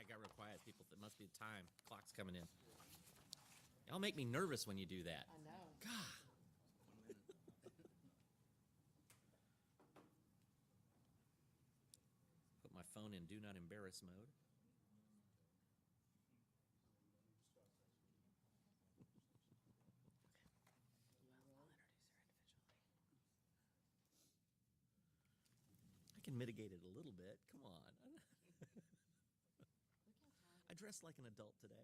got real quiet. People, it must be the time. Clock's coming in. Y'all make me nervous when you do that. I know. God. Put my phone in do not embarrass mode. I can mitigate it a little bit. Come on. I dressed like an adult today.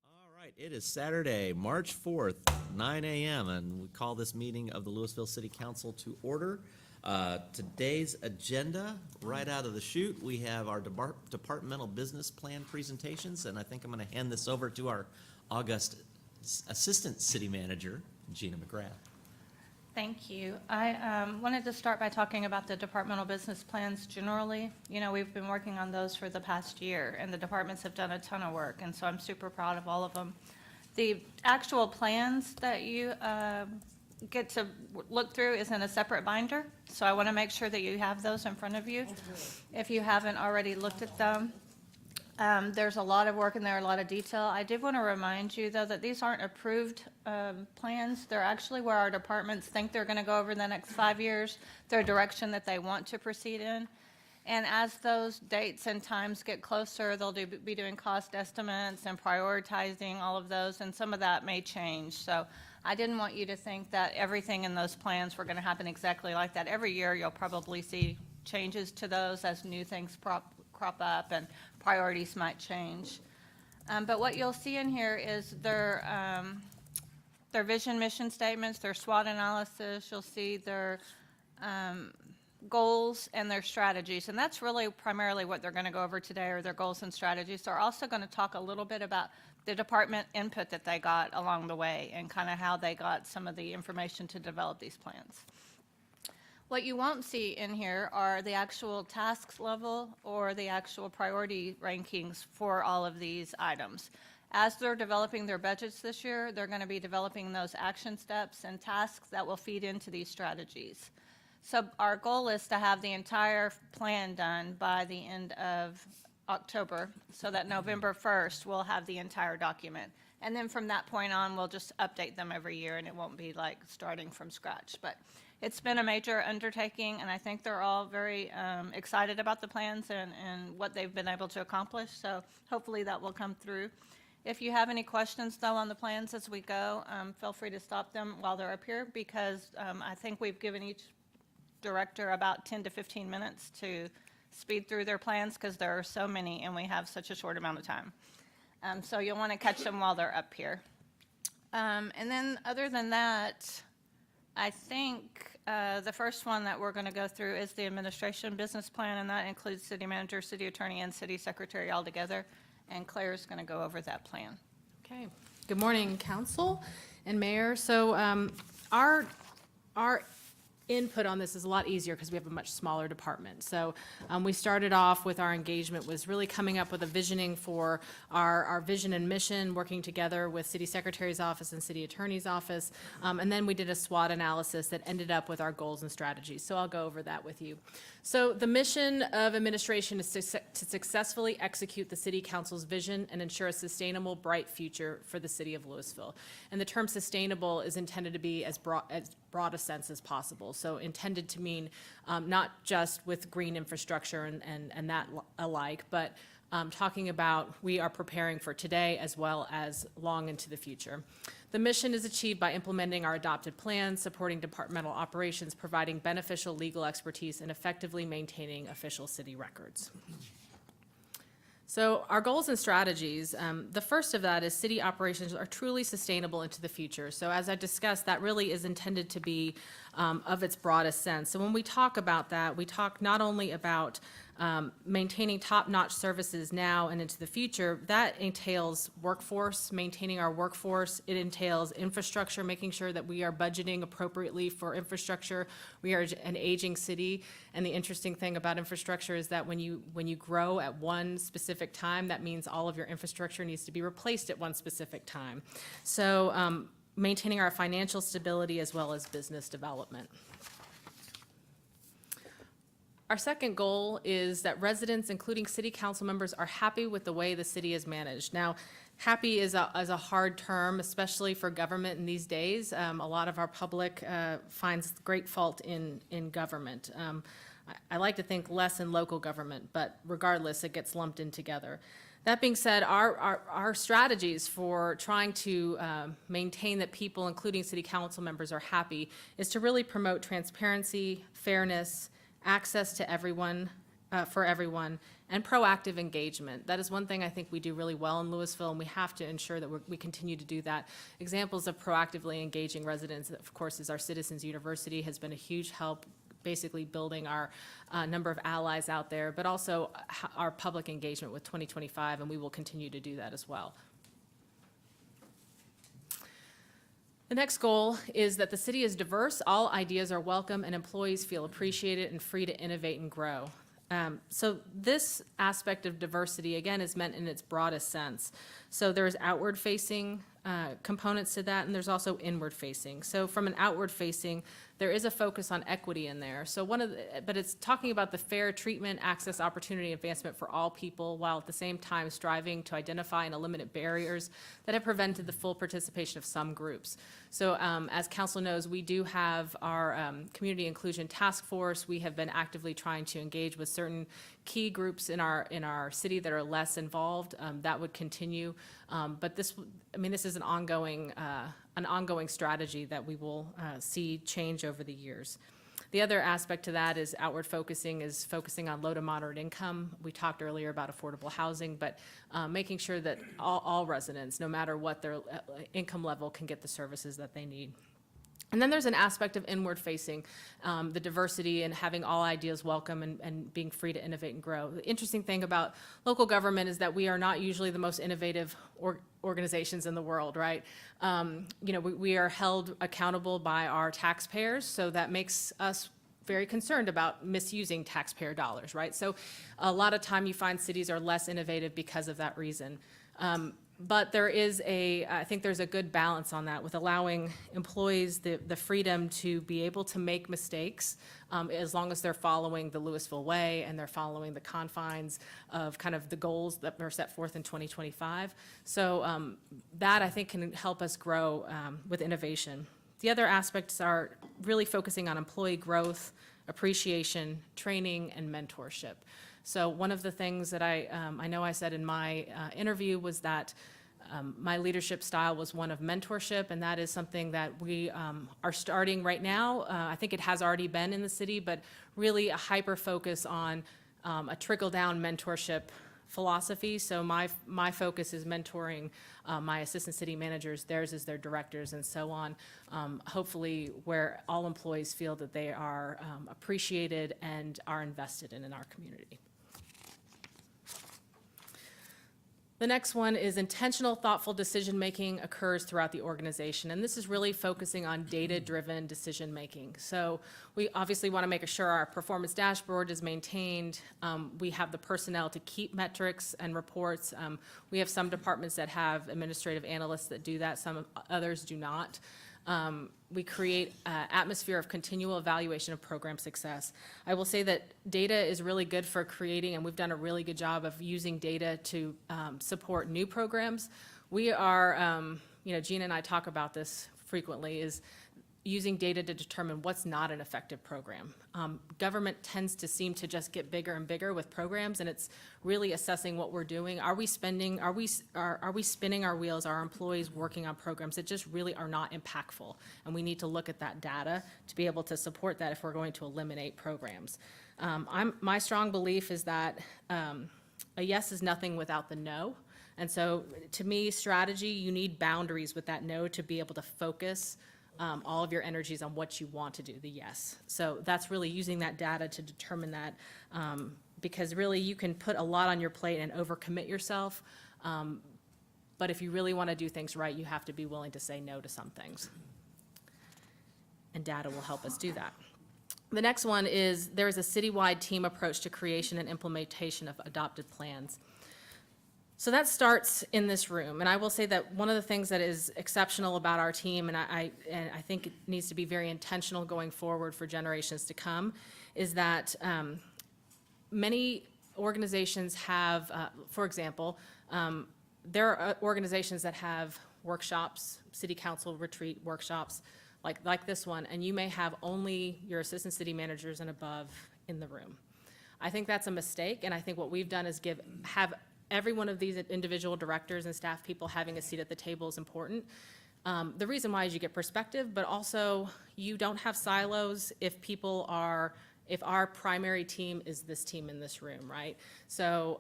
All right, it is Saturday, March 4th, 9 a.m., and we call this meeting of the Lewisville City Council to order. Today's agenda, right out of the chute, we have our departmental business plan presentations, and I think I'm going to hand this over to our august Assistant City Manager, Gina McGrath. Thank you. I wanted to start by talking about the departmental business plans generally. You know, we've been working on those for the past year, and the departments have done a ton of work, and so I'm super proud of all of them. The actual plans that you get to look through is in a separate binder, so I want to make sure that you have those in front of you if you haven't already looked at them. There's a lot of work in there, a lot of detail. I did want to remind you, though, that these aren't approved plans. They're actually where our departments think they're going to go over the next 5 years, their direction that they want to proceed in. And as those dates and times get closer, they'll be doing cost estimates and prioritizing all of those, and some of that may change. So I didn't want you to think that everything in those plans were going to happen exactly like that. Every year, you'll probably see changes to those as new things crop up and priorities might change. But what you'll see in here is their vision mission statements, their SWOT analysis. You'll see their goals and their strategies. And that's really primarily what they're going to go over today, are their goals and strategies. They're also going to talk a little bit about the department input that they got along the way and kind of how they got some of the information to develop these plans. What you won't see in here are the actual tasks level or the actual priority rankings for all of these items. As they're developing their budgets this year, they're going to be developing those action steps and tasks that will feed into these strategies. So our goal is to have the entire plan done by the end of October, so that November 1st we'll have the entire document. And then from that point on, we'll just update them every year, and it won't be like starting from scratch. But it's been a major undertaking, and I think they're all very excited about the plans and what they've been able to accomplish. So hopefully that will come through. If you have any questions, though, on the plans as we go, feel free to stop them while they're up here, because I think we've given each director about 10 to 15 minutes to speed through their plans, because there are so many and we have such a short amount of time. So you'll want to catch them while they're up here. And then other than that, I think the first one that we're going to go through is the administration business plan, and that includes city manager, city attorney, and city secretary all together. And Claire's going to go over that plan. Okay. Good morning, council and mayor. So our input on this is a lot easier because we have a much smaller department. So we started off with our engagement was really coming up with a visioning for our vision and mission, working together with city secretary's office and city attorney's office. And then we did a SWOT analysis that ended up with our goals and strategies. So I'll go over that with you. So the mission of administration is to successfully execute the city council's vision and ensure a sustainable, bright future for the city of Lewisville. And the term sustainable is intended to be as broad a sense as possible. So intended to mean not just with green infrastructure and that alike, but talking about we are preparing for today as well as long into the future. The mission is achieved by implementing our adopted plans, supporting departmental operations, providing beneficial legal expertise, and effectively maintaining official city records. So our goals and strategies, the first of that is city operations are truly sustainable into the future. So as I discussed, that really is intended to be of its broadest sense. So when we talk about that, we talk not only about maintaining top-notch services now and into the future. That entails workforce, maintaining our workforce. It entails infrastructure, making sure that we are budgeting appropriately for infrastructure. We are an aging city, and the interesting thing about infrastructure is that when you grow at one specific time, that means all of your infrastructure needs to be replaced at one specific time. So maintaining our financial stability as well as business development. Our second goal is that residents, including city council members, are happy with the way the city is managed. Now, happy is a hard term, especially for government in these days. A lot of our public finds great fault in government. I like to think less in local government, but regardless, it gets lumped in together. That being said, our strategies for trying to maintain that people, including city council members, are happy is to really promote transparency, fairness, access to everyone, for everyone, and proactive engagement. That is one thing I think we do really well in Lewisville, and we have to ensure that we continue to do that. Examples of proactively engaging residents, of course, is our Citizens University has been a huge help, basically building our number of allies out there, but also our public engagement with 2025, and we will continue to do that as well. The next goal is that the city is diverse, all ideas are welcome, and employees feel appreciated and free to innovate and grow. So this aspect of diversity, again, is meant in its broadest sense. So there's outward-facing components to that, and there's also inward-facing. So from an outward-facing, there is a focus on equity in there. So but it's talking about the fair treatment, access, opportunity, advancement for all people, while at the same time striving to identify and eliminate barriers that have prevented the full participation of some groups. So as council knows, we do have our community inclusion task force. We have been actively trying to engage with certain key groups in our city that are less involved. That would continue. But this is an ongoing strategy that we will see change over the years. The other aspect to that is outward focusing, is focusing on low to moderate income. We talked earlier about affordable housing, but making sure that all residents, no matter what their income level, can get the services that they need. And then there's an aspect of inward facing, the diversity and having all ideas welcome and being free to innovate and grow. The interesting thing about local government is that we are not usually the most innovative organizations in the world, right? We are held accountable by our taxpayers, so that makes us very concerned about misusing taxpayer dollars, right? So a lot of time you find cities are less innovative because of that reason. But there is I think there's a good balance on that, with allowing employees the freedom to be able to make mistakes as long as they're following the Lewisville way and they're following the confines of kind of the goals that were set forth in 2025. So that, I think, can help us grow with innovation. The other aspects are really focusing on employee growth, appreciation, training, and mentorship. So one of the things that I know I said in my interview was that my leadership style was one of mentorship, and that is something that we are starting right now. I think it has already been in the city, but really a hyper focus on a trickle-down mentorship philosophy. So my focus is mentoring my assistant city managers, theirs is their directors, and so on, hopefully where all employees feel that they are appreciated and are invested in our community. The next one is intentional, thoughtful decision-making occurs throughout the organization, and this is really focusing on data-driven decision-making. So we obviously want to make sure our performance dashboard is maintained. We have the personnel to keep metrics and reports. We have some departments that have administrative analysts that do that, some others do not. We create an atmosphere of continual evaluation of program success. I will say that data is really good for creating, and we've done a really good job of using data to support new programs. We are, Gina and I talk about this frequently, is using data to determine what's not an effective program. Government tends to seem to just get bigger and bigger with programs, and it's really assessing what we're doing. Are we spinning our wheels? Are our employees working on programs that just really are not impactful? And we need to look at that data to be able to support that if we're going to eliminate programs. My strong belief is that a yes is nothing without the no. And so to me, strategy, you need boundaries with that no to be able to focus all of your energies on what you want to do, the yes. So that's really using that data to determine that, because really you can put a lot on your plate and overcommit yourself. But if you really want to do things right, you have to be willing to say no to some things. And data will help us do that. The next one is there is a citywide team approach to creation and implementation of adopted plans. So that starts in this room, and I will say that one of the things that is exceptional about our team, and I think it needs to be very intentional going forward for generations to come, is that many organizations have, for example, there are organizations that have workshops, city council retreat workshops, like this one, and you may have only your assistant city managers and above in the room. I think that's a mistake, and I think what we've done is have every one of these individual directors and staff people having a seat at the table is important. The reason why is you get perspective, but also you don't have silos if our primary team is this team in this room, right? So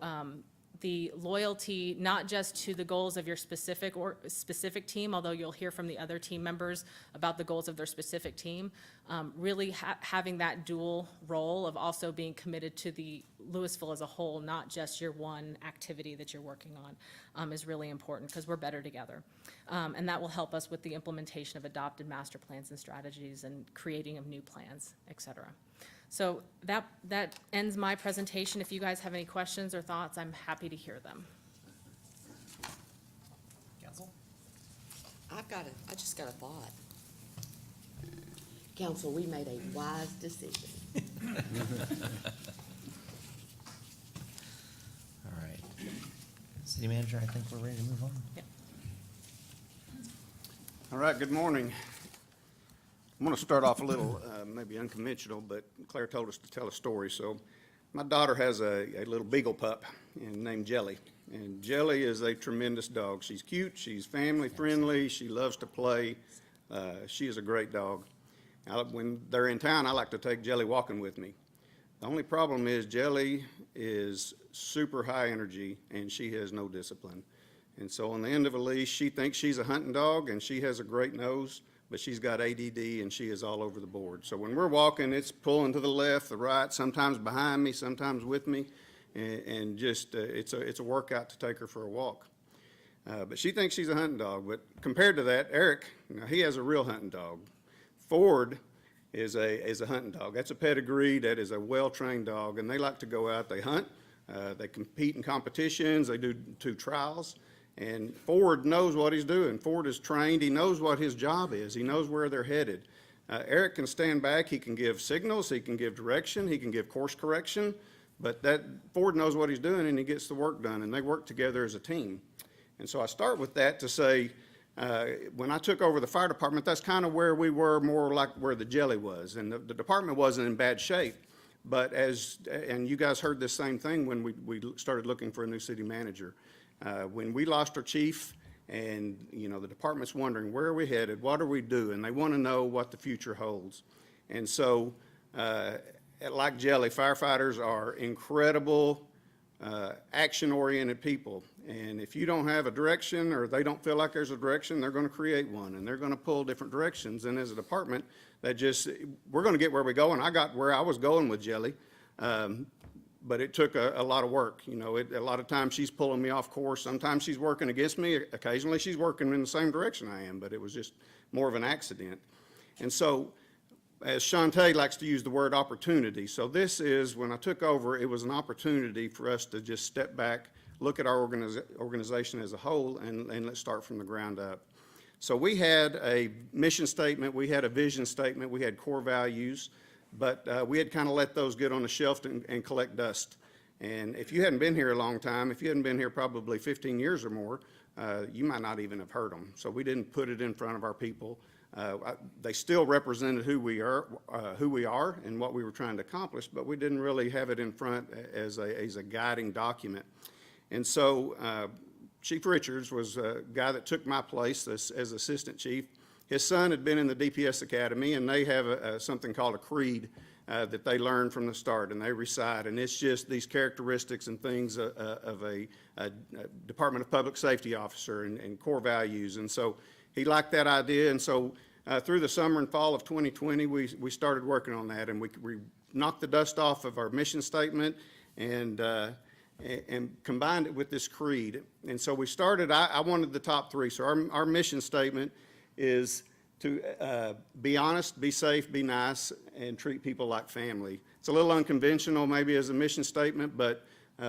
the loyalty, not just to the goals of your specific team, although you'll hear from the other team members about the goals of their specific team, really having that dual role of also being committed to the Lewisville as a whole, not just your one activity that you're working on, is really important because we're better together. And that will help us with the implementation of adopted master plans and strategies and creating of new plans, et cetera. So that ends my presentation. If you guys have any questions or thoughts, I'm happy to hear them. Council? I just got a thought. Council, we made a wise decision. All right. City manager, I think we're ready to move on. Yep. All right, good morning. I'm going to start off a little, maybe unconventional, but Claire told us to tell a story. So my daughter has a little beagle pup named Jelly. And Jelly is a tremendous dog. She's cute, she's family friendly, she loves to play. She is a great dog. When they're in town, I like to take Jelly walking with me. The only problem is Jelly is super high energy and she has no discipline. And so on the end of a leash, she thinks she's a hunting dog and she has a great nose, but she's got ADD and she is all over the board. So when we're walking, it's pulling to the left, the right, sometimes behind me, sometimes with me, and just it's a workout to take her for a walk. But she thinks she's a hunting dog. But compared to that, Eric, he has a real hunting dog. Ford is a hunting dog. That's a pedigree. That is a well-trained dog, and they like to go out. They hunt. They compete in competitions. They do trials. And Ford knows what he's doing. Ford is trained. He knows what his job is. He knows where they're headed. Eric can stand back. He can give signals. He can give direction. He can give course correction. But Ford knows what he's doing, and he gets the work done, and they work together as a team. And so I start with that to say, when I took over the fire department, that's kind of where we were, more like where the Jelly was. And the department wasn't in bad shape. But and you guys heard this same thing when we started looking for a new city manager. When we lost our chief and, the department's wondering, where are we headed? What are we doing? They want to know what the future holds. And so, like Jelly, firefighters are incredible, action-oriented people. And if you don't have a direction or they don't feel like there's a direction, they're going to create one and they're going to pull different directions. And as a department, we're going to get where we go. And I got where I was going with Jelly. But it took a lot of work. A lot of times she's pulling me off course. Sometimes she's working against me. Occasionally she's working in the same direction I am, but it was just more of an accident. And so, as Shantae likes to use the word opportunity, so this is, when I took over, it was an opportunity for us to just step back, look at our organization as a whole, and let's start from the ground up. So we had a mission statement, we had a vision statement, we had core values, but we had kind of let those get on the shelf and collect dust. And if you hadn't been here a long time, if you hadn't been here probably 15 years or more, you might not even have heard them. So we didn't put it in front of our people. They still represented who we are and what we were trying to accomplish, but we didn't really have it in front as a guiding document. And so Chief Richards was a guy that took my place as assistant chief. His son had been in the DPS Academy, and they have something called a creed that they learn from the start, and they recite. And it's just these characteristics and things of a Department of Public Safety officer and core values. And so he liked that idea. And so through the summer and fall of 2020, we started working on that, and we knocked the dust off of our mission statement and combined it with this creed. And so we started, I wanted the top three. So our mission statement is to be honest, be safe, be nice, and treat people like family. It's a little unconventional maybe as a mission statement, but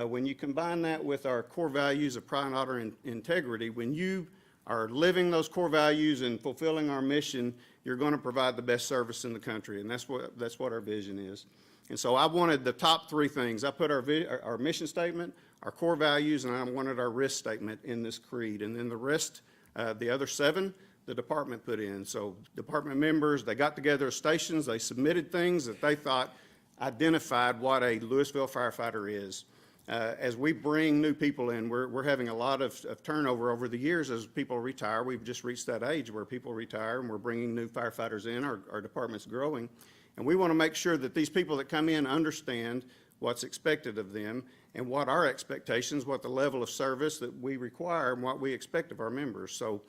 when you combine that with our core values of pride, honor, and integrity, when you are living those core values and fulfilling our mission, you're going to provide the best service in the country, and that's what our vision is. And so I wanted the top three things. I put our mission statement, our core values, and I wanted our risk statement in this creed. And then the rest, the other 7, the department put in. So department members, they got together as stations, they submitted things that they thought identified what a Lewisville firefighter is. As we bring new people in, we're having a lot of turnover over the years as people retire. We've just reached that age where people retire, and we're bringing new firefighters in. Our department's growing. And we want to make sure that these people that come in understand what's expected of them and what our expectations, what the level of service that we require and what we expect of our members. So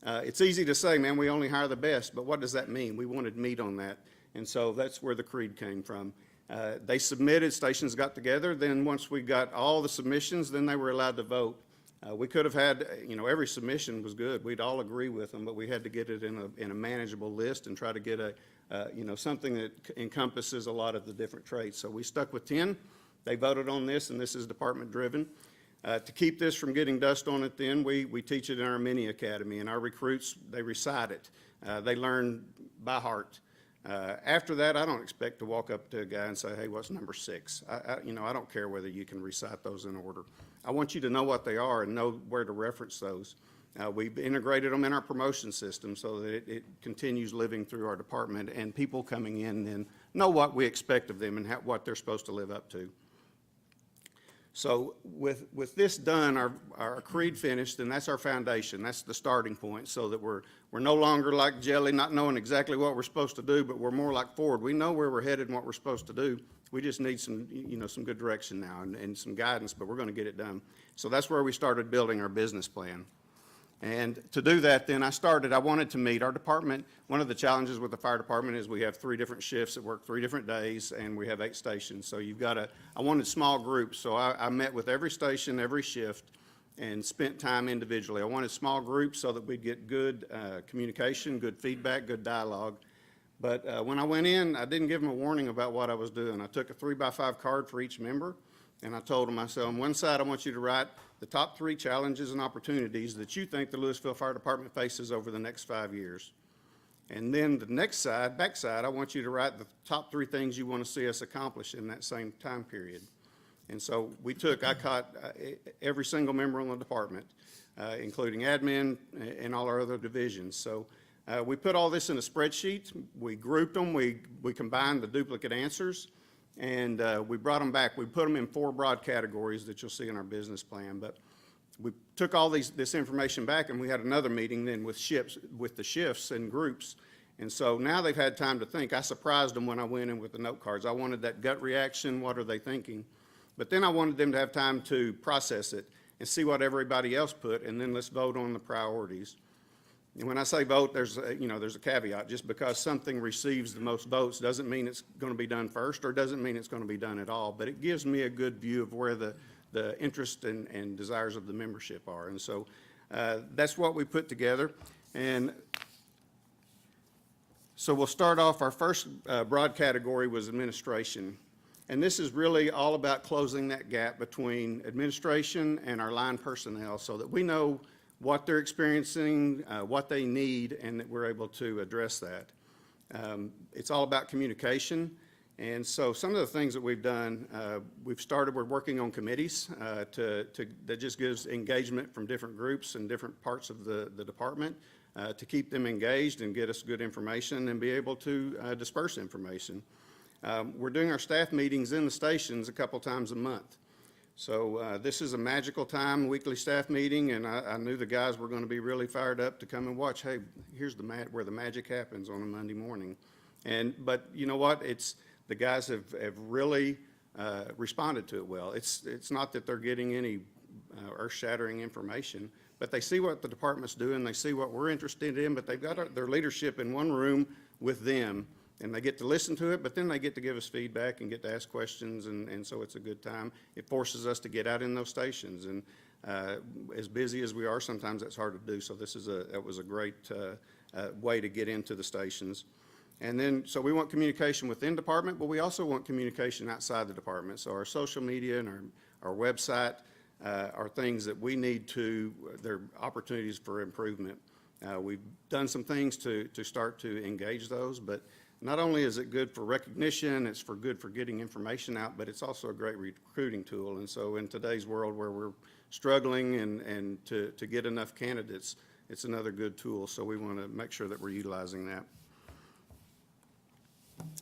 it's easy to say, man, we only hire the best, but what does that mean? We wanted meat on that. And so that's where the creed came from. They submitted, stations got together, then once we got all the submissions, then they were allowed to vote. We could have had, every submission was good. We'd all agree with them, but we had to get it in a manageable list and try to get something that encompasses a lot of the different traits. So we stuck with 10. They voted on this, and this is department driven. To keep this from getting dust on it then, we teach it in our mini academy, and our recruits, they recite it. They learn by heart. After that, I don't expect to walk up to a guy and say, hey, what's number 6? I don't care whether you can recite those in order. I want you to know what they are and know where to reference those. We've integrated them in our promotion system so that it continues living through our department, and people coming in then know what we expect of them and what they're supposed to live up to. So with this done, our creed finished, and that's our foundation. That's the starting point, so that we're no longer like jelly, not knowing exactly what we're supposed to do, but we're more like Ford. We know where we're headed and what we're supposed to do. We just need some good direction now and some guidance, but we're going to get it done. So that's where we started building our business plan. And to do that, then I wanted to meet our department. One of the challenges with the fire department is we have 3 different shifts that work 3 different days, and we have 8 stations. So I wanted small groups, so I met with every station, every shift, and spent time individually. I wanted small groups so that we'd get good communication, good feedback, good dialogue. But when I went in, I didn't give them a warning about what I was doing. I took a 3x5 card for each member, and I told them, I said, on one side, I want you to write the top 3 challenges and opportunities that you think the Lewisville Fire Department faces over the next 5 years. And then the next side, backside, I want you to write the top 3 things you want to see us accomplish in that same time period. And so I caught every single member on the department, including admin and all our other divisions. So we put all this in a spreadsheet. We grouped them. We combined the duplicate answers. And we brought them back. We put them in 4 broad categories that you'll see in our business plan. But we took all this information back, and we had another meeting then with the shifts and groups. And so now they've had time to think. I surprised them when I went in with the note cards. I wanted that gut reaction. What are they thinking? But then I wanted them to have time to process it and see what everybody else put, and then let's vote on the priorities. And when I say vote, there's a caveat. Just because something receives the most votes doesn't mean it's going to be done first, or doesn't mean it's going to be done at all. But it gives me a good view of where the interest and desires of the membership are. And so that's what we put together. And so we'll start off. Our first broad category was administration. And this is really all about closing that gap between administration and our line personnel so that we know what they're experiencing, what they need, and that we're able to address that. It's all about communication. And so some of the things that we've done, we're working on committees that just gives engagement from different groups and different parts of the department to keep them engaged and get us good information and be able to disperse information. We're doing our staff meetings in the stations a couple times a month. So this is a magical time, weekly staff meeting, and I knew the guys were going to be really fired up to come and watch. Hey, here's where the magic happens on a Monday morning. But you know what? The guys have really responded to it well. It's not that they're getting any earth-shattering information, but they see what the department's doing, they see what we're interested in, but they've got their leadership in one room with them, and they get to listen to it, but then they get to give us feedback and get to ask questions, and so it's a good time. It forces us to get out in those stations, and as busy as we are, sometimes that's hard to do, so that was a great way to get into the stations. And then, so we want communication within department, but we also want communication outside the department. So our social media and our website are things that we need they're opportunities for improvement. We've done some things to start to engage those, but not only is it good for recognition, it's good for getting information out, but it's also a great recruiting tool. And so in today's world where we're struggling and to get enough candidates, it's another good tool. So we want to make sure that we're utilizing that.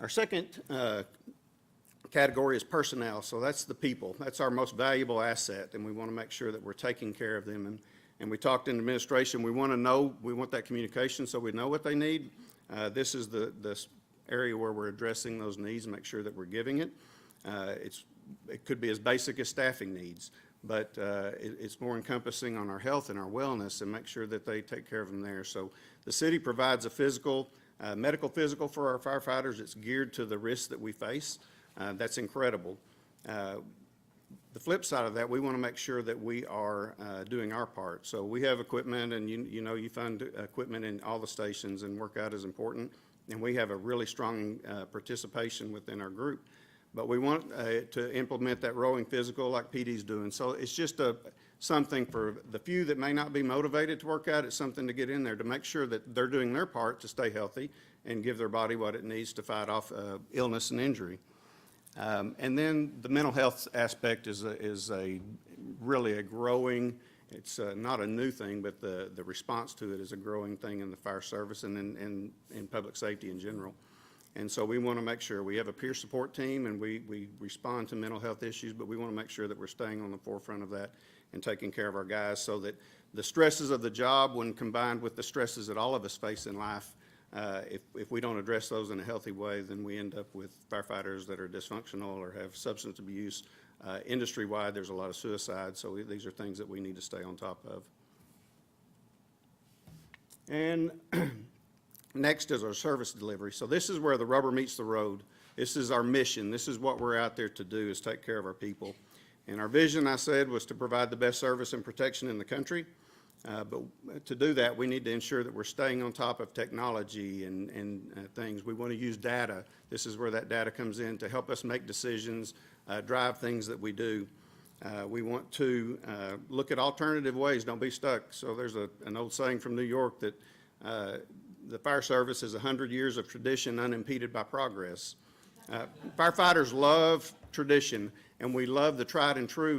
Our second category is personnel. So that's the people. That's our most valuable asset, and we want to make sure that we're taking care of them. And we talked in administration, we want that communication so we know what they need. This is the area where we're addressing those needs and make sure that we're giving it. It could be as basic as staffing needs, but it's more encompassing on our health and our wellness and make sure that they take care of them there. So the city provides a medical physical for our firefighters. It's geared to the risks that we face. That's incredible. The flip side of that, we want to make sure that we are doing our part. So we have equipment, and you fund equipment in all the stations, and workout is important. And we have a really strong participation within our group. But we want to implement that rowing physical like PD's doing. So it's just something for the few that may not be motivated to work out. It's something to get in there to make sure that they're doing their part to stay healthy and give their body what it needs to fight off illness and injury. And then the mental health aspect is really a growing, it's not a new thing, but the response to it is a growing thing in the fire service and in public safety in general. And so we want to make sure we have a peer support team, and we respond to mental health issues, but we want to make sure that we're staying on the forefront of that and taking care of our guys so that the stresses of the job, when combined with the stresses that all of us face in life, if we don't address those in a healthy way, then we end up with firefighters that are dysfunctional or have substance abuse. Industry-wide, there's a lot of suicide, so these are things that we need to stay on top of. And next is our service delivery. So this is where the rubber meets the road. This is our mission. This is what we're out there to do, is take care of our people. And our vision, I said, was to provide the best service and protection in the country. But to do that, we need to ensure that we're staying on top of technology and things. We want to use data. This is where that data comes in to help us make decisions, drive things that we do. We want to look at alternative ways. Don't be stuck. So there's an old saying from New York that the fire service is 100 years of tradition unimpeded by progress. Firefighters love tradition, and we love the tried and true.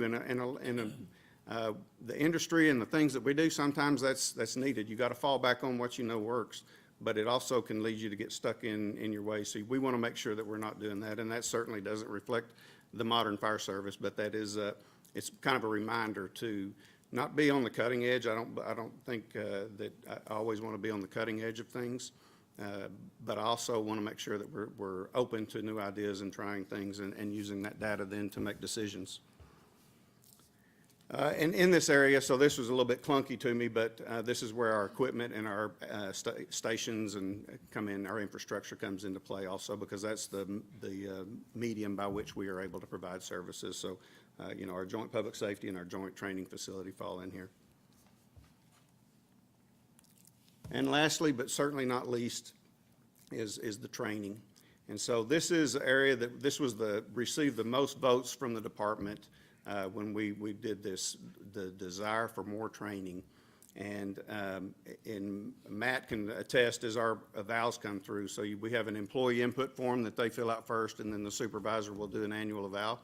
The industry and the things that we do, sometimes that's needed. You got to fall back on what you know works, but it also can lead you to get stuck in your way. So we want to make sure that we're not doing that, and that certainly doesn't reflect the modern fire service, but that is it's kind of a reminder to not be on the cutting edge. I don't think that I always want to be on the cutting edge of things, but I also want to make sure that we're open to new ideas and trying things and using that data then to make decisions. And in this area, so this was a little bit clunky to me, but this is where our equipment and our stations our infrastructure comes into play also, because that's the medium by which we are able to provide services. So, our joint public safety and our joint training facility fall in here. And lastly, but certainly not least, is the training. And so this is an area that received the most votes from the department when we did this, the desire for more training. And Matt can attest as our evals come through. So we have an employee input form that they fill out first, and then the supervisor will do an annual eval.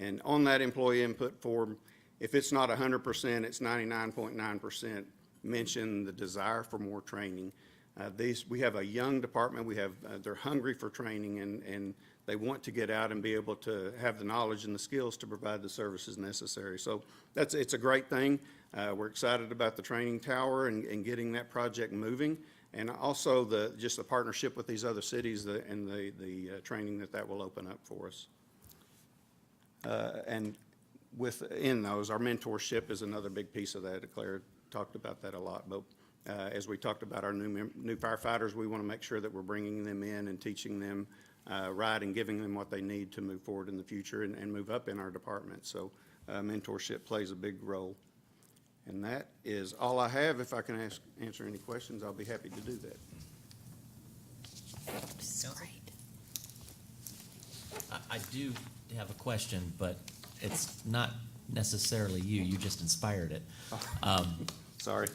And on that employee input form, if it's not 100%, it's 99.9% mention the desire for more training. We have a young department. They're hungry for training, and they want to get out and be able to have the knowledge and the skills to provide the services necessary. So it's a great thing. We're excited about the training tower and getting that project moving, and also just the partnership with these other cities and the training that will open up for us. And within those, our mentorship is another big piece of that. Claire talked about that a lot, but as we talked about our new firefighters, we want to make sure that we're bringing them in and teaching them right and giving them what they need to move forward in the future and move up in our department. So mentorship plays a big role. And that is all I have. If I can answer any questions, I'll be happy to do that. This is great. I do have a question, but it's not necessarily you. You just inspired it. Sorry.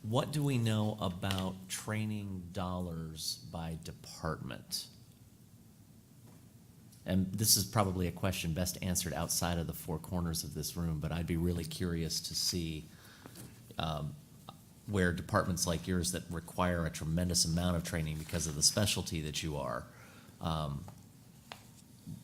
What do we know about training dollars by department? and this is probably a question best answered outside of the four corners of this room, but I'd be really curious to see where departments like yours that require a tremendous amount of training because of the specialty that you are,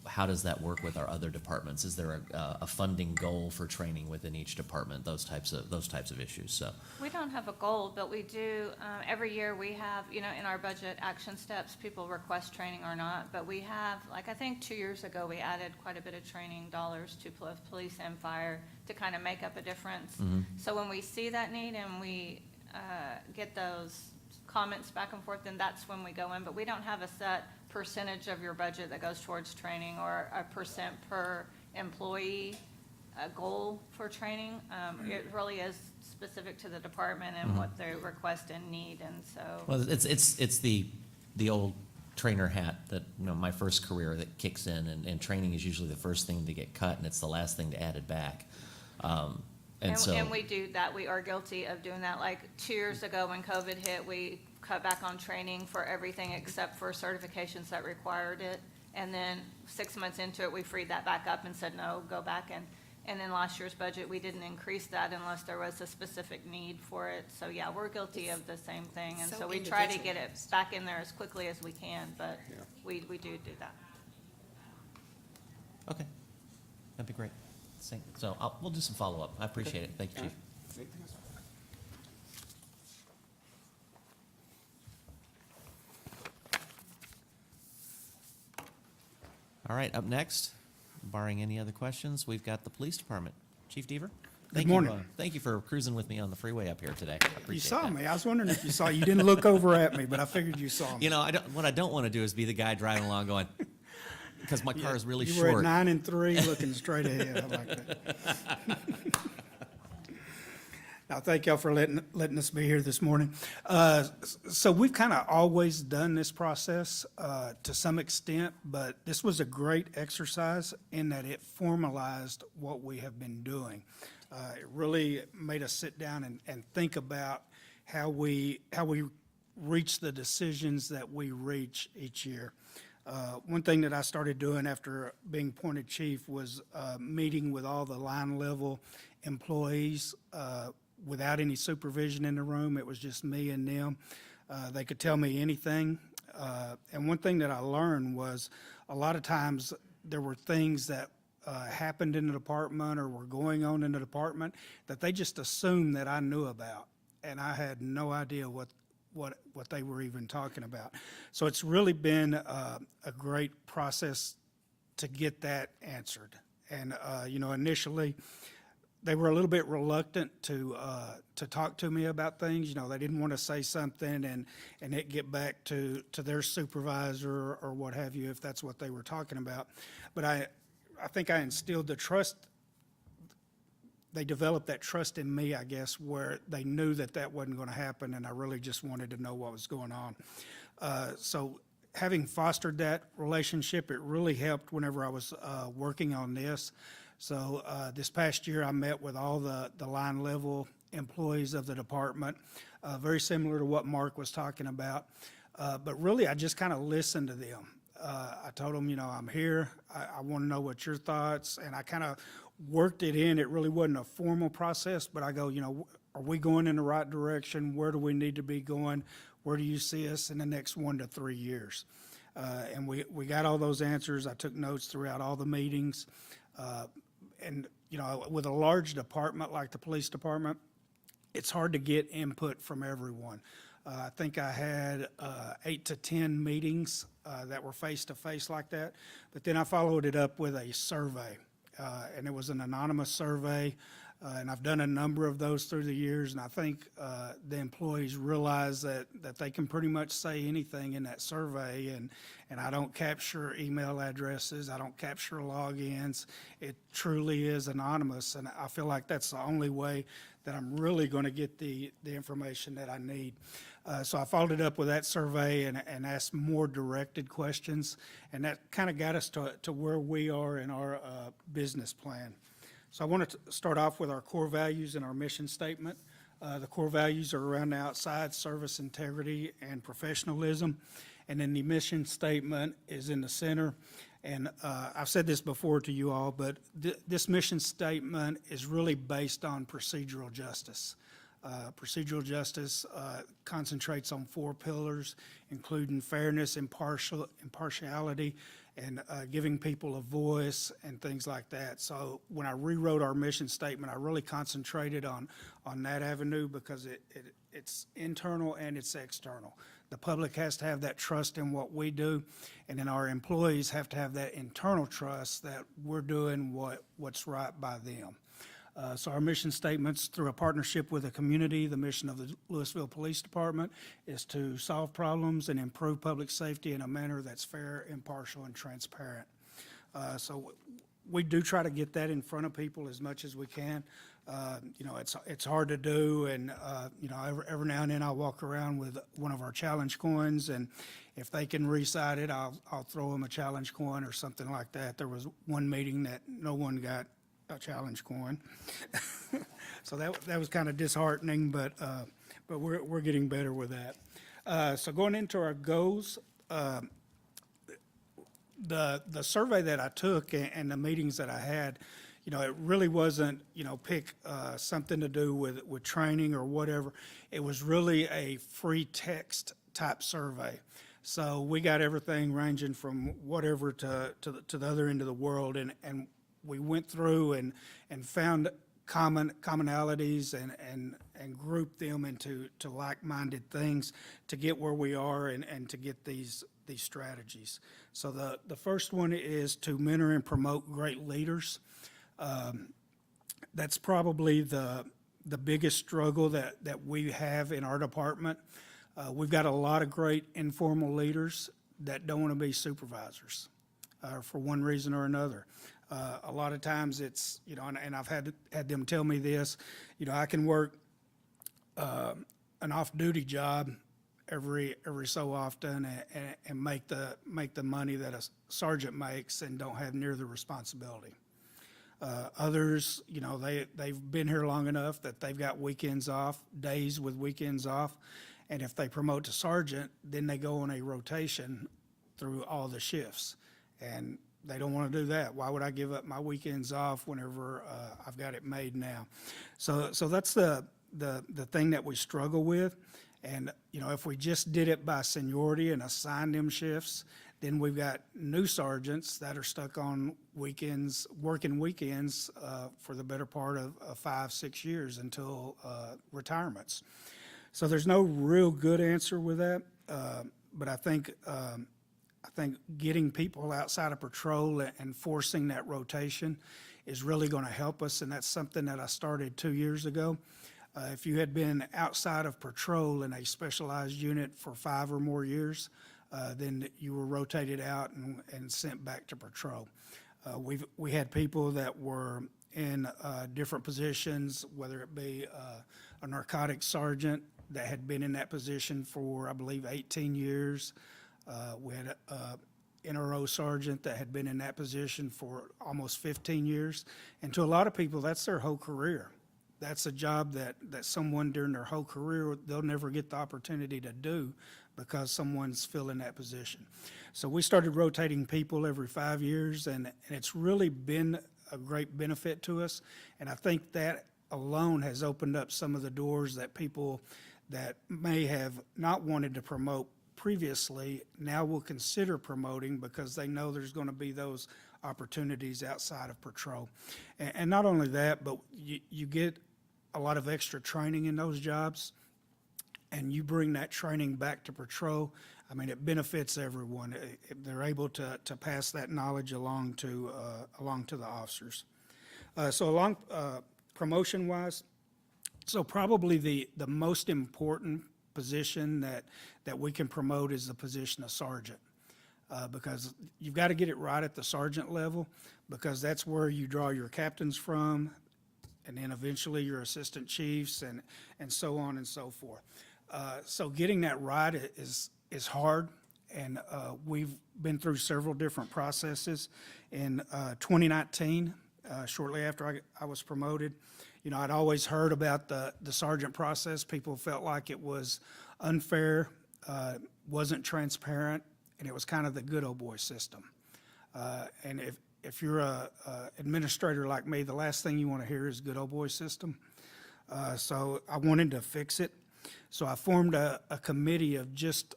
how does that work with our other departments? Is there a funding goal for training within each department, those types of issues? So We don't have a goal, but we do, every year we have, in our budget action steps, people request training or not, but we have, like, I think 2 years ago, we added quite a bit of training dollars to police and fire to kind of make up a difference. So when we see that need and we get those comments back and forth, then that's when we go in, but we don't have a set percentage of your budget that goes towards training or a percent per employee goal for training. It really is specific to the department and what they request and need, and so. well, it's the old trainer hat that, my first career that kicks in, and training is usually the first thing to get cut, and it's the last thing to add it back. And we do that, we are guilty of doing that. Like 2 years ago when COVID hit, we cut back on training for everything except for certifications that required it. And then 6 months into it, we freed that back up and said, no, go back. And in last year's budget, we didn't increase that unless there was a specific need for it. So yeah, we're guilty of the same thing. And So so we try to get it individualized. back in there as quickly as we can, but we do that. Okay, that'd be great. So we'll do some follow-up. I appreciate it. Thank you, Chief. All right, up next, barring any other questions, we've got the Police Department. Chief Deaver? Thank you, morning. Thank you for cruising with me on the freeway up here today. I You appreciate saw that. me. I was wondering if you saw. You didn't look over at me, but I figured you saw me. What I don't want to do is be the guy driving along going, because my car is really You were at short. 9 and 3, looking straight ahead. I like that. Now, thank y'all for letting us be here this morning. So we've kind of always done this process to some extent, but this was a great exercise in that it formalized what we have been doing. It really made us sit down and think about how we reach the decisions that we reach each year. One thing that I started doing after being appointed chief was meeting with all the line level employees without any supervision in the room. It was just me and them. They could tell me anything. And one thing that I learned was a lot of times there were things that happened in the department or were going on in the department that they just assumed that I knew about. And I had no idea what they were even talking about. So it's really been a great process to get that answered. And, initially, they were a little bit reluctant to talk to me about things. They didn't want to say something and it get back to their supervisor or what have you, if that's what they were talking about. But I think I instilled the trust. They developed that trust in me, I guess, where they knew that wasn't going to happen, and I really just wanted to know what was going on. So having fostered that relationship, it really helped whenever I was working on this. So this past year, I met with all the line level employees of the department, very similar to what Mark was talking about. But really, I just kind of listened to them. I told them, I'm here. I want to know what your thoughts, and I kind of worked it in. It really wasn't a formal process, but I go, are we going in the right direction? Where do we need to be going? Where do you see us in the next 1 to 3 years? And we got all those answers. I took notes throughout all the meetings. And, with a large department like the police department, it's hard to get input from everyone. I think I had 8 to 10 meetings that were face-to-face like that. But then I followed it up with a survey. And it was an anonymous survey, and I've done a number of those through the years, and I think the employees realize that they can pretty much say anything in that survey, and I don't capture email addresses, I don't capture logins. It truly is anonymous, and I feel like that's the only way that I'm really going to get the information that I need. So I followed it up with that survey and asked more directed questions, and that kind of got us to where we are in our business plan. So I wanted to start off with our core values and our mission statement. The core values are around the outside, service, integrity, and professionalism. And then the mission statement is in the center. And I've said this before to you all, but this mission statement is really based on procedural justice. Procedural justice concentrates on 4 pillars, including fairness, impartiality, and giving people a voice and things like that. So when I rewrote our mission statement, I really concentrated on that avenue because it's internal and it's external. The public has to have that trust in what we do, and then our employees have to have that internal trust that we're doing what's right by them. So our mission statements, through a partnership with the community, the mission of the Lewisville Police Department is to solve problems and improve public safety in a manner that's fair, impartial, and transparent. So we do try to get that in front of people as much as we can. You know, it's hard to do, and you know, every now and then I'll walk around with one of our challenge coins, and if they can recite it, I'll throw them a challenge coin or something like that. There was one meeting that no one got a challenge coin, so that was kind of disheartening, but we're getting better with that. So going into our goals, the survey that I took and the meetings that I had, you know, it really wasn't, you know, pick something to do with training or whatever. It was really a free text type survey. So we got everything ranging from whatever to the other end of the world, and we went through and found commonalities and grouped them into like-minded things to get where we are and to get these strategies. So the first one is to mentor and promote great leaders. That's probably the biggest struggle that we have in our department. We've got a lot of great informal leaders that don't want to be supervisors for one reason or another. A lot of times it's, you know, and I've had them tell me this, you know, I can work an off-duty job every so often and make the money that a sergeant makes and don't have near the responsibility. Others, you know, they've been here long enough that they've got weekends off, days with weekends off, and if they promote to sergeant, then they go on a rotation through all the shifts, and they don't want to do that. Why would I give up my weekends off whenever I've got it made now? So that's the thing that we struggle with. And, you know, if we just did it by seniority and assigned them shifts, then we've got new sergeants that are stuck on weekends, working weekends for the better part of 5-6 years until retirements. So there's no real good answer with that, but I think getting people outside of patrol and forcing that rotation is really going to help us, and that's something that I started 2 years ago. If you had been outside of patrol in a specialized unit for 5 or more years, then you were rotated out and sent back to patrol. We had people that were in different positions, whether it be a narcotics sergeant that had been in that position for, I believe, 18 years. We had a NRO sergeant that had been in that position for almost 15 years. And to a lot of people, that's their whole career. That's a job that someone during their whole career, they'll never get the opportunity to do because someone's filling that position. So we started rotating people every 5 years, and it's really been a great benefit to us. And I think that alone has opened up some of the doors that people that may have not wanted to promote previously now will consider promoting because they know there's going to be those opportunities outside of patrol. And not only that, but you get a lot of extra training in those jobs, and you bring that training back to patrol. I mean, it benefits everyone. They're able to pass that knowledge along to the officers. So promotion-wise, so probably the most important position that we can promote is the position of sergeant. Because you've got to get it right at the sergeant level, because that's where you draw your captains from, and then eventually your assistant chiefs and so on and so forth. So getting that right is hard, and we've been through several different processes. In 2019, shortly after I was promoted, You know, I'd always heard about the sergeant process. People felt like it was unfair, wasn't transparent, and it was kind of the good old boy system. And if you're a administrator like me, the last thing you want to hear is good old boy system. So I wanted to fix it. So I formed a committee of just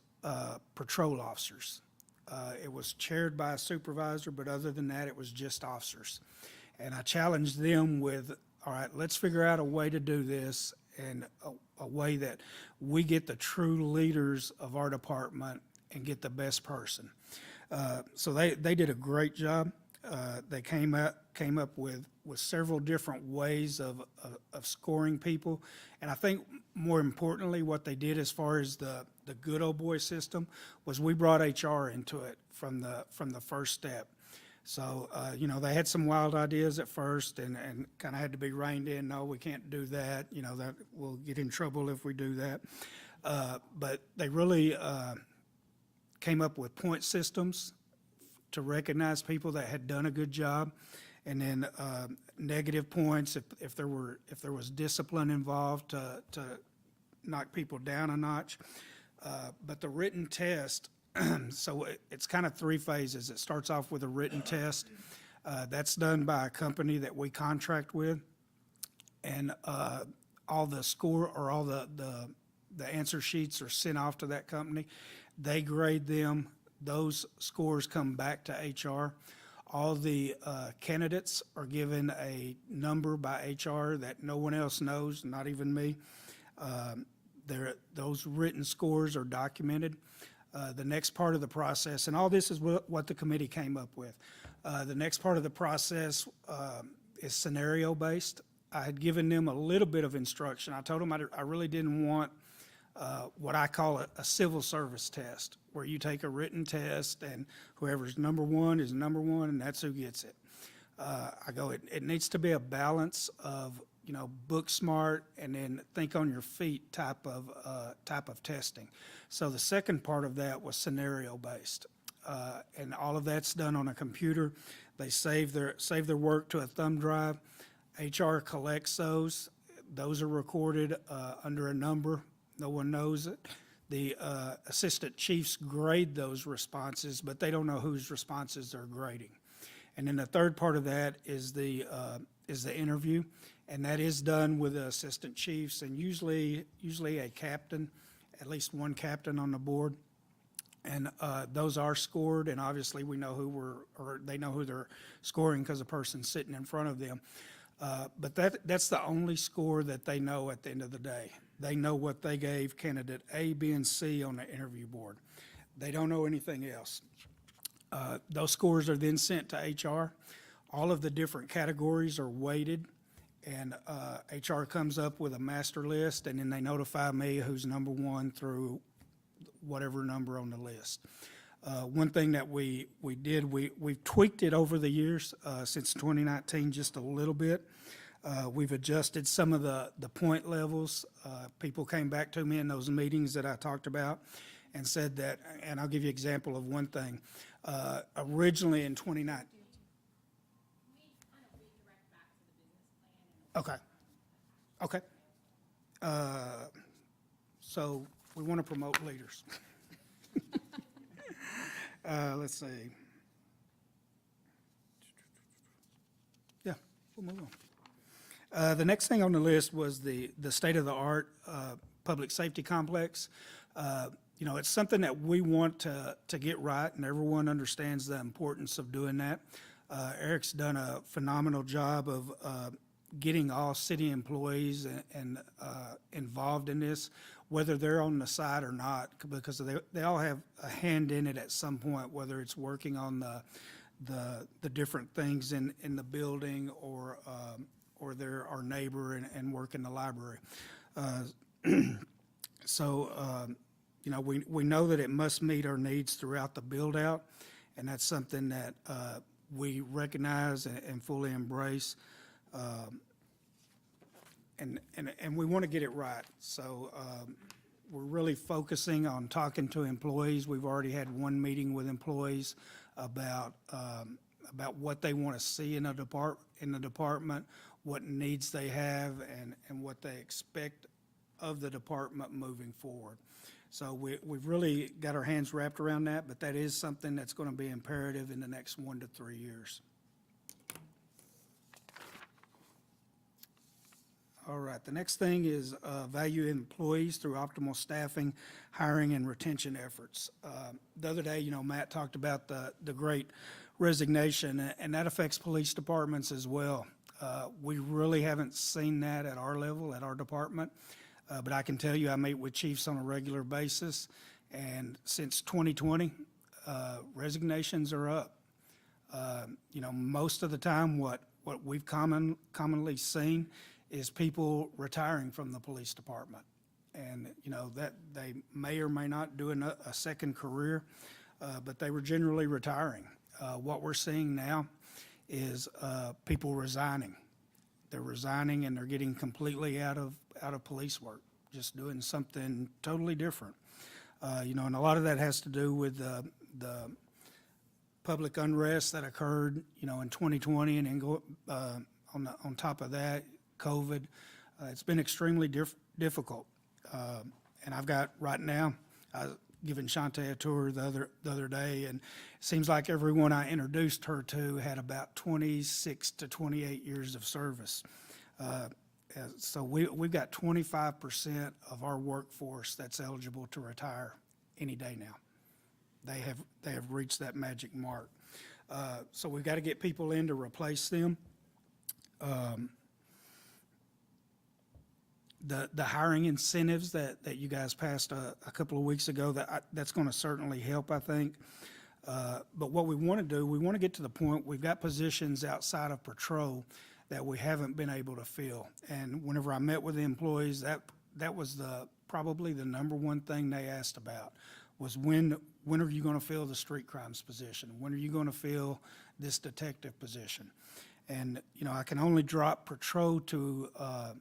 patrol officers. It was chaired by a supervisor, but other than that, it was just officers. And I challenged them with, all right, let's figure out a way to do this, and a way that we get the true leaders of our department and get the best person. So they did a great job. They came up with several different ways of scoring people. And I think more importantly, what they did as far as the good old boy system was we brought HR into it from the first step. So, you know, they had some wild ideas at first and kind of had to be reined in. No, we can't do that. You know, that we'll get in trouble if we do that. But they really came up with point systems to recognize people that had done a good job, and then negative points if there was discipline involved to knock people down a notch. But the written test, so it's kind of three phases. It starts off with a written test. That's done by a company that we contract with, and all the score or all the answer sheets are sent off to that company. They grade them. Those scores come back to HR. All the candidates are given a number by HR that no one else knows, not even me. Those written scores are documented. The next part of the process, and all this is what the committee came up with. The next part of the process is scenario-based. I had given them a little bit of instruction. I told them I really didn't want what I call a civil service test, where you take a written test and whoever's number one is number one, and that's who gets it. I go, it needs to be a balance of, you know, book smart and then think on your feet type of testing. So the second part of that was scenario based, and all of that's done on a computer. They save their work to a thumb drive. HR collects those. Those are recorded under a number. No one knows it. The assistant chiefs grade those responses, but they don't know whose responses they're grading. And then the third part of that is the interview, and that is done with the assistant chiefs and usually a captain, at least one captain on the board. And those are scored, and obviously we know they know who they're scoring because the person's sitting in front of them. But that's the only score that they know at the end of the day. They know what they gave candidate A, B, and C on the interview board. They don't know anything else. Those scores are then sent to HR. All of the different categories are weighted, and HR comes up with a master list, and then they notify me who's number one through whatever number on the list. One thing that we've tweaked it over the years, since 2019, just a little bit. We've adjusted some of the point levels. People came back to me in those meetings that I talked about and said that, and I'll give you an example of one thing. Originally in 2019. Okay. Okay. So we want to promote leaders. Let's see. Yeah, we'll move on. The next thing on the list was the state-of-the-art public safety complex. You know, it's something that we want to get right, and everyone understands the importance of doing that. Eric's done a phenomenal job of getting all city employees and involved in this, whether they're on the side or not, because they all have a hand in it at some point, whether it's working on the different things in the building or they're our neighbor and work in the library. So, you know, we know that it must meet our needs throughout the build-out, and that's something that we recognize and fully embrace. And we want to get it right. So we're really focusing on talking to employees. We've already had one meeting with employees about what they want to see in the department, what needs they have and what they expect of the department moving forward. So we've really got our hands wrapped around that, but that is something that's going to be imperative in the next 1 to 3 years. All right, the next thing is value employees through optimal staffing, hiring, and retention efforts. The other day, Matt talked about the great resignation, and that affects police departments as well. We really haven't seen that at our level, at our department, but I can tell you I meet with chiefs on a regular basis, and since 2020, resignations are up. Most of the time, what we've commonly seen is people retiring from the police department. And, that they may or may not do a second career, but they were generally retiring. What we're seeing now is people resigning. They're resigning and they're getting completely out of police work, just doing something totally different. And a lot of that has to do with the public unrest that occurred, in 2020, and then on top of that, COVID. It's been extremely difficult. And I've got right now, I was giving Shantae a tour the other day, and it seems like everyone I introduced her to had about 26 to 28 years of service. So we've got 25% of our workforce that's eligible to retire any day now. They have reached that magic mark. So we've got to get people in to replace them. The hiring incentives that you guys passed a couple of weeks ago, that's going to certainly help, I think. But what we want to do, we want to get to the point, we've got positions outside of patrol that we haven't been able to fill. And whenever I met with the employees, that was probably the number one thing they asked about, was when are you going to fill the street crimes position? When are you going to fill this detective position? And, I can only drop patrol to a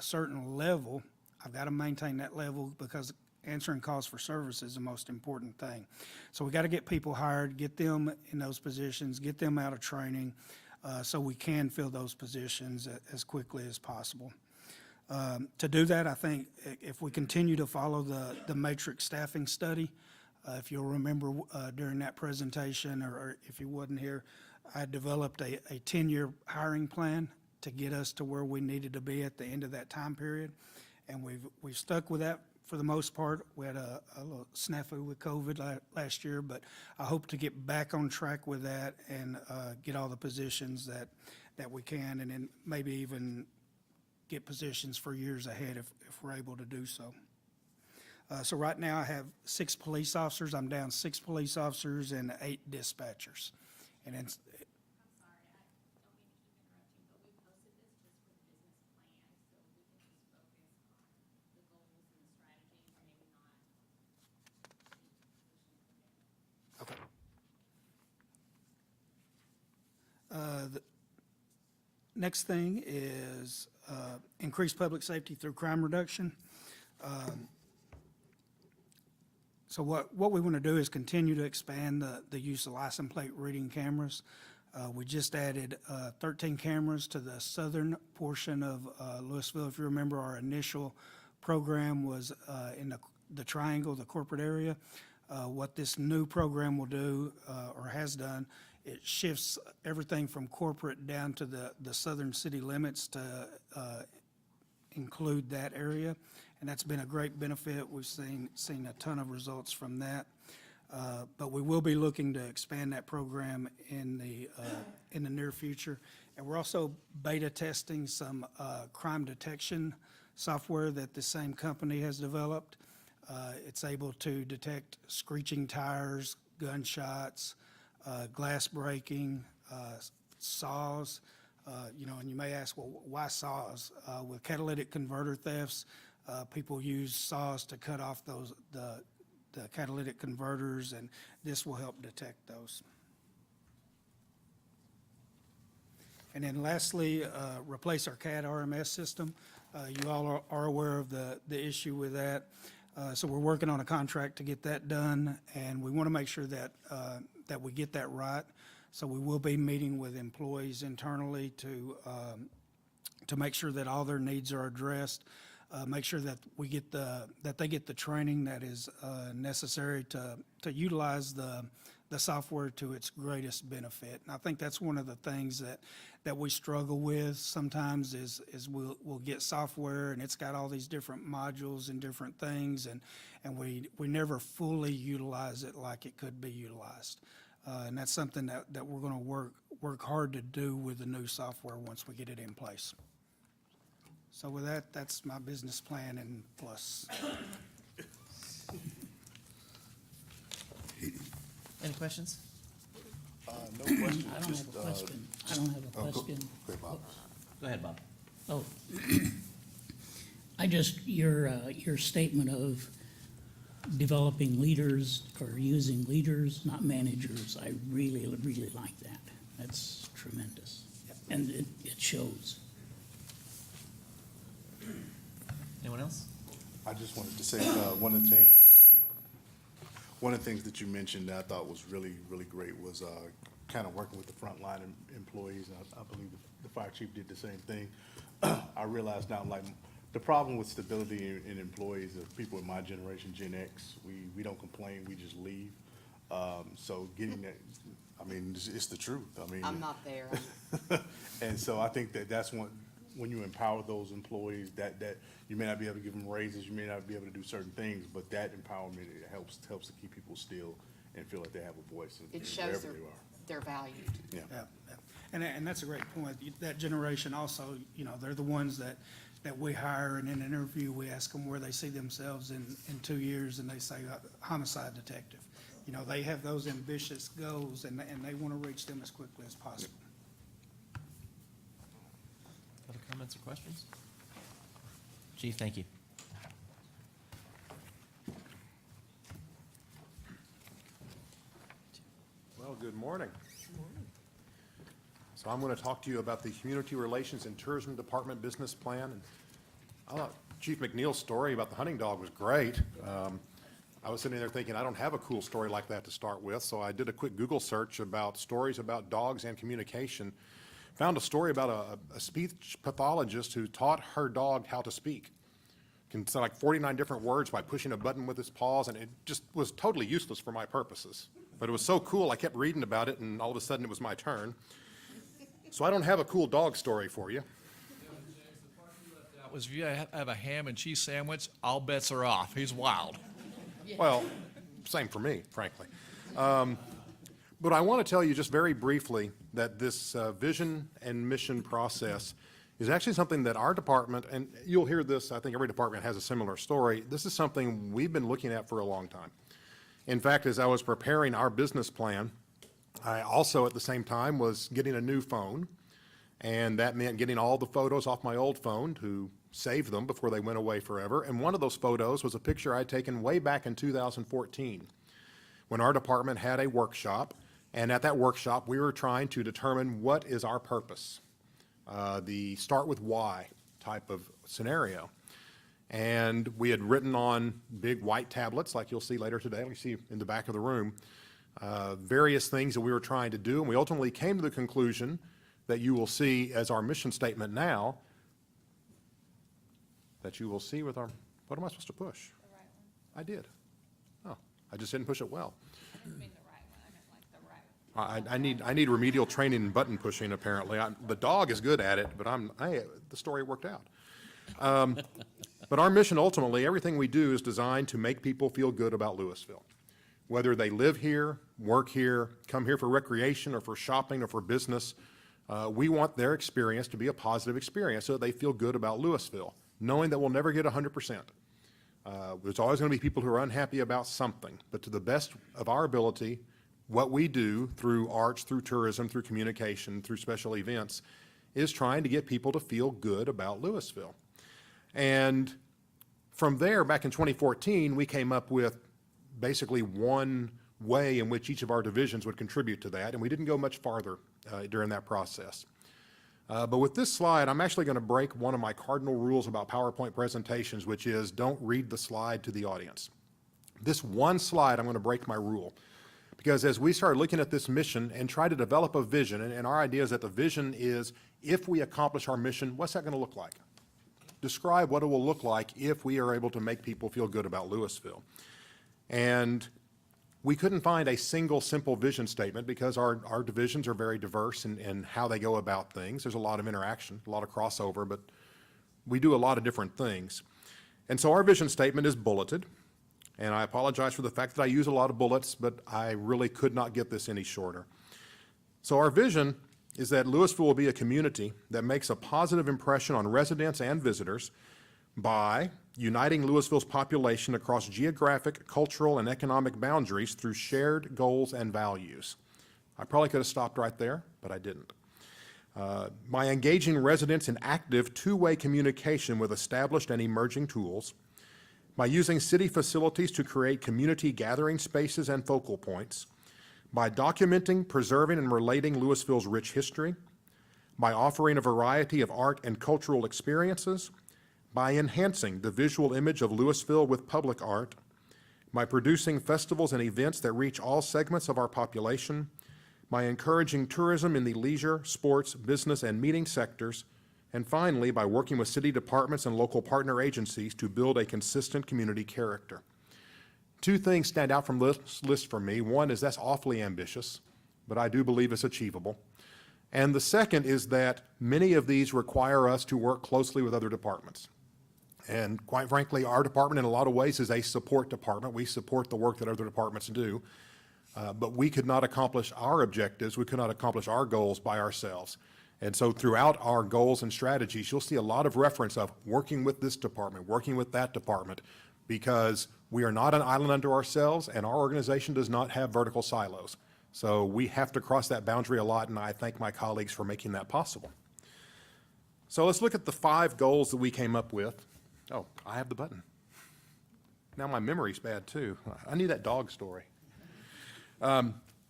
certain level. I've got to maintain that level because answering calls for service is the most important thing. So we got to get people hired, get them in those positions, get them out of training, so we can fill those positions as quickly as possible. To do that, I think if we continue to follow the matrix staffing study, if you'll remember during that presentation, or if you wasn't here, I developed a 10-year hiring plan to get us to where we needed to be at the end of that time period. And we've stuck with that for the most part. We had a little snafu with COVID last year, but I hope to get back on track with that and get all the positions that we can, and then maybe even get positions for years ahead if we're able to do so. So right now I have 6 police officers. I'm down 6 police officers and 8 dispatchers. And it's, the next thing is increase public safety through crime reduction. So what we want to do is continue to expand the use of license plate reading cameras. We just added 13 cameras to the southern portion of Lewisville. If you remember, our initial program was in the triangle, the corporate area. What this new program will do, or has done, it shifts everything from corporate down to the southern city limits to include that area, and that's been a great benefit. We've seen a ton of results from that, but we will be looking to expand that program in the near future. And we're also beta testing some crime detection software that the same company has developed. It's able to detect screeching tires, gunshots, glass breaking, saws, and you may ask, well, why saws? With catalytic converter thefts, people use saws to cut off the catalytic converters, and this will help detect those. And then lastly, replace our CAD RMS system. You all are aware of the issue with that. So we're working on a contract to get that done, and we want to make sure that we get that right. So we will be meeting with employees internally to make sure that all their needs are addressed, make sure that that they get the training that is necessary to utilize the software to its greatest benefit. And I think that's one of the things that we struggle with sometimes is we'll get software and it's got all these different modules and different things, and we never fully utilize it like it could be utilized. And that's something that we're going to work hard to do with the new software once we get it in place. So with that, that's my business plan and plus. Any questions? No question. I don't have a question. I don't have a question. Okay, Bob. Go ahead, Bob. Oh, your statement of developing leaders or using leaders, not managers, I really, really like that. That's tremendous. And it shows. Anyone else? I just wanted to say, one of the things that you mentioned that I thought was really, really great was, kind of working with the frontline employees, and I believe the fire chief did the same thing. I realized now, like, the problem with stability in employees of people in my generation, Gen X, we don't complain, we just leave. So getting that, I mean, it's the truth. I mean. I'm not there. And so I think that's when you empower those employees, that you may not be able to give them raises, you may not be able to do certain things, but that empowerment, it helps to keep people still and feel like they have a voice It in shows wherever they are. they're valued. Yeah. Yeah, yeah. And that's a great point. That generation also, they're the ones that we hire, and in an interview, we ask them where they see themselves in 2 years, and they say homicide detective. They have those ambitious goals, and they want to reach them as quickly as possible. Other comments or questions? Chief, thank you. Well, good morning. So I'm going to talk to you about the Community Relations and Tourism Department Business Plan. And I thought Chief McNeil's story about the hunting dog was great. I was sitting there thinking, I don't have a cool story like that to start with, so I did a quick Google search about stories about dogs and communication. Found a story about a speech pathologist who taught her dog how to speak. Can say like 49 different words by pushing a button with his paws, and it just was totally useless for my purposes. But it was so cool, I kept reading about it, and all of a sudden it was my turn. So I don't have a cool dog story for you. That was, if you have a ham and cheese sandwich, all bets are off. He's wild. Well, same for me, frankly. But I want to tell you just very briefly that this vision and mission process is actually something that our department, and you'll hear this, I think every department has a similar story, this is something we've been looking at for a long time. In fact, as I was preparing our business plan, I also at the same time was getting a new phone, and that meant getting all the photos off my old phone to save them before they went away forever. And one of those photos was a picture I'd taken way back in 2014 when our department had a workshop. And at that workshop, we were trying to determine what is our purpose, the start with why type of scenario. And we had written on big white tablets, like you'll see later today, you see in the back of the room, various things that we were trying to do. And we ultimately came to the conclusion that you will see as our mission statement now, that you will see with our, what am I supposed to push? The right one. I did. Oh, I just didn't push it well. I mean the right one, I meant like the right one. I need remedial training in button pushing, apparently. The dog is good at it, but the story worked out. But our mission, ultimately, everything we do is designed to make people feel good about Lewisville. Whether they live here, work here, come here for recreation or for shopping or for business, we want their experience to be a positive experience so that they feel good about Lewisville, knowing that we'll never get 100%. There's always going to be people who are unhappy about something, but to the best of our ability, what we do through arts, through tourism, through communication, through special events, is trying to get people to feel good about Lewisville. And from there, back in 2014, we came up with basically one way in which each of our divisions would contribute to that, and we didn't go much farther during that process. But with this slide, I'm actually going to break one of my cardinal rules about PowerPoint presentations, which is don't read the slide to the audience. This one slide, I'm going to break my rule, Because as we started looking at this mission and try to develop a vision, and our idea is that the vision is, if we accomplish our mission, what's that going to look like? Describe what it will look like if we are able to make people feel good about Lewisville. And we couldn't find a single simple vision statement because our divisions are very diverse in how they go about things. There's a lot of interaction, a lot of crossover, but we do a lot of different things. And so our vision statement is bulleted. And I apologize for the fact that I use a lot of bullets, but I really could not get this any shorter. So our vision is that Lewisville will be a community that makes a positive impression on residents and visitors by uniting Lewisville's population across geographic, cultural, and economic boundaries through shared goals and values. I probably could have stopped right there, but I didn't. By engaging residents in active two-way communication with established and emerging tools, by using city facilities to create community gathering spaces and focal points, by documenting, preserving, and relating Lewisville's rich history, by offering a variety of art and cultural experiences, by enhancing the visual image of Lewisville with public art, by producing festivals and events that reach all segments of our population, by encouraging tourism in the leisure, sports, business, and meeting sectors, and finally, by working with city departments and local partner agencies to build a consistent community character. Two things stand out from this list for me. One is that's awfully ambitious, but I do believe it's achievable. And the second is that many of these require us to work closely with other departments. And quite frankly, our department in a lot of ways is a support department. We support the work that other departments do, but we could not accomplish our objectives, we could not accomplish our goals by ourselves. And so throughout our goals and strategies, you'll see a lot of reference of working with this department, working with that department, because we are not an island unto ourselves, and our organization does not have vertical silos. So we have to cross that boundary a lot, and I thank my colleagues for making that possible. So let's look at the 5 goals that we came up with. Oh, I have the button. Now my memory's bad too. I need that dog story.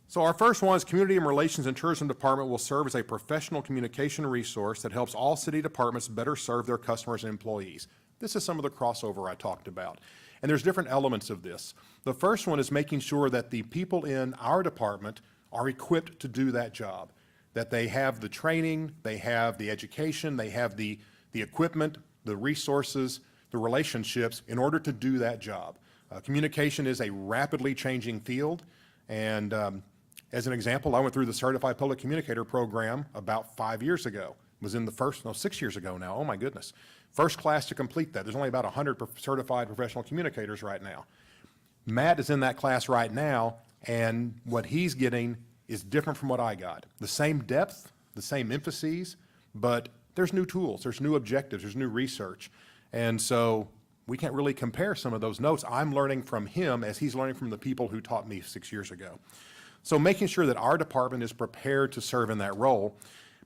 So our first one is Community and Relations and Tourism Department will serve as a professional communication resource that helps all city departments better serve their customers and employees. This is some of the crossover I talked about. And there's different elements of this. The first one is making sure that the people in our department are equipped to do that job, that they have the training, they have the education, they have the equipment, the resources, the relationships in order to do that job. Communication is a rapidly changing field, and as an example, I went through the Certified Public Communicator program about 5 years ago. It was in the first, no, 6 years ago now, oh my goodness. First class to complete that. There's only about 100 certified professional communicators right now. Matt is in that class right now, and what he's getting is different from what I got. The same depth, the same emphases, but there's new tools, there's new objectives, there's new research. And so we can't really compare some of those notes. I'm learning from him as he's learning from the people who taught me 6 years ago. So making sure that our department is prepared to serve in that role,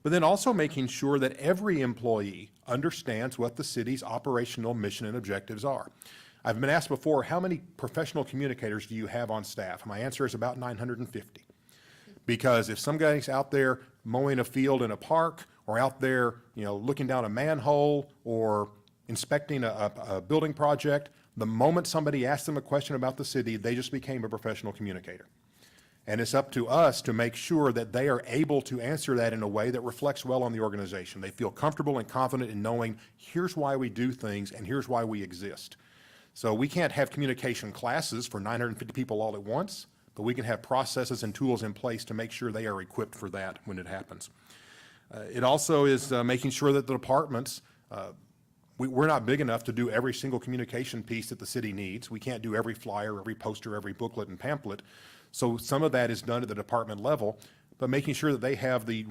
but then also making sure that every employee understands what the city's operational mission and objectives are. I've been asked before, how many professional communicators do you have on staff? My answer is about 950. Because if some guy's out there mowing a field in a park, or out there, looking down a manhole, or inspecting a building project, the moment somebody asks them a question about the city, they just became a professional communicator. And it's up to us to make sure that they are able to answer that in a way that reflects well on the organization. They feel comfortable and confident in knowing, here's why we do things and here's why we exist. So we can't have communication classes for 950 people all at once, but we can have processes and tools in place to make sure they are equipped for that when it happens. It also is making sure that the departments, we're not big enough to do every single communication piece that the city needs. We can't do every flyer, every poster, every booklet and pamphlet. So some of that is done at the department level, but making sure that they have the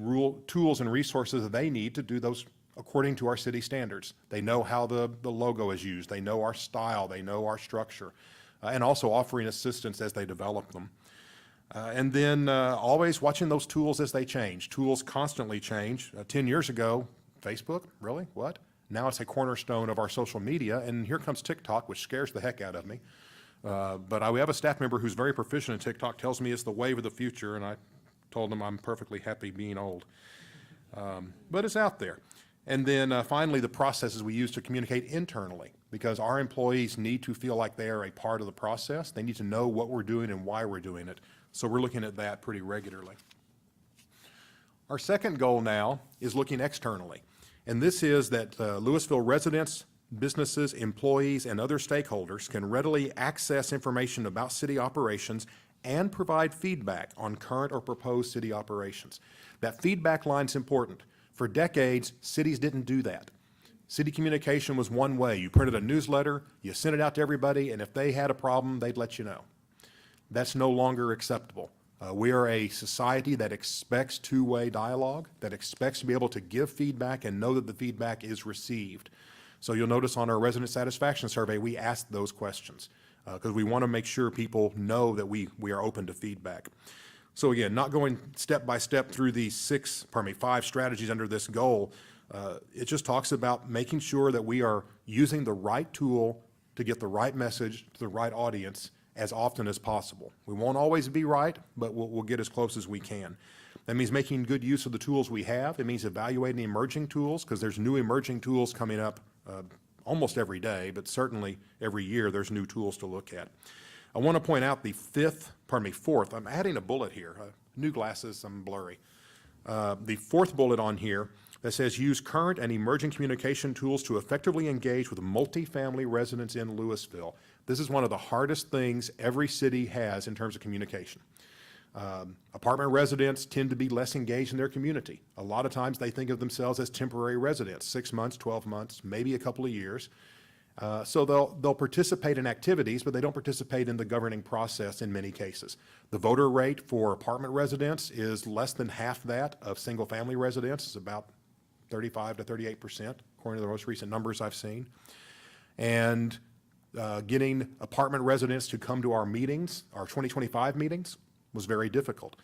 tools and resources that they need to do those according to our city standards. They know how the logo is used. They know our style. They know our structure, and also offering assistance as they develop them. And then always watching those tools as they change. Tools constantly change. 10 years ago, Facebook, really? What? Now it's a cornerstone of our social media, and here comes TikTok, which scares the heck out of me. But we have a staff member who's very proficient in TikTok, tells me it's the wave of the future, and I told him I'm perfectly happy being old. But it's out there. And then finally, the processes we use to communicate internally. because our employees need to feel like they are a part of the process. They need to know what we're doing and why we're doing it. So we're looking at that pretty regularly. Our second goal now is looking externally. And this is that Lewisville residents, businesses, employees, and other stakeholders can readily access information about city operations and provide feedback on current or proposed city operations. That feedback line is important. For decades, cities didn't do that. City communication was one way. You printed a newsletter, you sent it out to everybody, and if they had a problem, they'd let you know. That's no longer acceptable. We are a society that expects two-way dialogue, that expects to be able to give feedback and know that the feedback is received. So you'll notice on our resident satisfaction survey, we ask those questions because we want to make sure people know that we are open to feedback. So again, not going step by step through these 5 strategies under this goal. It just talks about making sure that we are using the right tool to get the right message to the right audience as often as possible. We won't always be right, but we'll get as close as we can. That means making good use of the tools we have. It means evaluating emerging tools, because there's new emerging tools coming up almost every day, but certainly every year there's new tools to look at. I want to point out the fourth, I'm adding a bullet here. New glasses, I'm blurry. The fourth bullet on here that says use current and emerging communication tools to effectively engage with multifamily residents in Lewisville. This is one of the hardest things every city has in terms of communication. Apartment residents tend to be less engaged in their community. A lot of times they think of themselves as temporary residents, 6 months, 12 months, maybe a couple of years. So they'll participate in activities, but they don't participate in the governing process in many cases. The voter rate for apartment residents is less than half that of single-family residents. It's about 35 to 38%, according to the most recent numbers I've seen. And getting apartment residents to come to our meetings, our 2025 meetings, was very difficult.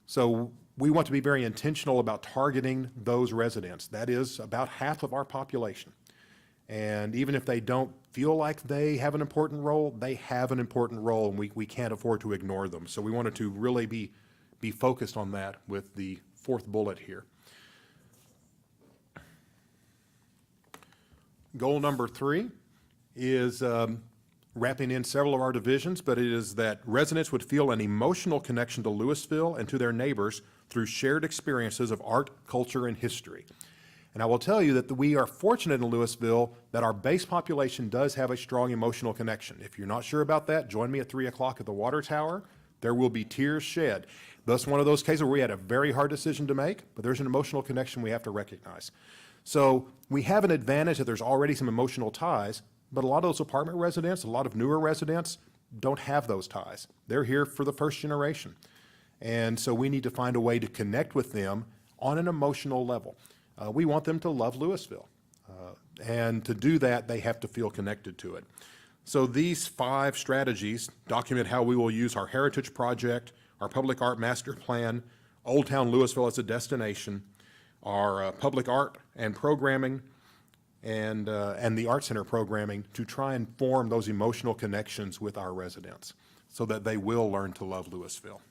So we want to be very intentional about targeting those residents. That is about half of our population. And even if they don't feel like they have an important role, they have an important role, and we can't afford to ignore them. So we wanted to really be focused on that with the fourth bullet here. Goal number 3 is wrapping in several of our divisions, but it is that residents would feel an emotional connection to Lewisville and to their neighbors through shared experiences of art, culture, and history. And I will tell you that we are fortunate in Lewisville that our base population does have a strong emotional connection. If you're not sure about that, join me at 3 o'clock at the water tower. There will be tears shed. That's one of those cases where we had a very hard decision to make, but there's an emotional connection we have to recognize. So we have an advantage that there's already some emotional ties, but a lot of those apartment residents, a lot of newer residents, don't have those ties. They're here for the first generation. And so we need to find a way to connect with them on an emotional level. We want them to love Lewisville. And to do that, they have to feel connected to it. So these 5 strategies document how we will use our heritage project, our public art master plan, Old Town Lewisville as a destination, our public art and programming, and the Art Center programming to try and form those emotional connections with our residents so that they will learn to love Lewisville.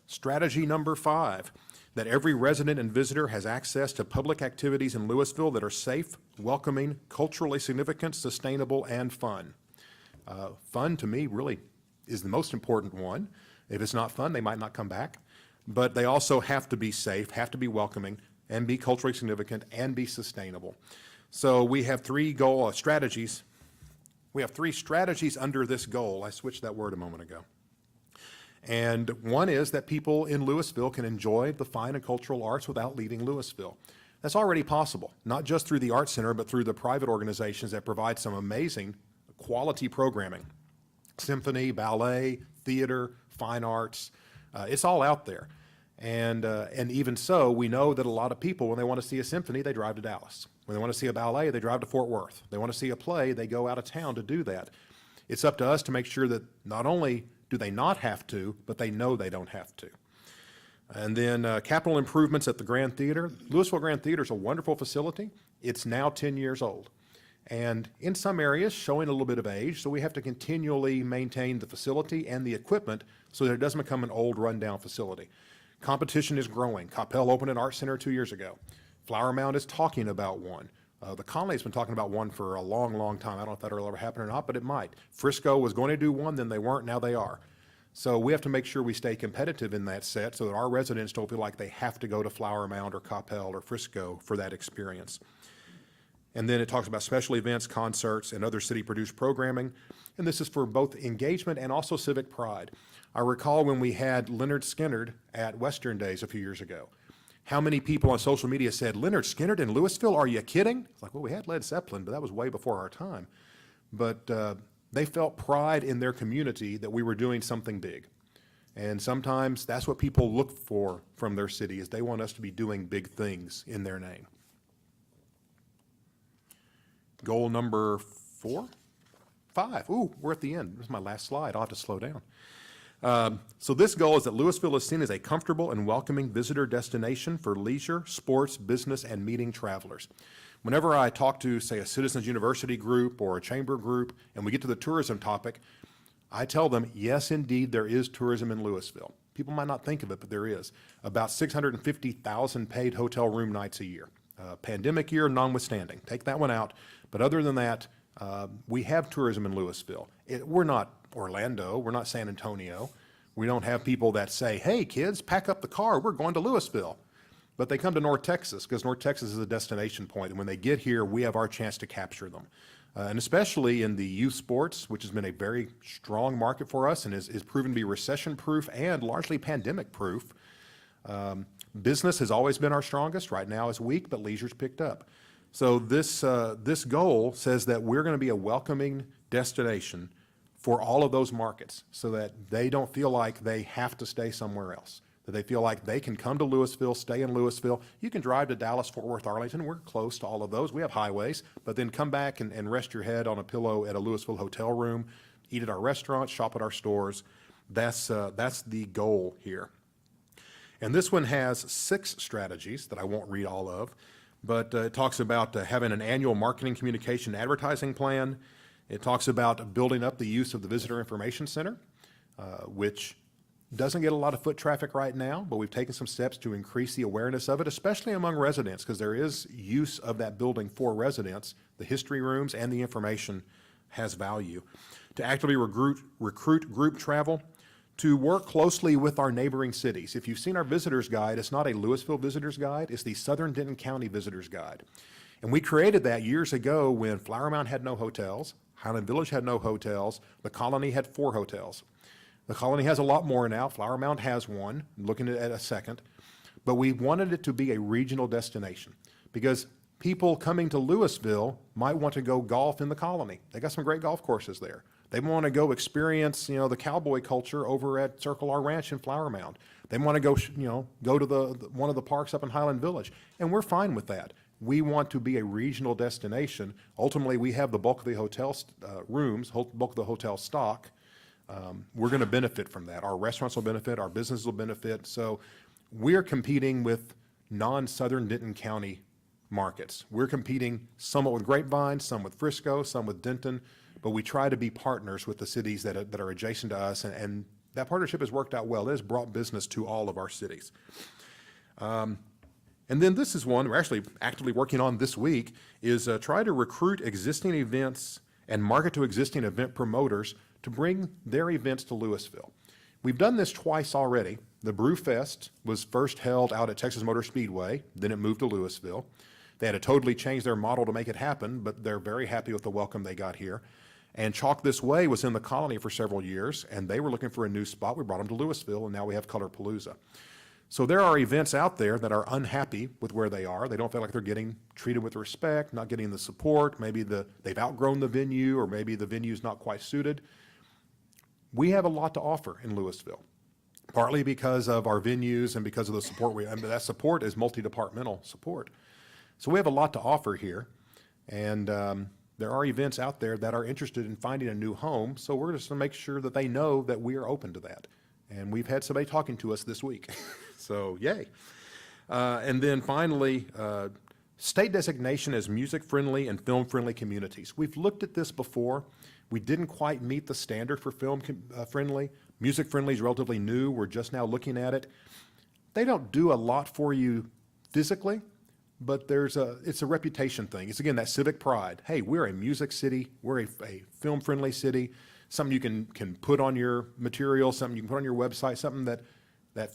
Strategy number 5, that every resident and visitor has access to public activities in Lewisville that are safe, welcoming, culturally significant, sustainable, and fun. Fun, to me, really is the most important one. If it's not fun, they might not come back. But they also have to be safe, have to be welcoming, and be culturally significant, and be sustainable. So we have 3 strategies. We have 3 strategies under this goal. I switched that word a moment ago. And one is that people in Lewisville can enjoy the fine and cultural arts without leaving Lewisville. That's already possible, not just through the Art Center, but through the private organizations that provide some amazing quality programming. Symphony, ballet, theater, fine arts, it's all out there. And even so, we know that a lot of people, when they want to see a symphony, they drive to Dallas. When they want to see a ballet, they drive to Fort Worth. They want to see a play, they go out of town to do that. It's up to us to make sure that not only do they not have to, but they know they don't have to. And then capital improvements at the Grand Theater. Lewisville Grand Theater is a wonderful facility. It's now 10 years old. And in some areas, showing a little bit of age, so we have to continually maintain the facility and the equipment so that it doesn't become an old, rundown facility. Competition is growing. Coppell opened an art center 2 years ago. Flower Mound is talking about one. The Colony's been talking about one for a long, long time. I don't know if that'll ever happen or not, but it might. Frisco was going to do one, then they weren't, now they are. So we have to make sure we stay competitive in that set so that our residents don't feel like they have to go to Flower Mound or Coppell or Frisco for that experience. And then it talks about special events, concerts, and other city-produced programming. And this is for both engagement and also civic pride. I recall when we had Leonard Skinnard at Western Days a few years ago. How many people on social media said, Leonard Skinnard in Lewisville, are you kidding? It's like, well, we had Led Zeppelin, but that was way before our time. But they felt pride in their community that we were doing something big. And sometimes that's what people look for from their city, is they want us to be doing big things in their name. Goal number 5. Ooh, we're at the end. This is my last slide. I'll have to slow down. So this goal is that Lewisville is seen as a comfortable and welcoming visitor destination for leisure, sports, business, and meeting travelers. Whenever I talk to, say, a Citizens University group or a chamber group, and we get to the tourism topic, I tell them, yes, indeed, there is tourism in Lewisville. People might not think of it, but there is. About 650,000 paid hotel room nights a year. Pandemic year notwithstanding. Take that one out. But other than that, we have tourism in Lewisville. We're not Orlando. We're not San Antonio. We don't have people that say, hey, kids, pack up the car. We're going to Lewisville. But they come to North Texas because North Texas is a destination point. And when they get here, we have our chance to capture them. And especially in the youth sports, which has been a very strong market for us and is proven to be recession-proof and largely pandemic-proof. Business has always been our strongest. Right now it's weak, but leisure's picked up. So this goal says that we're going to be a welcoming destination for all of those markets so that they don't feel like they have to stay somewhere else, that they feel like they can come to Lewisville, stay in Lewisville. You can drive to Dallas, Fort Worth, Arlington. We're close to all of those. We have highways, but then come back and rest your head on a pillow at a Lewisville hotel room, eat at our restaurants, shop at our stores. That's the goal here. And this one has 6 strategies that I won't read all of, but it talks about having an annual marketing, communication, advertising plan. It talks about building up the use of the Visitor Information Center, which doesn't get a lot of foot traffic right now, but we've taken some steps to increase the awareness of it, especially among residents, because there is use of that building for residents. The history rooms and the information has value. To actively recruit group travel, to work closely with our neighboring cities. If you've seen our visitor's guide, it's not a Lewisville visitor's guide, it's the Southern Denton County visitor's guide. And we created that years ago when Flower Mound had no hotels, Highland Village had no hotels, the Colony had 4 hotels. The Colony has a lot more now. Flower Mound has one, looking at a second. But we wanted it to be a regional destination because people coming to Lewisville might want to go golf in the Colony. They got some great golf courses there. They want to go experience, the cowboy culture over at Circle R Ranch in Flower Mound. They want to go, go to one of the parks up in Highland Village. And we're fine with that. We want to be a regional destination. Ultimately, we have the bulk of the hotel rooms, bulk of the hotel stock. We're going to benefit from that. Our restaurants will benefit, our businesses will benefit. So we're competing with non-Southern Denton County markets. We're competing somewhat with Grapevine, some with Frisco, some with Denton, but we try to be partners with the cities that are adjacent to us, and that partnership has worked out well. It has brought business to all of our cities. And then this is one we're actually actively working on this week, is try to recruit existing events and market to existing event promoters to bring their events to Lewisville. We've done this twice already. The Brew Fest was first held out at Texas Motor Speedway, then it moved to Lewisville. They had to totally change their model to make it happen, but they're very happy with the welcome they got here. And Chalk This Way was in the Colony for several years, and they were looking for a new spot. We brought them to Lewisville, and now we have Colorpalooza. So there are events out there that are unhappy with where they are. They don't feel like they're getting treated with respect, not getting the support. Maybe they've outgrown the venue, or maybe the venue's not quite suited. We have a lot to offer in Lewisville, partly because of our venues and because of the support that support is multi-departmental support. So we have a lot to offer here, and there are events out there that are interested in finding a new home, so we're just going to make sure that they know that we are open to that. And we've had somebody talking to us this week, so yay. And then finally, state designation as music-friendly and film-friendly communities. We've looked at this before. We didn't quite meet the standard for film-friendly. Music-friendly is relatively new. We're just now looking at it. They don't do a lot for you physically, but it's a reputation thing. It's again, that civic pride. Hey, we're a music city, we're a film-friendly city, something you can put on your material, something you can put on your website, something that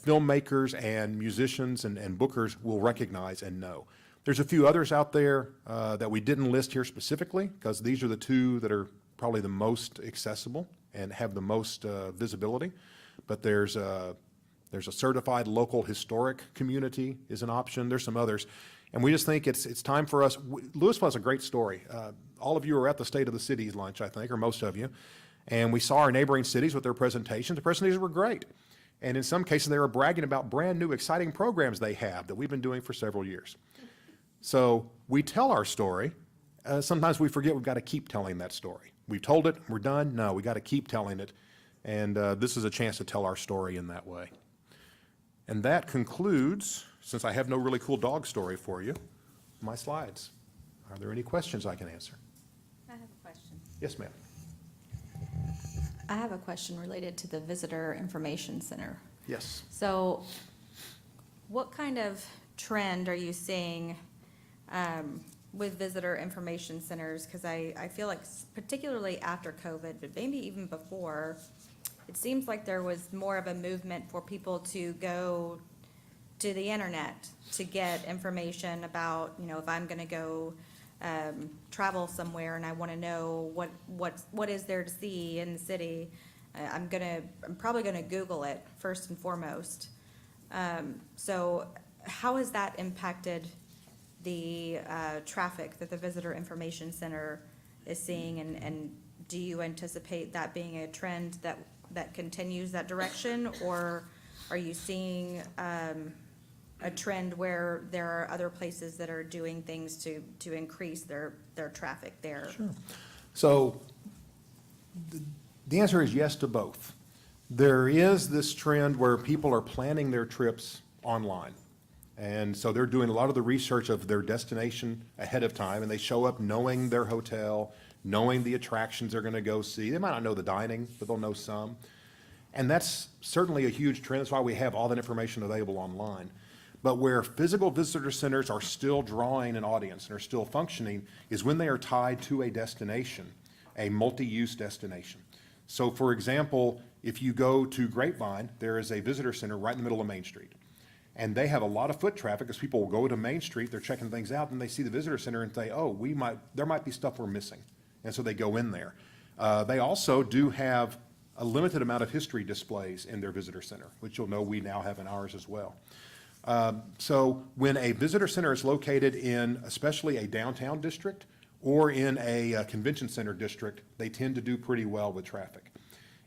filmmakers and musicians and bookers will recognize and know. There's a few others out there that we didn't list here specifically, because these are the two that are probably the most accessible and have the most visibility. But there's a certified local historic community is an option. There's some others. And we just think it's time for us. Lewisville has a great story. All of you were at the State of the Cities lunch, I think, or most of you. And we saw our neighboring cities with their presentations. The presentations were great. And in some cases, they were bragging about brand new, exciting programs they have that we've been doing for several years. So we tell our story. Sometimes we forget we've got to keep telling that story. We've told it, we're done. No, we got to keep telling it. And this is a chance to tell our story in that way. And that concludes, since I have no really cool dog story for you, my slides. Are there any questions I can answer? I have a question. Yes, ma'am. I have a question related to the Visitor Information Center. Yes. So what kind of trend are you seeing with visitor information centers? Because I feel like particularly after COVID, but maybe even before, it seems like there was more of a movement for people to go to the internet to get information about, if I'm going to go travel somewhere and I want to know what is there to see in the city, I'm probably going to Google it first and foremost. So how has that impacted the traffic that the Visitor Information Center is seeing, and do you anticipate that being a trend that continues that direction, or are you seeing a trend where there are other places that are doing things to increase their traffic there? Sure. So the answer is yes to both. There is this trend where people are planning their trips online. And so they're doing a lot of the research of their destination ahead of time, and they show up knowing their hotel, knowing the attractions they're going to go see. They might not know the dining, but they'll know some. And that's certainly a huge trend. That's why we have all that information available online. But where physical visitor centers are still drawing an audience and are still functioning is when they are tied to a destination, a multi-use destination. So for example, if you go to Grapevine, there is a visitor center right in the middle of Main Street. And they have a lot of foot traffic because people will go to Main Street, they're checking things out, and they see the visitor center and say, oh, there might be stuff we're missing. And so they go in there. They also do have a limited amount of history displays in their visitor center, which you'll know we now have in ours as well. So when a visitor center is located in especially a downtown district or in a convention center district, they tend to do pretty well with traffic.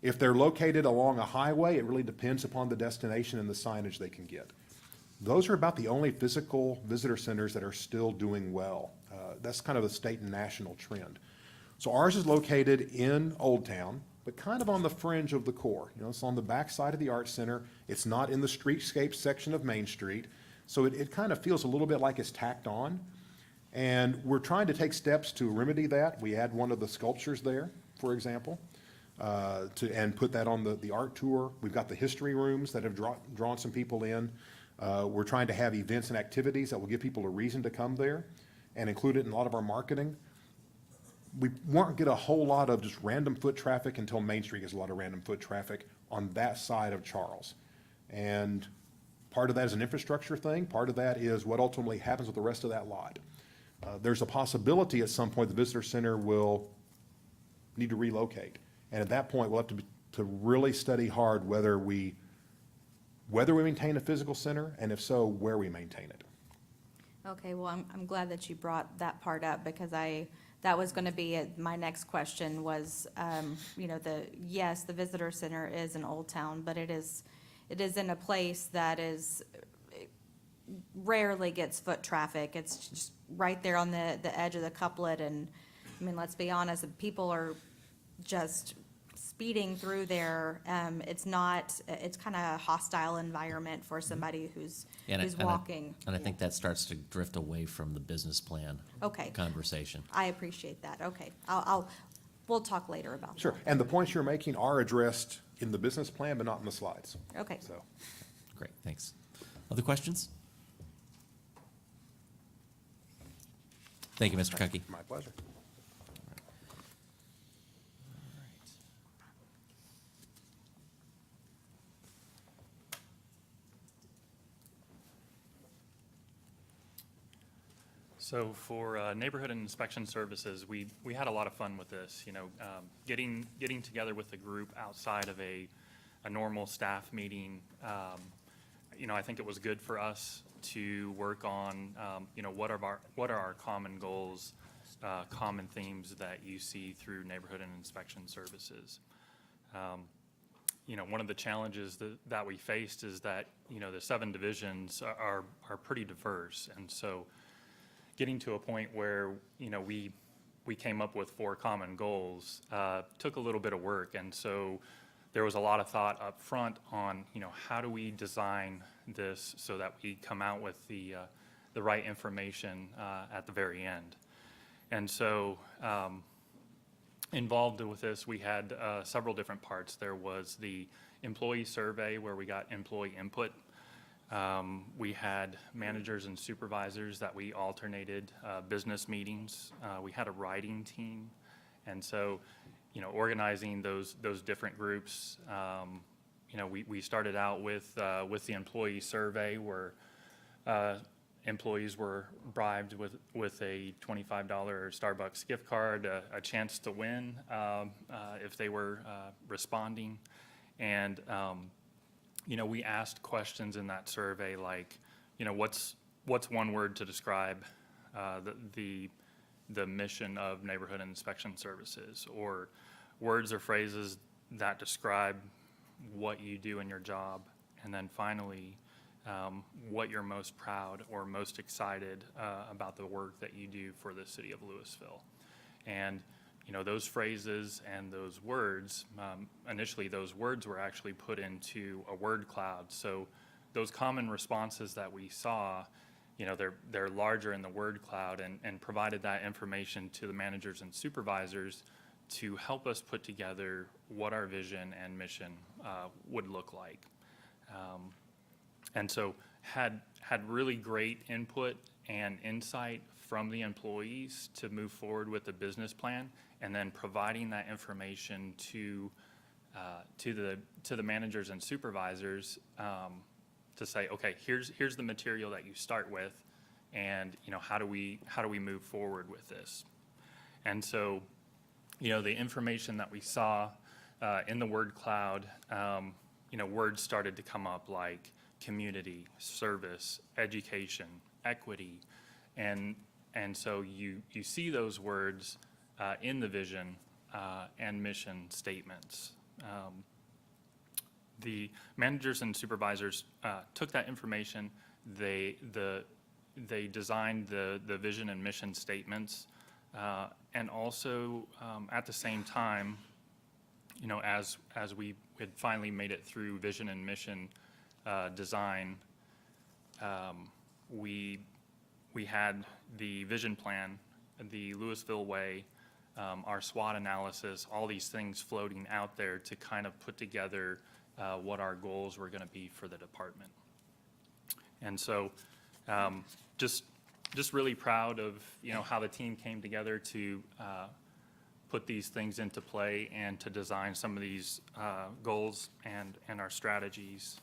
If they're located along a highway, it really depends upon the destination and the signage they can get. Those are about the only physical visitor centers that are still doing well. That's kind of a state and national trend. So ours is located in Old Town, but kind of on the fringe of the core. It's on the back side of the Arts Center. It's not in the streetscape section of Main Street. So it kind of feels a little bit like it's tacked on. And we're trying to take steps to remedy that. We add one of the sculptures there, for example, and put that on the art tour. We've got the history rooms that have drawn some people in. We're trying to have events and activities that will give people a reason to come there and include it in a lot of our marketing. We won't get a whole lot of just random foot traffic until Main Street gets a lot of random foot traffic on that side of Charles. And part of that is an infrastructure thing. Part of that is what ultimately happens with the rest of that lot. There's a possibility at some point the visitor center will need to relocate. And at that point, we'll have to really study hard whether we maintain a physical center, and if so, where we maintain it. Okay, well, I'm glad that you brought that part up, because that was going to be my next question was, yes, the visitor center is in Old Town, but it is in a place that rarely gets foot traffic. It's just right there on the edge of the couplet, and I mean, let's be honest, people are just speeding through there. It's kind of a hostile environment for somebody who's walking. And I think that starts to drift away from the business plan Okay. conversation. I appreciate that. Okay, we'll talk later about that. Sure, and the points you're making are addressed in the business plan, but not in the slides. Okay. So, Great, thanks. Other questions? Thank you, Mr. Cucky. My pleasure. So for neighborhood and inspection services, we had a lot of fun with this, getting together with the group outside of a normal staff meeting. I think it was good for us to work on, what are our common goals, common themes that you see through neighborhood and inspection services. One of the challenges that we faced is that, the 7 divisions are pretty diverse. And so getting to a point where, we came up with 4 common goals took a little bit of work. And so there was a lot of thought up front on, how do we design this so that we come out with the right information at the very end. And so involved with this, we had several different parts. There was the employee survey where we got employee input. We had managers and supervisors that we alternated, business meetings. We had a writing team. And so, organizing those different groups, we started out with the employee survey where employees were bribed with a $25 Starbucks gift card, a chance to win if they were responding. And we asked questions in that survey like, what's one word to describe the mission of neighborhood inspection services, or words or phrases that describe what you do in your job, and then finally, what you're most proud or most excited about the work that you do for the city of Lewisville. And those phrases and those words, initially those words were actually put into a word cloud. So those common responses that we saw, they're larger in the word cloud, and provided that information to the managers and supervisors to help us put together what our vision and mission would look like. And so had really great input and insight from the employees to move forward with the business plan, and then providing that information to the managers and supervisors to say, okay, here's the material that you start with, and how do we move forward with this? And so, the information that we saw in the word cloud, words started to come up like community, service, education, equity, and so you see those words in the vision and mission statements. The managers and supervisors took that information. They designed the vision and mission statements, and also at the same time, as we had finally made it through vision and mission design, we had the vision plan, the Lewisville way, our SWOT analysis, all these things floating out there to kind of put together what our goals were going to be for the department. And so just really proud of how the team came together to put these things into play and to design some of these goals and our strategies.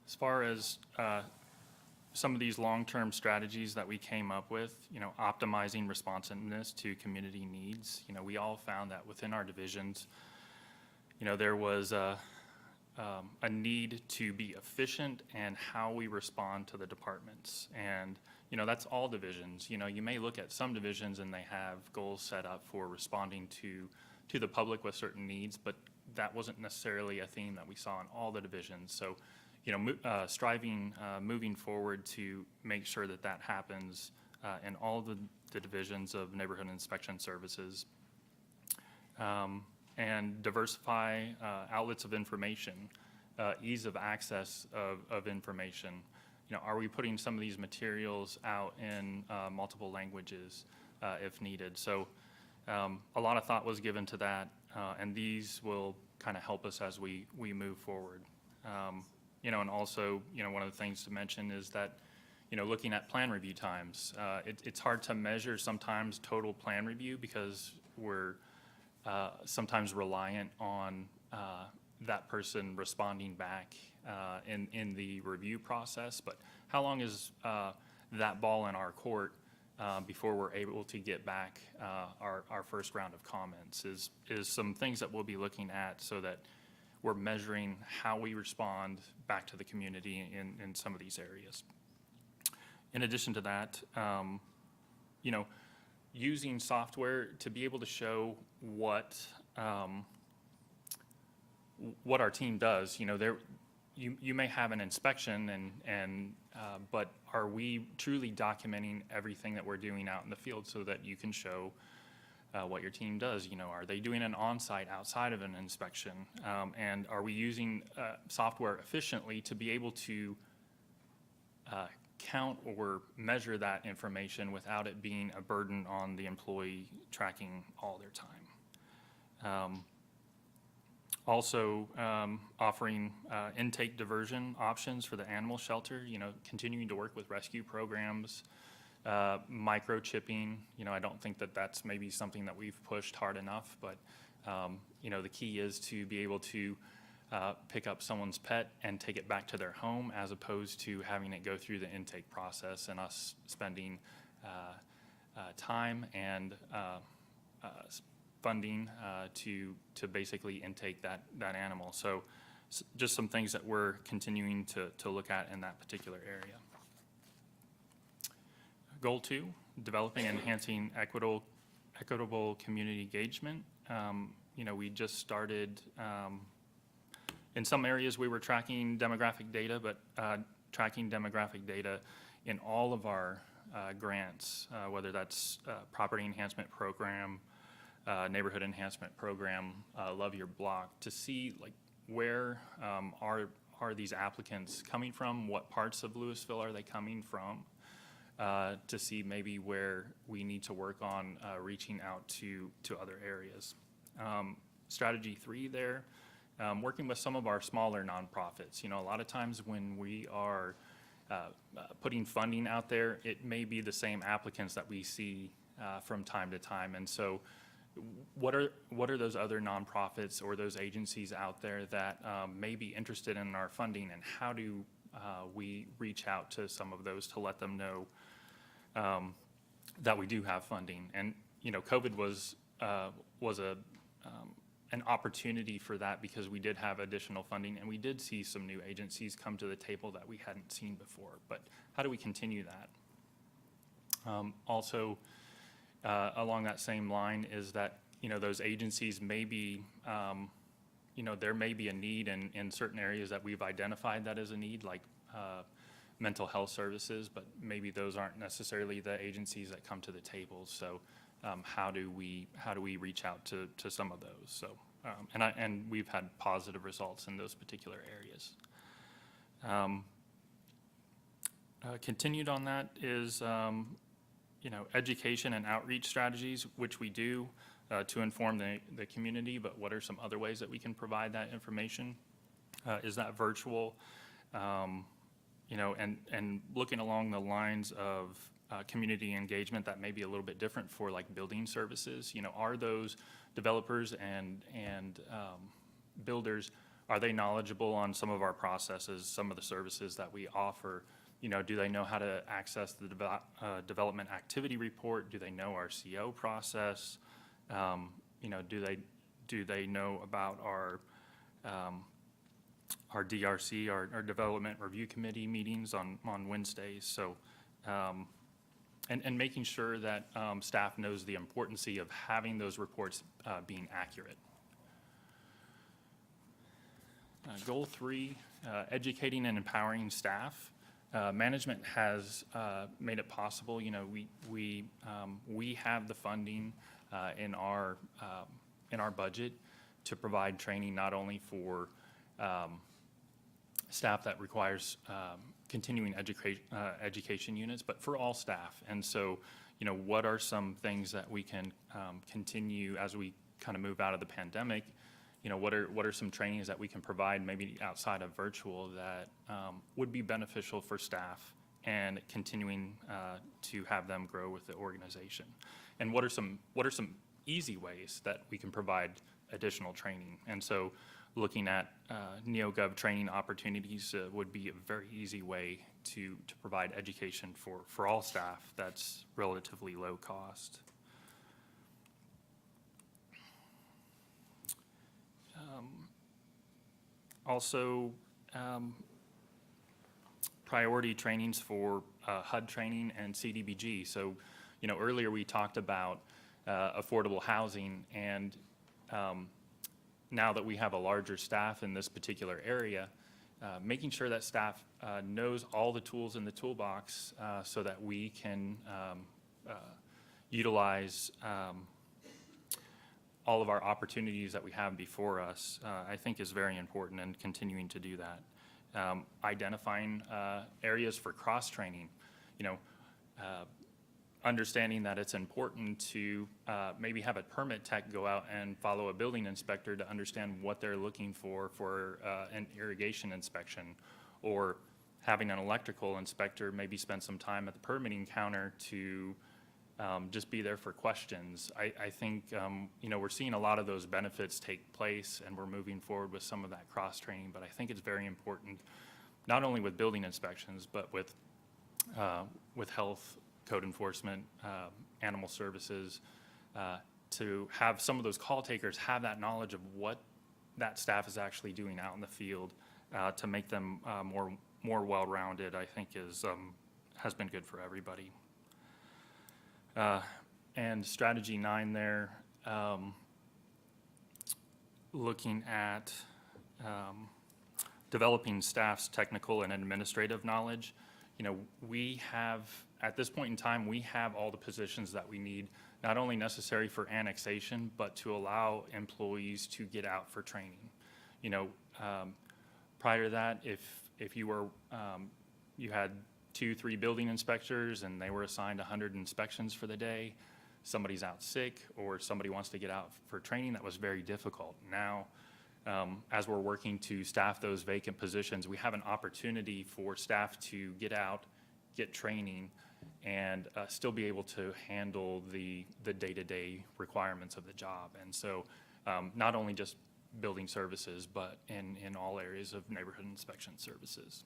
As far as some of these long-term strategies that we came up with, optimizing responsiveness to community needs, we all found that within our divisions, there was a need to be efficient in how we respond to the departments. And, that's all divisions. You may look at some divisions and they have goals set up for responding to the public with certain needs, but that wasn't necessarily a theme that we saw in all the divisions. So, striving, moving forward to make sure that that happens in all the divisions of neighborhood inspection services. And diversify outlets of information, ease of access of information. Are we putting some of these materials out in multiple languages if needed? So a lot of thought was given to that, and these will kind of help us as we move forward. And also, one of the things to mention is that, looking at plan review times. It's hard to measure sometimes total plan review because we're sometimes reliant on that person responding back in the review process. But how long is that ball in our court before we're able to get back our first round of comments is some things that we'll be looking at so that we're measuring how we respond back to the community in some of these areas. In addition to that, using software to be able to show what our team does, you may have an inspection but are we truly documenting everything that we're doing out in the field so that you can show what your team does? Are they doing an on-site outside of an inspection? And are we using software efficiently to be able to count or measure that information without it being a burden on the employee tracking all their time? Also, offering intake diversion options for the animal shelter, continuing to work with rescue programs, microchipping. I don't think that that's maybe something that we've pushed hard enough, but, the key is to be able to pick up someone's pet and take it back to their home as opposed to having it go through the intake process and us spending time and funding to basically intake that animal. So just some things that we're continuing to look at in that particular area. Goal 2, developing and enhancing equitable community engagement. We just started, in some areas we were tracking demographic data, but tracking demographic data in all of our grants, whether that's property enhancement program, neighborhood enhancement program, Love Your Block, to see like where are these applicants coming from, what parts of Lewisville are they coming from, to see maybe where we need to work on reaching out to other areas. Strategy 3 there, working with some of our smaller nonprofits. A lot of times when we are putting funding out there, it may be the same applicants that we see from time to time. And so what are those other nonprofits or those agencies out there that may be interested in our funding, and how do we reach out to some of those to let them know that we do have funding? And COVID was an opportunity for that because we did have additional funding and we did see some new agencies come to the table that we hadn't seen before. But how do we continue that? Also, along that same line is that, those agencies may be, there may be a need in certain areas that we've identified that is a need, like mental health services, but maybe those aren't necessarily the agencies that come to the table. So how do we reach out to some of those? So, and we've had positive results in those particular areas. Continued on that is, education and outreach strategies, which we do to inform the community, but what are some other ways that we can provide that information? Is that virtual? And looking along the lines of community engagement that may be a little bit different for like building services. Are those developers and builders, are they knowledgeable on some of our processes, some of the services that we offer? Do they know how to access the development activity report? Do they know our CO process? Do they know about our DRC, our Development Review Committee meetings on Wednesdays? So, and making sure that staff knows the importance of having those reports being accurate. Goal 3, educating and empowering staff. Management has made it possible. We have the funding in our budget to provide training not only for staff that requires continuing education units, but for all staff. And so, what are some things that we can continue as we kind of move out of the pandemic? What are some trainings that we can provide maybe outside of virtual that would be beneficial for staff and continuing to have them grow with the organization. And what are some easy ways that we can provide additional training? And so looking at NeoGov training opportunities would be a very easy way to provide education for all staff that's relatively low cost. Also, priority trainings for HUD training and CDBG. So, earlier we talked about affordable housing, and now that we have a larger staff in this particular area, making sure that staff knows all the tools in the toolbox so that we can utilize all of our opportunities that we have before us, I think is very important, and continuing to do that. Identifying areas for cross-training, understanding that it's important to maybe have a permit tech go out and follow a building inspector to understand what they're looking for an irrigation inspection, or having an electrical inspector maybe spend some time at the permitting counter to just be there for questions. I think, we're seeing a lot of those benefits take place, and we're moving forward with some of that cross-training, but I think it's very important, not only with building inspections, but with health, code enforcement, animal services, to have some of those call takers have that knowledge of what that staff is actually doing out in the field, to make them more well-rounded, I think has been good for everybody. And strategy 9 there, looking at developing staff's technical and administrative knowledge. We have, at this point in time, we have all the positions that we need, not only necessary for annexation, but to allow employees to get out for training. Prior to that, if you were, you had 2-3 building inspectors and they were assigned 100 inspections for the day, somebody's out sick or somebody wants to get out for training, that was very difficult. Now, as we're working to staff those vacant positions, we have an opportunity for staff to get out, get training, and still be able to handle the day-to-day requirements of the job. And so not only just building services, but in all areas of neighborhood inspection services.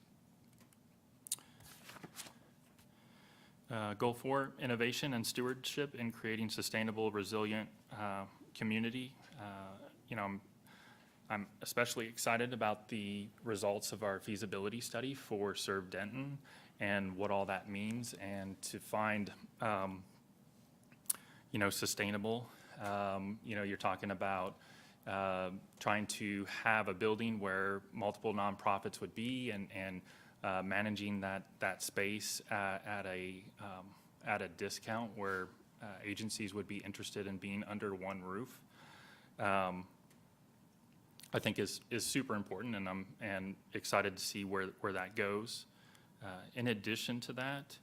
Goal 4, innovation and stewardship in creating sustainable, resilient community. I'm especially excited about the results of our feasibility study for Serve Denton and what all that means, and to find, sustainable. You're talking about trying to have a building where multiple nonprofits would be, and managing that space at a discount where agencies would be interested in being under one roof. I think is super important, and I'm excited to see where that goes. In addition to that,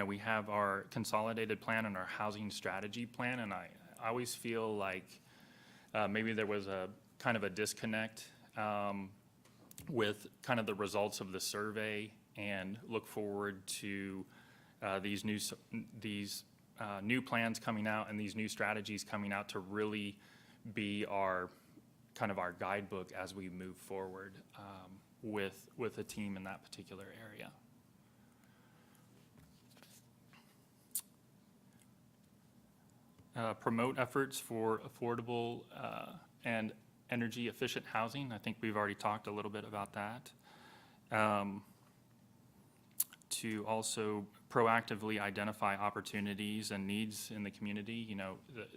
we have our consolidated plan and our housing strategy plan, and I always feel like maybe there was a kind of a disconnect with kind of the results of the survey, and look forward to these new plans coming out and these new strategies coming out to really be our guidebook as we move forward with a team in that particular area. Promote efforts for affordable and energy efficient housing. I think we've already talked a little bit about that. To also proactively identify opportunities and needs in the community.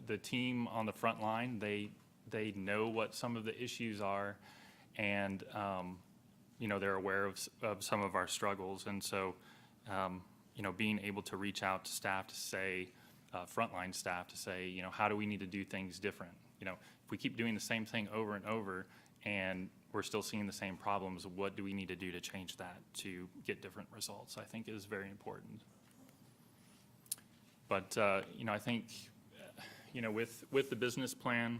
The team on the front line, they know what some of the issues are, and they're aware of some of our struggles. And so being able to reach out to staff to say, frontline staff to say, how do we need to do things different? If we keep doing the same thing over and over and we're still seeing the same problems, what do we need to do to change that to get different results, I think is very important. But, I think, with the business plan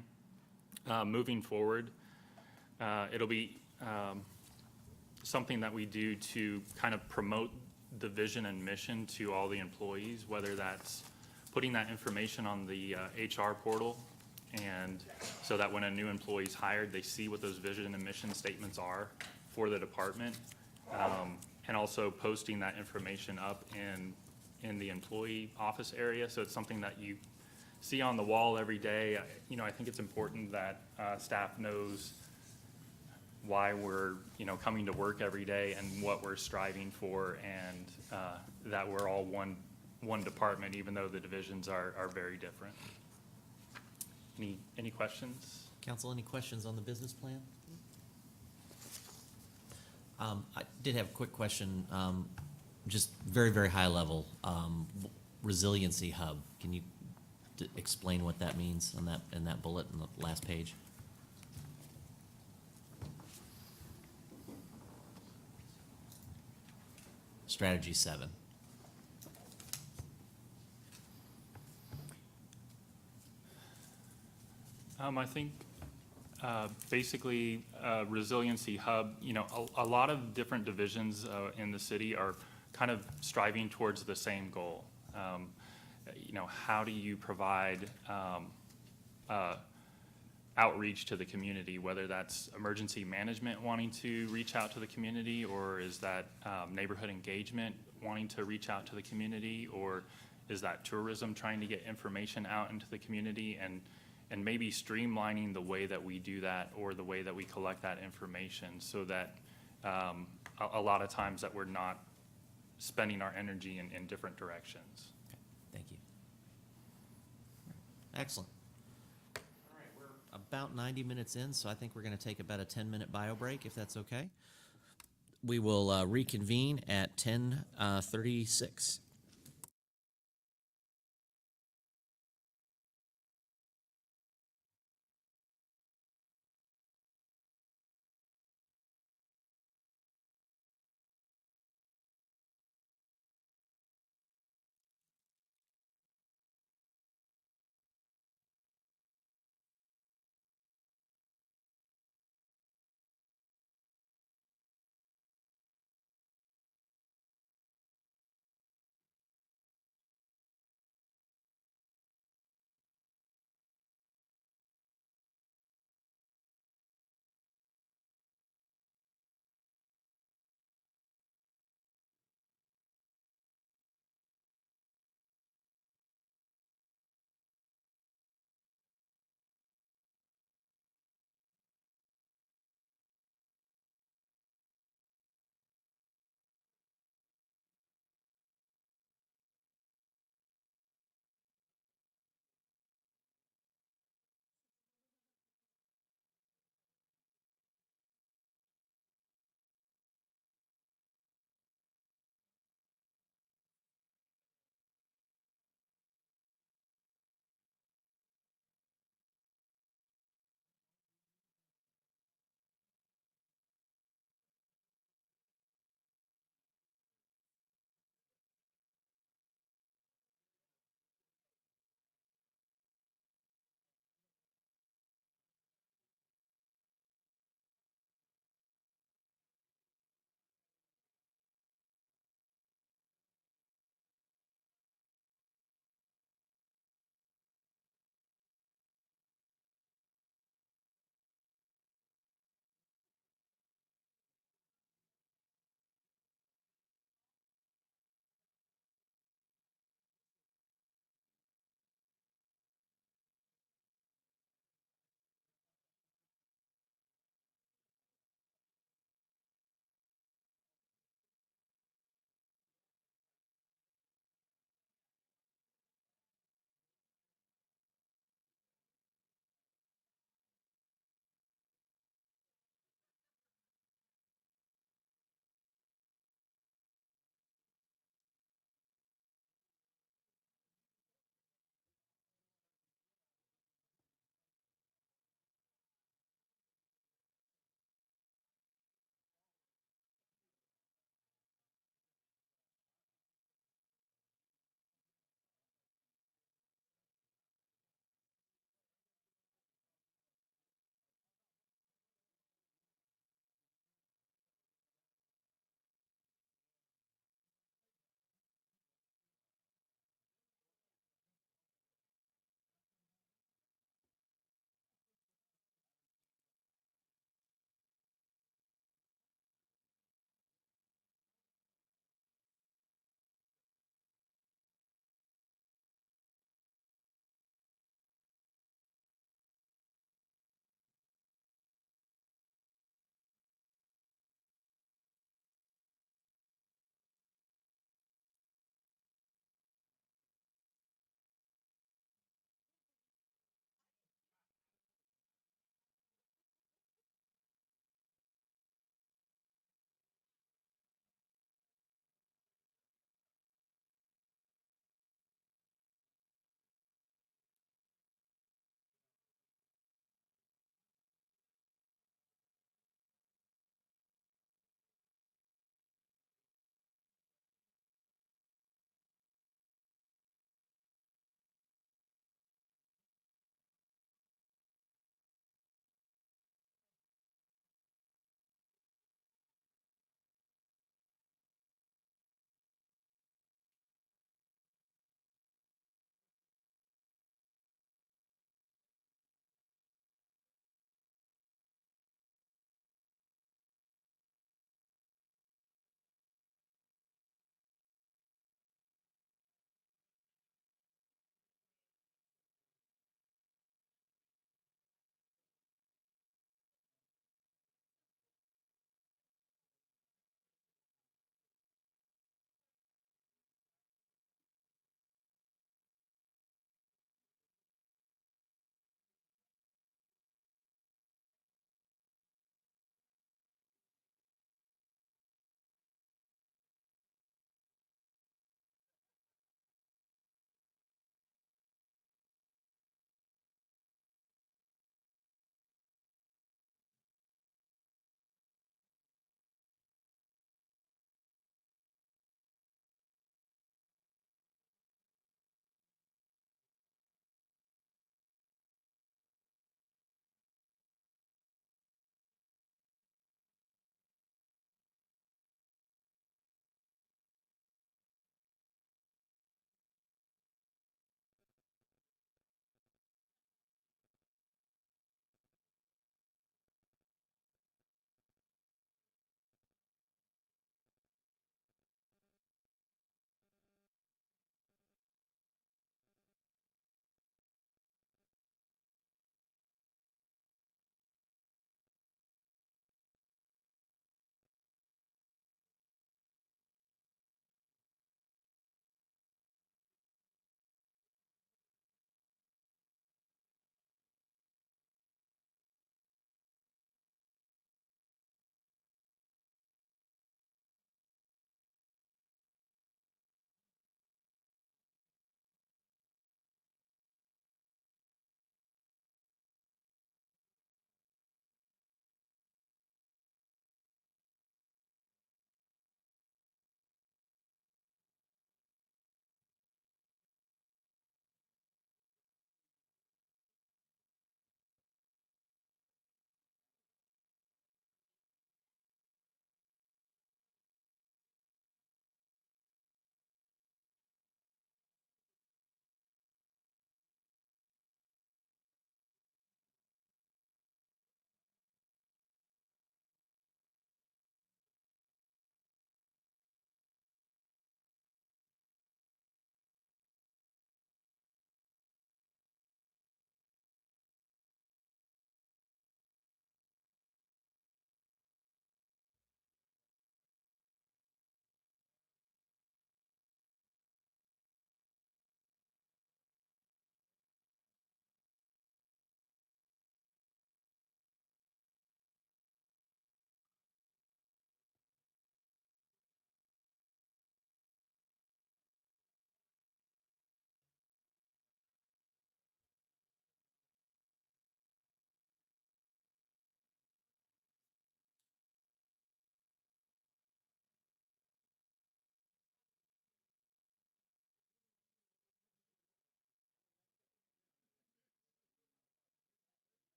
moving forward, it'll be something that we do to kind of promote the vision and mission to all the employees, whether that's putting that information on the HR portal, and so that when a new employee is hired, they see what those vision and mission statements are for the department, and also posting that information up in the employee office area, so it's something that you see on the wall every day. I think it's important that staff knows why we're, coming to work every day and what we're striving for, and that we're all one department, even though the divisions are very different. Any questions? Council, any questions on the business plan? I did have a quick question, just very, very high level. Resiliency Hub, can you explain what that means in that bullet in the last page? Strategy 7. I think basically Resiliency Hub, a lot of different divisions in the city are kind of striving towards the same goal. How do you provide outreach to the community, whether that's emergency management wanting to reach out to the community, or is that neighborhood engagement wanting to reach out to the community, or is that tourism trying to get information out into the community, and maybe streamlining the way that we do that or the way that we collect that information, so that a lot of times that we're not spending our energy in different directions. Okay, thank you. Excellent. All right, we're about 90 minutes in, so I think we're going to take about a 10-minute bio break, if that's okay. We will reconvene at 10:36.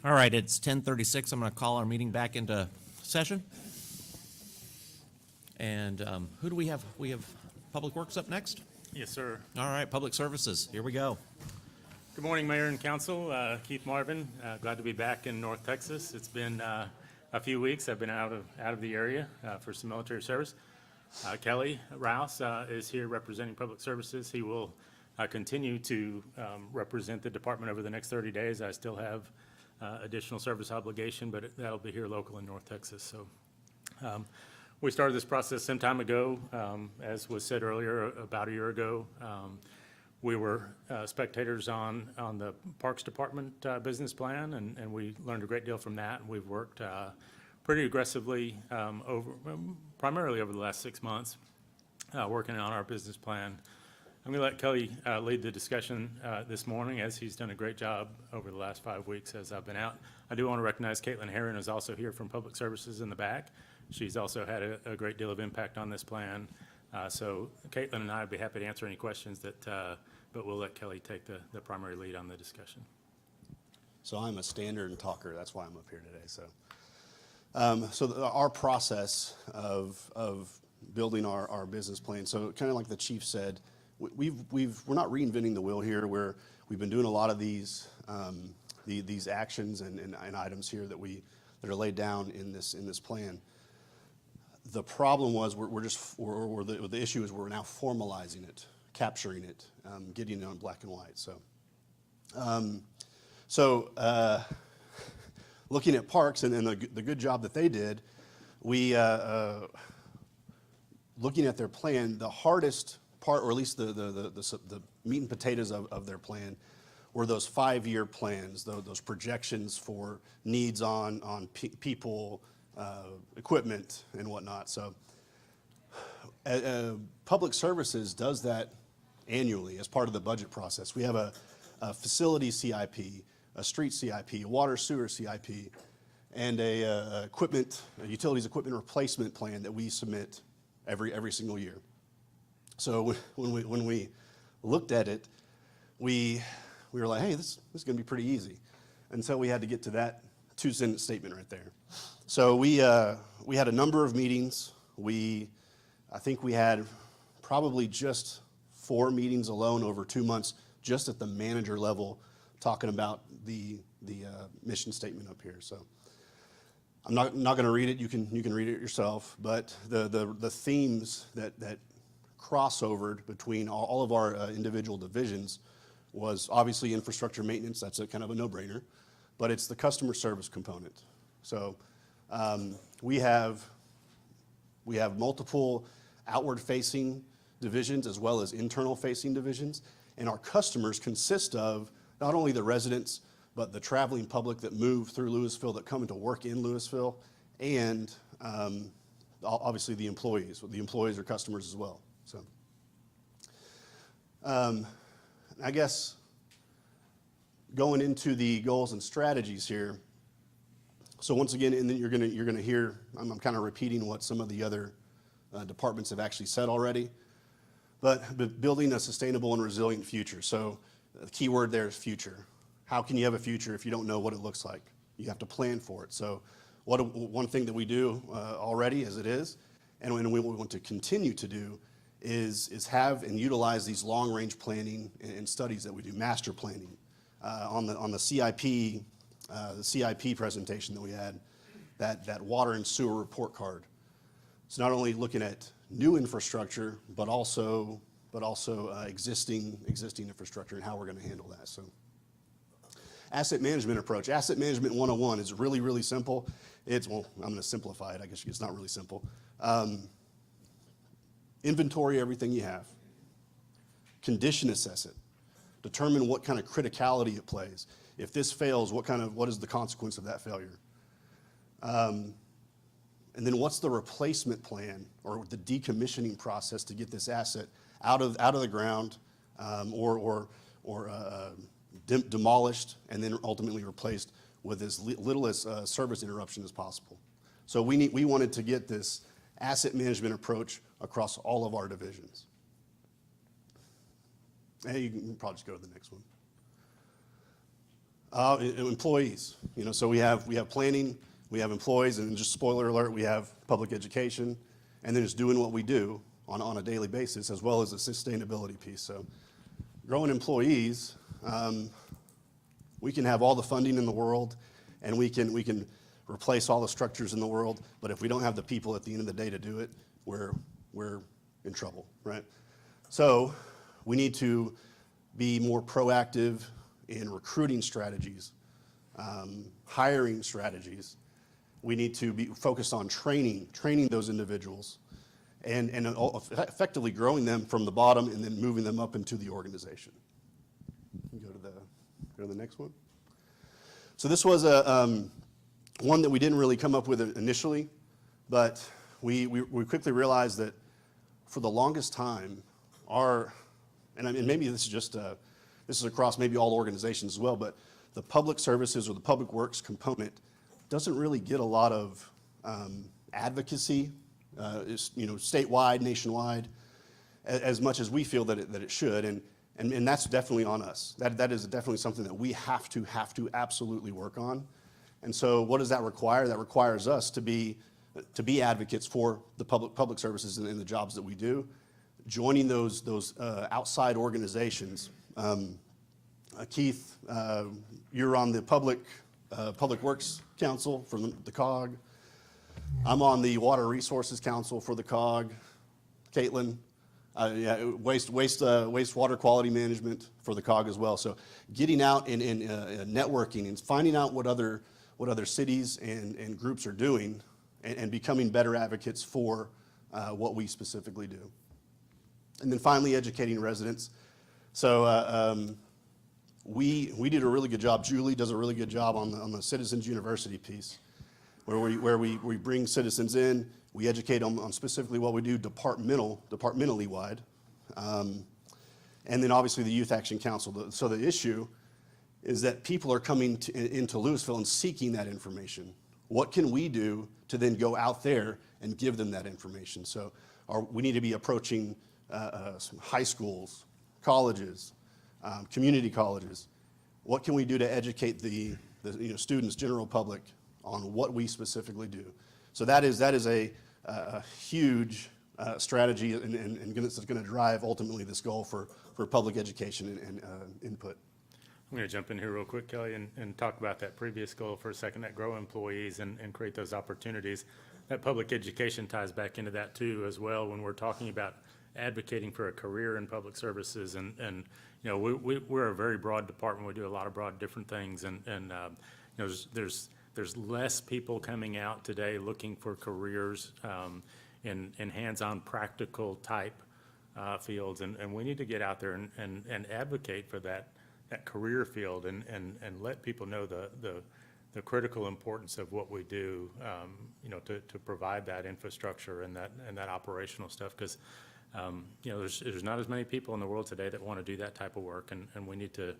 All right, it's 10:36. I'm going to call our meeting back into session. And who do we have? We have Public Works up next? Yes, sir. All right, Public Services, here we go. Good morning, Mayor and Council. Keith Marvin, glad to be back in North Texas. It's been a few weeks. I've been out of the area for some military service. Kelly Rouse is here representing Public Services. He will continue to represent the department over the next 30 days. I still have additional service obligation, but that'll be here local in North Texas. So we started this process some time ago. As was said earlier, about a year ago. We were spectators on the Parks Department business plan, and we learned a great deal from that. And we've worked pretty aggressively primarily over the last 6 months, working on our business plan. I'm going to let Kelly lead the discussion this morning, as he's done a great job over the last 5 weeks as I've been out. I do want to recognize Caitlin Herron is also here from Public Services in the back. She's also had a great deal of impact on this plan. So Caitlin and I would be happy to answer any questions but we'll let Kelly take the primary lead on the discussion. So I'm a standard talker, that's why I'm up here today. So our process of building our business plan, so kind of like the chief said, we're not reinventing the wheel here. We've been doing a lot of these actions and items here that are laid down in this plan. The problem was the issue is we're now formalizing it, capturing it, getting it on black and white. So looking at parks and the good job that they did, looking at their plan, the hardest part, or at least the meat and potatoes of their plan, were those 5-year plans, those projections for needs on people, equipment, and whatnot. So Public Services does that annually as part of the budget process. We have a facility CIP, a street CIP, a water sewer CIP, and a utilities equipment replacement plan that we submit every single year. So when we looked at it, we were like, hey, this is going to be pretty easy. Until we had to get to that 2-sentence statement right there. So we had a number of meetings. I think we had probably just 4 meetings alone over 2 months, just at the manager level, talking about the mission statement up here. So I'm not going to read it. You can read it yourself. But the themes that crossovered between all of our individual divisions was obviously infrastructure maintenance. That's a kind of a no-brainer. But it's the customer service component. So we have multiple outward-facing divisions as well as internal-facing divisions, and our customers consist of not only the residents, but the traveling public that move through Lewisville, that come into work in Lewisville, and obviously the employees. The employees are customers as well. So I guess going into the goals and strategies here. So once again, and then you're gonna hear, I'm kind of repeating what some of the other departments have actually said already, but building a sustainable and resilient future. So the key word there is future. How can you have a future if you don't know what it looks like? You have to plan for it. So one thing that we do already as it is, and we want to continue to do, is have and utilize these long-range planning and studies that we do, master planning. On the CIP presentation that we had, that water and sewer report card. It's not only looking at new infrastructure, but also existing infrastructure and how we're going to handle that. So, asset management approach. Asset management 101 is really, really simple. I'm going to simplify it. I guess it's not really simple. Inventory everything you have. Condition assess it. Determine what kind of criticality it plays. If this fails, what is the consequence of that failure? And then what's the replacement plan or the decommissioning process to get this asset out of the ground, or demolished and then ultimately replaced with as little as service interruption as possible. So we wanted to get this asset management approach across all of our divisions. And you can probably just go to the next one. Employees, so we have planning, we have employees, and just spoiler alert, we have public education, and then just doing what we do on a daily basis, as well as the sustainability piece. So growing employees, we can have all the funding in the world, and we can replace all the structures in the world, but if we don't have the people at the end of the day to do it, we're in trouble, right? So we need to be more proactive in recruiting strategies, hiring strategies. We need to be focused on training to individuals, and effectively growing them from the bottom and then moving them up into the organization. Go to the next one. So this was one that we didn't really come up with initially, but we quickly realized that for the longest time, and maybe this is just this is across maybe all organizations as well, but the public services or the public works component doesn't really get a lot of advocacy, statewide, nationwide, as much as we feel that it should, and that's definitely on us. That is definitely something that we have to absolutely work on. And so what does that require? That requires us to be advocates for the public services and the jobs that we do, joining those outside organizations. Keith, you're on the Public Works Council for the COG. I'm on the Water Resources Council for the COG. Caitlin, wastewater quality management for the COG as well. So getting out and networking and finding out what other cities and groups are doing, and becoming better advocates for what we specifically do. And then finally, educating residents. So we did a really good job. Julie does a really good job on the Citizens University piece, where we bring citizens in, we educate them on specifically what we do departmentally wide. And then obviously the Youth Action Council. So the issue is that people are coming into Lewisville and seeking that information. What can we do to then go out there and give them that information? So we need to be approaching some high schools, colleges, community colleges. What can we do to educate the students, general public, on what we specifically do? So that is a huge strategy, and it's going to drive ultimately this goal for public education and input. I'm going to jump in here real quick, Kelly, and talk about that previous goal for a second, that grow employees and create those opportunities. That public education ties back into that too as well when we're talking about advocating for a career in public services. And we're a very broad department. We do a lot of broad different things. And there's less people coming out today looking for careers in hands-on practical type fields. And we need to get out there and advocate for that career field and let people know the critical importance of what we do, to provide that infrastructure and that operational stuff. Because there's not as many people in the world today that want to do that type of work, and we need to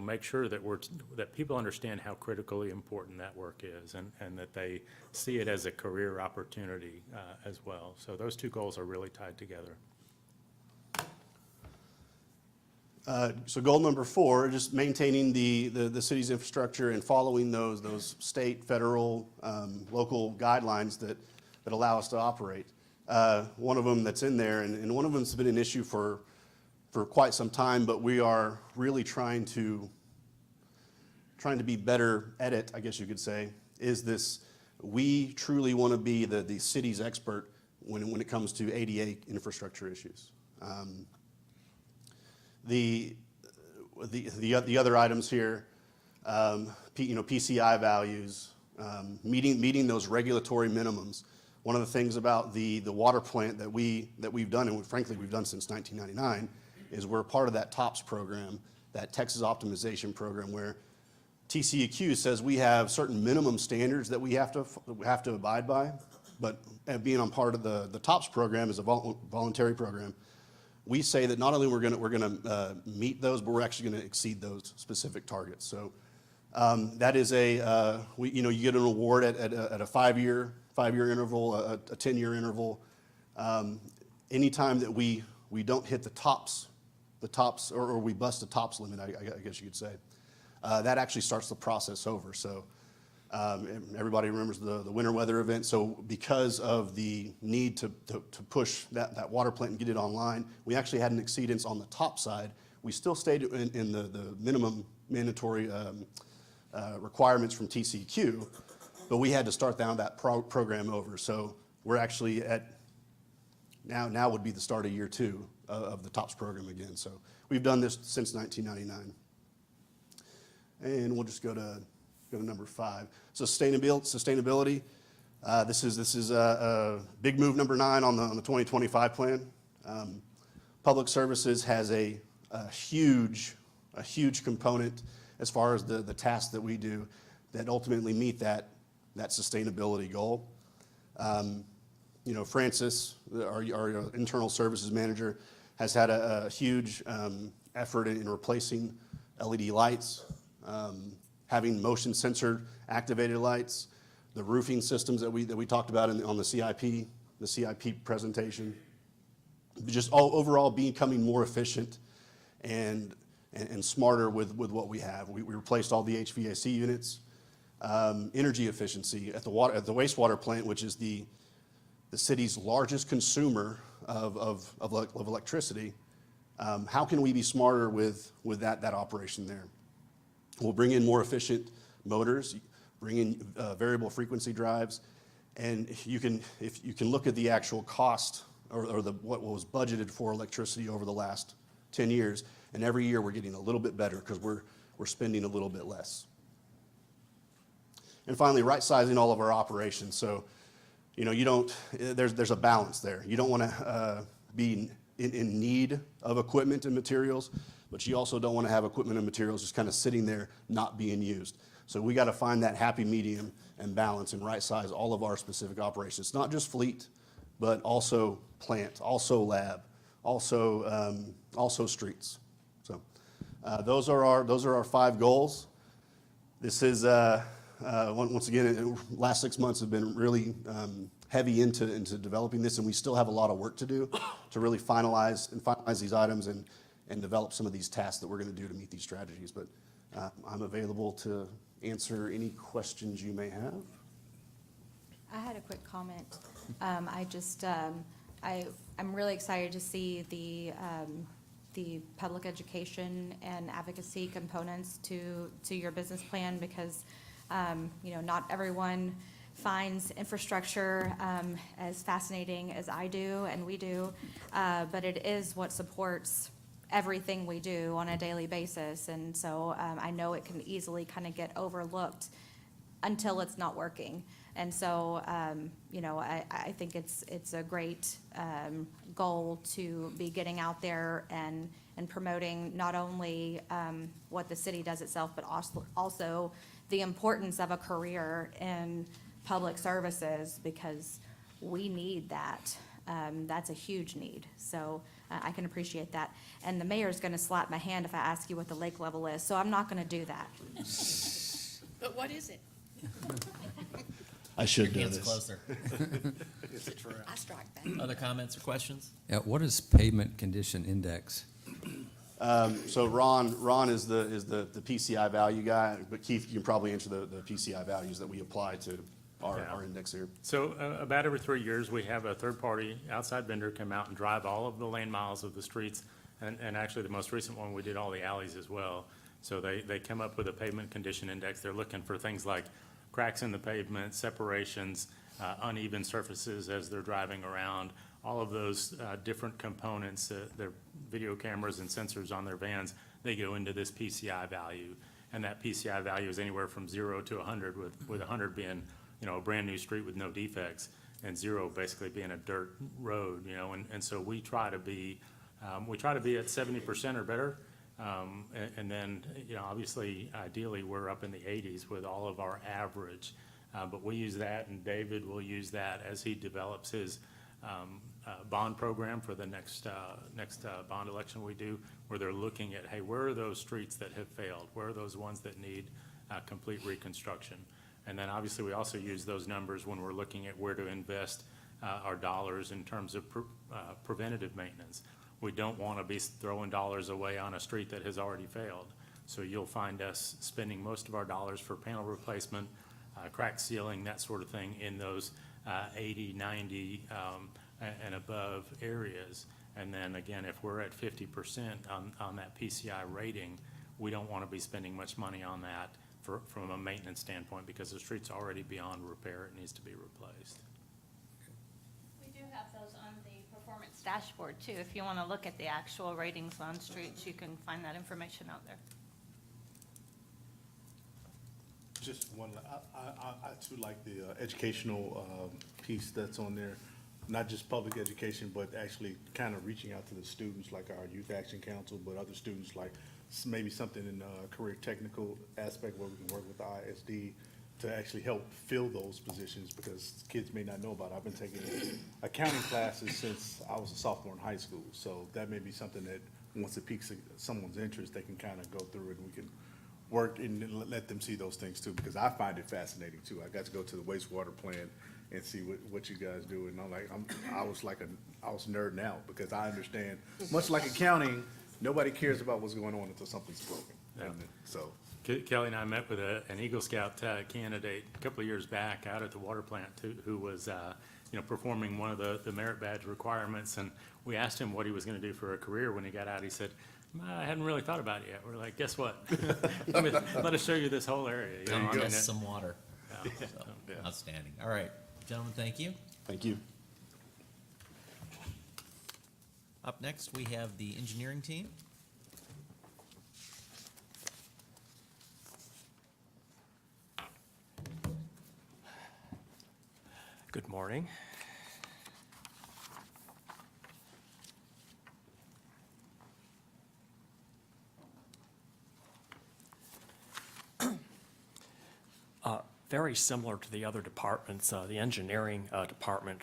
make sure that people understand how critically important that work is, and that they see it as a career opportunity as well. So those two goals are really tied together. So goal number 4, just maintaining the city's infrastructure and following those state, federal, local guidelines that allow us to operate. One of them that's in there, and one of them's been an issue for quite some time, but we are really trying to be better at it, I guess you could say, is this: we truly want to be the city's expert when it comes to ADA infrastructure issues. The other items here, PCI values, meeting those regulatory minimums. One of the things about the water plant that we've done, and frankly we've done since 1999, is we're part of that TOPS program, that Texas Optimization Program, where TCEQ says we have certain minimum standards that we have to abide by. But being on part of the TOPS program, is a voluntary program, we say that not only we're going to meet those, but we're actually going to exceed those specific targets. So that is you get an award at a 5-year interval, a 10-year interval. Anytime that we don't hit the tops, or we bust the tops limit, I guess you could say, that actually starts the process over. So everybody remembers the winter weather event. So because of the need to push that water plant and get it online, we actually had an exceedance on the top side. We still stayed in the minimum mandatory requirements from TCEQ, but we had to start down that program over. So we're actually at, now would be the start of year 2 of the TOPS program again. So we've done this since 1999. And we'll just go to number 5. So sustainability. This is a big move, number 9 on the 2025 plan. Public services has a huge component as far as the tasks that we do that ultimately meet that sustainability goal. You know, Francis, our internal services manager, has had a huge effort in replacing LED lights, having motion sensor activated lights, the roofing systems that we talked about on the CIP presentation. Just overall becoming more efficient and smarter with what we have. We replaced all the HVAC units. Energy efficiency at the wastewater plant, which is the city's largest consumer of electricity. How can we be smarter with that operation there? We'll bring in more efficient motors, bring in variable frequency drives, and if you can look at the actual cost or what was budgeted for electricity over the last 10 years, and every year we're getting a little bit better because we're spending a little bit less. And finally, right-sizing all of our operations. So, you know, there's a balance there. You don't want to be in need of equipment and materials, but you also don't want to have equipment and materials just kind of sitting there not being used. So we got to find that happy medium and balance and right-size all of our specific operations. It's not just fleet, but also plant, also lab, also streets. So those are our 5 goals. This is once again, last 6 months have been really heavy into developing this, and we still have a lot of work to do to really finalize these items and develop some of these tasks that we're going to do to meet these strategies. But I'm available to answer any questions you may have. I had a quick comment. I'm really excited to see the public education and advocacy components to your business plan because, you know, not everyone finds infrastructure as fascinating as I do and we do, but it is what supports everything we do on a daily basis. And so I know it can easily kind of get overlooked until it's not working. And so, you know, I think it's a great goal to be getting out there and promoting not only what the city does itself, but also the importance of a career in public services because we need that. That's a huge need. So I can appreciate that. And the mayor's going to slap my hand if I ask you what the lake level is, so I'm not going to do that. But what is it? I should know Hands this. closer. I strike that. Other comments or questions? Yeah, what is pavement condition index? So Ron is the PCI value guy, but Keith, you can probably answer the PCI values that we apply to our index here. So about every 3 years, we have a third-party outside vendor come out and drive all of the lane miles of the streets. And actually, the most recent one, we did all the alleys as well. So they come up with a pavement condition index. They're looking for things like cracks in the pavement, separations, uneven surfaces as they're driving around, all of those different components, their video cameras and sensors on their vans, they go into this PCI value. And that PCI value is anywhere from 0 to 100, with 100 being, you know, a brand-new street with no defects, and 0 basically being a dirt road, you know. And so we try to be at 70% or better. And then, you know, obviously, ideally, we're up in the 80s with all of our average. But we use that, and David will use that as he develops his bond program for the next bond election we do, where they're looking at, hey, where are those streets that have failed? Where are those ones that need complete reconstruction? And then, obviously, we also use those numbers when we're looking at where to invest our dollars in terms of preventative maintenance. We don't want to be throwing dollars away on a street that has already failed. So you'll find us spending most of our dollars for panel replacement, crack sealing, that sort of thing in those 80, 90, and above areas. And then again, if we're at 50% on that PCI rating, we don't want to be spending much money on that from a maintenance standpoint, because the street's already beyond repair, it needs to be replaced. We do have those on the performance dashboard too. If you want to look at the actual ratings on streets, you can find that information out there. Just one, I too like the educational piece that's on there. Not just public education, but actually kind of reaching out to the students, like our Youth Action Council, but other students, like maybe something in career technical aspect where we can work with the ISD to actually help fill those positions, because kids may not know about it. I've been taking accounting classes since I was a sophomore in high school, so that may be something that once it piques someone's interest, they can kind of go through it, and we can work and let them see those things too, because I find it fascinating too. I got to go to the wastewater plant and see what you guys do, and I'm like, I was nerding out, because I understand, much like accounting, nobody cares about what's going on until something's broken. Yeah. And so, Kelly and I met with an Eagle Scout candidate a couple of years back out at the water plant who was, performing one of the merit badge requirements. And we asked him what he was going to do for a career when he got out. He said, I hadn't really thought about it yet. We're like, guess what? Let us show you this whole area. Come get us some water. Yeah. So, Yeah. outstanding. All right, gentlemen, thank you. Thank you. Up next, we have the engineering team. Good morning. Very similar to the other departments, the engineering department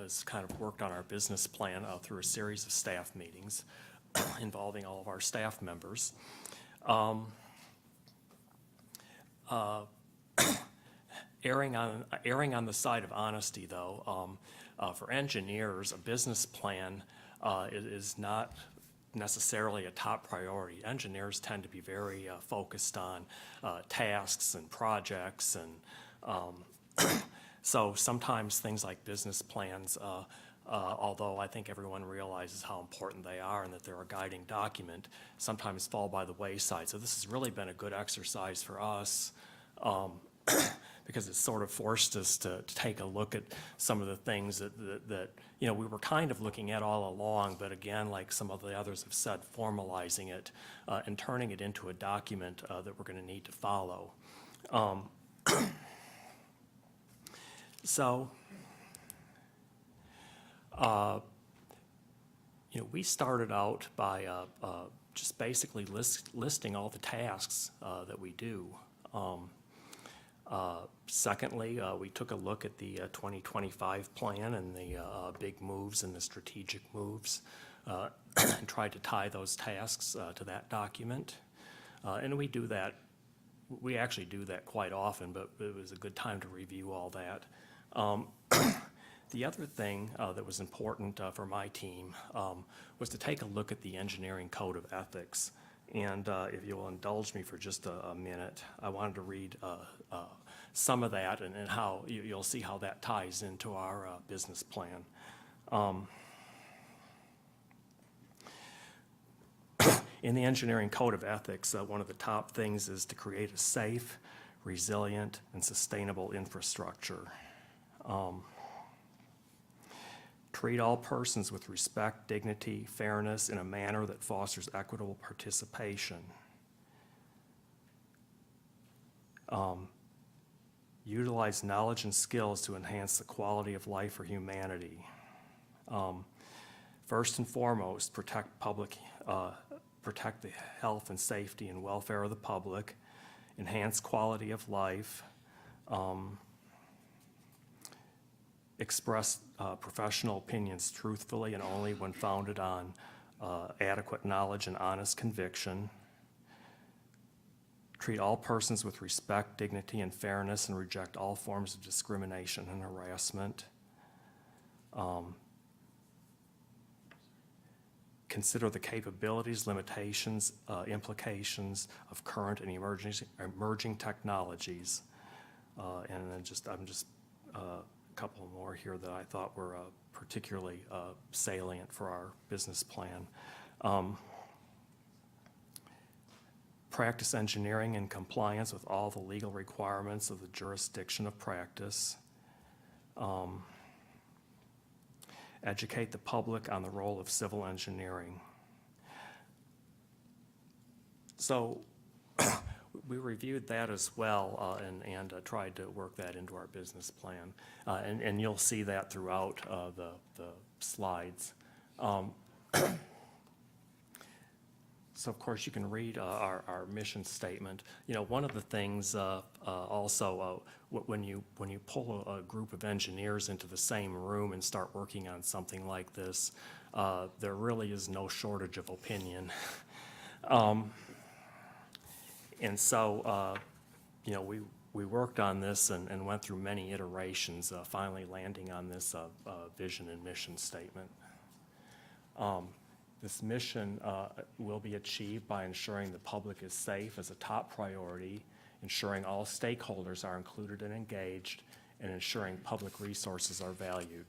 has kind of worked on our business plan through a series of staff meetings involving all of our staff members. Erring on the side of honesty, though, for engineers, a business plan is not necessarily a top priority. Engineers tend to be very focused on tasks and projects, and so sometimes things like business plans, although I think everyone realizes how important they are and that they're a guiding document, sometimes fall by the wayside. So this has really been a good exercise for us, because it sort of forced us to take a look at some of the things that we were kind of looking at all along, but again, like some of the others have said, formalizing it and turning it into a document that we're going to need to follow. So, we started out by just basically listing all the tasks that we do. Secondly, we took a look at the 2025 plan and the big moves and the strategic moves and tried to tie those tasks to that document. And we do that, we actually do that quite often, but it was a good time to review all that. The other thing that was important for my team was to take a look at the engineering code of ethics. And if you'll indulge me for just a minute, I wanted to read some of that and how you'll see how that ties into our business plan. In the engineering code of ethics, one of the top things is to create a safe, resilient, and sustainable infrastructure. Treat all persons with respect, dignity, fairness in a manner that fosters equitable participation. Utilize knowledge and skills to enhance the quality of life for humanity. First and foremost, protect the health and safety and welfare of the public, enhance quality of life, express professional opinions truthfully and only when founded on adequate knowledge and honest conviction. Treat all persons with respect, dignity, and fairness, and reject all forms of discrimination and harassment. consider the capabilities, limitations, implications of current and emerging technologies. And then a couple more here that I thought were particularly salient for our business plan. Practice engineering in compliance with all the legal requirements of the jurisdiction of practice. Educate the public on the role of civil engineering. So we reviewed that as well and tried to work that into our business plan. And you'll see that throughout the slides. So of course you can read our mission statement. You know, one of the things also when you pull a group of engineers into the same room and start working on something like this, there really is no shortage of opinion. And so, you know, we worked on this and went through many iterations, finally landing on this vision and mission statement. This mission will be achieved by ensuring the public is safe as a top priority, ensuring all stakeholders are included and engaged, and ensuring public resources are valued.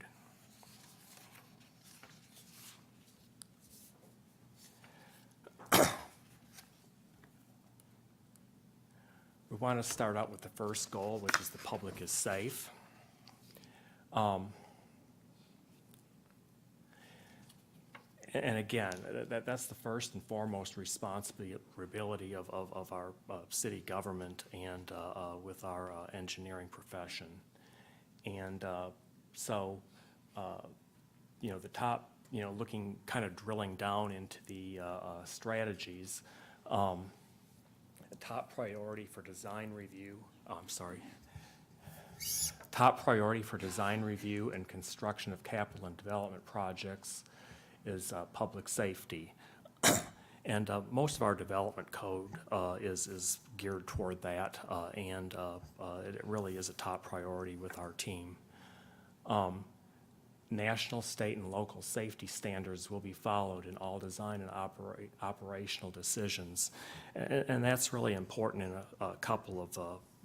We want to start out with the first goal, which is the public is safe. And again, that's the first and foremost responsibility of our city government and with our engineering profession. And so, you know, the top, you know, looking, kind of drilling down into the strategies, a top priority for design review, top priority for design review and construction of capital and development projects is public safety. And most of our development code is geared toward that, and it really is a top priority with our team. National, state, and local safety standards will be followed in all design and operational decisions. And that's really important in a couple of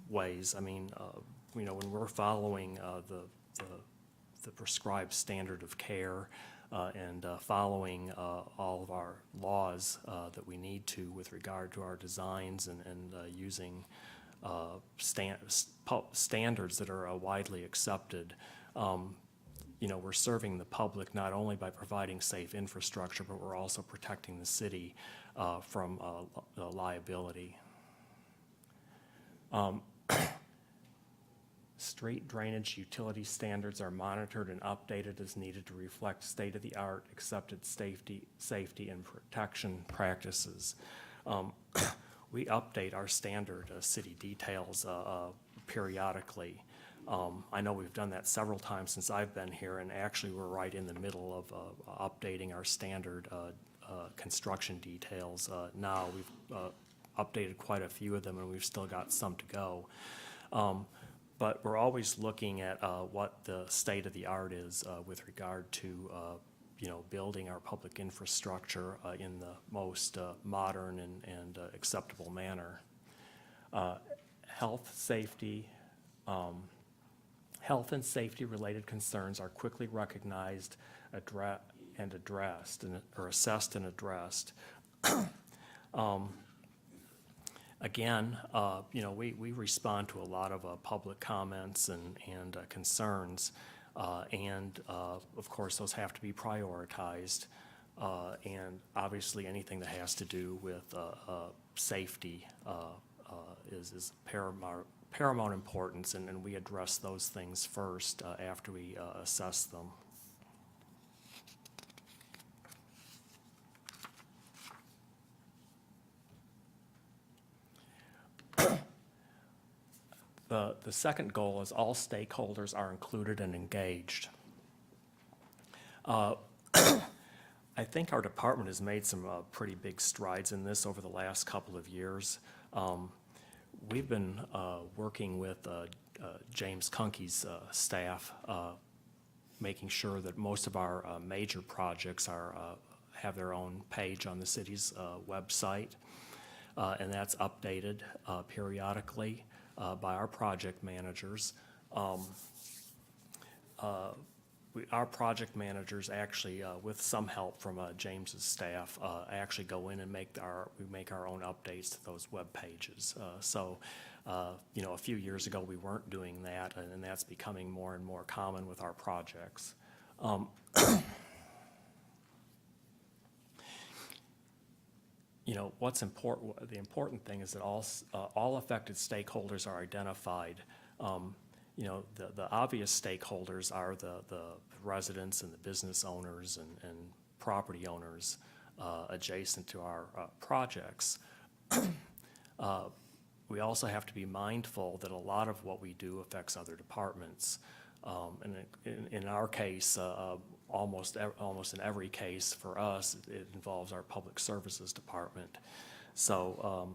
ways. I mean, you know, when we're following the prescribed standard of care, and following all of our laws that we need to with regard to our designs and using standards that are widely accepted. You know, we're serving the public not only by providing safe infrastructure, but we're also protecting the city from liability. Street drainage utility standards are monitored and updated as needed to reflect state-of-the-art accepted safety and protection practices. We update our standard city details periodically. I know we've done that several times since I've been here, and actually we're right in the middle of updating our standard construction details. Now we've updated quite a few of them, and we've still got some to go. But we're always looking at what the state of the art is with regard to, you know, building our public infrastructure in the most modern and acceptable manner. Health and safety related concerns are quickly recognized, assessed and addressed. Again, you know, we respond to a lot of public comments and concerns, and of course those have to be prioritized, and obviously anything that has to do with safety is paramount importance, and we address those things first after we assess them. The second goal is all stakeholders are included and engaged. I think our department has made some pretty big strides in this over the last couple of years. We've been working with James Kunke's staff, making sure that most of our major projects have their own page on the city's website, and that's updated periodically by our project managers. Our project managers actually, with some help from James's staff, actually go in and we make our own updates to those web pages. So, you know, a few years ago, we weren't doing that, and that's becoming more and more common with our projects. You know, what's important, the important thing is that all affected stakeholders are identified. You know, the obvious stakeholders are the residents and the business owners and property owners adjacent to our projects. We also have to be mindful that a lot of what we do affects other departments. And in our case, almost in every case for us, it involves our public services department. So,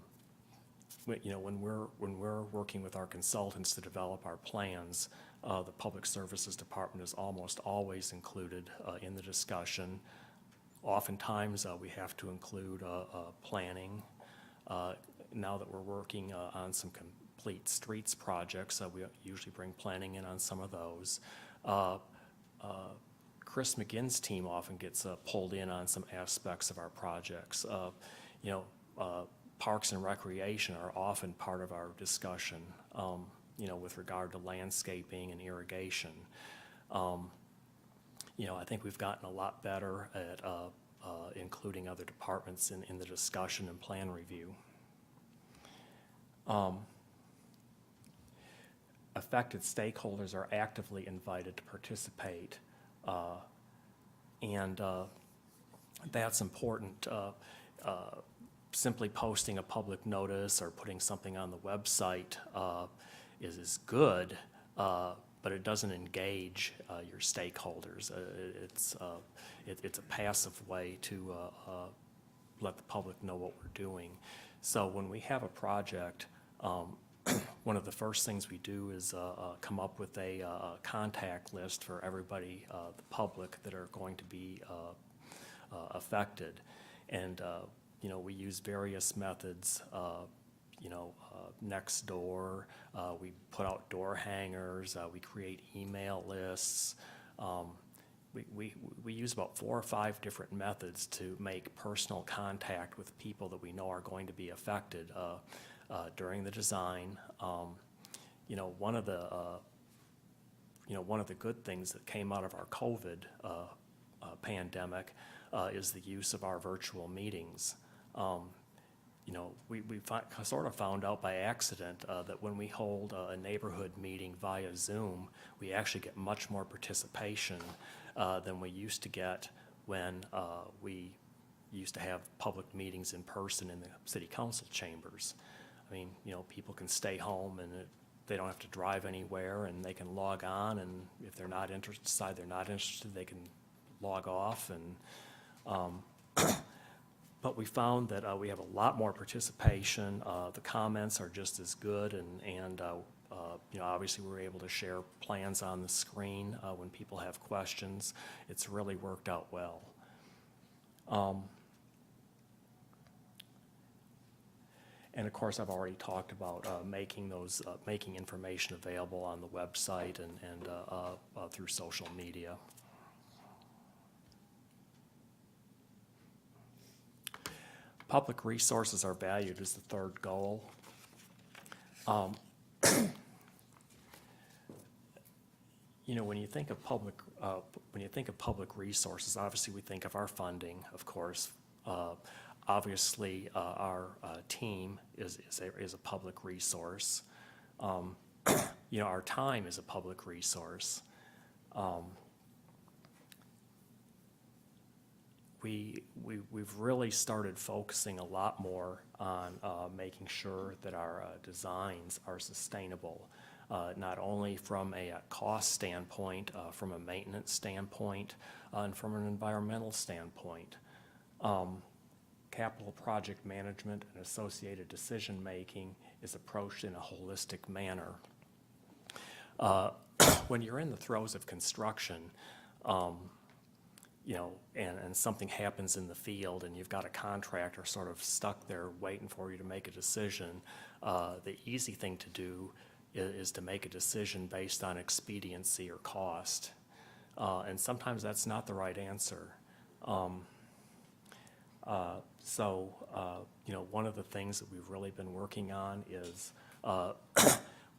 you know, when we're working with our consultants to develop our plans, the Public Services Department is almost always included in the discussion. Oftentimes, we have to include planning. Now that we're working on some complete streets projects, we usually bring planning in on some of those. Chris McGinn's team often gets pulled in on some aspects of our projects. You know, Parks and Recreation are often part of our discussion, you know, with regard to landscaping and irrigation. You know, I think we've gotten a lot better at including other departments in the discussion and plan review. Affected stakeholders are actively invited to participate, and that's important. Simply posting a public notice or putting something on the website is good, but it doesn't engage your stakeholders. It's a passive way to let the public know what we're doing. So when we have a project, one of the first things we do is come up with a contact list for everybody, the public, that are going to be affected. And you know, we use various methods, you know, next door, we put out door hangers, we create email lists. We use about 4 or 5 different methods to make personal contact with people that we know are going to be affected during the design. You know, one of the good things that came out of our COVID pandemic is the use of our virtual meetings. You know, we sort of found out by accident that when we hold a neighborhood meeting via Zoom, we actually get much more participation than we used to get when we used to have public meetings in person in the city council chambers. I mean, you know, people can stay home and they don't have to drive anywhere, and they can log on, and if they're not interested, decide they're not interested, they can log off. And but we found that we have a lot more participation. The comments are just as good, and you know, obviously we're able to share plans on the screen when people have questions. It's really worked out well. And of course, I've already talked about making information available on the website and through social media. Public resources are valued as the third goal. You know, when you think of public resources, obviously we think of our funding, of course. Obviously, our team is a public resource. You know, our time is a public resource. We've really started focusing a lot more on making sure that our designs are sustainable, not only from a cost standpoint, from a maintenance standpoint, and from an environmental standpoint. Capital project management and associated decision-making is approached in a holistic manner. When you're in the throes of construction, and something happens in the field and you've got a contractor sort of stuck there waiting for you to make a decision, the easy thing to do is to make a decision based on expediency or cost. And sometimes that's not the right answer. One of the things that we've really been working on is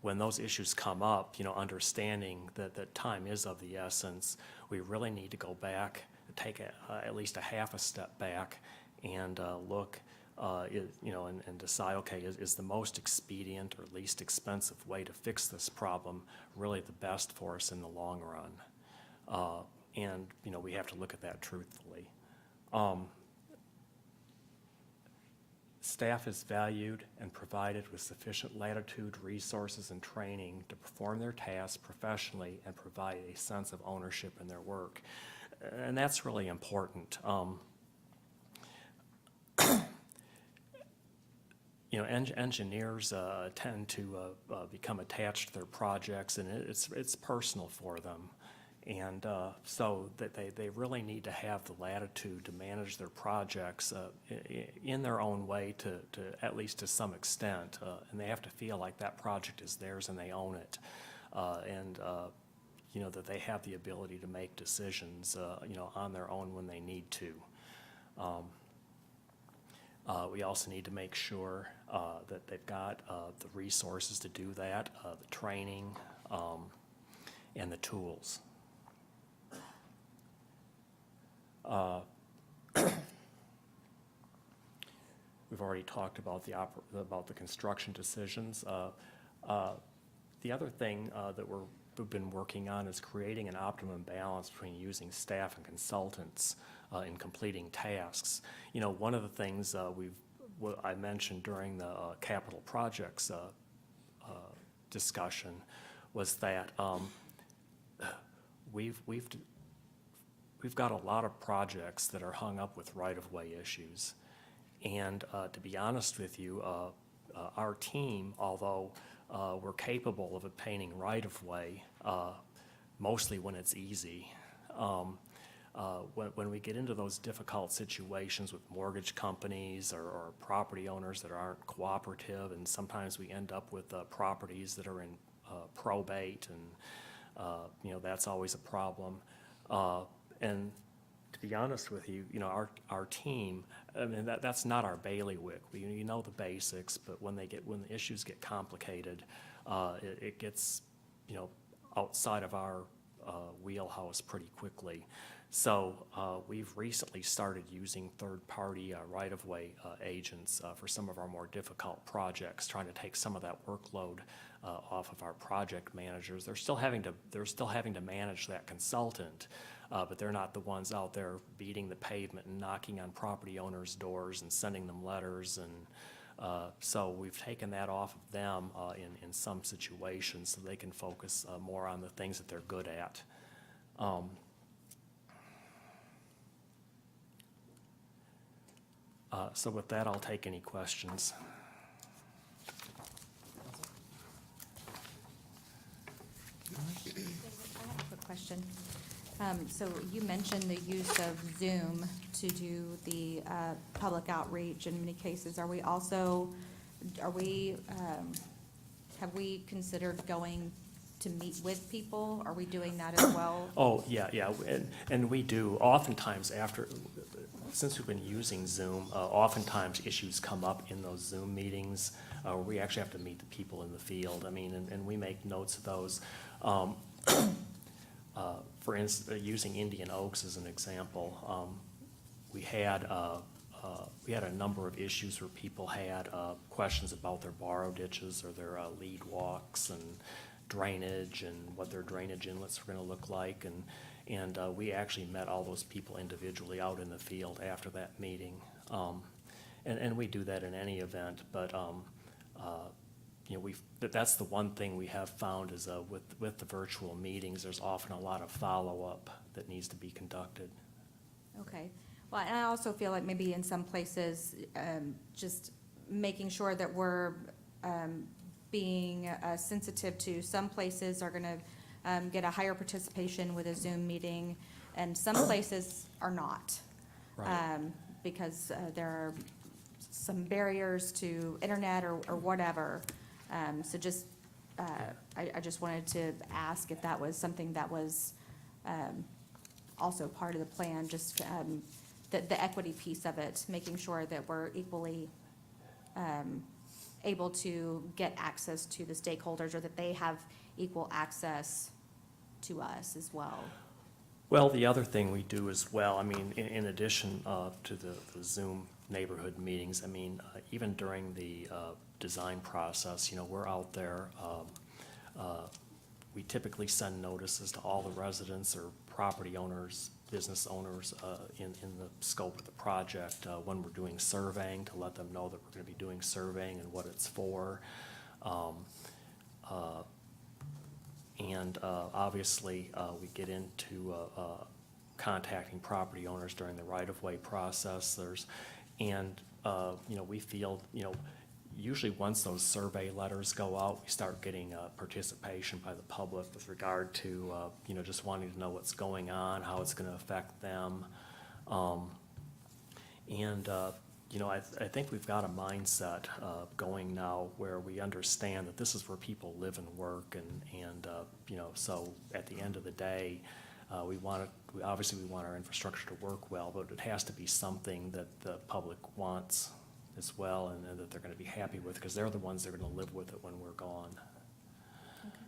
when those issues come up, understanding that time is of the essence, we really need to go back, take at least a half a step back and look, and decide, okay, is the most expedient or least expensive way to fix this problem really the best for us in the long run? And we have to look at that truthfully. Staff is valued and provided with sufficient latitude, resources, and training to perform their tasks professionally and provide a sense of ownership in their work. And that's really important. Engineers tend to become attached to their projects, and it's personal for them. And so that they really need to have the latitude to manage their projects in their own way to at least to some extent. And they have to feel like that project is theirs and they own it. That they have the ability to make decisions, on their own when they need to. We also need to make sure that they've got the resources to do that, the training, and the tools. We've already talked about the construction decisions. The other thing that we've been working on is creating an optimum balance between using staff and consultants in completing tasks. One of the things I mentioned during the capital projects discussion was that we've got a lot of projects that are hung up with right-of-way issues. And to be honest with you, our team, although we're capable of obtaining right-of-way, mostly when it's easy, when we get into those difficult situations with mortgage companies or property owners that aren't cooperative, and sometimes we end up with properties that are in probate, and that's always a problem. And to be honest with you, our team, I mean, that's not our bailiwick. We know the basics, but when the issues get complicated, it gets, outside of our wheelhouse pretty quickly. So we've recently started using third-party right-of-way agents for some of our more difficult projects, trying to take some of that workload off of our project managers. They're still having to manage that consultant, but they're not the ones out there beating the pavement and knocking on property owners' doors and sending them letters. And so we've taken that off of them in some situations so they can focus more on the things that they're good at. So with that, I'll take any questions. I have a quick question. So you mentioned the use of Zoom to do the public outreach in many cases. Have we considered going to meet with people? Are we doing that as well? Oh, yeah, and we do. Oftentimes since we've been using Zoom, oftentimes issues come up in those Zoom meetings where we actually have to meet the people in the field. I mean, and we make notes of those. For instance, using Indian Oaks as an example, we had a number of issues where people had questions about their borrow ditches or their lead walks and drainage and what their drainage inlets were going to look like. And we actually met all those people individually out in the field after that meeting. And we do that in any event, but that's the one thing we have found is with the virtual meetings, there's often a lot of follow-up that needs to be conducted. Okay. Well, and I also feel like maybe in some places, just making sure that we're being sensitive to some places are going to get a higher participation with a Zoom meeting and some places are not. Right. Because there are some barriers to internet or whatever. So just, I just wanted to ask if that was something that was also part of the plan, just the equity piece of it, making sure that we're equally able to get access to the stakeholders, or that they have equal access to us as well. Well, the other thing we do as well, I mean, in addition to the Zoom neighborhood meetings, I mean, even during the design process, you know, we're out there. We typically send notices to all the residents or property owners, business owners in the scope of the project when we're doing surveying, to let them know that we're going to be doing surveying and what it's for. And obviously, we get into contacting property owners during the right-of-way process. And you know, we feel, you know, usually once those survey letters go out, we start getting participation by the public with regard to, you know, just wanting to know what's going on, how it's going to affect them. You know, I think we've got a mindset going now where we understand that this is where people live and work, and you know, so at the end of the day, we obviously want our infrastructure to work well, but it has to be something that the public wants as well, and that they're going to be happy with, because they're the ones that are going to live with it when we're gone. Okay.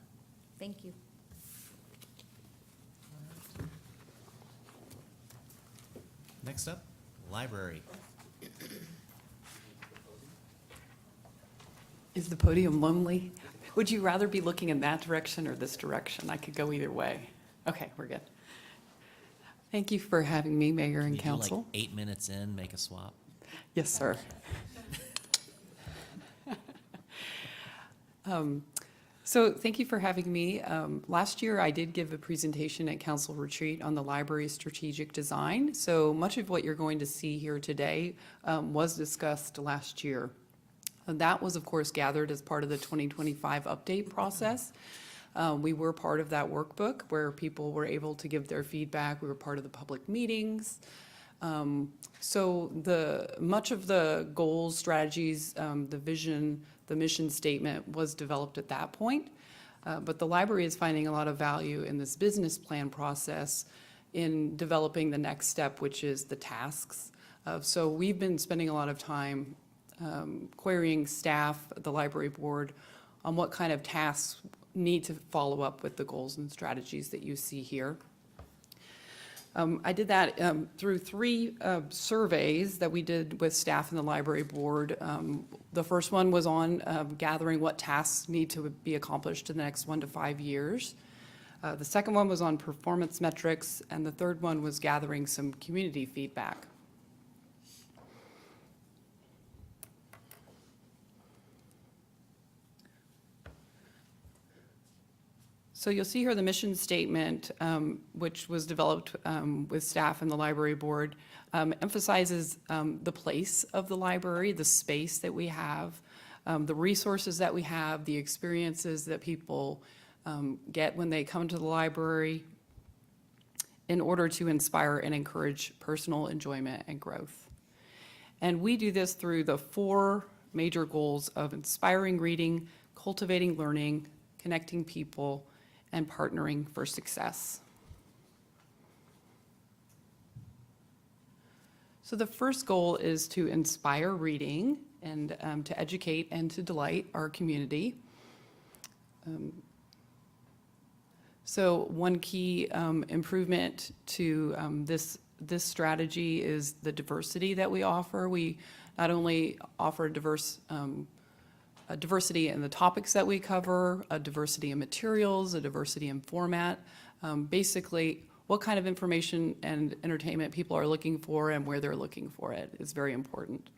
Thank you. Next up, library. Is the podium lonely? Would you rather be looking in that direction or this direction? I could go either way. Okay, we're good. Thank you for having me, Mayor and Can you do, like, Council. 8 minutes in, make a swap? Yes, sir. So thank you for having me. Last year, I did give a presentation at Council Retreat on the library's strategic design. So much of what you're going to see here today was discussed last year. And that was, of course, gathered as part of the 2025 update process. We were part of that workbook where people were able to give their feedback. We were part of the public meetings. So much of the goals, strategies, the vision, the mission statement was developed at that point. But the library is finding a lot of value in this business plan process in developing the next step, which is the tasks. So we've been spending a lot of time querying staff, the library board, on what kind of tasks need to follow up with the goals and strategies that you see here. I did that through 3 surveys that we did with staff in the library board. The first one was on gathering what tasks need to be accomplished in the next 1 to 5 years. The second one was on performance metrics, and the third one was gathering some community feedback. So you'll see here the mission statement, which was developed with staff and the library board, emphasizes the place of the library, the space that we have, the resources that we have, the experiences that people get when they come to the library, in order to inspire and encourage personal enjoyment and growth. And we do this through the 4 major goals of inspiring reading, cultivating learning, connecting people, and partnering for success. So the first goal is to inspire reading and to educate and to delight our community. So one key improvement to this strategy is the diversity that we offer. We not only offer a diversity in the topics that we cover, a diversity in materials, a diversity in format. Basically, what kind of information and entertainment people are looking for and where they're looking for it is very important.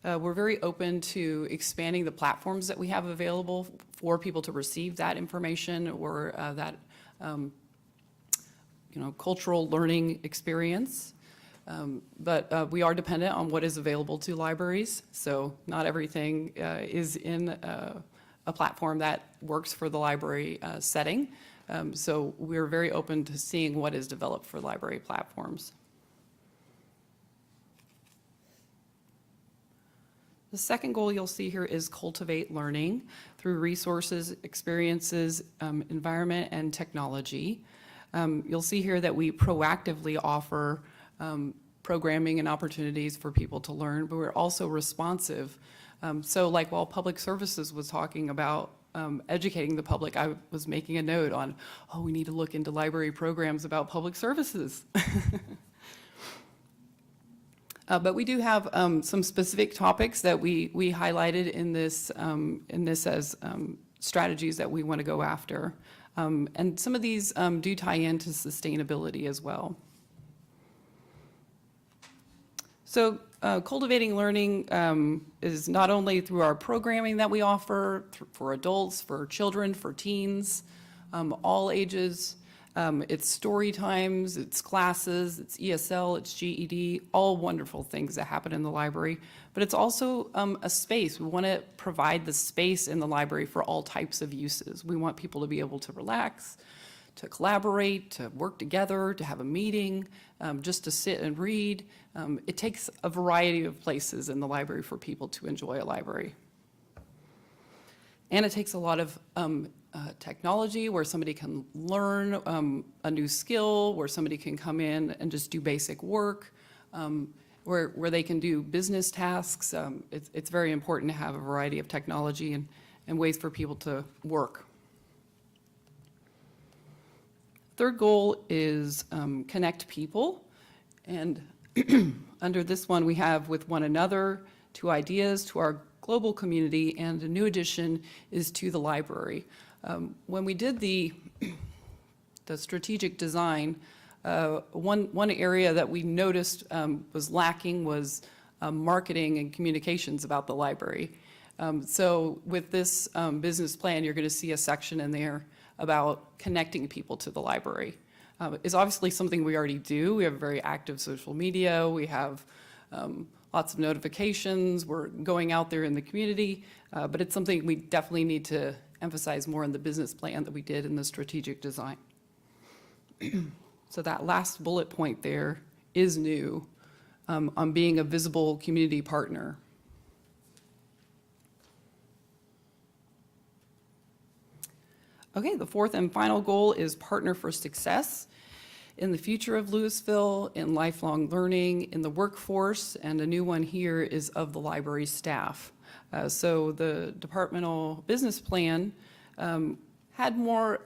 We're very open to expanding the platforms that we have available for people to receive that information or that cultural learning experience. But we are dependent on what is available to libraries, so not everything is in a platform that works for the library setting. So we're very open to seeing what is developed for library platforms. The second goal you'll see here is cultivate learning through resources, experiences, environment, and technology. You'll see here that we proactively offer programming and opportunities for people to learn, but we're also responsive. So like while Public Services was talking about educating the public, I was making a note on, oh, we need to look into library programs about public services. But we do have some specific topics that we highlighted in this as strategies that we want to go after. And some of these do tie into sustainability as well. So cultivating learning is not only through our programming that we offer for adults, for children, for teens, all ages. It's story times, it's classes, it's ESL, it's GED, all wonderful things that happen in the library. But it's also a space. We want to provide the space in the library for all types of uses. We want people to be able to relax, to collaborate, to work together, to have a meeting, just to sit and read. It takes a variety of places in the library for people to enjoy a library. And it takes a lot of technology where somebody can learn a new skill, where somebody can come in and just do basic work, where they can do business tasks. It's very important to have a variety of technology and ways for people to work. Third goal is connect people. And under this one, we have with one another, to ideas, to our global community, and a new addition is to the library. When we did the strategic design, one area that we noticed was lacking was marketing and communications about the library. So with this business plan, you're going to see a section in there about connecting people to the library. It's obviously something we already do. We have very active social media. We have lots of notifications. We're going out there in the community, but it's something we definitely need to emphasize more in the business plan that we did in the strategic design. So that last bullet point there is new on being a visible community partner. Okay, the fourth and final goal is partner for success in the future of Lewisville, in lifelong learning, in the workforce, and a new one here is of the library staff. So the departmental business plan had more,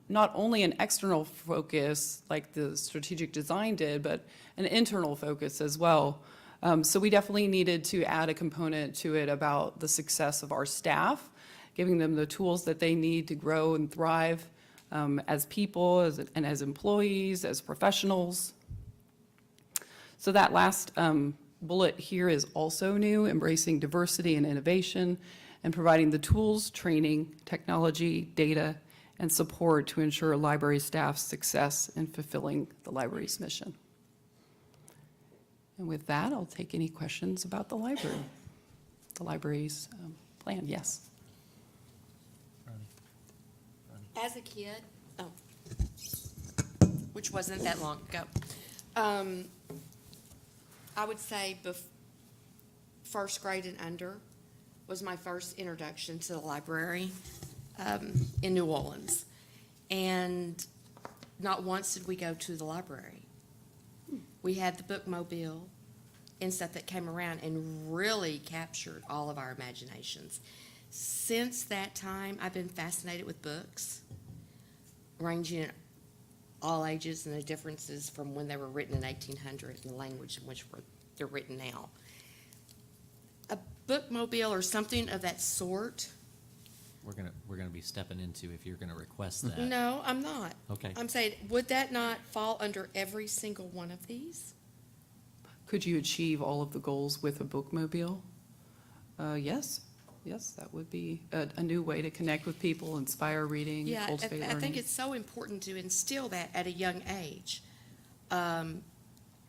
not only an external focus like the strategic design did, but an internal focus as well. So we definitely needed to add a component to it about the success of our staff, giving them the tools that they need to grow and thrive as people and as employees, as professionals. So that last bullet here is also new, embracing diversity and innovation and providing the tools, training, technology, data, and support to ensure library staff's success in fulfilling the library's mission. And with that, I'll take any questions about the library's plan. Yes. As a kid, which wasn't that long ago, I would say first grade and under was my first introduction to the library in New Orleans. And not once did we go to the library. We had the bookmobile and stuff that came around and really captured all of our imaginations. Since that time, I've been fascinated with books, ranging in all ages and the differences from when they were written in 1800 and the language in which they're written now. A bookmobile or something of that sort. We're gonna be stepping into if you're gonna request that. No, I'm not. Okay. I'm saying, would that not fall under every single one of these? Could you achieve all of the goals with a bookmobile? Yes. Yes, that would be a new way to connect with people, inspire reading, Yeah, cultivate learning. I think it's so important to instill that at a young age.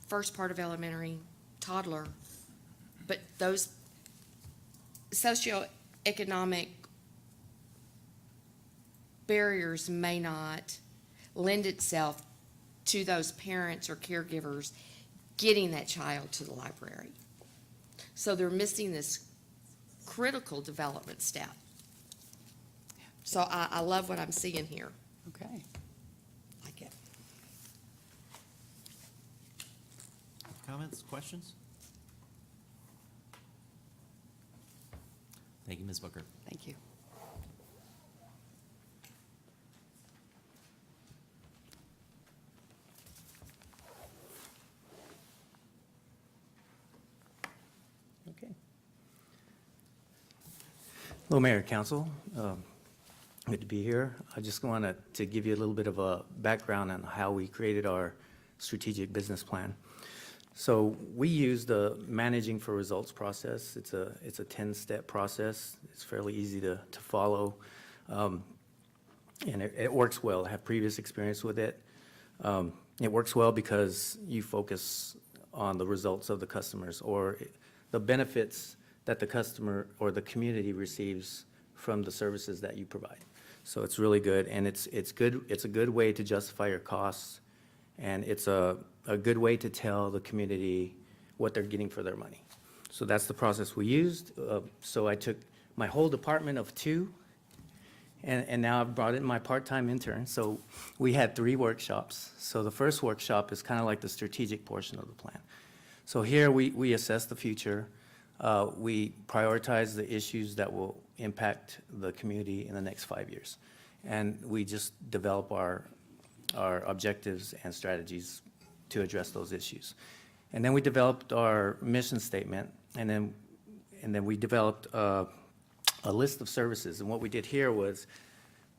First part of elementary, toddler, but those socioeconomic barriers may not lend itself to those parents or caregivers getting that child to the library. So they're missing this critical development step. So I love what I'm seeing here. Okay. Like it. Comments, questions? Thank you, Ms. Booker. Thank you. Okay. Hello, Mayor and Council. Good to be here. I just wanted to give you a little bit of a background on how we created our strategic business plan. So we use the Managing for Results process. It's a 10-step process. It's fairly easy to follow. And it works well. I have previous experience with it. It works well because you focus on the results of the customers or the benefits that the customer or the community receives from the services that you provide. So it's really good, and it's good. It's a good way to justify your costs, and it's a good way to tell the community what they're getting for their money. So that's the process we used. So I took my whole department of 2, and now I've brought in my part-time intern. So we had 3 workshops. So the first workshop is kind of like the strategic portion of the plan. So here we assess the future. We prioritize the issues that will impact the community in the next 5 years. And we just develop our objectives and strategies to address those issues. And then we developed our mission statement, and then we developed a list of services. And what we did here was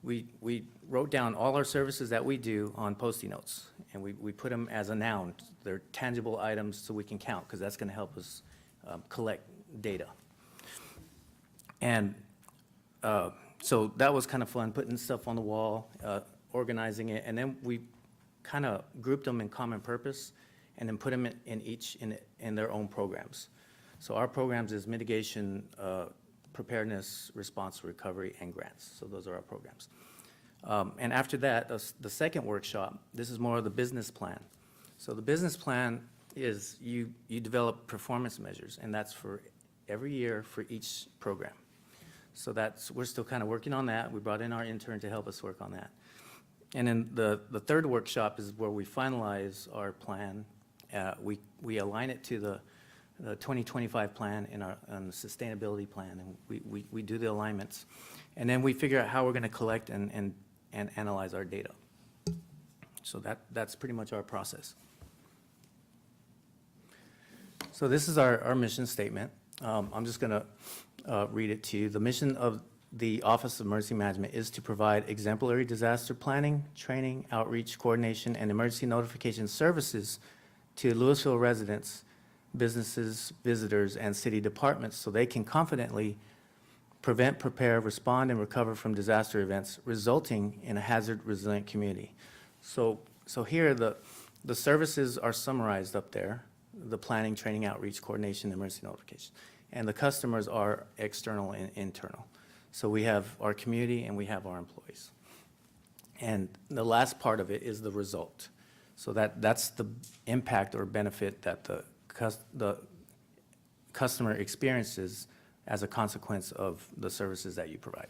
we wrote down all our services that we do on Post-it notes, and we put them as a noun. They're tangible items so we can count, because that's going to help us collect data. And so that was kind of fun, putting stuff on the wall, organizing it, and then we kind of grouped them in common purpose and then put them in their own programs. So our programs is mitigation, preparedness, response, recovery, and grants. So those are our programs. And after that, the second workshop, this is more of the business plan. So the business plan is you develop performance measures, and that's for every year for each program. So we're still kind of working on that. We brought in our intern to help us work on that. And then the third workshop is where we finalize our plan. We align it to the 2025 plan on the sustainability plan, and we do the alignments. And then we figure out how we're going to collect and analyze our data. So that's pretty much our process. So this is our mission statement. I'm just going to read it to you. The mission of the Office of Emergency Management is to provide exemplary disaster planning, training, outreach, coordination, and emergency notification services to Lewisville residents, businesses, visitors, and city departments so they can confidently prevent, prepare, respond, and recover from disaster events, resulting in a hazard-resilient community. So here, the services are summarized up there: the planning, training, outreach, coordination, emergency notification. And the customers are external and internal. So we have our community and we have our employees. And the last part of it is the result. So that's the impact or benefit that the customer experiences as a consequence of the services that you provide.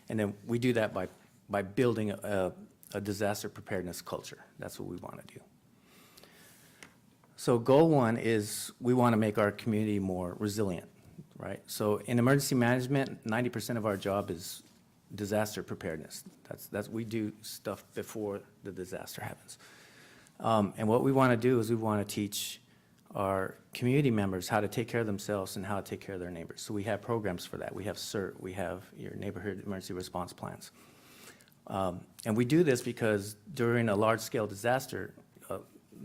And then we do that by building a disaster preparedness culture. That's what we want to do. So goal 1 is we want to make our community more resilient, right? So in emergency management, 90% of our job is disaster preparedness. We do stuff before the disaster happens. And what we want to do is we want to teach our community members how to take care of themselves and how to take care of their neighbors. So we have programs for that. We have CERT, we have your neighborhood emergency response plans. And we do this because during a large-scale disaster,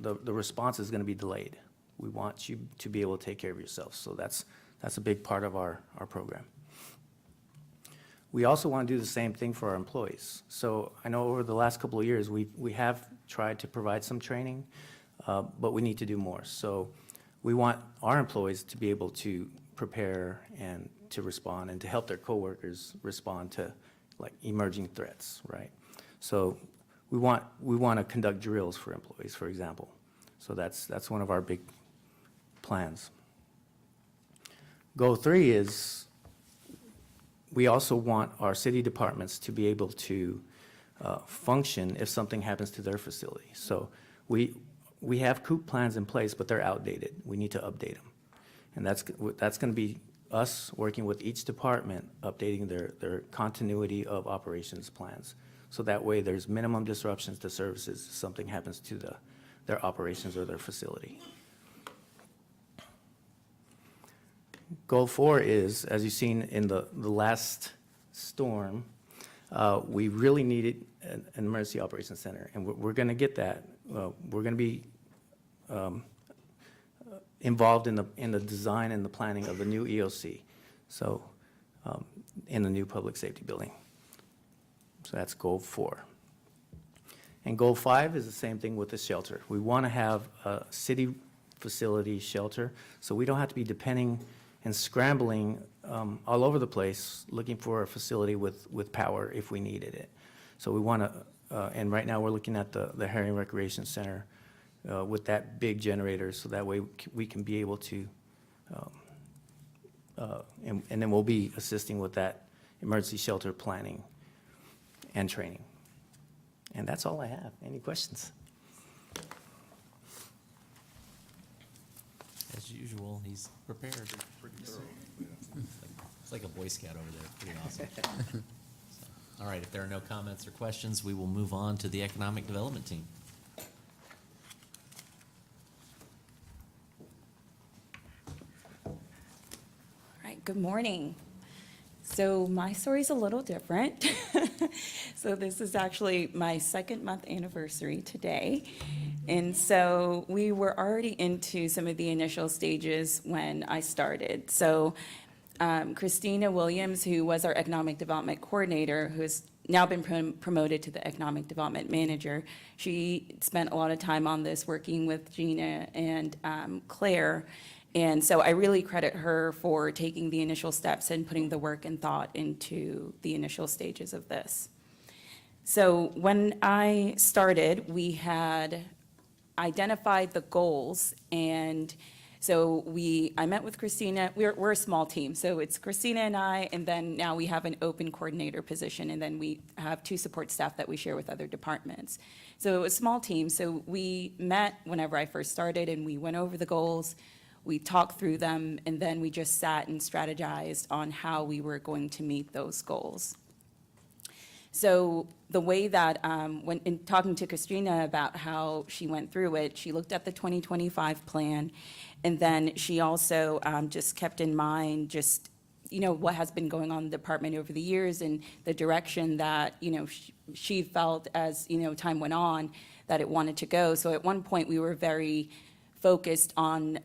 the response is going to be delayed. We want you to be able to take care of yourself. So that's a big part of our program. We also want to do the same thing for our employees. So I know over the last couple of years, we have tried to provide some training, but we need to do more. So we want our employees to be able to prepare and to respond and to help their coworkers respond to like emerging threats, right? So we want to conduct drills for employees, for example. So that's one of our big plans. Goal 3 is we also want our city departments to be able to function if something happens to their facility. So we have COOP plans in place, but they're outdated. We need to update them. And that's going to be us working with each department, updating their continuity of operations plans. So that way there's minimum disruptions to services if something happens to their operations or their facility. Goal 4 is, as you've seen in the last storm, we really needed an emergency operations center, and we're going to get that. We're going to be involved in the design and the planning of the new EOC, so in the new public safety building. So that's goal 4. And goal 5 is the same thing with the shelter. We want to have a city facility shelter, so we don't have to be depending and scrambling all over the place looking for a facility with power if we needed it. So we want to, and right now we're looking at the Herring Recreation Center with that big generator, so that way we can be able to, and then we'll be assisting with that emergency shelter planning and training. And that's all I have. Any questions? As usual, he's prepared. It's like a Boy Scout over there. Pretty awesome. So, all right, if there are no comments or questions, we will move on to the Economic Development Team. All right, good morning. So my story's a little different. So this is actually my 2nd-month anniversary today. And so we were already into some of the initial stages when I started. So Christina Williams, who was our Economic Development Coordinator, who's now been promoted to the Economic Development Manager, she spent a lot of time on this working with Gina and Claire. And so I really credit her for taking the initial steps and putting the work and thought into the initial stages of this. So when I started, we had identified the goals, and so I met with Christina. We're a small team, so it's Christina and I, and then now we have an open coordinator position, and then we have 2 support staff that we share with other departments. So it was a small team, so we met whenever I first started, and we went over the goals. We talked through them, and then we just sat and strategized on how we were going to meet those goals. So the way that, when in talking to Christina about how she went through it, she looked at the 2025 plan, and then she also just kept in mind just, what has been going on in the department over the years and the direction that, she felt as, time went on that it wanted to go. So at one point, we were very focused on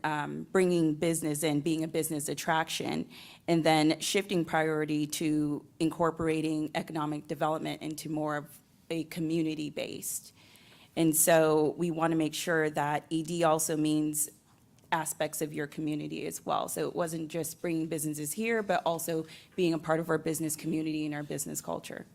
bringing business in, being a business attraction, and then shifting priority to incorporating economic development into more of a community-based. And so we want to make sure that ED also means aspects of your community as well. So it wasn't just bringing businesses here, but also being a part of our business community and our business culture.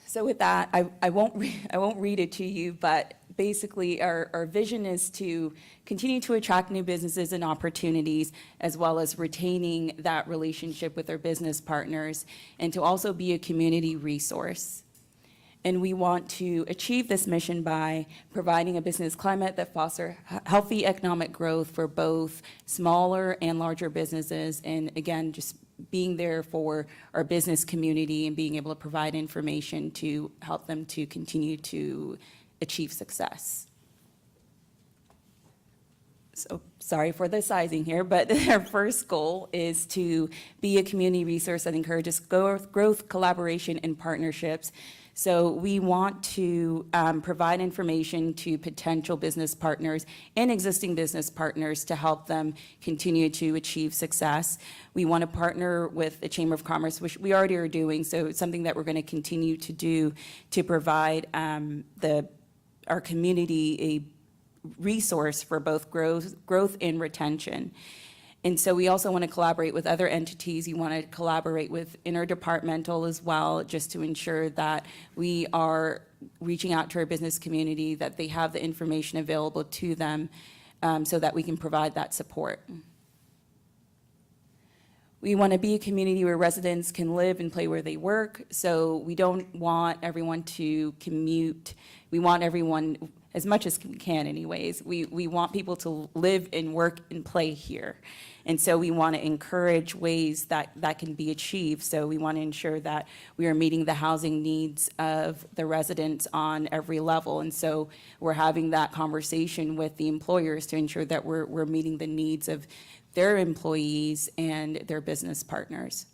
So with that, I won't read it to you, but basically our vision is to continue to attract new businesses and opportunities, as well as retaining that relationship with our business partners, and to also be a community resource. And we want to achieve this mission by providing a business climate that fosters healthy economic growth for both smaller and larger businesses, and again, just being there for our business community and being able to provide information to help them to continue to achieve success. So sorry for the sizing here, but our first goal is to be a community resource that encourages growth, collaboration, and partnerships. So we want to provide information to potential business partners and existing business partners to help them continue to achieve success. We want to partner with the Chamber of Commerce, which we already are doing, so it's something that we're going to continue to do to provide our community a resource for both growth and retention. And so we also want to collaborate with other entities. You want to collaborate with interdepartmental as well, just to ensure that we are reaching out to our business community, that they have the information available to them, so that we can provide that support. We want to be a community where residents can live and play where they work, so we don't want everyone to commute. We want everyone, as much as we can anyways, we want people to live and work and play here. And so we want to encourage ways that that can be achieved. So we want to ensure that we are meeting the housing needs of the residents on every level. And so we're having that conversation with the employers to ensure that we're meeting the needs of their employees and their business partners.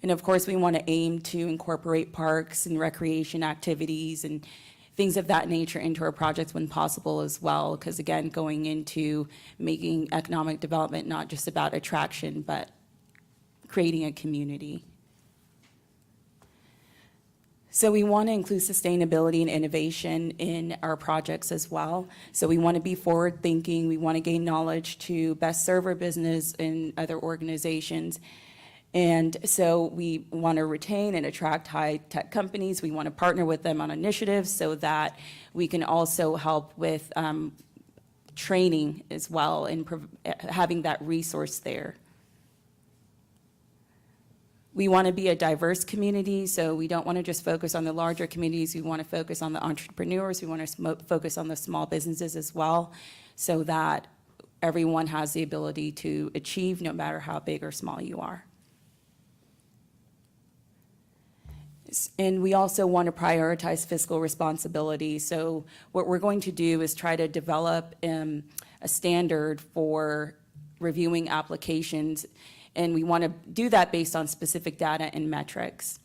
And of course, we want to aim to incorporate parks and recreation activities and things of that nature into our projects when possible as well, because again, going into making economic development not just about attraction, but creating a community. So we want to include sustainability and innovation in our projects as well. So we want to be forward-thinking, we want to gain knowledge to best serve our business and other organizations. And so we want to retain and attract high-tech companies. We want to partner with them on initiatives so that we can also help with training as well and having that resource there. We want to be a diverse community, so we don't want to just focus on the larger communities. We want to focus on the entrepreneurs. We want to focus on the small businesses as well, so that everyone has the ability to achieve no matter how big or small you are. And we also want to prioritize fiscal responsibility. So what we're going to do is try to develop a standard for reviewing applications, and we want to do that based on specific data and metrics.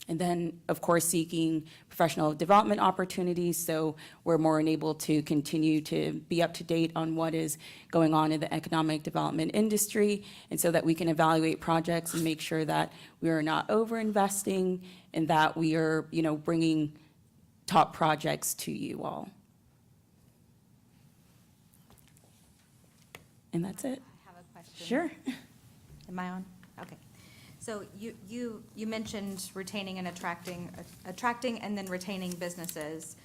And then, of course, seeking professional development opportunities, so we're more enabled to continue to be up to date on what is going on in the economic development industry, and so that we can evaluate projects and make sure that we are not over-investing and that we are, bringing top projects to you all. And that's it. I have a question. Sure. Am I on? Okay. So you mentioned retaining and attracting and then retaining businesses.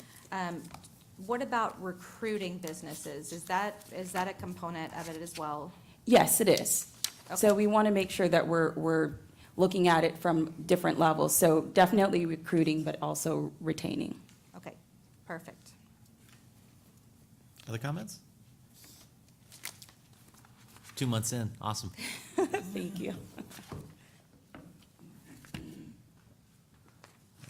What about recruiting businesses? Is that a component of it as well? Yes, it is. Okay. So we want to make sure that we're looking at it from different levels. So definitely recruiting, but also retaining. Okay, perfect. Other comments? 2 months in, awesome. Thank you.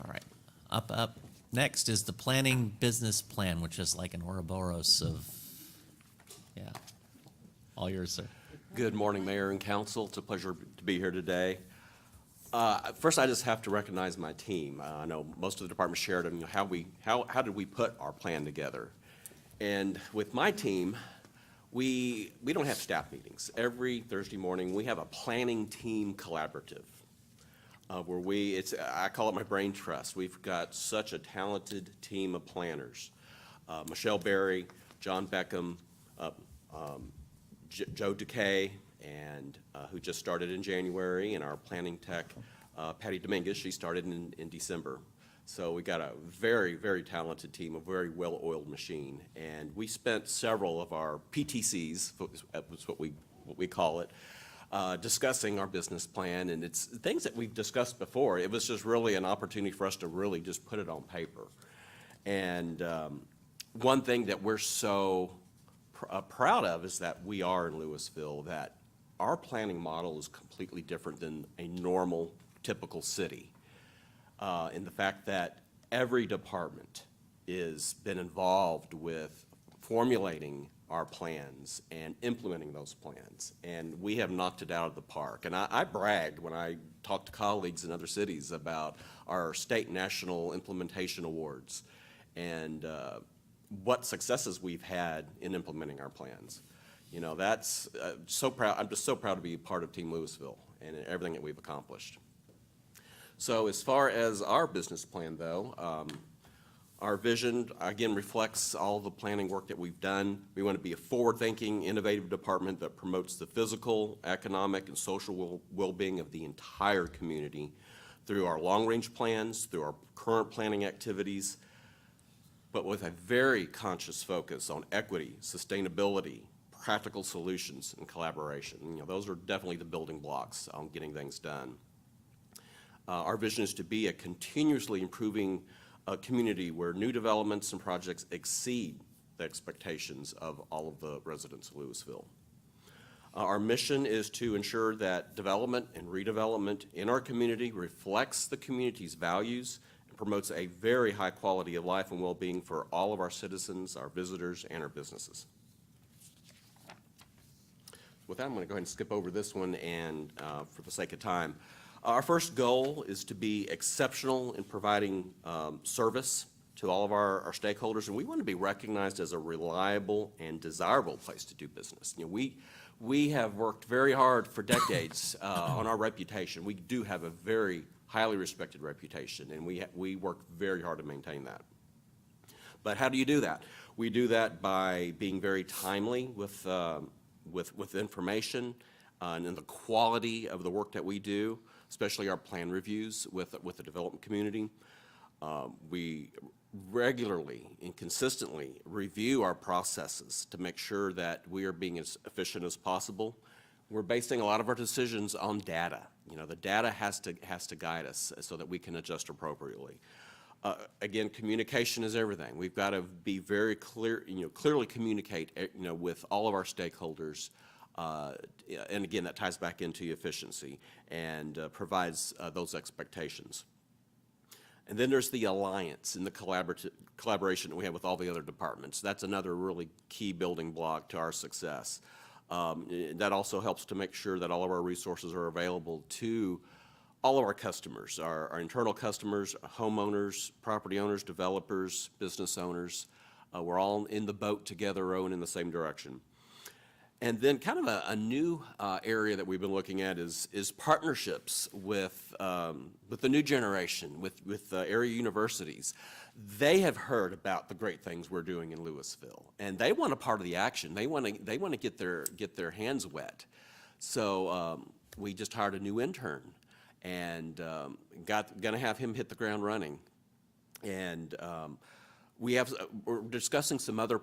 All right, up. Next is the planning business plan, which is like an Ouroboros of, yeah. All yours, sir. Good morning, Mayor and Council. It's a pleasure to be here today. First, I just have to recognize my team. I know most of the departments shared, how did we put our plan together? And with my team, we don't have staff meetings. Every Thursday morning, we have a planning team collaborative where I call it my brain trust. We've got such a talented team of planners. Michelle Berry, John Beckham, Joe Decay, and who just started in January, and our planning tech, Patty Dominguez, she started in December. So we got a very, very talented team, a very well-oiled machine. And we spent several of our PTCs, that's what we call it, discussing our business plan, and it's things that we've discussed before. It was just really an opportunity for us to really just put it on paper. And one thing that we're so proud of is that we are in Lewisville, that our planning model is completely different than a normal, typical city. In the fact that every department has been involved with formulating our plans and implementing those plans, and we have knocked it out of the park. And I bragged when I talked to colleagues in other cities about our state and national implementation awards and what successes we've had in implementing our plans. That's so proud. I'm just so proud to be a part of Team Lewisville and everything that we've accomplished. So as far as our business plan, though, Our vision, again, reflects all the planning work that we've done. We want to be a forward-thinking, innovative department that promotes the physical, economic, and social well-being of the entire community through our long-range plans, through our current planning activities, but with a very conscious focus on equity, sustainability, practical solutions, and collaboration. You know, those are definitely the building blocks on getting things done. Our vision is to be a continuously improving community where new developments and projects exceed the expectations of all of the residents of Lewisville. Our mission is to ensure that development and redevelopment in our community reflects the community's values and promotes a very high quality of life and well-being for all of our citizens, our visitors, and our businesses. With that, I'm going to go ahead and skip over this one and for the sake of time. Our first goal is to be exceptional in providing service to all of our stakeholders, and we want to be recognized as a reliable and desirable place to do business. You know, we have worked very hard for decades on our reputation. We do have a very highly respected reputation, and we work very hard to maintain that. But how do you do that? We do that by being very timely with information and in the quality of the work that we do, especially our plan reviews with the development community. We regularly and consistently review our processes to make sure that we are being as efficient as possible. We're basing a lot of our decisions on data. You know, the data has to guide us so that we can adjust appropriately. Again, communication is everything. We've got to be very clear, clearly communicate, with all of our stakeholders. And again, that ties back into efficiency and provides those expectations. And then there's the alliance and the collaboration that we have with all the other departments. That's another really key building block to our success. That also helps to make sure that all of our resources are available to all of our customers, our internal customers, homeowners, property owners, developers, business owners. We're all in the boat together, rowing in the same direction. And then kind of a new area that we've been looking at is partnerships with the new generation, with area universities. They have heard about the great things we're doing in Lewisville, and they want a part of the action. They want to get their hands wet. So we just hired a new intern, and gonna have him hit the ground running. And we're discussing some other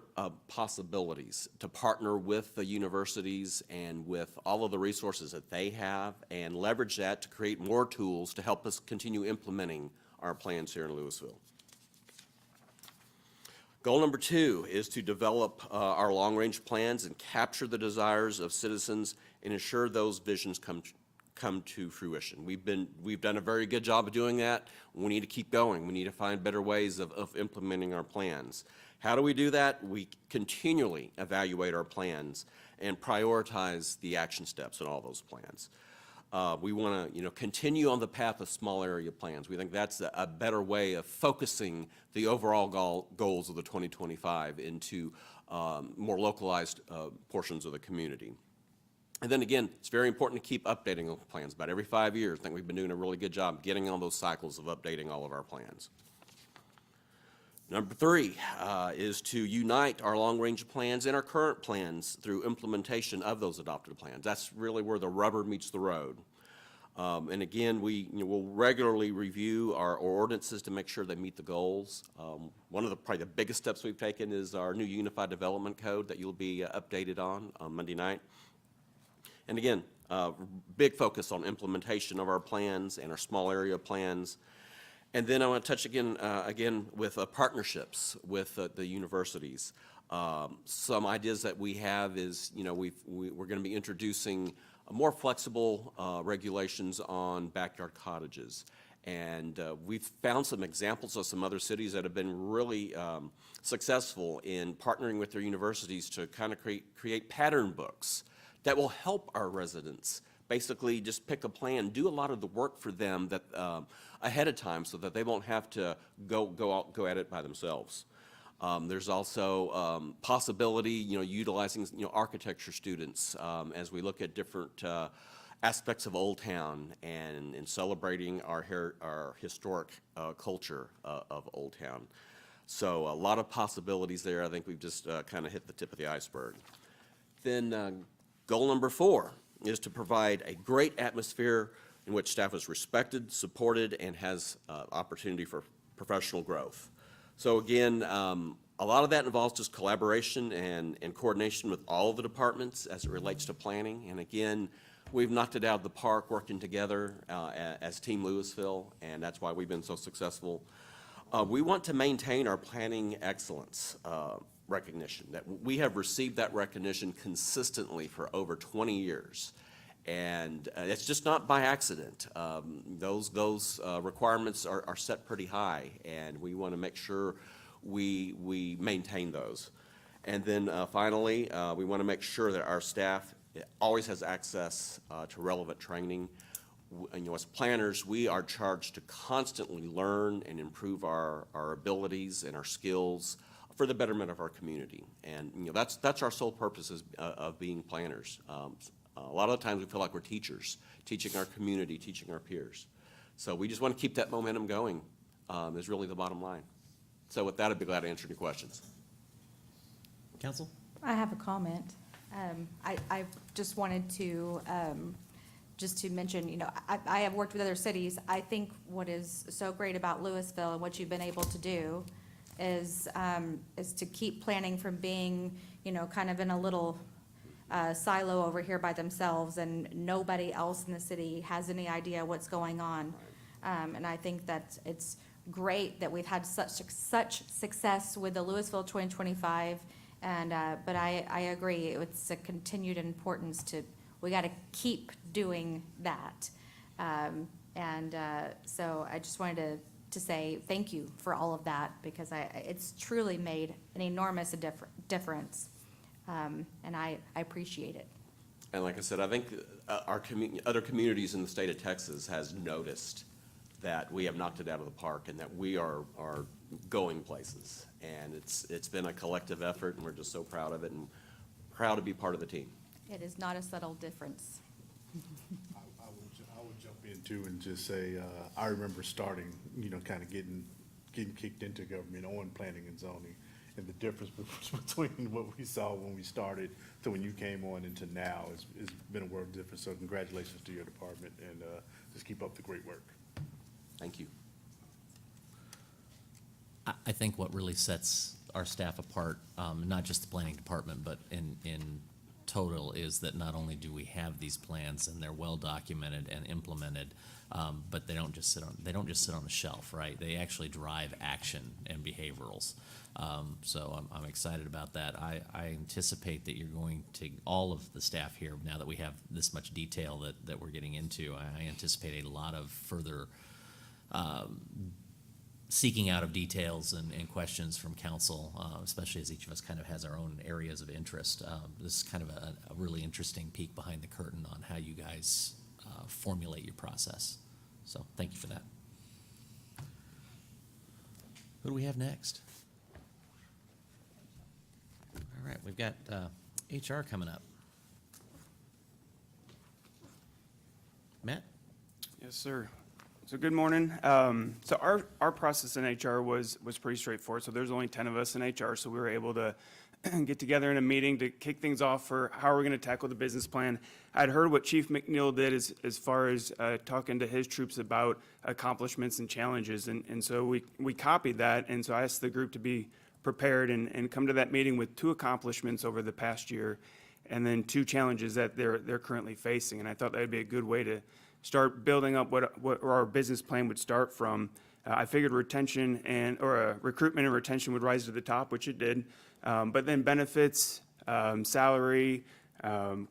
possibilities to partner with the universities and with all of the resources that they have and leverage that to create more tools to help us continue implementing our plans here in Lewisville. Goal number 2 is to develop our long-range plans and capture the desires of citizens and ensure those visions come to fruition. We've done a very good job of doing that. We need to keep going. We need to find better ways of implementing our plans. How do we do that? We continually evaluate our plans and prioritize the action steps in all those plans. We want to, continue on the path of small area plans. We think that's a better way of focusing the overall goals of the 2025 into more localized portions of the community. And then again, it's very important to keep updating those plans. About every 5 years, I think we've been doing a really good job getting on those cycles of updating all of our plans. Number 3 is to unite our long-range plans and our current plans through implementation of those adopted plans. That's really where the rubber meets the road. And again, we'll regularly review our ordinances to make sure they meet the goals. One of probably the biggest steps we've taken is our new Unified Development Code that you'll be updated on Monday night. And again, big focus on implementation of our plans and our small area plans. And then I want to touch again with partnerships with the universities. Some ideas that we have is, we're going to be introducing more flexible regulations on backyard cottages. And we've found some examples of some other cities that have been really successful in partnering with their universities to kind of create pattern books that will help our residents basically just pick a plan, do a lot of the work for them that ahead of time so that they won't have to go at it by themselves. There's also possibility, utilizing architecture students as we look at different aspects of Old Town and celebrating our historic culture of Old Town. So a lot of possibilities there. I think we've just kind of hit the tip of the iceberg. Then goal number 4 is to provide a great atmosphere in which staff is respected, supported, and has opportunity for professional growth. So again, a lot of that involves just collaboration and coordination with all of the departments as it relates to planning. And again, we've knocked it out of the park working together as Team Lewisville, and that's why we've been so successful. We want to maintain our planning excellence recognition. That we have received that recognition consistently for over 20 years. And it's just not by accident. Those requirements are set pretty high, and we want to make sure we maintain those. And then finally, we want to make sure that our staff always has access to relevant training. As planners, we are charged to constantly learn and improve our abilities and our skills for the betterment of our community. And that's our sole purpose of being planners. A lot of the times we feel like we're teachers, teaching our community, teaching our peers. So we just want to keep that momentum going is really the bottom line. So with that, I'd be glad to answer any questions. Council? I have a comment. I just wanted to, just to mention, I have worked with other cities. I think what is so great about Lewisville and what you've been able to do is to keep planning from being, kind of in a little silo over here by themselves, and nobody else in the city has any idea what's going on. And I think that it's great that we've had such success with the Lewisville 2025. And, but I agree, it's a continued importance we got to keep doing that. So I just wanted to say thank you for all of that, because it's truly made an enormous difference. And I appreciate it. And like I said, I think our other communities in the state of Texas has noticed that we have knocked it out of the park and that we are going places. And it's been a collective effort, and we're just so proud of it and proud to be part of the team. It is not a subtle difference. I would jump in too and just say, I remember starting, kind of getting kicked into government on planning and zoning, and the difference between what we saw when we started to when you came on into now has been a world difference. So congratulations to your department, and just keep up the great work. Thank you. I think what really sets our staff apart, not just the planning department, but in total, is that not only do we have these plans and they're well documented and implemented, but they don't just sit on the shelf, right? They actually drive action and behaviorals. So I'm excited about that. I anticipate that you're going to, all of the staff here, now that we have this much detail that we're getting into, I anticipate a lot of further seeking out of details and questions from council, especially as each of us kind of has our own areas of interest. This is kind of a really interesting peek behind the curtain on how you guys formulate your process. So thank you for that. Who do we have next? All right, we've got HR coming up. Matt? Yes, sir. So good morning. So our process in HR was pretty straightforward. So there's only 10 of us in HR, so we were able to get together in a meeting to kick things off for how we're going to tackle the business plan. I'd heard what Chief McNeil did as far as talking to his troops about accomplishments and challenges, and so we copied that. And so I asked the group to be prepared and come to that meeting with 2 accomplishments over the past year, and then 2 challenges that they're currently facing. And I thought that would be a good way to start building up what our business plan would start from. I figured retention or recruitment and retention would rise to the top, which it did. But then benefits, salary,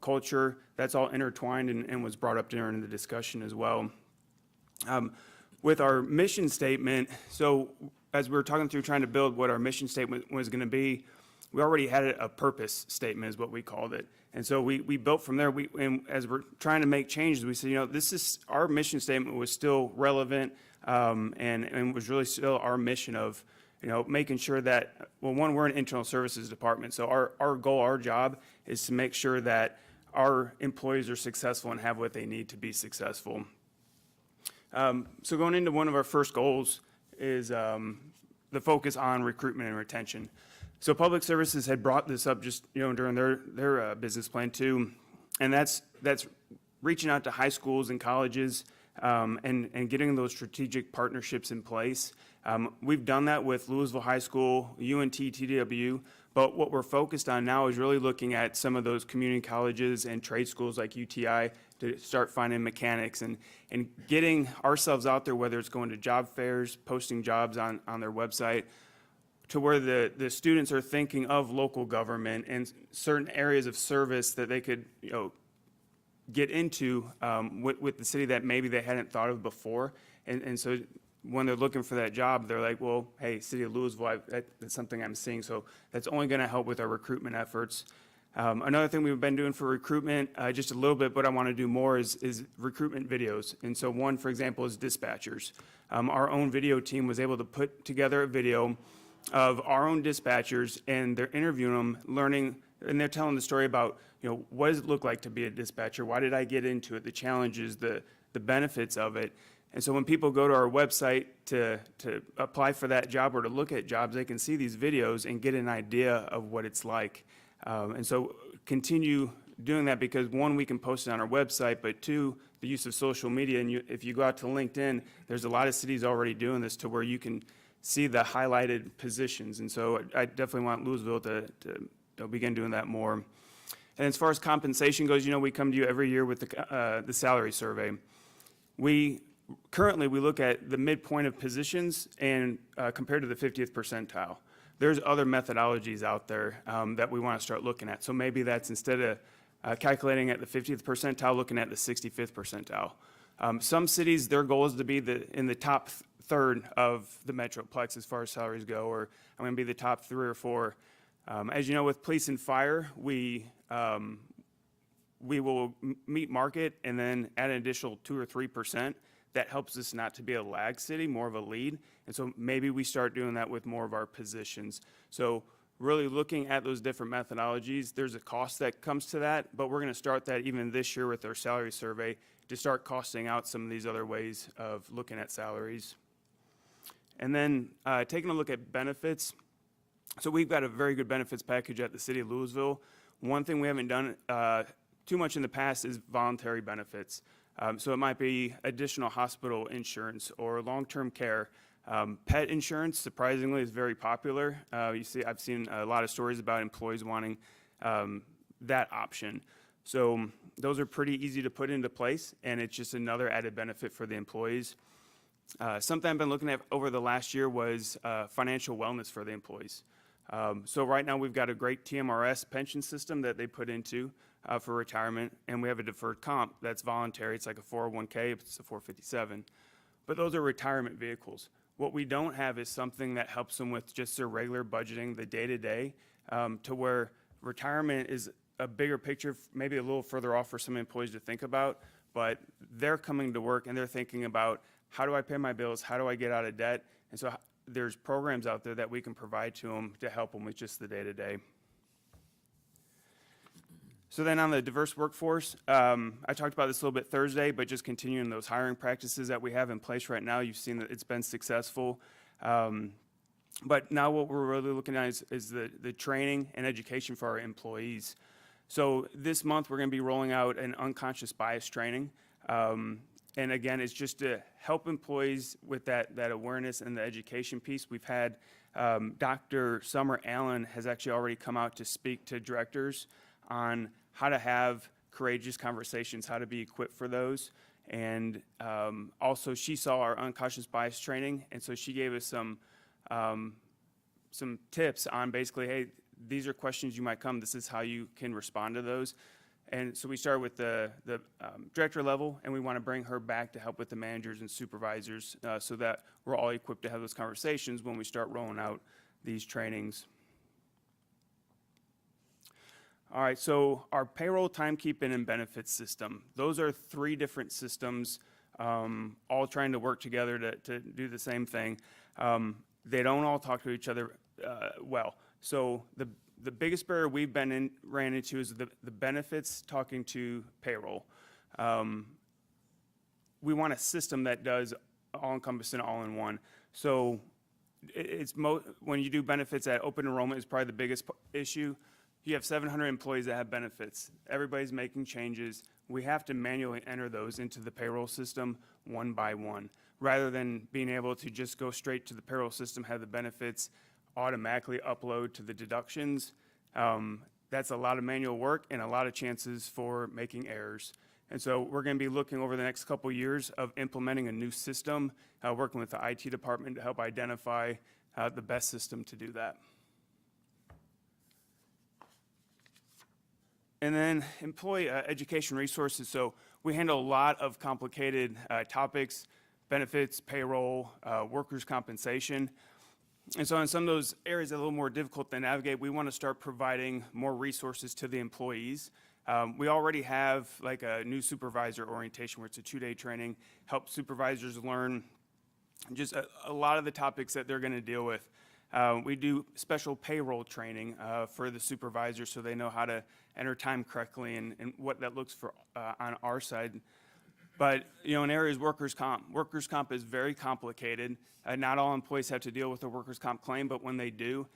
culture, that's all intertwined and was brought up during the discussion as well. With our mission statement, so as we were talking through trying to build what our mission statement was going to be, we already had a purpose statement is what we called it. And so we built from there. And as we're trying to make changes, we said, this is, our mission statement was still relevant and was really still our mission of, making sure that, well, one, we're an internal services department. So our goal, our job is to make sure that our employees are successful and have what they need to be successful. So going into one of our first goals is the focus on recruitment and retention. So Public Services had brought this up just, during their business plan too. And that's reaching out to high schools and colleges, and getting those strategic partnerships in place. We've done that with Lewisville High School, UNT, TDW, but what we're focused on now is really looking at some of those community colleges and trade schools like UTI to start finding mechanics and getting ourselves out there, whether it's going to job fairs, posting jobs on their website, to where the students are thinking of local government and certain areas of service that they could, get into with the city that maybe they hadn't thought of before. And so when they're looking for that job, they're like, well, hey, City of Lewisville, that's something I'm seeing. So that's only going to help with our recruitment efforts. Another thing we've been doing for recruitment, just a little bit, but I want to do more, is recruitment videos. And so one, for example, is dispatchers. Our own video team was able to put together a video of our own dispatchers, and they're interviewing them, learning, and they're telling the story about, what does it look like to be a dispatcher? Why did I get into it? The challenges, the benefits of it. And so when people go to our website to apply for that job or to look at jobs, they can see these videos and get an idea of what it's like. And so continue doing that, because one, we can post it on our website, but two, the use of social media. And if you go out to LinkedIn, there's a lot of cities already doing this to where you can see the highlighted positions. And so I definitely want Lewisville to begin doing that more. And as far as compensation goes, we come to you every year with the salary survey. Currently, we look at the midpoint of positions and compared to the 50th percentile. There's other methodologies out there that we want to start looking at. So maybe that's, instead of calculating at the 50th percentile, looking at the 65th percentile. Some cities, their goal is to be in the top third of the Metroplex as far as salaries go, or I'm going to be the top 3 or 4. As you know, with police and fire, we will meet market and then add an additional 2 or 3%. That helps us not to be a lag city, more of a lead. And so maybe we start doing that with more of our positions. So really looking at those different methodologies, there's a cost that comes to that, but we're going to start that even this year with our salary survey to start costing out some of these other ways of looking at salaries. And then taking a look at benefits. So we've got a very good benefits package at the City of Lewisville. One thing we haven't done too much in the past is voluntary benefits. So it might be additional hospital insurance or long-term care. Pet insurance, surprisingly, is very popular. I've seen a lot of stories about employees wanting that option. So those are pretty easy to put into place, and it's just another added benefit for the employees. Something I've been looking at over the last year was financial wellness for the employees. So right now, we've got a great TMRS pension system that they put into for retirement, and we have a deferred comp that's voluntary. It's like a 401k, it's a 457. But those are retirement vehicles. What we don't have is something that helps them with just their regular budgeting, the day-to-day, to where retirement is a bigger picture, maybe a little further off for some employees to think about, but they're coming to work and they're thinking about, how do I pay my bills? How do I get out of debt? And so there's programs out there that we can provide to them to help them with just the day-to-day. So then on the diverse workforce, I talked about this a little bit Thursday, but just continuing those hiring practices that we have in place right now, you've seen that it's been successful. But now what we're really looking at is the training and education for our employees. So this month, we're going to be rolling out an unconscious bias training. And again, it's just to help employees with that awareness and the education piece. We've had Dr. Summer Allen has actually already come out to speak to directors on how to have courageous conversations, how to be equipped for those. And also, she saw our unconscious bias training, and so she gave us some tips on basically, hey, these are questions you might come, this is how you can respond to those. And so we started with the director level, and we want to bring her back to help with the managers and supervisors so that we're all equipped to have those conversations when we start rolling out these trainings. All right, so our payroll, timekeeping, and benefits system. Those are 3 different systems, all trying to work together to do the same thing. They don't all talk to each other well. So the biggest barrier we've ran into is the benefits talking to payroll. We want a system that does all-encompassing, all-in-one. So when you do benefits at open enrollment is probably the biggest issue. You have 700 employees that have benefits. Everybody's making changes. We have to manually enter those into the payroll system one by one, rather than being able to just go straight to the payroll system, have the benefits automatically upload to the deductions. That's a lot of manual work and a lot of chances for making errors. And so we're going to be looking over the next couple of years of implementing a new system, working with the IT department to help identify the best system to do that. And then employee education resources. So we handle a lot of complicated topics, benefits, payroll, workers' compensation. And so in some of those areas that are a little more difficult to navigate, we want to start providing more resources to the employees. We already have like a new supervisor orientation where it's a 2-day training, help supervisors learn just a lot of the topics that they're going to deal with. We do special payroll training for the supervisors so they know how to enter time correctly and what that looks for on our side. But, in areas workers' comp is very complicated. Not all employees have to deal with a workers' comp claim, but when they do,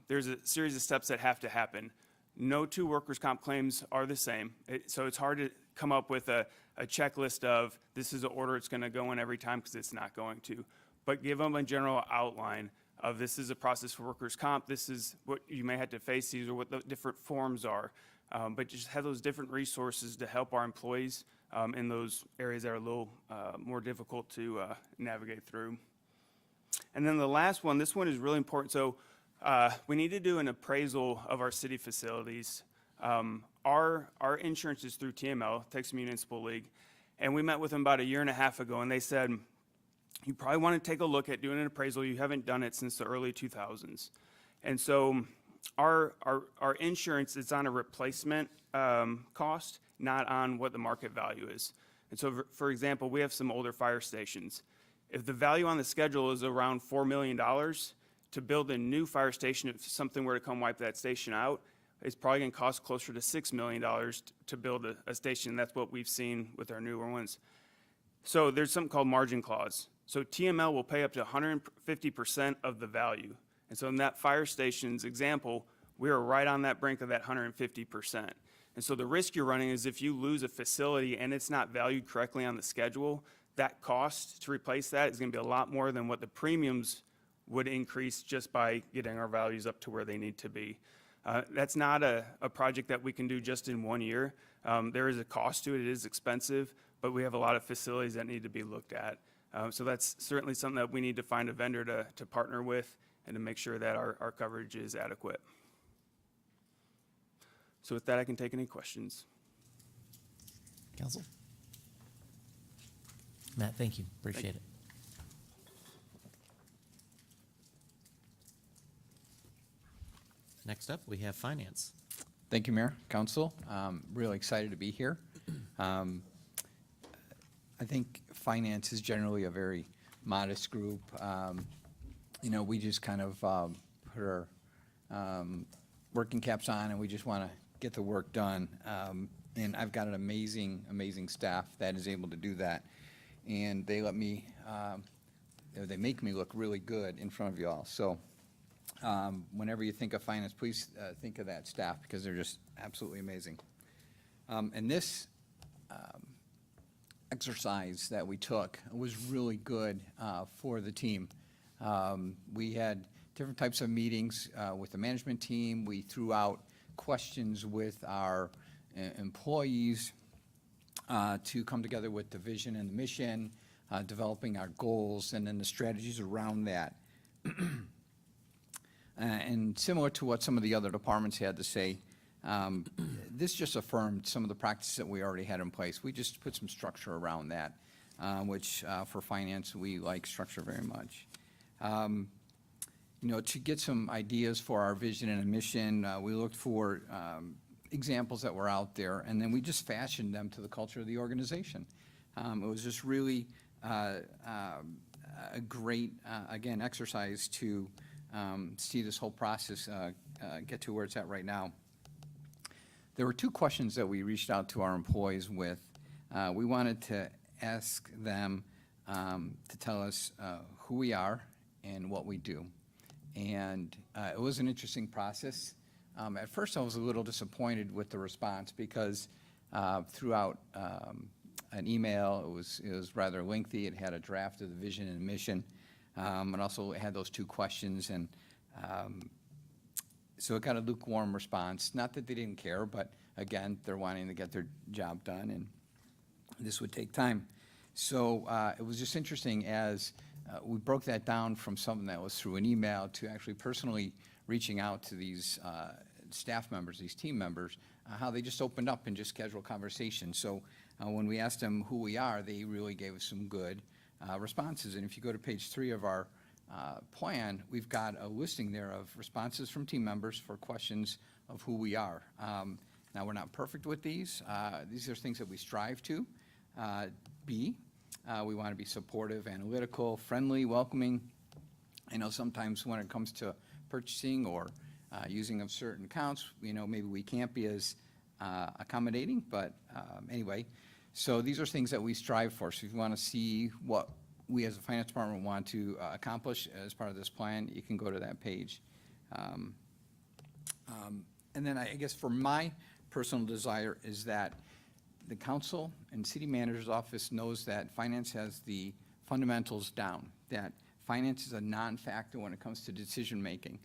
there's a series of steps that have to happen. No two workers' comp claims are the same, so it's hard to come up with a checklist of this is the order it's going to go in every time because it's not going to. But give them a general outline of this is a process for workers' comp, this is what you may have to face, these are what the different forms are. But just have those different resources to help our employees in those areas that are a little more difficult to navigate through. And then the last one, this one is really important. So we need to do an appraisal of our city facilities. Our insurance is through TML, Texas Municipal League, and we met with them about a year and a half ago, and they said, you probably want to take a look at doing an appraisal. You haven't done it since the early 2000s. And so our insurance is on a replacement cost, not on what the market value is. And so, for example, we have some older fire stations. If the value on the schedule is around $4 million, to build a new fire station, if something were to come wipe that station out, it's probably going to cost closer to $6 million to build a station. That's what we've seen with our newer ones. So there's something called margin clause. So TML will pay up to 150% of the value. And so in that fire station's example, we are right on that brink of that 150%. And so the risk you're running is if you lose a facility and it's not valued correctly on the schedule, that cost to replace that is going to be a lot more than what the premiums would increase just by getting our values up to where they need to be. That's not a project that we can do just in 1 year. There is a cost to it. It is expensive, but we have a lot of facilities that need to be looked at. So that's certainly something that we need to find a vendor to partner with and to make sure that our coverage is adequate. So with that, I can take any questions. Council? Matt, thank you. Appreciate it. Next up, we have finance. Thank you, Mayor, Council. Really excited to be here. I think finance is generally a very modest group. We just kind of put our working caps on and we just want to get the work done. And I've got an amazing staff that is able to do that. And they let me, they make me look really good in front of you all. So whenever you think of finance, please think of that staff because they're just absolutely amazing. And this exercise that we took was really good for the team. We had different types of meetings with the management team. We threw out questions with our employees to come together with the vision and the mission, developing our goals, and then the strategies around that. And similar to what some of the other departments had to say, this just affirmed some of the practices that we already had in place. We just put some structure around that, which for finance, we like structure very much. To get some ideas for our vision and a mission, we looked for examples that were out there, and then we just fashioned them to the culture of the organization. It was just really a great, again, exercise to see this whole process get to where it's at right now. There were two questions that we reached out to our employees with. We wanted to ask them to tell us who we are and what we do. And it was an interesting process. At first, I was a little disappointed with the response because throughout an email, it was rather lengthy. It had a draft of the vision and mission, and also it had those 2 questions. And so it got a lukewarm response. Not that they didn't care, but again, they're wanting to get their job done, and this would take time. So it was just interesting as we broke that down from something that was through an email to actually personally reaching out to these staff members, these team members, how they just opened up and just casual conversation. So when we asked them who we are, they really gave us some good responses. And if you go to page 3 of our plan, we've got a listing there of responses from team members for questions of who we are. Now, we're not perfect with these. These are things that we strive to be. We want to be supportive, analytical, friendly, welcoming. I know sometimes when it comes to purchasing or using of certain accounts, maybe we can't be as accommodating, but anyway. So these are things that we strive for. So if you want to see what we as a finance department want to accomplish as part of this plan, you can go to that page. And then I guess for my personal desire is that the council and city manager's office knows that finance has the fundamentals down, that finance is a non-factor when it comes to decision-making.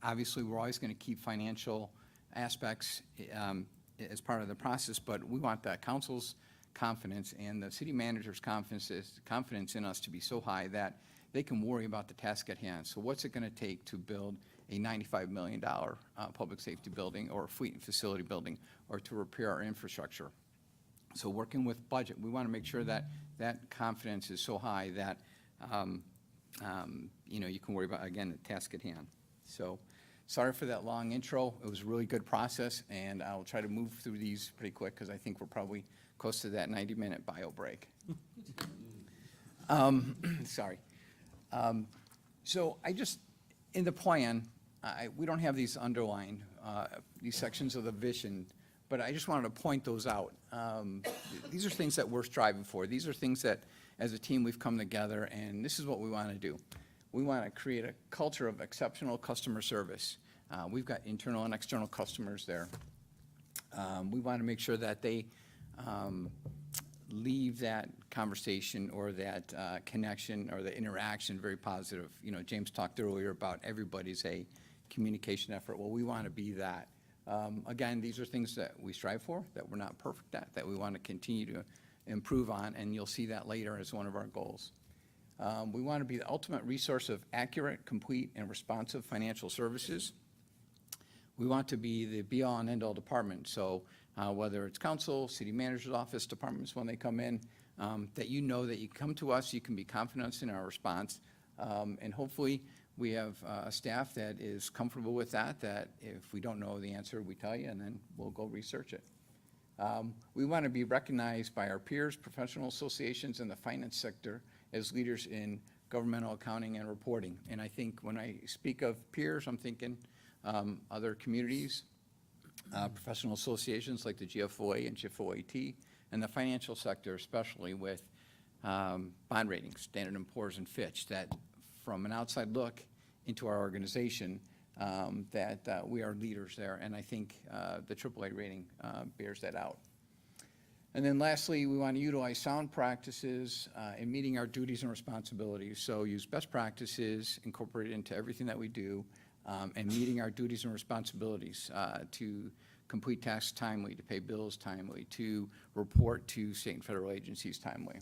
Obviously, we're always going to keep financial aspects as part of the process, but we want the council's confidence and the city manager's confidence in us to be so high that they can worry about the task at hand. So what's it going to take to build a $95 million public safety building or a fleet facility building or to repair our infrastructure? So working with budget, we want to make sure that that confidence is so high that you can worry about, again, the task at hand. So sorry for that long intro. It was a really good process, and I'll try to move through these pretty quick because I think we're probably close to that 90-minute bio break. Sorry. So in the plan, we don't have these underlined, these sections of the vision, but I just wanted to point those out. These are things that we're striving for. These are things that, as a team, we've come together, and this is what we want to do. We want to create a culture of exceptional customer service. We've got internal and external customers there. We want to make sure that they leave that conversation or that connection or the interaction very positive. James talked earlier about everybody's a communication effort. Well, we want to be that. Again, these are things that we strive for, that we're not perfect at, that we want to continue to improve on, and you'll see that later as one of our goals. We want to be the ultimate resource of accurate, complete, and responsive financial services. We want to be the be-all and end-all department. So whether it's council, city manager's office, departments when they come in, that you know that you come to us, you can be confident in our response. And hopefully we have a staff that is comfortable with that if we don't know the answer, we tell you, and then we'll go research it. We want to be recognized by our peers, professional associations, and the finance sector as leaders in governmental accounting and reporting. And I think when I speak of peers, I'm thinking other communities, professional associations like the GFOA and GFOAT, and the financial sector, especially with bond ratings, Standard & Poor's and Fitch, that from an outside look into our organization, that we are leaders there. And I think the AAA rating bears that out. And then lastly, we want to utilize sound practices in meeting our duties and responsibilities. So use best practices, incorporate it into everything that we do, and meeting our duties and responsibilities to complete tasks timely, to pay bills timely, to report to state and federal agencies timely.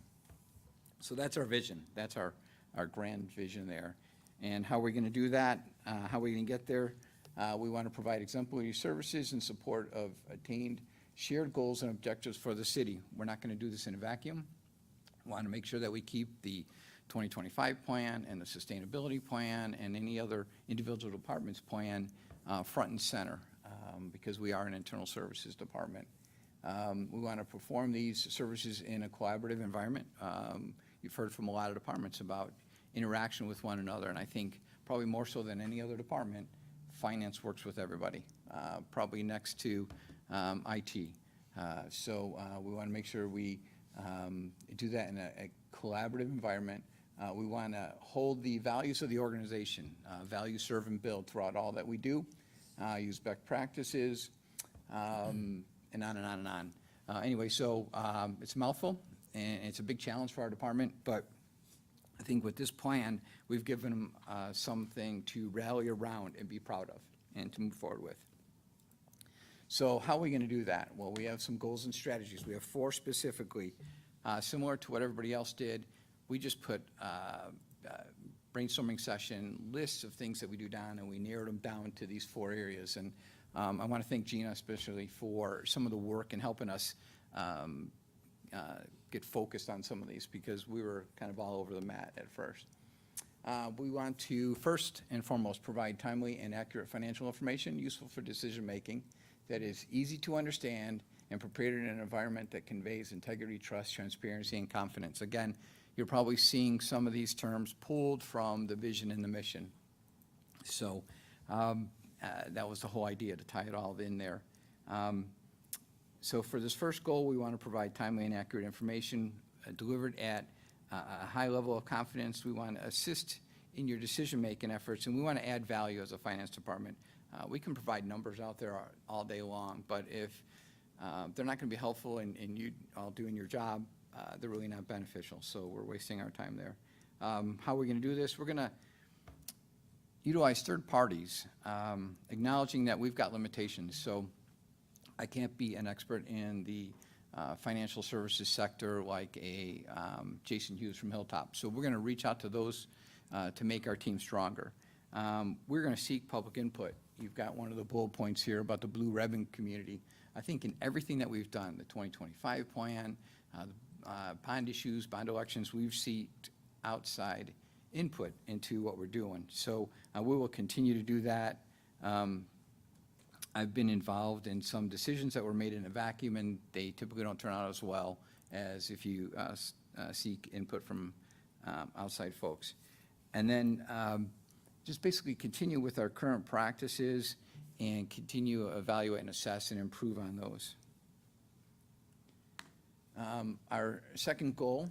So that's our vision. That's our grand vision there. And how are we going to do that? How are we going to get there? We want to provide exemplary services in support of attained shared goals and objectives for the city. We're not going to do this in a vacuum. We want to make sure that we keep the 2025 plan and the sustainability plan and any other individual department's plan front and center because we are an internal services department. We want to perform these services in a collaborative environment. You've heard from a lot of departments about interaction with one another, and I think probably more so than any other department, finance works with everybody, probably next to IT. So we want to make sure we do that in a collaborative environment We want to hold the values of the organization, value, serve, and build throughout all that we do, use best practices, and on and on and on. Anyway, so it's a mouthful, and it's a big challenge for our department, but I think with this plan, we've given them something to rally around and be proud of and to move forward with. So how are we going to do that? Well, we have some goals and strategies. We have 4 specifically. Similar to what everybody else did, we just put brainstorming session, lists of things that we do down, and we narrowed them down to these 4 areas. And I want to thank Gina especially for some of the work in helping us get focused on some of these, because we were kind of all over the mat at first. We want to, first and foremost, provide timely and accurate financial information useful for decision-making that is easy to understand and prepared in an environment that conveys integrity, trust, transparency, and confidence. Again, you're probably seeing some of these terms pulled from the vision and the mission. So that was the whole idea, to tie it all in there. So for this first goal, we want to provide timely and accurate information delivered at a high level of confidence. We want to assist in your decision-making efforts, and we want to add value as a finance department. We can provide numbers out there all day long, but if they're not going to be helpful in you all doing your job, they're really not beneficial, so we're wasting our time there. How are we going to do this? We're going to utilize third parties, acknowledging that we've got limitations. So I can't be an expert in the financial services sector like a Jason Hughes from Hilltop. So we're going to reach out to those to make our team stronger. We're going to seek public input. You've got one of the bullet points here about the blue ribbon community. I think in everything that we've done, the 2025 plan, bond issues, bond elections, we've sought outside input into what we're doing. So we will continue to do that. I've been involved in some decisions that were made in a vacuum, and they typically don't turn out as well as if you seek input from outside folks. And then just basically continue with our current practices and continue to evaluate and assess and improve on those. Our second goal,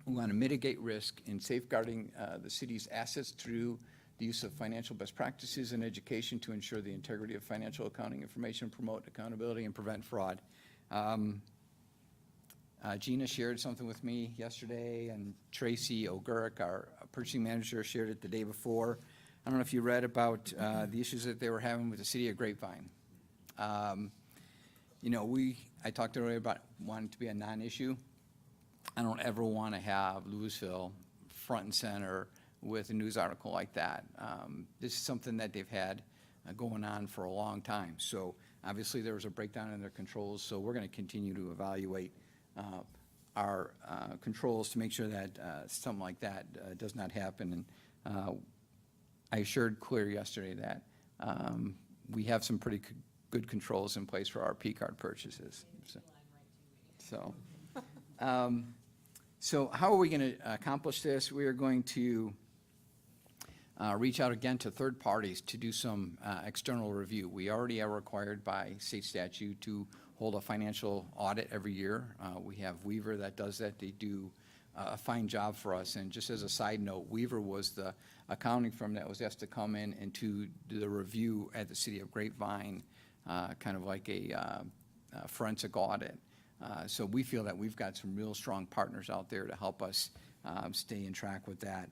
we want to mitigate risk in safeguarding the city's assets through the use of financial best practices and education to ensure the integrity of financial accounting information, promote accountability, and prevent fraud. Gina shared something with me yesterday, and Tracy O'Gurk, our purchasing manager, shared it the day before. I don't know if you read about the issues that they were having with the city of Grapevine. You know, I talked earlier about wanting to be a non-issue. I don't ever want to have Lewisville front and center with a news article like that. This is something that they've had going on for a long time. So obviously there was a breakdown in their controls, so we're going to continue to evaluate our controls to make sure that something like that does not happen. And I assured Clear yesterday that we have some pretty good controls in place for our P-card purchases. So how are we going to accomplish this? We are going to reach out again to third parties to do some external review. We already are required by state statute to hold a financial audit every year. We have Weaver that does that. They do a fine job for us. And just as a side note, Weaver was the accounting firm that was asked to come in and to do the review at the city of Grapevine, kind of like a forensic audit. So we feel that we've got some real strong partners out there to help us stay in track with that.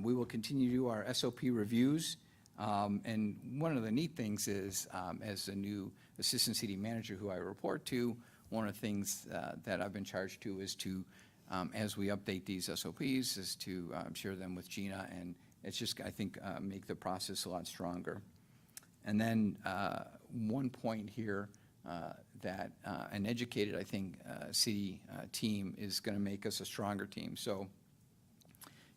We will continue to do our SOP reviews. And one of the neat things is, as a new assistant city manager who I report to, one of the things that I've been charged to is to, as we update these SOPs, is to share them with Gina, and it's just, I think, make the process a lot stronger. And then one point here that an educated, I think, city team is going to make us a stronger team. So,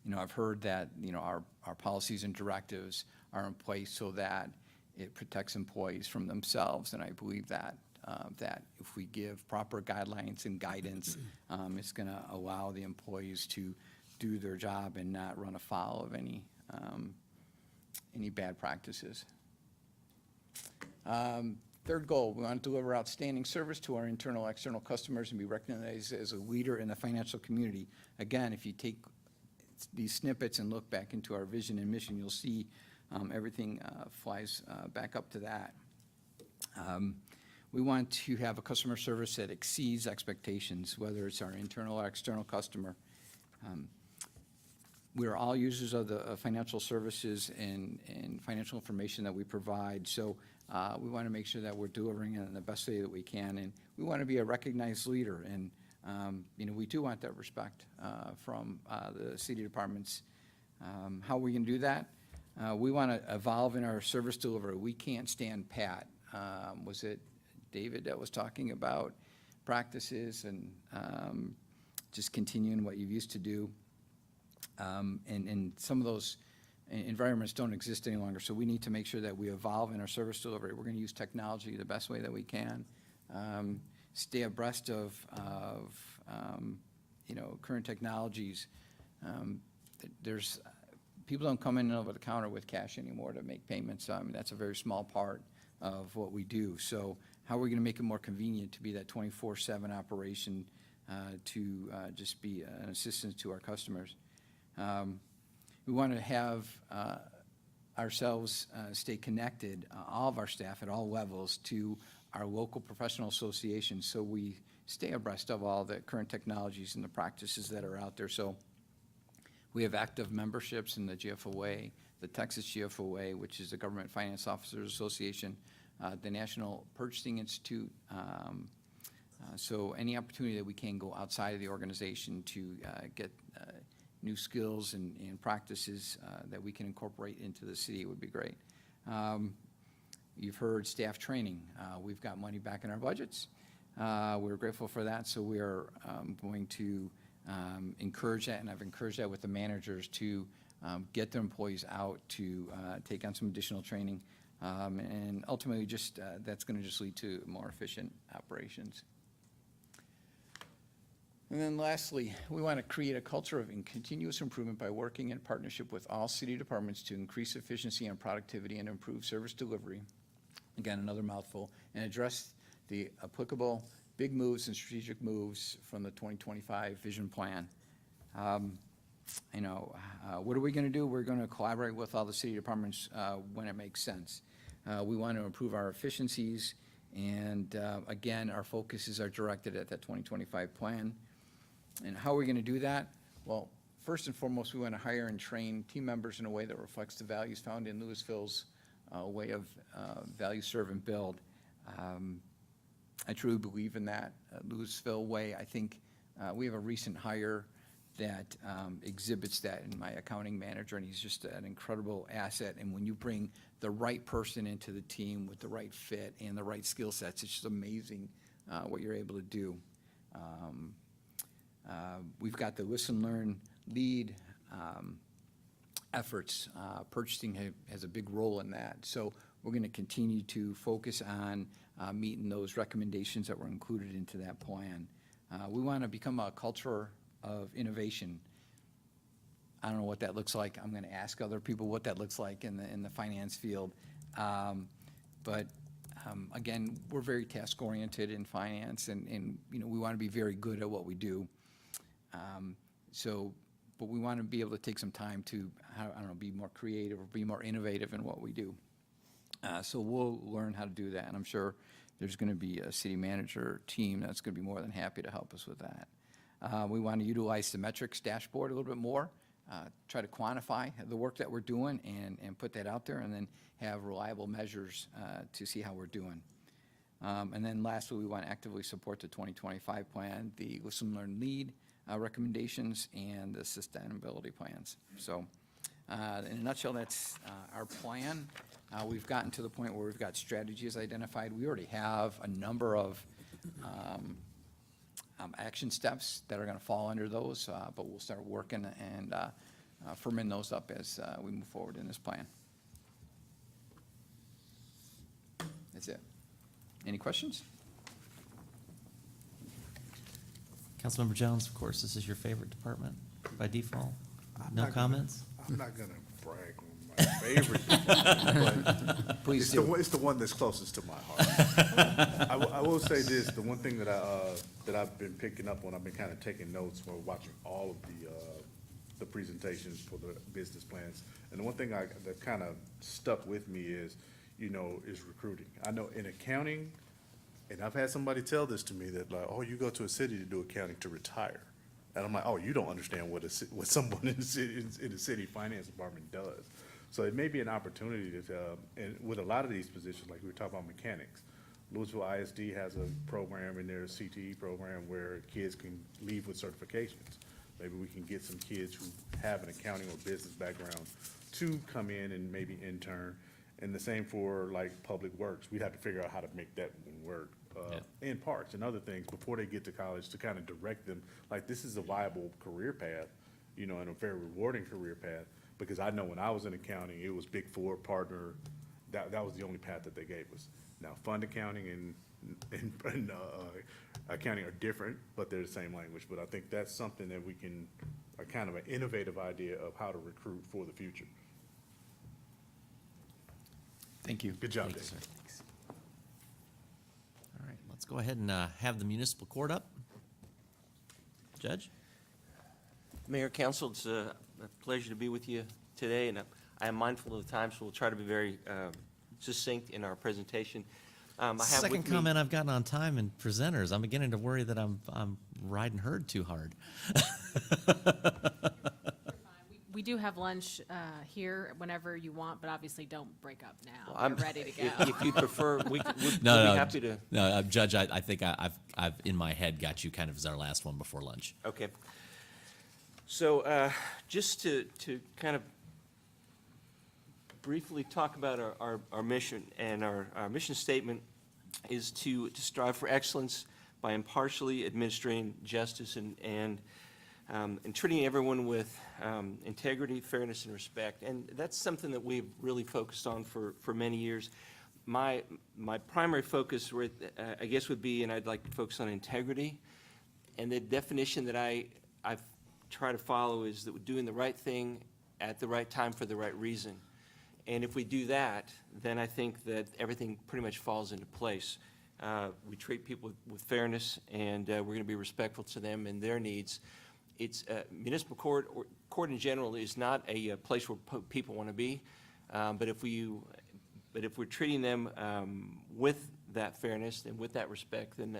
you know, I've heard that, you know, our policies and directives are in place so that it protects employees from themselves, and I believe that that if we give proper guidelines and guidance, it's going to allow the employees to do their job and not run afoul of any bad practices. Third goal, we want to deliver outstanding service to our internal, external customers and be recognized as a leader in the financial community. Again, if you take these snippets and look back into our vision and mission, you'll see everything flies back up to that. We want to have a customer service that exceeds expectations, whether it's our internal or external customer. We are all users of the financial services and financial information that we provide, so we want to make sure that we're delivering it in the best way that we can, and we want to be a recognized leader, and we do want that respect from the city departments. How are we going to do that? We want to evolve in our service delivery. We can't stand pat. Was it David that was talking about practices and just continuing what you used to do? And some of those environments don't exist any longer, so we need to make sure that we evolve in our service delivery. We're going to use technology the best way that we can, stay abreast of current technologies. People don't come in over the counter with cash anymore to make payments. That's a very small part of what we do. So how are we going to make it more convenient to be that 24/7 operation, to just be an assistance to our customers? We want to have ourselves stay connected, all of our staff at all levels, to our local professional associations, so we stay abreast of all the current technologies and the practices that are out there. So we have active memberships in the GFOA, the Texas GFOA, which is the Government Finance Officers Association, the National Purchasing Institute. So any opportunity that we can go outside of the organization to get new skills and practices that we can incorporate into the city would be great. You've heard staff training. We've got money back in our budgets. We're grateful for that, so we are going to encourage that, and I've encouraged that with the managers to get their employees out to take on some additional training. And ultimately, that's going to just lead to more efficient operations. And then lastly, we want to create a culture of continuous improvement by working in partnership with all city departments to increase efficiency and productivity and improve service delivery. Again, another mouthful, and address the applicable big moves and strategic moves from the 2025 vision plan. What are we going to do? We're going to collaborate with all the city departments when it makes sense. We want to improve our efficiencies, and again, our focuses are directed at that 2025 plan. And how are we going to do that? Well, first and foremost, we want to hire and train team members in a way that reflects the values found in Lewisville's way of value, serve, and build. I truly believe in that Lewisville way. I think we have a recent hire that exhibits that in my accounting manager, and he's just an incredible asset. And when you bring the right person into the team with the right fit and the right skill sets, it's just amazing what you're able to do. We've got the listen, learn, lead efforts. Purchasing has a big role in that. So we're going to continue to focus on meeting those recommendations that were included into that plan. We want to become a culture of innovation. I don't know what that looks like. I'm going to ask other people what that looks like in the finance field. But again, we're very task-oriented in finance, and we want to be very good at what we do. But we want to be able to take some time to, be more creative or be more innovative in what we do. So we'll learn how to do that, and I'm sure there's going to be a city manager team that's going to be more than happy to help us with that. We want to utilize the metrics dashboard a little bit more, try to quantify the work that we're doing and put that out there, and then have reliable measures to see how we're doing. And then lastly, we want to actively support the 2025 plan, the listen, learn, lead recommendations, and the sustainability plans. So in a nutshell, that's our plan. We've gotten to the point where we've got strategies identified. We already have a number of action steps that are going to fall under those, but we'll start working and firming those up as we move forward in this plan. That's it. Any questions? Councilmember Jones, of course, this is your favorite department by default. No comments? I'm not gonna brag on my favorite department, but Please it's the one that's closest to my heart. I will say this, the one thing that I've been picking up on, I've been kind of taking notes while watching all of the presentations for the business plans. And the one thing that kind of stuck with me is, is recruiting. I know in accounting, and I've had somebody tell this to me that like, oh, you go to a city to do accounting to retire. And I'm like, oh, you don't understand what someone in the city finance department does. So it may be an opportunity to, and with a lot of these positions, like we were talking about mechanics, Lewisville ISD has a program in their CTE program where kids can leave with certifications. Maybe we can get some kids who have an accounting or business background to come in and maybe intern. And the same for like public works. We'd have to figure out how to make that one work. And parks and other things before they get to college to kind of direct them, like this is a viable career path, and a very rewarding career path. Because I know when I was in accounting, it was Big Four, partner, that was the only path that they gave us. Now, fund accounting and accounting are different, but they're the same language. But I think that's something that we can, a kind of an innovative idea of how to recruit for the future. Thank you. Good job, Thank you, Dave. sir. All right, let's go ahead and have the municipal court up. Judge? Mayor, Council, it's a pleasure to be with you today, and I am mindful of the time, so we'll try to be very succinct in our presentation. I have Second with me- comment I've gotten on time and presenters. I'm beginning to worry that I'm riding herd too hard. We do have lunch here whenever you want, but obviously don't break up now. Well, We're ready to go. If you prefer, we'll be No, happy to. no, Judge, I think I've in my head got you kind of as our last one before lunch. Okay. So just to kind of briefly talk about our mission, and our mission statement is to strive for excellence by impartially administering justice and treating everyone with integrity, fairness, and respect. And that's something that we've really focused on for many years. My primary focus, I guess, would be, and I'd like to focus on integrity. And the definition that I've tried to follow is that we're doing the right thing at the right time for the right reason. And if we do that, then I think that everything pretty much falls into place. We treat people with fairness, and we're going to be respectful to them and their needs. It's municipal court, or court in general, is not a place where people want to be. But if we're treating them with that fairness and with that respect, then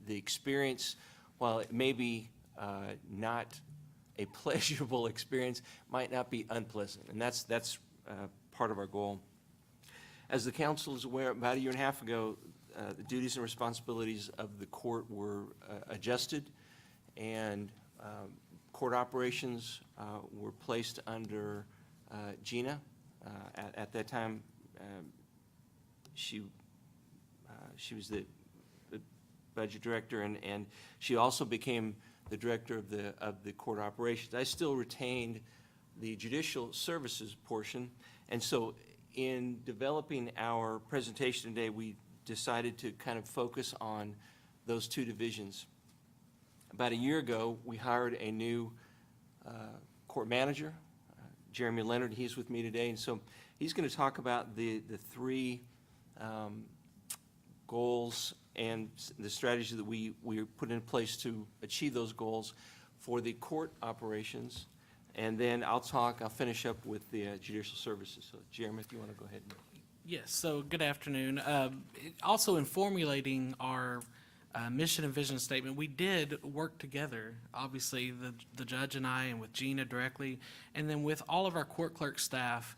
the experience, while it may be not a pleasurable experience, might not be unpleasant, and that's part of our goal. As the council is aware, about a year and a half ago, the duties and responsibilities of the court were adjusted, and court operations were placed under Gina. At that time, she was the budget director, and she also became the director of the court operations. I still retained the judicial services portion, and so in developing our presentation today, we decided to kind of focus on those two divisions. About a year ago, we hired a new court manager, Jeremy Leonard. He's with me today, and so he's going to talk about the three goals and the strategy that we put in place to achieve those goals for the court operations. And then I'll finish up with the judicial services. So Jeremy, if you want to go ahead. Yes, so good afternoon. Also in formulating our mission and vision statement, we did work together, obviously, the judge and I, and with Gina directly, and then with all of our court clerk staff,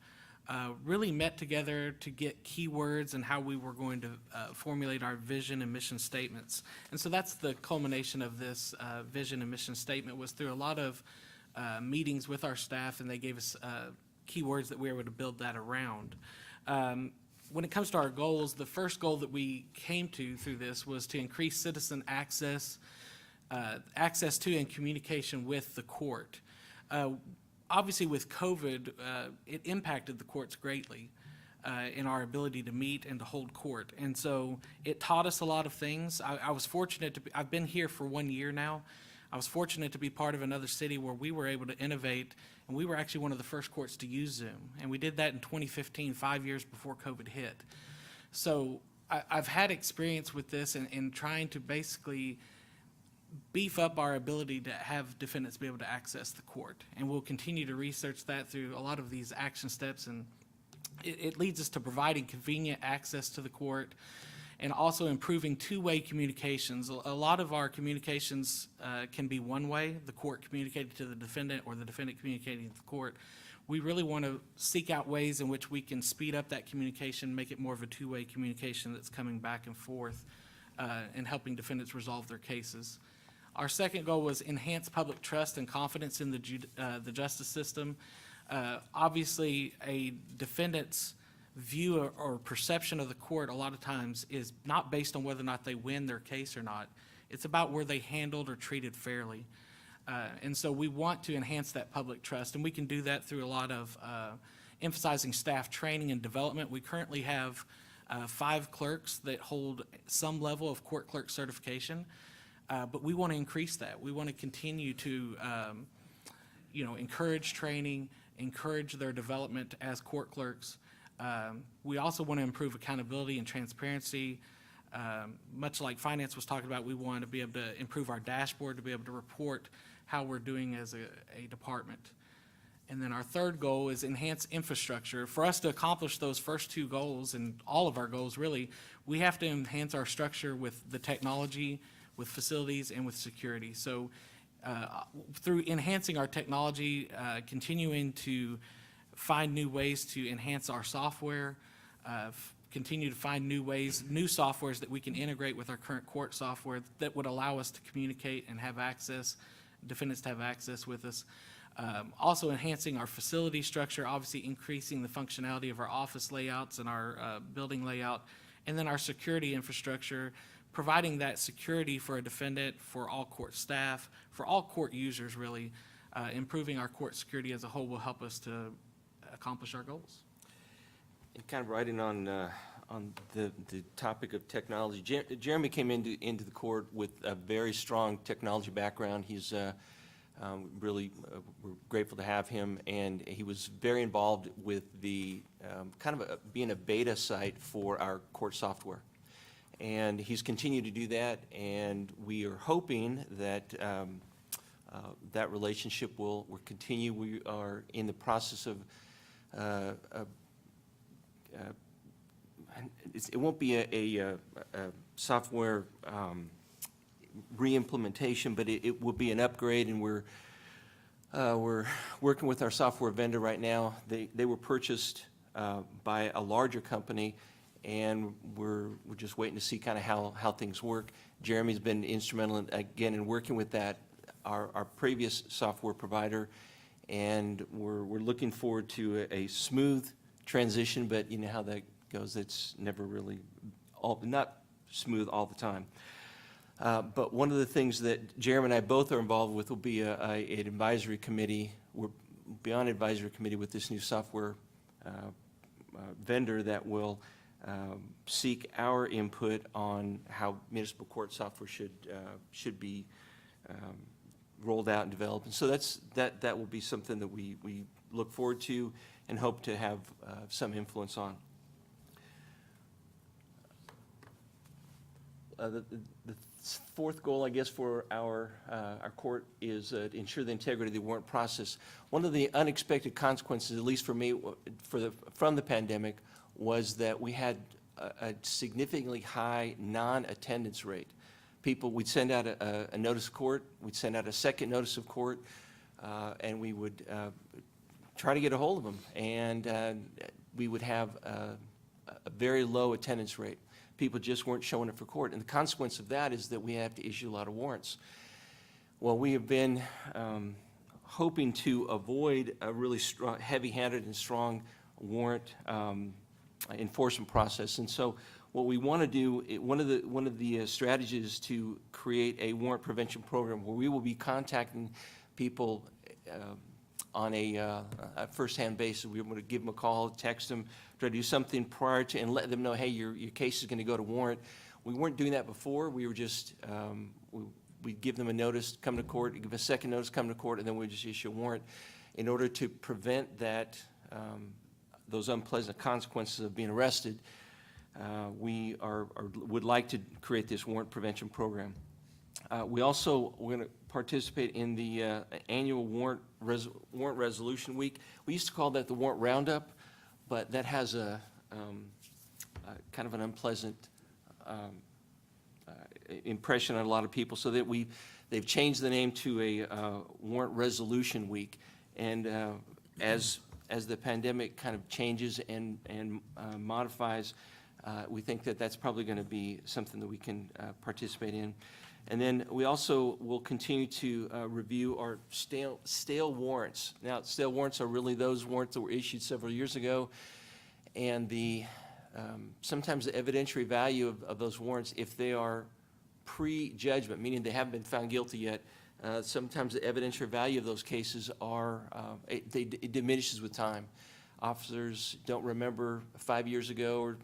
really met together to get keywords and how we were going to formulate our vision and mission statements. And so that's the culmination of this vision and mission statement, was through a lot of meetings with our staff, and they gave us keywords that we were able to build that around. When it comes to our goals, the first goal that we came to through this was to increase citizen access to and communication with the court. Obviously, with COVID, it impacted the courts greatly in our ability to meet and to hold court. And so it taught us a lot of things. I was fortunate I've been here for 1 year now. I was fortunate to be part of another city where we were able to innovate, and we were actually one of the first courts to use Zoom. And we did that in 2015, 5 years before COVID hit. So I've had experience with this in trying to basically beef up our ability to have defendants be able to access the court. And we'll continue to research that through a lot of these action steps, and it leads us to providing convenient access to the court and also improving two-way communications. A lot of our communications can be one-way, the court communicating to the defendant or the defendant communicating to the court. We really want to seek out ways in which we can speed up that communication, make it more of a two-way communication that's coming back and forth and helping defendants resolve their cases. Our second goal was enhance public trust and confidence in the justice system. Obviously, a defendant's view or perception of the court a lot of times is not based on whether or not they win their case or not. It's about were they handled or treated fairly. And so we want to enhance that public trust, and we can do that through a lot of emphasizing staff training and development. We currently have 5 clerks that hold some level of court clerk certification, but we want to increase that. We want to continue to encourage training, encourage their development as court clerks. We also want to improve accountability and transparency. Much like finance was talking about, we want to be able to improve our dashboard to be able to report how we're doing as a department. And then our third goal is enhance infrastructure. For us to accomplish those first 2 goals, and all of our goals really, we have to enhance our structure with the technology, with facilities, and with security. So through enhancing our technology, continuing to find new ways to enhance our software, continue to find new ways, new softwares that we can integrate with our current court software that would allow us to communicate and have access, defendants to have access with us. Also enhancing our facility structure, obviously increasing the functionality of our office layouts and our building layout, and then our security infrastructure, providing that security for a defendant, for all court staff, for all court users really. Improving our court security as a whole will help us to accomplish our goals. And kind of riding on the topic of technology, Jeremy came into the court with a very strong technology background. He's really, we're grateful to have him, and he was very involved with the being a beta site for our court software. And he's continued to do that, and we are hoping that that relationship will continue. We are in the process of it won't be a software re-implementation, but it will be an upgrade, and we're working with our software vendor right now. They were purchased by a larger company, and we're just waiting to see kind of how things work. Jeremy's been instrumental in working with our previous software provider, and we're looking forward to a smooth transition, but you know how that goes. It's never really not smooth all the time. But one of the things that Jeremy and I both are involved with will be an advisory committee. We're beyond advisory committee with this new software vendor that will seek our input on how municipal court software should be rolled out and developed. And so that will be something that we look forward to and hope to have some influence on. The fourth goal, I guess, for our court is to ensure the integrity of the warrant process. One of the unexpected consequences, at least for me, from the pandemic, was that we had a significantly high non-attendance rate. We'd send out a notice of court, we'd send out a second notice of court, and we would try to get a hold of them, and we would have a very low attendance rate. People just weren't showing up for court, and the consequence of that is that we have to issue a lot of warrants. Well, we have been hoping to avoid a really strong, heavy-handed and strong warrant enforcement process, and so what we want to do, one of the strategies is to create a warrant prevention program where we will be contacting people on a first-hand basis. We want to give them a call, text them, try to do something prior to, and let them know, hey, your case is going to go to warrant. We weren't doing that before. We were just, we'd give them a notice, come to court, give a second notice, come to court, and then we'd just issue a warrant in order to prevent that, those unpleasant consequences of being arrested. We would like to create this warrant prevention program. We're going to participate in the annual warrant resolution week. We used to call that the warrant roundup, but that has a kind of an unpleasant impression on a lot of people, so that they've changed the name to a warrant resolution week. And as the pandemic kind of changes and modifies, we think that that's probably going to be something that we can participate in. And then we also will continue to review our stale warrants. Now, stale warrants are really those warrants that were issued several years ago, and sometimes the evidentiary value of those warrants, if they are pre-judgment, meaning they haven't been found guilty yet, sometimes the evidentiary value of those cases it diminishes with time. Officers don't remember 5 years ago or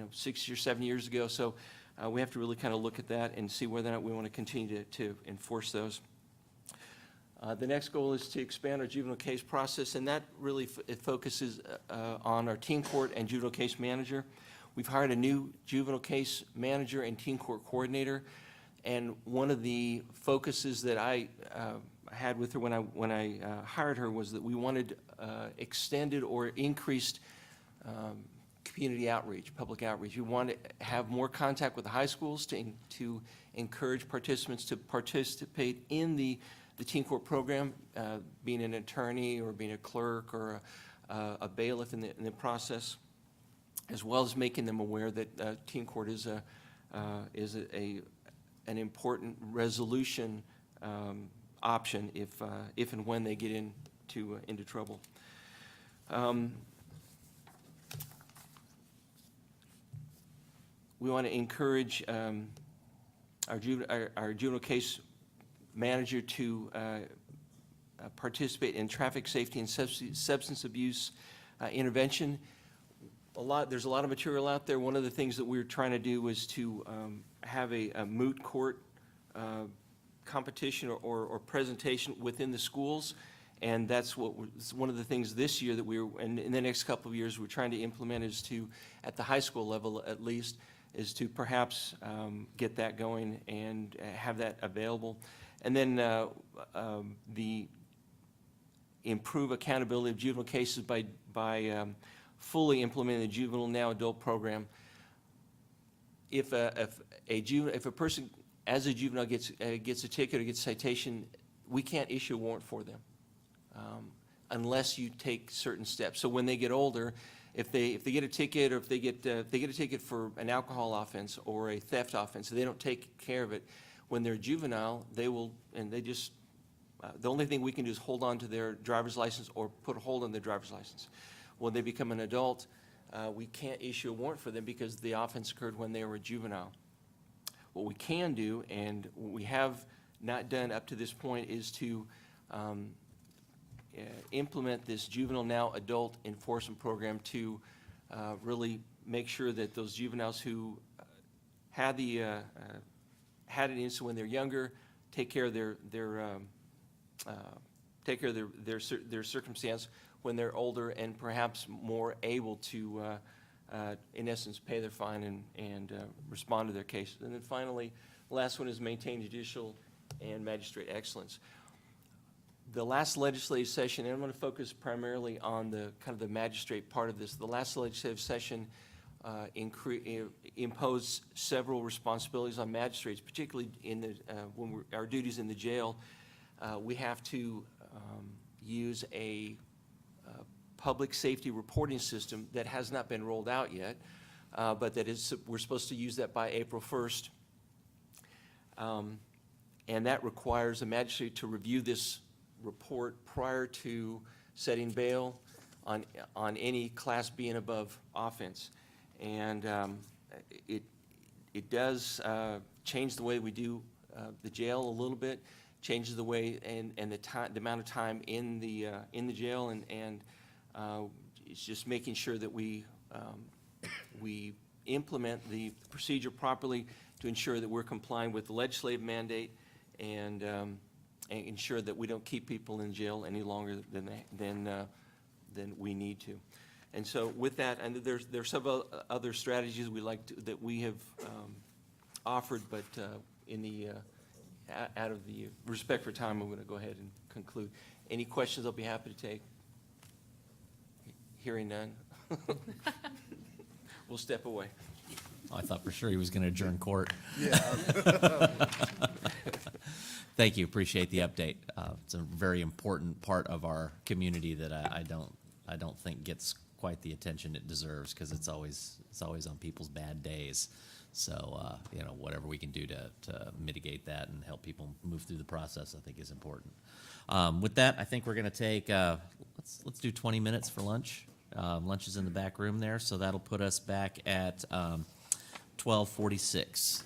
6 or 7 years ago, so we have to really kind of look at that and see whether or not we want to continue to enforce those. The next goal is to expand our juvenile case process, and that really it focuses on our teen court and juvenile case manager. We've hired a new juvenile case manager and teen court coordinator, and one of the focuses that I had with her when I hired her was that we wanted extended or increased community outreach, public outreach. We want to have more contact with the high schools to encourage participants to participate in the teen court program, being an attorney or being a clerk or a bailiff in the process, as well as making them aware that teen court is an important resolution option if and when they get into trouble. We want to encourage our juvenile case manager to participate in traffic safety and substance abuse intervention. There's a lot of material out there. One of the things that we're trying to do is to have a moot court competition or presentation within the schools, and that's one of the things this year that and in the next couple of years we're trying to implement is to, at the high school level at least, is to perhaps get that going and have that available. And then the improve accountability of juvenile cases by fully implementing the juvenile now adult program. If a person as a juvenile gets a ticket or gets a citation, we can't issue a warrant for them unless you take certain steps. So when they get older, if they get a ticket, or if they get a ticket for an alcohol offense or a theft offense, they don't take care of it. When they're juvenile, the only thing we can do is hold on to their driver's license or put a hold on their driver's license. When they become an adult, we can't issue a warrant for them because the offense occurred when they were a juvenile. What we can do, and what we have not done up to this point, is to implement this juvenile now adult enforcement program to really make sure that those juveniles who had an incident when they're younger take care of their circumstance when they're older and perhaps more able to, in essence, pay their fine and respond to their cases. And then finally, the last one is maintain judicial and magistrate excellence. The last legislative session, and I'm going to focus primarily on the kind of the magistrate part of this. The last legislative session imposed several responsibilities on magistrates, particularly when our duties in the jail. We have to use a public safety reporting system that has not been rolled out yet, but we're supposed to use that by April 1st. And that requires a magistrate to review this report prior to setting bail on any Class B and above offense. And it does change the way we do the jail a little bit, changes the way and the amount of time in the jail, and it's just making sure that we implement the procedure properly to ensure that we're complying with the legislative mandate and ensure that we don't keep people in jail any longer than we need to. And so with that, and there's several other strategies that we have offered, but in out of the respect for time, I'm going to go ahead and conclude. Any questions I'll be happy to take? Hearing none. We'll step away. I thought for sure he was going to adjourn court. Thank you, appreciate the update. It's a very important part of our community that I don't think gets quite the attention it deserves, because it's always on people's bad days. So, you know, whatever we can do to mitigate that and help people move through the process, I think is important. With that, I think we're going to take, let's do 20 minutes for lunch. Lunch is in the back room there, so that'll put us back at 12:46.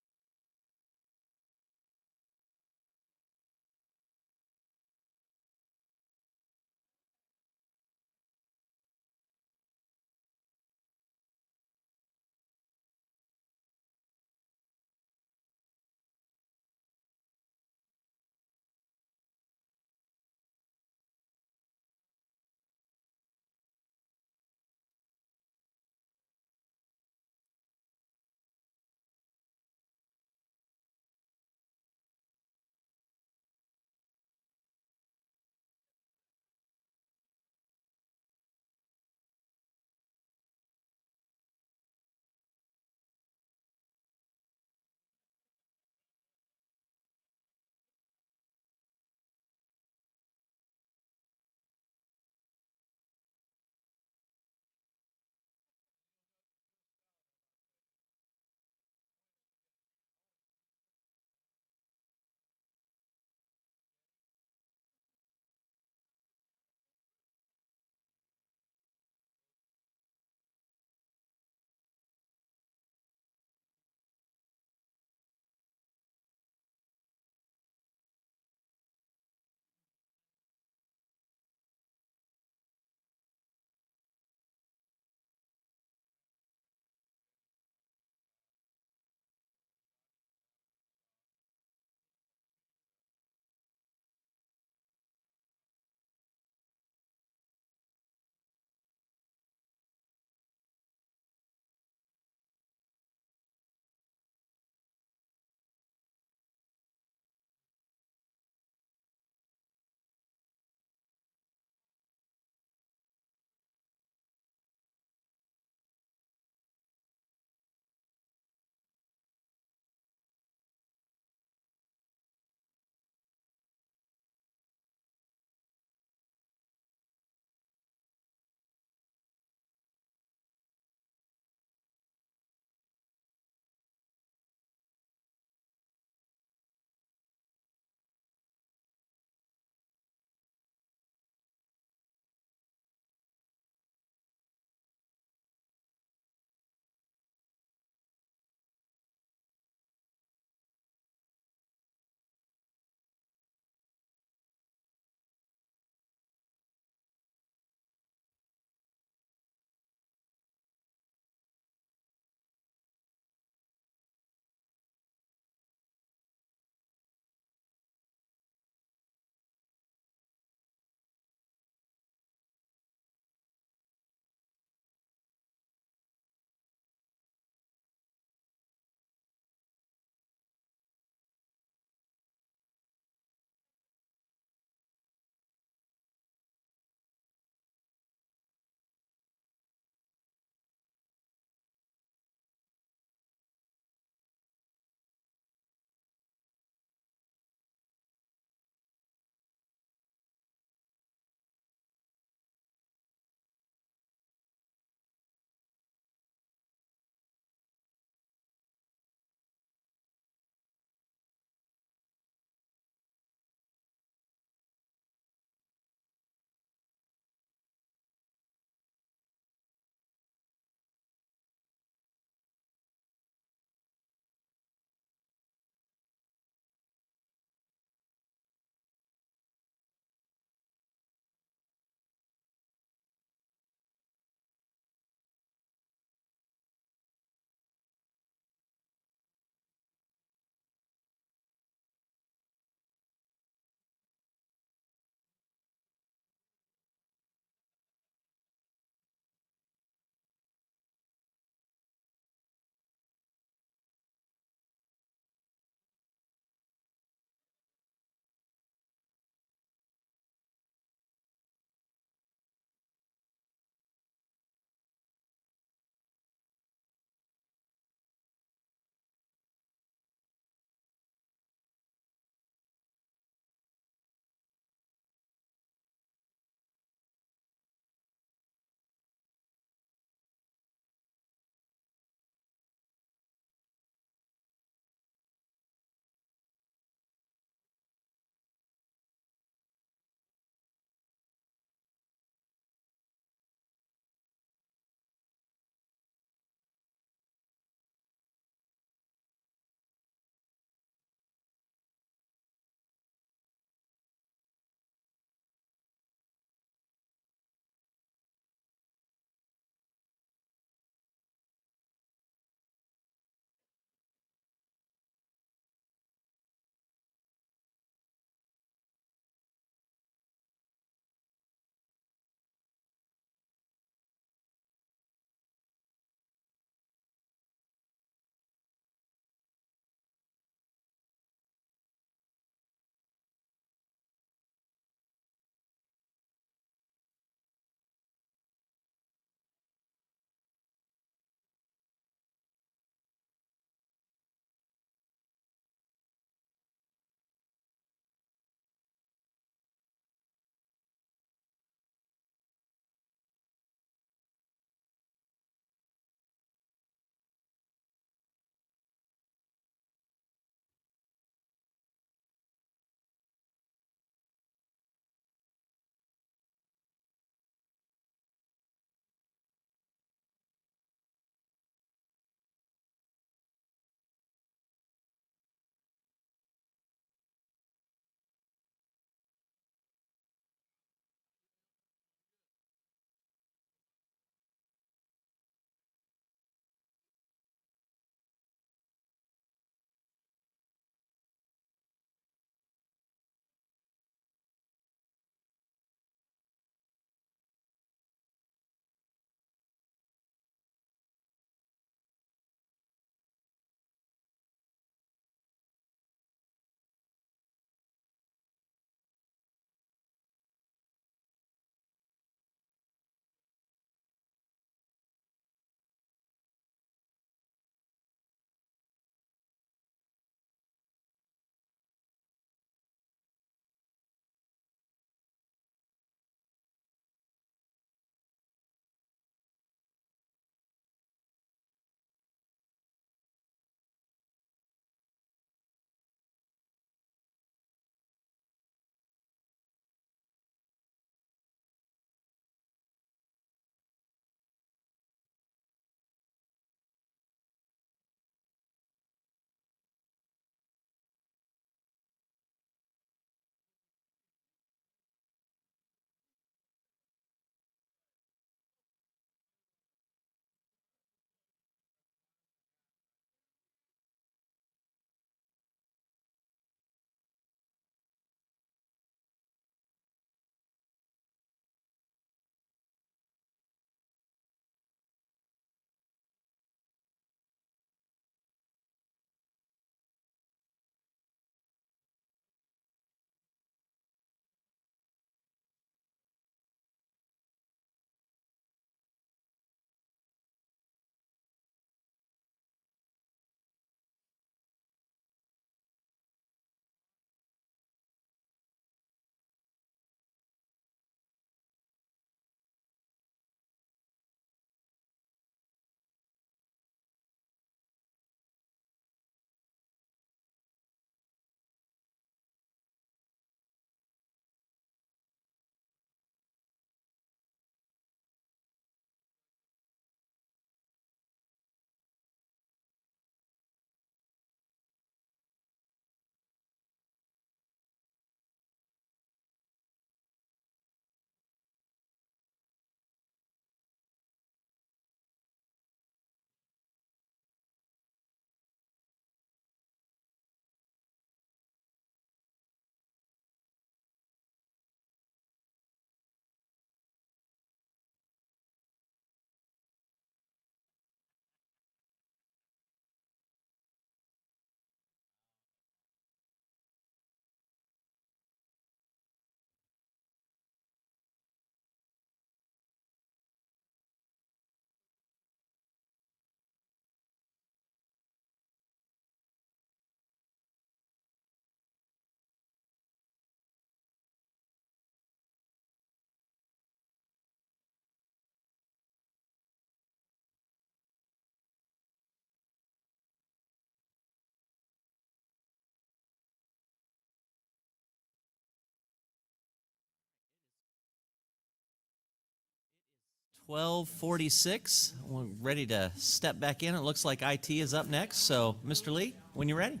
12:46. We're ready to step back in. It looks like IT is up next. So, Mr. Lee, when you're ready.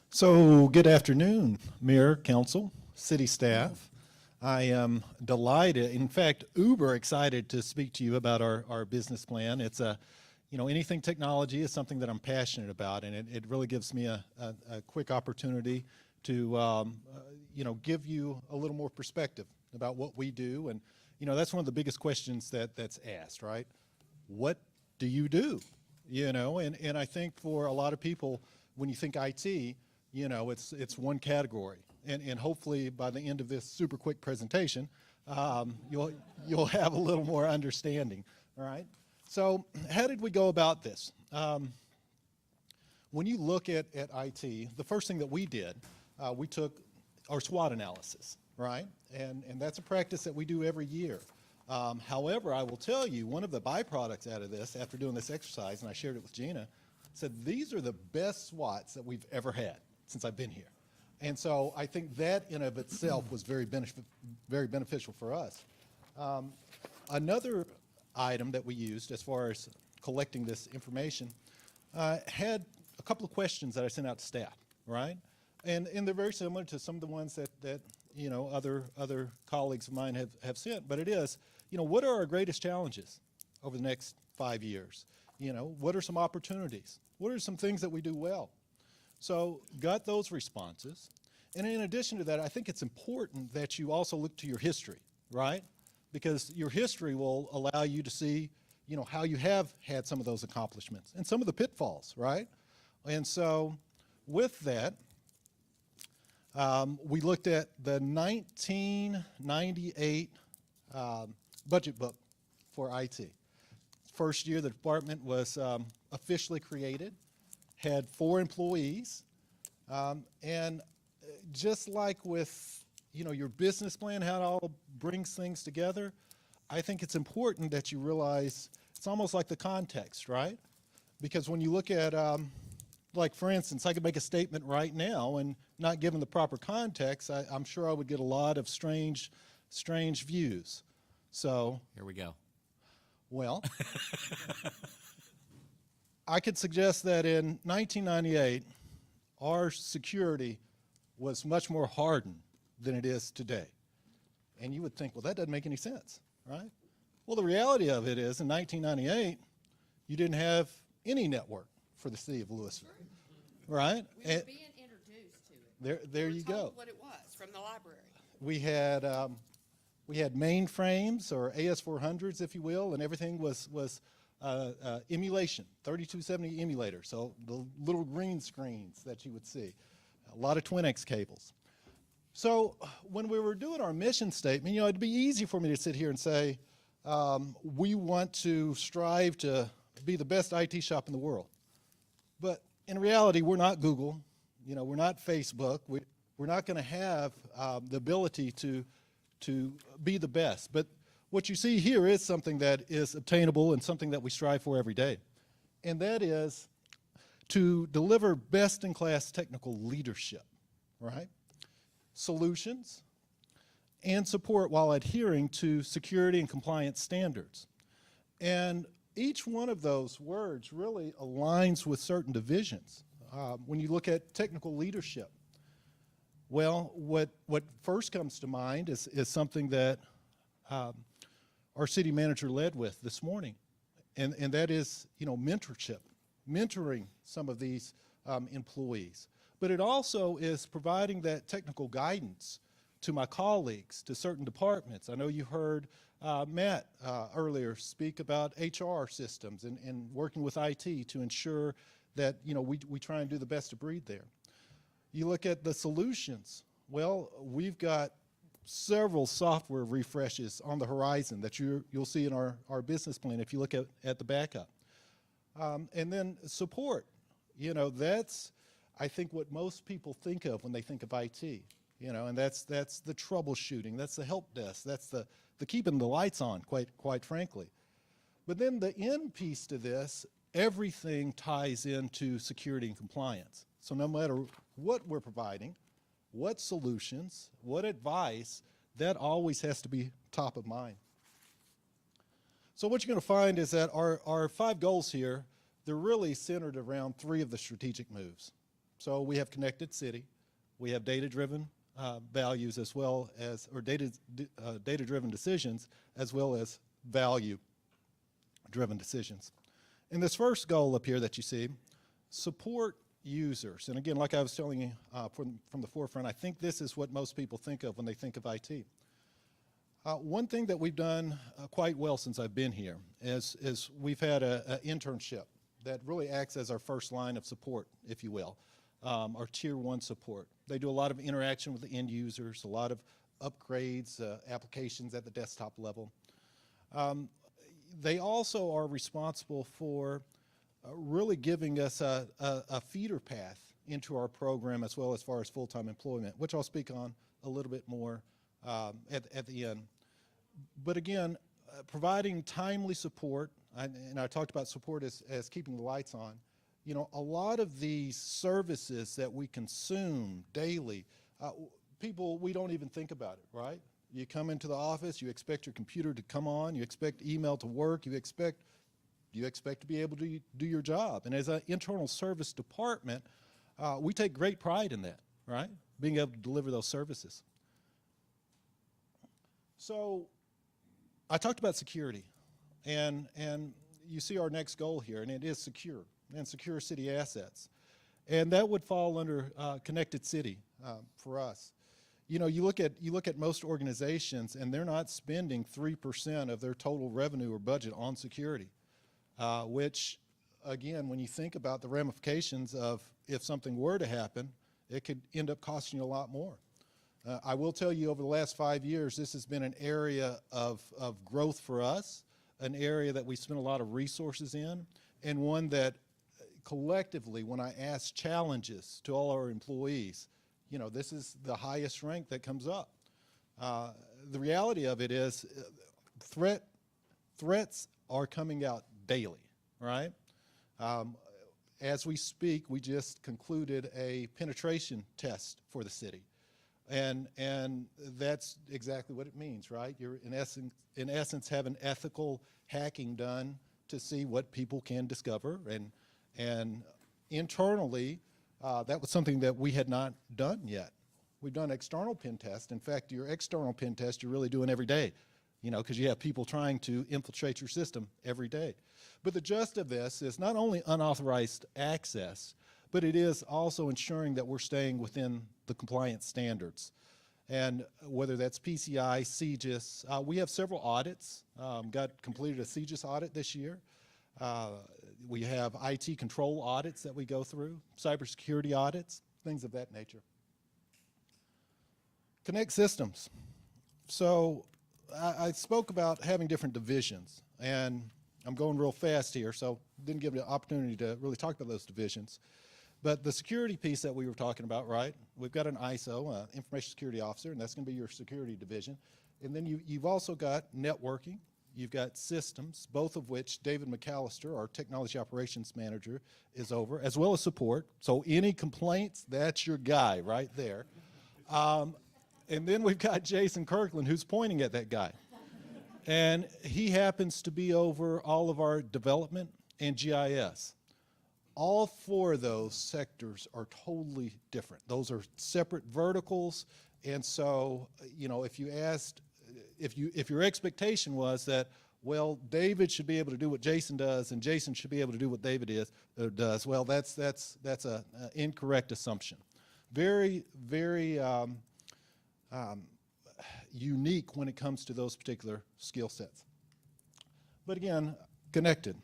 So, good afternoon, Mayor, Council, City staff. I am delighted, in fact, uber excited to speak to you about our business plan. It's anything technology is something that I'm passionate about, and it really gives me a quick opportunity to, give you a little more perspective about what we do. And, that's one of the biggest questions that's asked, right? What do you do? And I think for a lot of people, when you think IT, it's one category, and hopefully by the end of this super quick presentation, you'll have a little more understanding. All right. So how did we go about this? When you look at IT, the first thing that we did, we took our SWOT analysis, right? And that's a practice that we do every year. However, I will tell you, one of the byproducts out of this, after doing this exercise, and I shared it with Gina, said these are the best SWOTs that we've ever had since I've been here. And so I think that in of itself was very beneficial for us. Another item that we used as far as collecting this information had a couple of questions that I sent out to staff, right? And they're very similar to some of the ones that other colleagues of mine have sent, but it is, what are our greatest challenges over the next 5 years? What are some opportunities? What are some things that we do well? So got those responses. And in addition to that, I think it's important that you also look to your history, right? Because your history will allow you to see, how you have had some of those accomplishments and some of the pitfalls, right? And so with that, we looked at the 1998 budget book for IT. First year the department was officially created, had 4 employees, and just like with your business plan, how it all brings things together, I think it's important that you realize it's almost like the context, right? Because when you look at, like for instance, I could make a statement right now and not given the proper context, I'm sure I would get a lot of strange views. So here we go. Well, I could suggest that in 1998, our security was much more hardened than it is today. And you would think, well, that doesn't make any sense, right? Well, the reality of it is in 1998, you didn't have any network for the city of Lewisville, right? We were being introduced to it. There We were you go. told what it was from the library. We had mainframes or AS400s, if you will, and everything was emulation, 3270 emulator, so the little green screens that you would see, a lot of Twin-X cables. So when we were doing our mission statement, it'd be easy for me to sit here and say, we want to strive to be the best IT shop in the world. But in reality, we're not Google, we're not Facebook, we're not going to have the ability to be the best. But what you see here is something that is obtainable and something that we strive for every day. And that is to deliver best-in-class technical leadership, right? Solutions and support while adhering to security and compliance standards. And each one of those words really aligns with certain divisions. When you look at technical leadership, well, what first comes to mind is something that our city manager led with this morning, and that is, mentorship, mentoring some of these employees. But it also is providing that technical guidance to my colleagues, to certain departments. I know you heard Matt earlier speak about HR systems and working with IT to ensure that, we try and do the best of breed there. You look at the solutions. Well, we've got several software refreshes on the horizon that you'll see in our business plan if you look at the backup. And then support. That's, I think, what most people think of when they think of IT. And that's the troubleshooting, that's the help desk, that's the keeping the lights on, quite frankly. But then the end piece to this, everything ties into security and compliance. So no matter what we're providing, what solutions, what advice, that always has to be top of mind. So what you're going to find is that our 5 goals here, they're really centered around 3 of the strategic moves. So we have connected city, we have data-driven values as well as, or data-driven decisions, as well as value-driven decisions. In this first goal up here that you see, support users. And again, like I was telling you from the forefront, I think this is what most people think of when they think of IT. One thing that we've done quite well since I've been here is we've had an internship that really acts as our first line of support, if you will, our tier 1 support. They do a lot of interaction with the end users, a lot of upgrades, applications at the desktop level. They also are responsible for really giving us a feeder path into our program as well as far as full-time employment, which I'll speak on a little bit more at the end. But again, providing timely support, and I talked about support as keeping the lights on. You know, a lot of these services that we consume daily, we don't even think about it, right? You come into the office, you expect your computer to come on, you expect email to work, you expect to be able to do your job. And as an internal service department, we take great pride in that, right? Being able to deliver those services. So I talked about security, and you see our next goal here, and it is secure, and secure city assets. And that would fall under connected city for us. You know, you look at most organizations, and they're not spending 3% of their total revenue or budget on security, which, again, when you think about the ramifications of if something were to happen, it could end up costing you a lot more. I will tell you, over the last 5 years, this has been an area of growth for us, an area that we spent a lot of resources in, and one that collectively, when I ask challenges to all our employees, you know, this is the highest rank that comes up. The reality of it is threats are coming out daily, right? As we speak, we just concluded a penetration test for the city. And that's exactly what it means, right? You're in essence having ethical hacking done to see what people can discover. And internally, that was something that we had not done yet. We've done external pen tests. In fact, your external pen test you're really doing every day, you know, because you have people trying to infiltrate your system every day. But the gist of this is not only unauthorized access, but it is also ensuring that we're staying within the compliance standards. And whether that's PCI, CGIS, we have several audits, completed a CGIS audit this year. We have IT control audits that we go through, cybersecurity audits, things of that nature. Connect systems. So I spoke about having different divisions, and I'm going real fast here, so didn't give you an opportunity to really talk about those divisions. But the security piece that we were talking about, right? We've got an ISO, Information Security Officer, and that's going to be your security division. And then you've also got networking, you've got systems, both of which David McAllister, our Technology Operations Manager, is over, as well as support. So any complaints, that's your guy right there. And then we've got Jason Kirkland, who's pointing at that guy. And he happens to be over all of our development and GIS. All 4 of those sectors are totally different. Those are separate verticals. And so, you know, if your expectation was that, well, David should be able to do what Jason does, and Jason should be able to do what David does, well, that's an incorrect assumption. Very, very unique when it comes to those particular skill sets. But again, connected.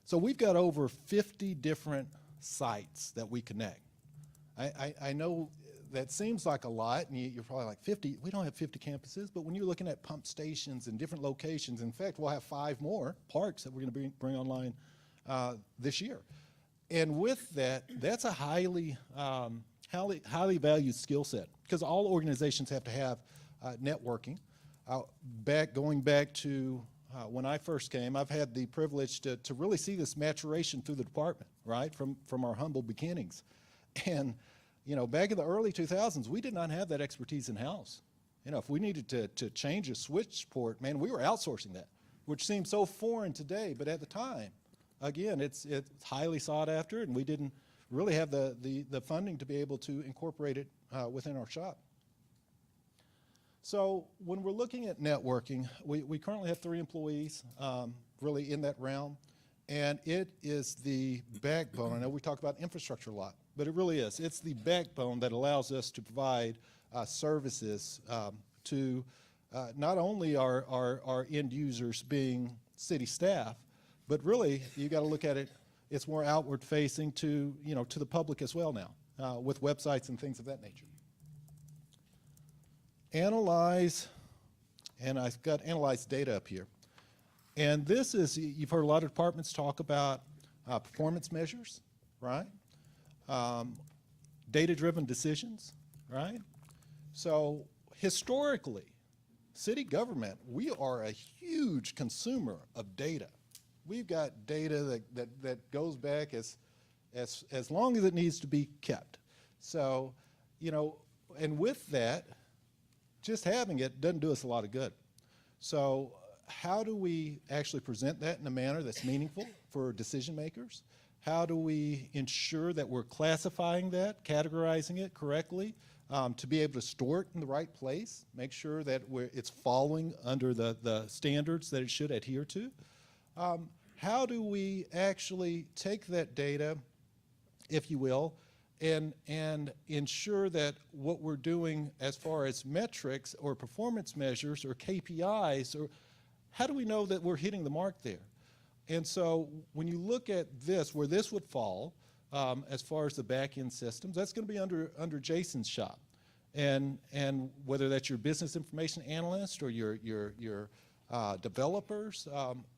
So we've got over 50 different sites that we connect. I know that seems like a lot, and you're probably like, 50? We don't have 50 campuses, but when you're looking at pump stations and different locations, in fact, we'll have 5 more parks that we're going to bring online this year. And with that, that's a highly valued skill set, because all organizations have to have networking. Going back to when I first came, I've had the privilege to really see this maturation through the department, right, from our humble beginnings. And, you know, back in the early 2000s, we did not have that expertise in-house. You know, if we needed to change a switch port, man, we were outsourcing that, which seems so foreign today, but at the time, again, it's highly sought after, and we didn't really have the funding to be able to incorporate it within our shop. So when we're looking at networking, we currently have 3 employees really in that realm, and it is the backbone. I know we talk about infrastructure a lot, but it really is. It's the backbone that allows us to provide services to not only our end users being city staff, but really you got to look at it, it's more outward facing to, you know, to the public as well now with websites and things of that nature. Analyze, and I've got analyze data up here. And this is, you've heard a lot of departments talk about performance measures, right? Data-driven decisions, right? So historically, city government, we are a huge consumer of data. We've got data that goes back as long as it needs to be kept. So, you know, and with that, just having it doesn't do us a lot of good. So how do we actually present that in a manner that's meaningful for decision makers? How do we ensure that we're classifying that, categorizing it correctly, to be able to store it in the right place, make sure that it's following under the standards that it should adhere to? How do we actually take that data, if you will, and ensure that what we're doing as far as metrics or performance measures or KPIs, or how do we know that we're hitting the mark there? And so when you look at this, where this would fall, as far as the back-end systems, that's going to be under Jason's shop. And whether that's your business information analyst or your developers,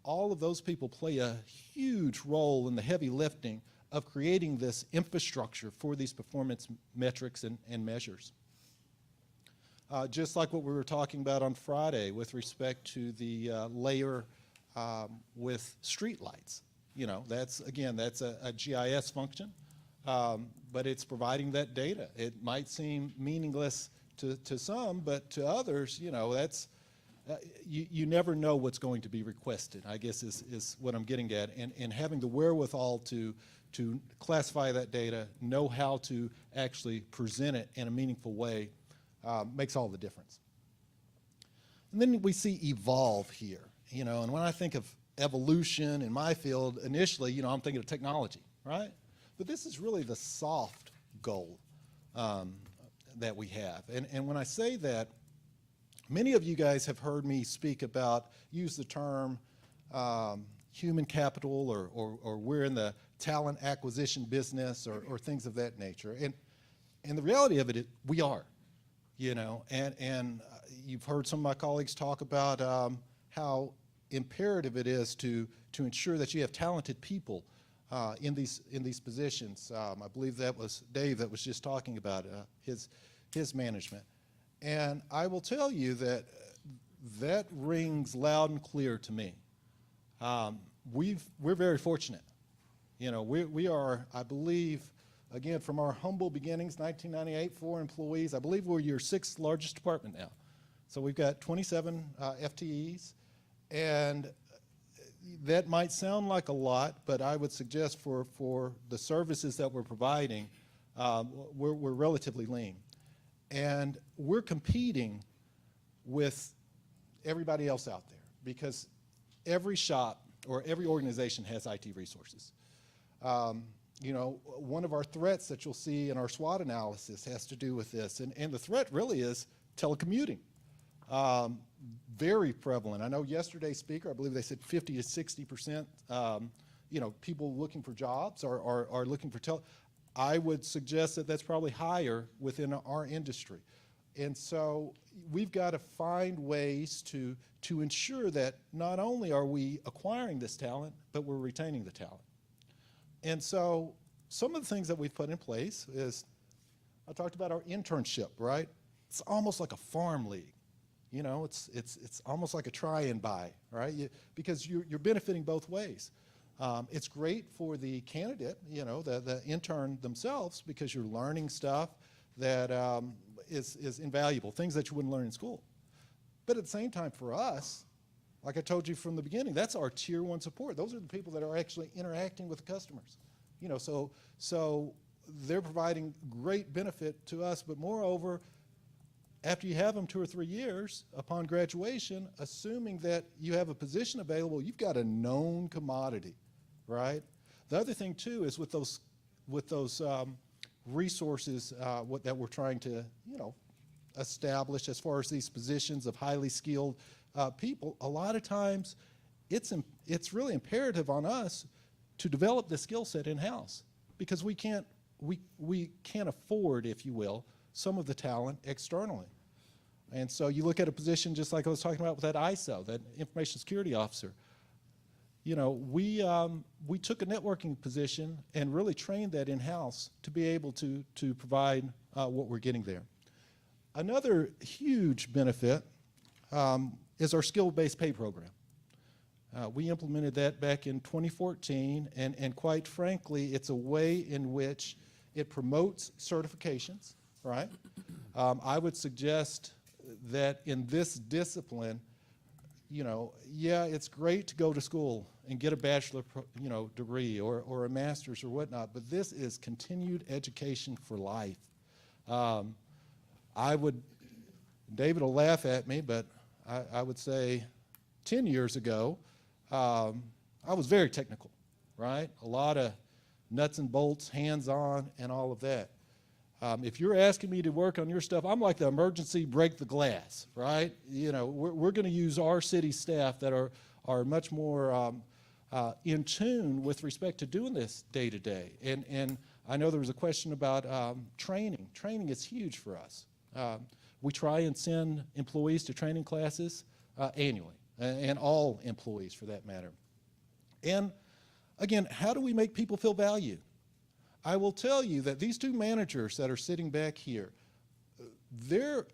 all of those people play a huge role in the heavy lifting of creating this infrastructure for these performance metrics and measures. Just like what we were talking about on Friday with respect to the layer with streetlights. You know, that's a GIS function, but it's providing that data. It might seem meaningless to some, but to others, you know, that's, you never know what's going to be requested, I guess is what I'm getting at. And having the wherewithal to classify that data, know how to actually present it in a meaningful way, makes all the difference. And then we see evolve here, you know, and when I think of evolution in my field, initially, you know, I'm thinking of technology, right? But this is really the soft goal that we have. And when I say that, many of you guys have heard me speak about, use the term human capital, or we're in the talent acquisition business, or things of that nature. And the reality of it, we are, you know, and you've heard some of my colleagues talk about how imperative it is to ensure that you have talented people in these positions. I believe that was Dave that was just talking about his management. And I will tell you that rings loud and clear to me. We're very fortunate. You know, we are, I believe, again, from our humble beginnings, 1998, 4 employees. I believe we're your 6th largest department now. So we've got 27 FTEs, and that might sound like a lot, but I would suggest for the services that we're providing, we're relatively lean. And we're competing with everybody else out there because every shop or every organization has IT resources. You know, one of our threats that you'll see in our SWOT analysis has to do with this, and the threat really is telecommuting. Very prevalent. I know yesterday's speaker, I believe they said 50 to 60%, you know, people looking for jobs are looking for I would suggest that that's probably higher within our industry. And so we've got to find ways to ensure that not only are we acquiring this talent, but we're retaining the talent. And so some of the things that we've put in place is, I talked about our internship, right? It's almost like a farm league. You know, it's almost like a try and buy, right? Because you're benefiting both ways. It's great for the candidate, the intern themselves, because you're learning stuff that is invaluable, things that you wouldn't learn in school. But at the same time, for us, like I told you from the beginning, that's our tier 1 support. Those are the people that are actually interacting with the customers. So they're providing great benefit to us, but moreover, after you have them 2 or 3 years upon graduation, assuming that you have a position available, you've got a known commodity, right? The other thing too is with those resources that we're trying to establish as far as these positions of highly skilled people, a lot of times it's really imperative on us to develop the skill set in-house, because we can't afford, if you will, some of the talent externally. And so you look at a position just like I was talking about with that ISO, that information security officer. We took a networking position and really trained that in-house to be able to provide what we're getting there. Another huge benefit is our skill-based pay program. We implemented that back in 2014, and quite frankly, it's a way in which it promotes certifications, right? I would suggest that in this discipline, it's great to go to school and get a bachelor, degree or a master's or whatnot, but this is continued education for life. David will laugh at me, but I would say 10 years ago, I was very technical, right? A lot of nuts and bolts, hands-on, and all of that. If you're asking me to work on your stuff, I'm like the emergency break the glass, right? We're going to use our city staff that are much more in tune with respect to doing this day to day. And I know there was a question about training. Training is huge for us. We try and send employees to training classes annually, and all employees for that matter. And again, how do we make people feel valued? I will tell you that these 2 managers that are sitting back here, the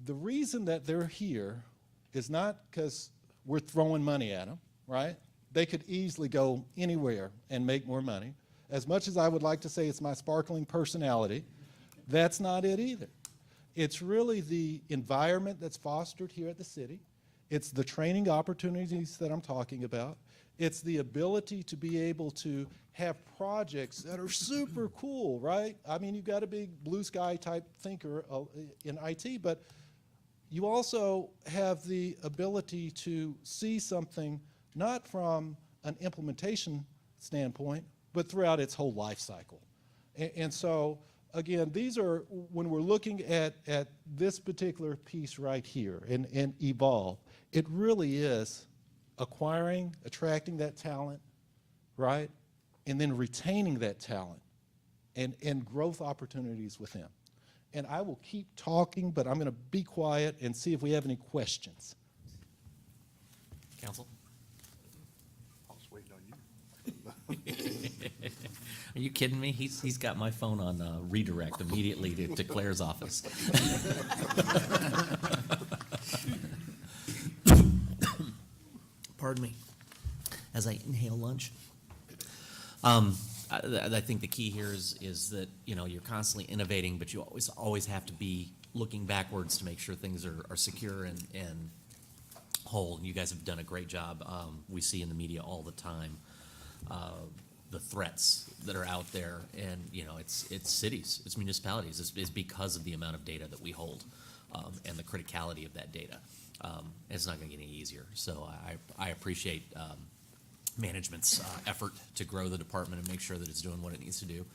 reason that they're here is not because we're throwing money at them, right? They could easily go anywhere and make more money. As much as I would like to say it's my sparkling personality, that's not it either. It's really the environment that's fostered here at the city. It's the training opportunities that I'm talking about. It's the ability to be able to have projects that are super cool, right? I mean, you've got a big blue sky type thinker in IT, but you also have the ability to see something not from an implementation standpoint, but throughout its whole life cycle. And so, again, these are, when we're looking at this particular piece right here and evolve, it really is acquiring, attracting that talent, right? And then retaining that talent and growth opportunities with them. And I will keep talking, but I'm going to be quiet and see if we have any questions. Council? I was waiting on you. Are you kidding me? He's got my phone on redirect immediately to Claire's office. Pardon me. As I inhale lunch. I think the key here is that, you're constantly innovating, but you always have to be looking backwards to make sure things are secure and whole. You guys have done a great job. We see in the media all the time the threats that are out there, and it's cities, it's municipalities. It's because of the amount of data that we hold and the criticality of that data. It's not going to get any easier. So I appreciate management's effort to grow the department and make sure that it's doing what it needs to do,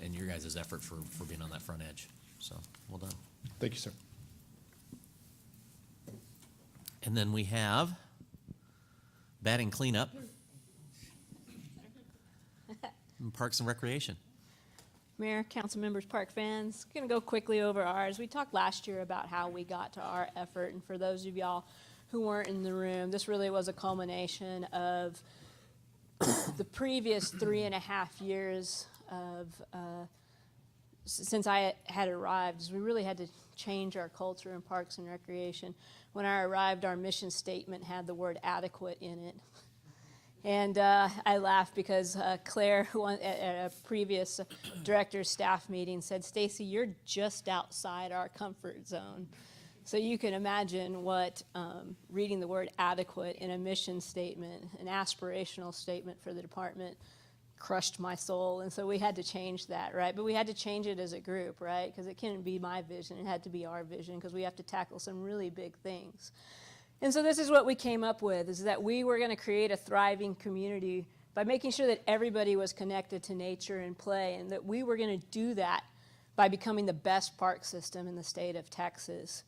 and your guys' effort for being on that front edge. So, well done. Thank you, sir. And then we have batting cleanup, and Parks and Recreation. Mayor, council members, park fans, going to go quickly over ours. We talked last year about how we got to our effort, and for those of y'all who weren't in the room, this really was a culmination of the previous 3.5 years of since I had arrived, is we really had to change our culture in Parks and Recreation. When I arrived, our mission statement had the word adequate in it. And I laughed because Claire, who at a previous director's staff meeting, said, "Stacy, you're just outside our comfort zone." So you can imagine what reading the word adequate in a mission statement, an aspirational statement for the department, crushed my soul. And so we had to change that, right? But we had to change it as a group, right? Because it couldn't be my vision. It had to be our vision because we have to tackle some really big things. And so this is what we came up with, is that we were going to create a thriving community by making sure that everybody was connected to nature and play, and that we were going to do that by becoming the best park system in the state of Texas,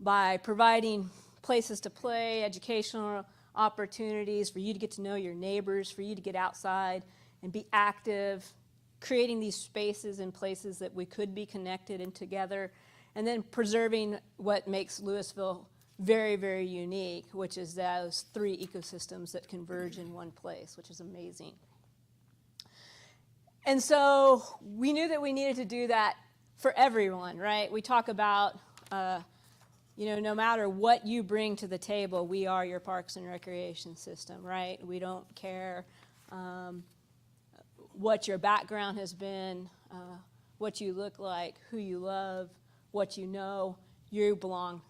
by providing places to play, educational opportunities for you to get to know your neighbors, for you to get outside and be active, creating these spaces and places that we could be connected and together, and then preserving what makes Lewisville very, very unique, which is those 3 ecosystems that converge in one place, which is amazing. And so we knew that we needed to do that for everyone, right? We talk about, no matter what you bring to the table, we are your parks and recreation system, right? We don't care what your background has been, what you look like, who you love, what you know, you belong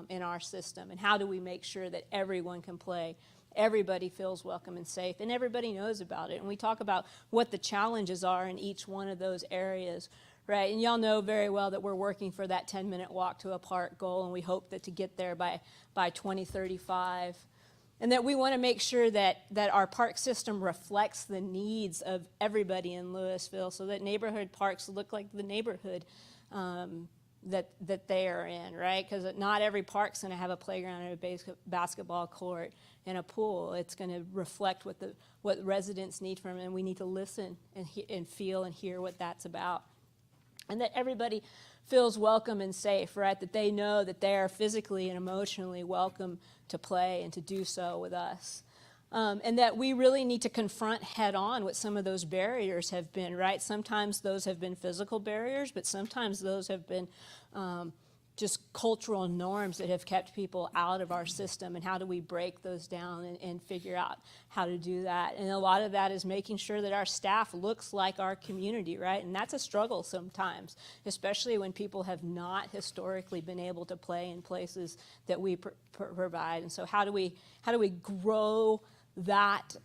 in our system. And how do we make sure that everyone can play, everybody feels welcome and safe, and everybody knows about it? And we talk about what the challenges are in each one of those areas, right? And y'all know very well that we're working for that 10-minute walk to a park goal, and we hope that to get there by 2035. And that we want to make sure that our park system reflects the needs of everybody in Lewisville, so that neighborhood parks look like the neighborhood that they are in, right? Because not every park's going to have a playground and a basketball court and a pool. It's going to reflect what residents need from it, and we need to listen and feel and hear what that's about. And that everybody feels welcome and safe, right? That they know that they are physically and emotionally welcome to play and to do so with us. And that we really need to confront head on what some of those barriers have been, right? Sometimes those have been physical barriers, but sometimes those have been just cultural norms that have kept people out of our system. And how do we break those down and figure out how to do that? And a lot of that is making sure that our staff looks like our community, right? And that's a struggle sometimes, especially when people have not historically been able to play in places that we provide. And so how do we grow that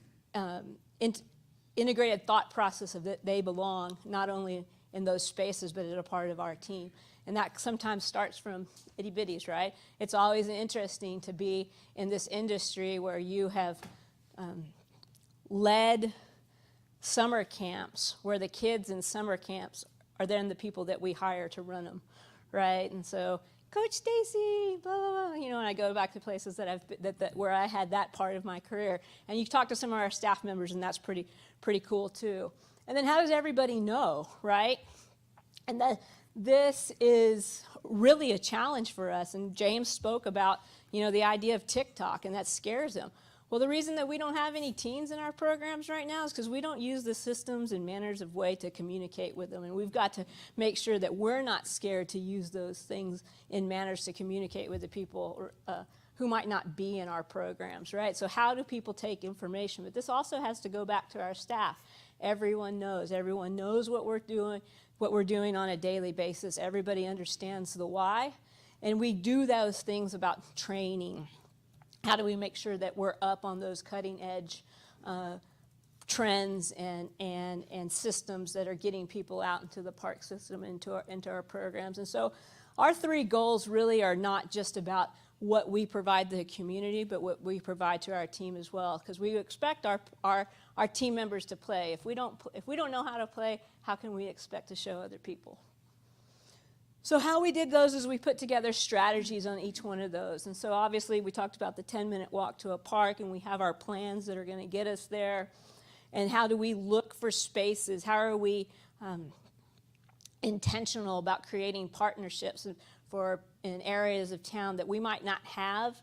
integrated thought process of that they belong not only in those spaces but as a part of our team? And that sometimes starts from itty bitties, right? It's always interesting to be in this industry where you have led summer camps, where the kids in summer camps are then the people that we hire to run them, right? And so, Coach Stacy, blah, blah, blah, and I go back to places that where I had that part of my career. And you talk to some of our staff members, and that's pretty cool too. And then how does everybody know, right? And this is really a challenge for us. And James spoke about, the idea of TikTok, and that scares him. Well, the reason that we don't have any teens in our programs right now is because we don't use the systems and manners of way to communicate with them. And we've got to make sure that we're not scared to use those things in manners to communicate with the people who might not be in our programs, right? So how do people take information? But this also has to go back to our staff. Everyone knows what we're doing on a daily basis. Everybody understands the why. And we do those things about training. How do we make sure that we're up on those cutting edge trends and systems that are getting people out into the park system, into our programs? And so our 3 goals really are not just about what we provide the community, but what we provide to our team as well, because we expect our team members to play. If we don't know how to play, how can we expect to show other people? So how we did those is we put together strategies on each one of those. And so obviously we talked about the 10-minute walk to a park, and we have our plans that are going to get us there. And how do we look for spaces? How are we intentional about creating partnerships in areas of town that we might not have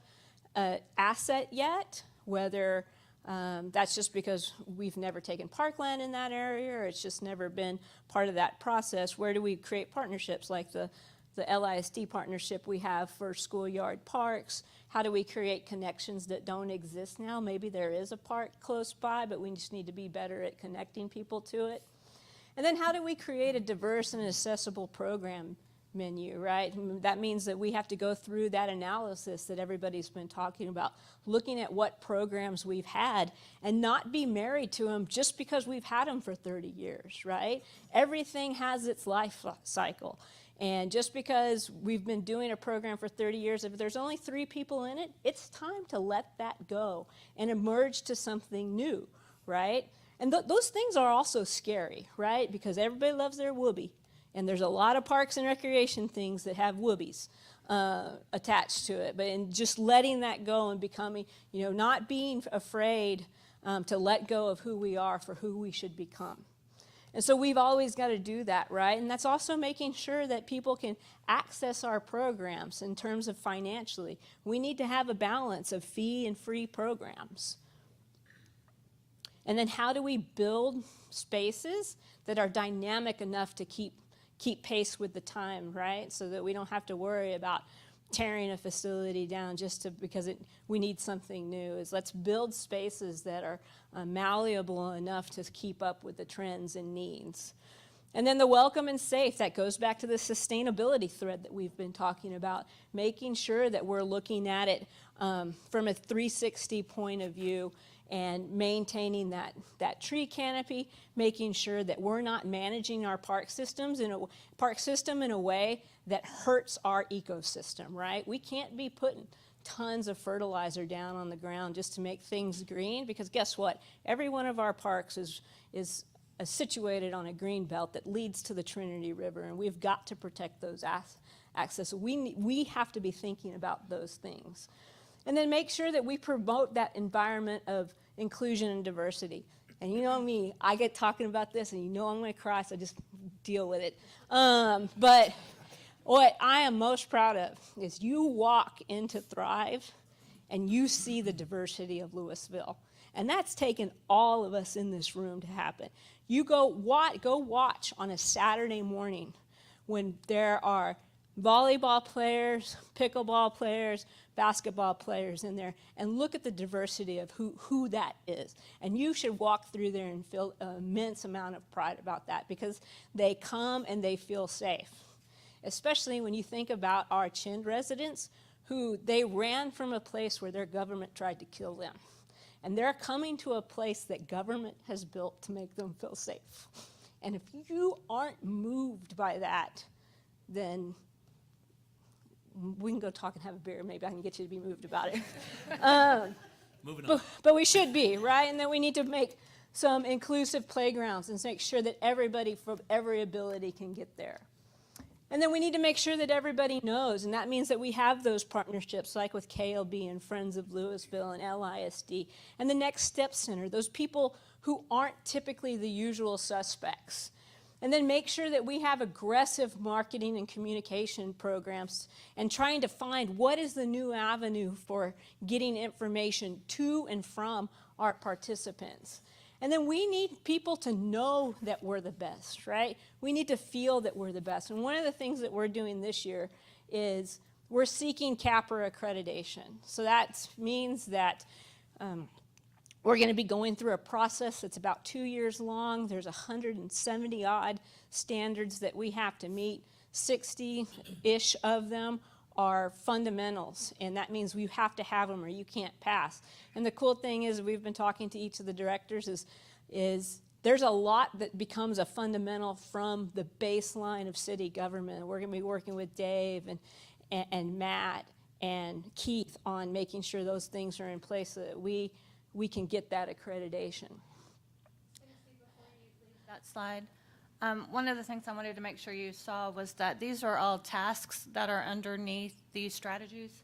an asset yet, whether that's just because we've never taken parkland in that area, or it's just never been part of that process? Where do we create partnerships like the the LISD partnership we have for schoolyard parks. How do we create connections that don't exist now? Maybe there is a park close by, but we just need to be better at connecting people to it. And then how do we create a diverse and accessible program menu, right? That means that we have to go through that analysis that everybody's been talking about, looking at what programs we've had and not be married to them just because we've had them for 30 years, right? Everything has its life cycle. And just because we've been doing a program for 30 years, if there's only 3 people in it, it's time to let that go and emerge to something new, right? And those things are also scary, right? Because everybody loves their whoopee. And there's a lot of parks and recreation things that have whoopies attached to it. But in just letting that go and becoming, not being afraid to let go of who we are for who we should become. And so we've always got to do that, right? And that's also making sure that people can access our programs in terms of financially. We need to have a balance of fee and free programs. And then how do we build spaces that are dynamic enough to keep pace with the time, right? So that we don't have to worry about tearing a facility down because we need something new. Let's build spaces that are malleable enough to keep up with the trends and needs. And then the welcome and safe, that goes back to the sustainability thread that we've been talking about, making sure that we're looking at it from a 360 point of view and maintaining that tree canopy, making sure that we're not managing our park system in a way that hurts our ecosystem, right? We can't be putting tons of fertilizer down on the ground just to make things green, because guess what? Every one of our parks is situated on a green belt that leads to the Trinity River, and we've got to protect those access. We have to be thinking about those things. And then make sure that we promote that environment of inclusion and diversity. And you know me, I get talking about this and I'm going to cry, so just deal with it. But what I am most proud of is you walk into Thrive and you see the diversity of Lewisville. And that's taken all of us in this room to happen. You go watch on a Saturday morning when there are volleyball players, pickleball players, basketball players in there, and look at the diversity of who that is. And you should walk through there and feel an immense amount of pride about that, because they come and they feel safe. Especially when you think about our Chind residents, who they ran from a place where their government tried to kill them. And they're coming to a place that government has built to make them feel safe. And if you aren't moved by that, then we can go talk and have a beer. Maybe I can get you to be moved about it. Moving on. But we should be, right? And then we need to make some inclusive playgrounds and make sure that everybody from every ability can get there. And then we need to make sure that everybody knows, and that means that we have those partnerships like with KLB and Friends of Lewisville and LISD and the Next Step Center, those people who aren't typically the usual suspects. And then make sure that we have aggressive marketing and communication programs and trying to find what is the new avenue for getting information to and from our participants. And then we need people to know that we're the best, right? We need to feel that we're the best. And one of the things that we're doing this year is we're seeking CAPRA accreditation. So that means that we're going to be going through a process that's about 2 years long. There's 170 odd standards that we have to meet. 60-ish of them are fundamentals, and that means we have to have them or you can't pass. And the cool thing is, we've been talking to each of the directors, is there's a lot that becomes a fundamental from the baseline of city government. We're going to be working with Dave and Matt and Keith on making sure those things are in place so that we can get that accreditation. That slide. One of the things I wanted to make sure you saw was that these are all tasks that are underneath these strategies.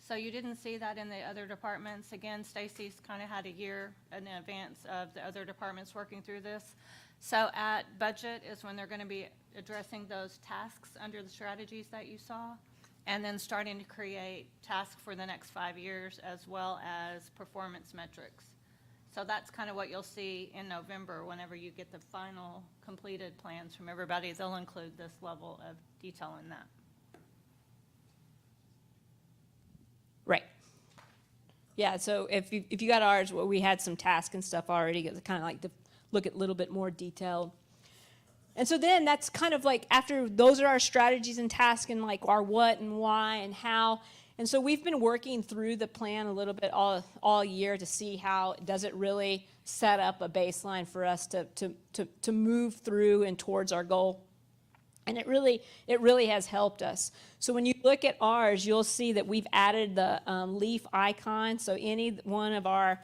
So you didn't see that in the other departments. Again, Stacy's kind of had a year in advance of the other departments working through this. So at budget is when they're going to be addressing those tasks under the strategies that you saw, and then starting to create tasks for the next 5 years as well as performance metrics. So that's kind of what you'll see in November whenever you get the final completed plans from everybody. They'll include this level of detail in that. Right. Yeah, so if you got ours, well, we had some tasks and stuff already, kind of like to look at a little bit more detailed. And so then that's kind of like, after those are our strategies and tasks and like our what and why and how. And so we've been working through the plan a little bit all year to see how does it really set up a baseline for us to move through and towards our goal. And it really has helped us. So when you look at ours, you'll see that we've added the leaf icon. So any one of our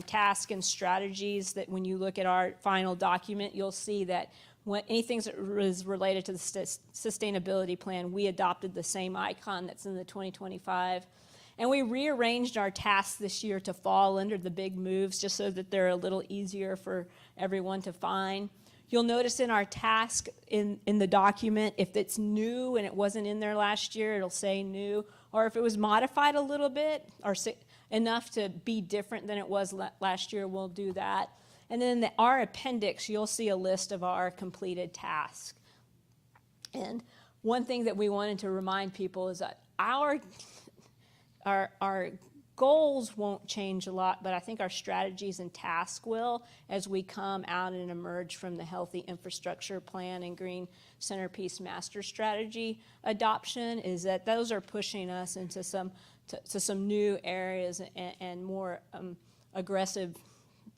tasks and strategies that when you look at our final document, you'll see that when anything that is related to the sustainability plan, we adopted the same icon that's in the 2025. And we rearranged our tasks this year to fall under the big moves just so that they're a little easier for everyone to find. You'll notice in our task in the document, if it's new and it wasn't in there last year, it'll say new. Or if it was modified a little bit or enough to be different than it was last year, we'll do that. And then in our appendix, you'll see a list of our completed tasks. And one thing that we wanted to remind people is that our goals won't change a lot, but I think our strategies and tasks will as we come out and emerge from the Healthy Infrastructure Plan and Green Centerpiece Master Strategy adoption, is that those are pushing us into some new areas and more aggressive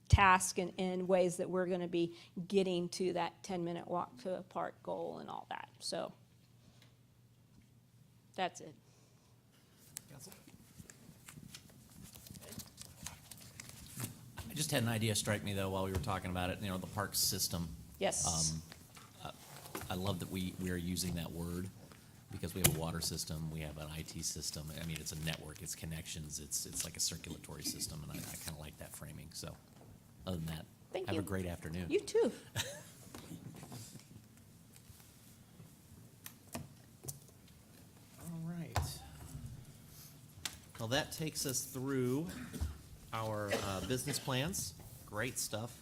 tasks and ways that we're going to be getting to that 10-minute walk to a park goal and all that. So that's it. I just had an idea strike me though while we were talking about it, the parks system. Yes. I love that we are using that word because we have a water system, we have an IT system. I mean, it's a network, it's connections, it's like a circulatory system, and I kind of like that framing. So other than that, have a great afternoon. You too. All right. Well, that takes us through our business plans. Great stuff.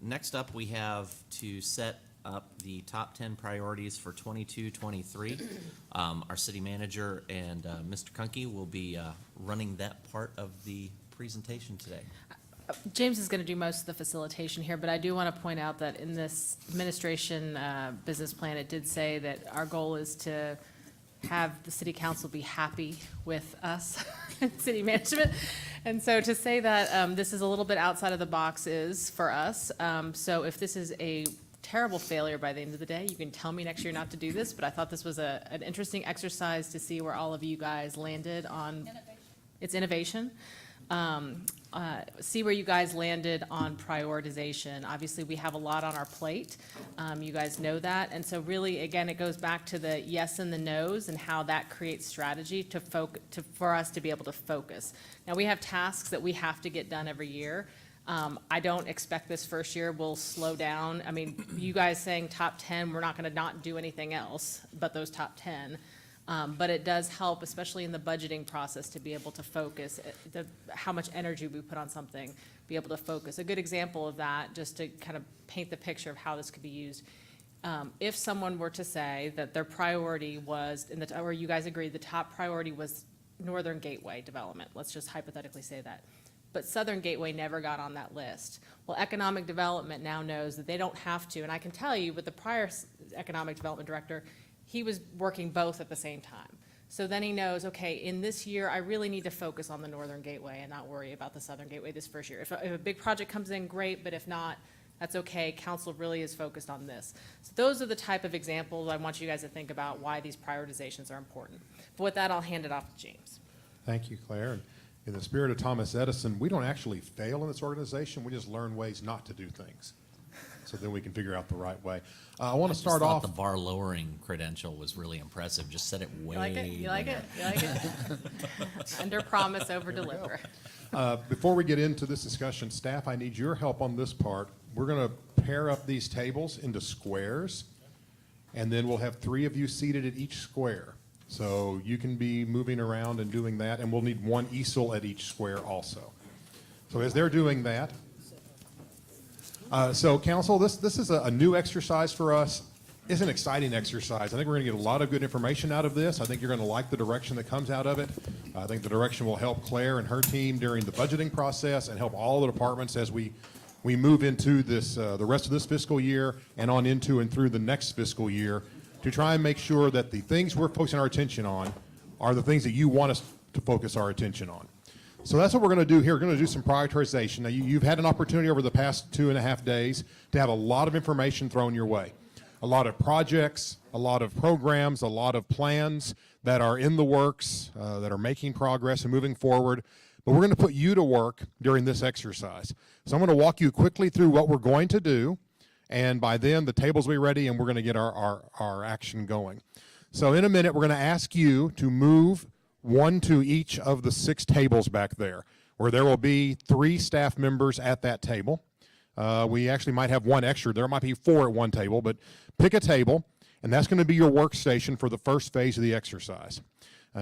Next up, we have to set up the top 10 priorities for 22-23. Our city manager and Mr. Kunke will be running that part of the presentation today. James is going to do most of the facilitation here, but I do want to point out that in this administration business plan, it did say that our goal is to have the city council be happy with us, city management. And so to say that this is a little bit outside of the box is for us. So if this is a terrible failure by the end of the day, you can tell me next year not to do this, but I thought this was an interesting exercise to see where all of you guys landed on. It's innovation. See where you guys landed on prioritization. Obviously, we have a lot on our plate. You guys know that. And so really, again, it goes back to the yes and the no's and how that creates strategy for us to be able to focus. Now, we have tasks that we have to get done every year. I don't expect this first year will slow down. I mean, you guys saying top 10, we're not going to not do anything else but those top 10. But it does help, especially in the budgeting process, to be able to focus, how much energy we put on something, be able to focus. A good example of that, just to kind of paint the picture of how this could be used. If someone were to say that their priority was, or you guys agree, the top priority was Northern Gateway development, let's just hypothetically say that. But Southern Gateway never got on that list. Well, economic development now knows that they don't have to, and I can tell you with the prior economic development director, he was working both at the same time. So then he knows, okay, in this year, I really need to focus on the Northern Gateway and not worry about the Southern Gateway this first year. If a big project comes in, great, but if not, that's okay. Council really is focused on this. So those are the type of examples I want you guys to think about why these prioritizations are important. But with that, I'll hand it off to James. Thank you, Claire. And in the spirit of Thomas Edison, we don't actually fail in this organization. We just learn ways not to do things. So then we can figure out the right way. I want to start off. The bar lowering credential was really impressive. Just said it way. You like it? You like it? You like it? Under promise, over deliver. Before we get into this discussion, staff, I need your help on this part. We're going to pair up these tables into squares, and then we'll have 3 of you seated at each square. So you can be moving around and doing that, and we'll need 1 easel at each square also. So as they're doing that, so council, this is a new exercise for us. it's an exciting exercise. I think we're going to get a lot of good information out of this. I think you're going to like the direction that comes out of it. I think the direction will help Claire and her team during the budgeting process and help all the departments as we move into this, the rest of this fiscal year and on into and through the next fiscal year to try and make sure that the things we're focusing our attention on are the things that you want us to focus our attention on. So that's what we're going to do here. We're going to do some prioritization. Now, you've had an opportunity over the past 2.5 days to have a lot of information thrown your way. A lot of projects, a lot of programs, a lot of plans that are in the works, that are making progress and moving forward. But we're going to put you to work during this exercise. So I'm going to walk you quickly through what we're going to do. And by then, the tables will be ready and we're going to get our action going. So in a minute, we're going to ask you to move one to each of the 6 tables back there, where there will be 3 staff members at that table. We actually might have 1 extra. There might be 4 at one table, but pick a table, and that's going to be your workstation for the first phase of the exercise.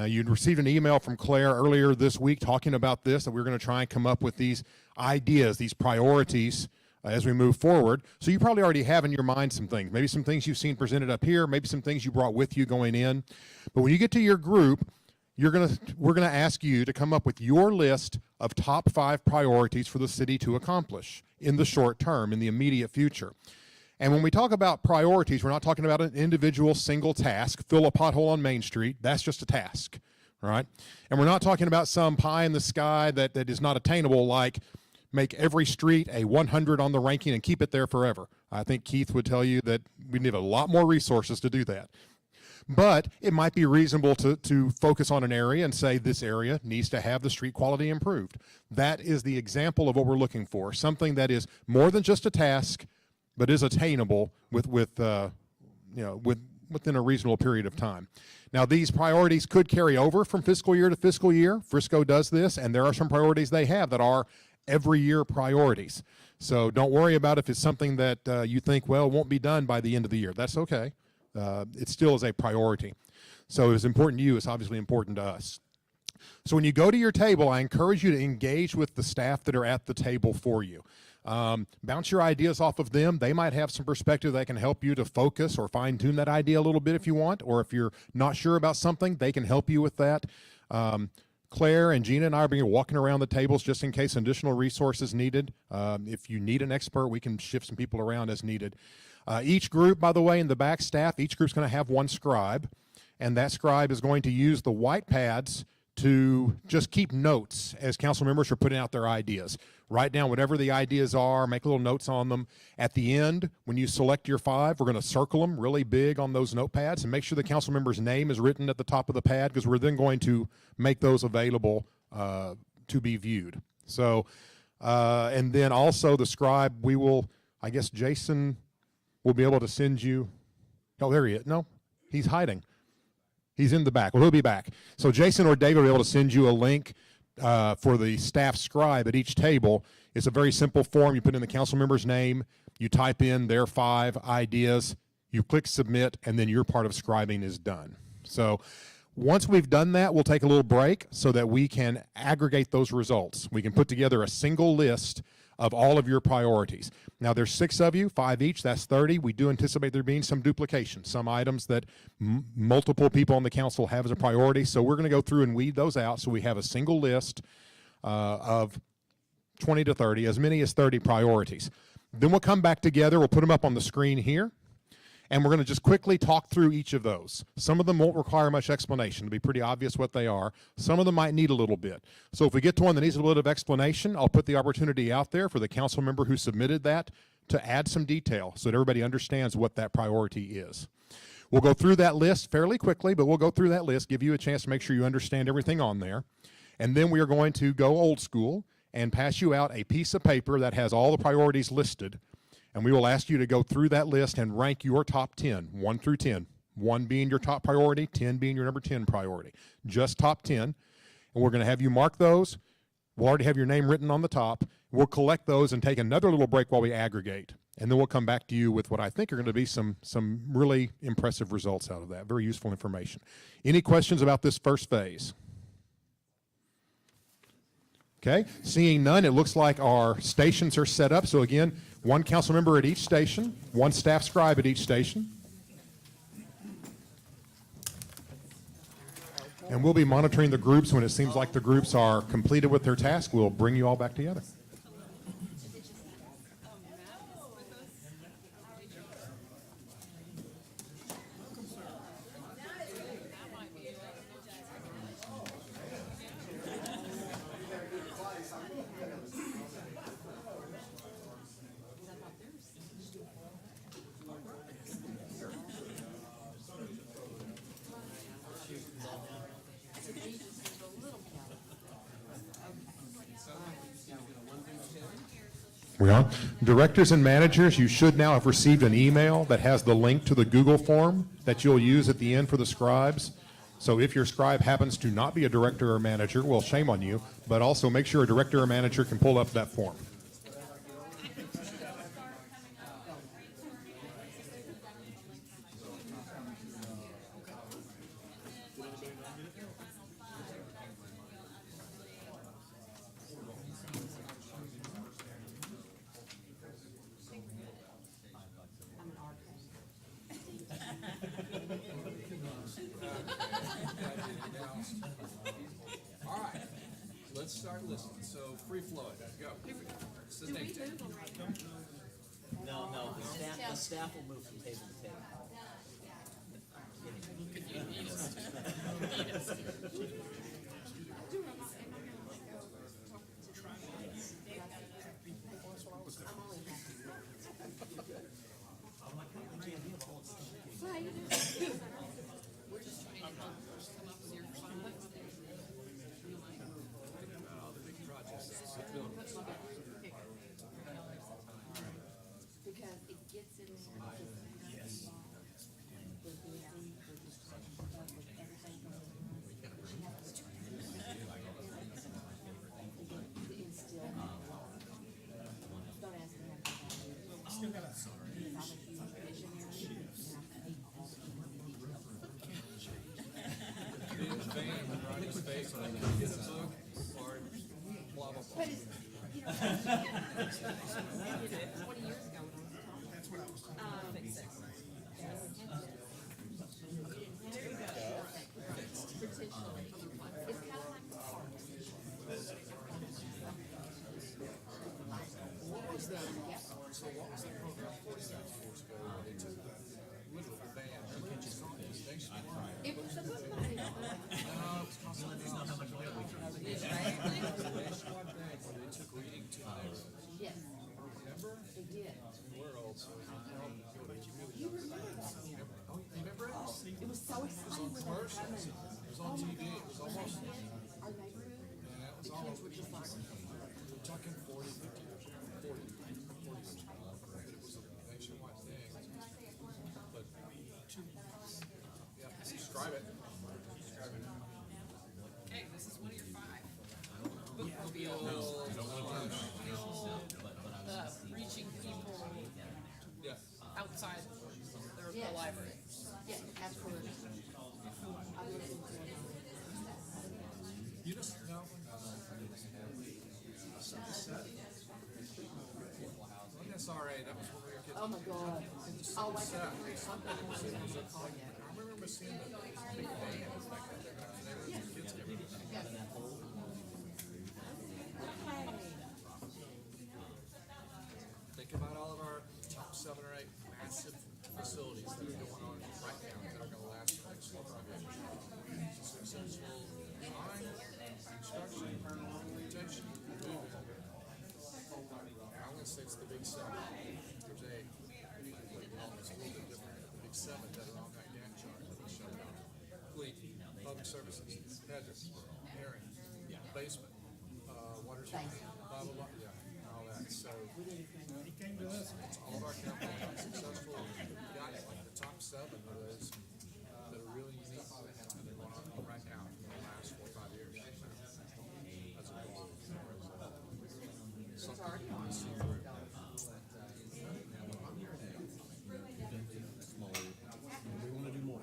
You'd received an email from Claire earlier this week talking about this, that we're going to try and come up with these ideas, these priorities as we move forward. So you probably already have in your mind some things, maybe some things you've seen presented up here, maybe some things you brought with you going in. But when you get to your group, we're going to ask you to come up with your list of top 5 priorities for the city to accomplish in the short term, in the immediate future. And when we talk about priorities, we're not talking about an individual single task, fill a pothole on Main Street. That's just a task, right? And we're not talking about some pie in the sky that is not attainable, like make every street a 100 on the ranking and keep it there forever. I think Keith would tell you that we need a lot more resources to do that. But it might be reasonable to focus on an area and say this area needs to have the street quality improved. That is the example of what we're looking for, something that is more than just a task, but is attainable within a reasonable period of time. Now, these priorities could carry over from fiscal year to fiscal year. Frisco does this, and there are some priorities they have that are every year priorities. So don't worry about if it's something that you think, well, it won't be done by the end of the year. That's okay. It still is a priority. So it's important to you. It's obviously important to us. So when you go to your table, I encourage you to engage with the staff that are at the table for you. Bounce your ideas off of them. They might have some perspective that can help you to focus or fine-tune that idea a little bit if you want, or if you're not sure about something, they can help you with that. Claire and Gina and I are being walking around the tables just in case additional resources needed. If you need an expert, we can shift some people around as needed. Each group, by the way, in the back staff, each group's going to have 1 scribe, and that scribe is going to use the white pads to just keep notes as council members are putting out their ideas. Write down whatever the ideas are, make little notes on them. At the end, when you select your 5, we're going to circle them really big on those notepads and make sure the council member's name is written at the top of the pad, because we're then going to make those available to be viewed. So, and then also the scribe, we will, I guess Jason will be able to send you, oh, there he is. No, he's hiding. He's in the back. Well, he'll be back. So Jason or David will be able to send you a link for the staff scribe at each table. It's a very simple form. You put in the council member's name, you type in their 5 ideas, you click submit, and then your part of scribing is done. So once we've done that, we'll take a little break so that we can aggregate those results. We can put together a single list of all of your priorities. Now, there's 6 of you, 5 each, that's 30. We do anticipate there being some duplication, some items that multiple people on the council have as a priority. So we're going to go through and weed those out so we have a single list of 20 to 30, as many as 30 priorities. Then we'll come back together, we'll put them up on the screen here, and we're going to just quickly talk through each of those. Some of them won't require much explanation. It'll be pretty obvious what they are. Some of them might need a little bit. So if we get to one that needs a little bit of explanation, I'll put the opportunity out there for the council member who submitted that to add some detail so that everybody understands what that priority is. We'll go through that list fairly quickly, but we'll go through that list, give you a chance to make sure you understand everything on there. And then we are going to go old school and pass you out a piece of paper that has all the priorities listed. And we will ask you to go through that list and rank your top 10, 1 through 10. 1 being your top priority, 10 being your number 10 priority. Just top 10. And we're going to have you mark those. We'll already have your name written on the top. We'll collect those and take another little break while we aggregate. And then we'll come back to you with what I think are going to be some really impressive results out of that. Very useful information. Any questions about this first phase? Okay, seeing none, it looks like our stations are set up. So again, 1 council member at each station, 1 staff scribe at each station. And we'll be monitoring the groups. When it seems like the groups are completed with their task, we'll bring you all back together. We are. Directors and managers, you should now have received an email that has the link to the Google form that you'll use at the end for the scribes. So if your scribe happens to not be a director or manager, well, shame on you, but also make sure a director or manager can pull up that form. All right, let's start listening. So free flowing, go. This is Nate. No, the staff will move from table to table. Okay, this is one of your 5. Reaching people outside the library. Yes, absolutely. You just know. SRA, that was when we were kids. Oh my God. Oh, wait. I remember seeing the big vans back there. Kids came in. Think about all of our top 7 or 8 massive facilities that are going on right now that are going to last for the next 4 or 5 years. Successful design, construction, retention, movement. I'm going to say it's the big 7. There's 8. It's a little bit different. The big 7 that are on that Gantt chart that we showed out. Fleet, public services, hedges, herring, basement, water supply, blah, blah, blah, yeah, all that. So it's all of our capital successful. We got like the top 7 of those that are really unique and they're going on right now for the last 4 or 5 years. That's a goal. Something you want to see through. We want to do more.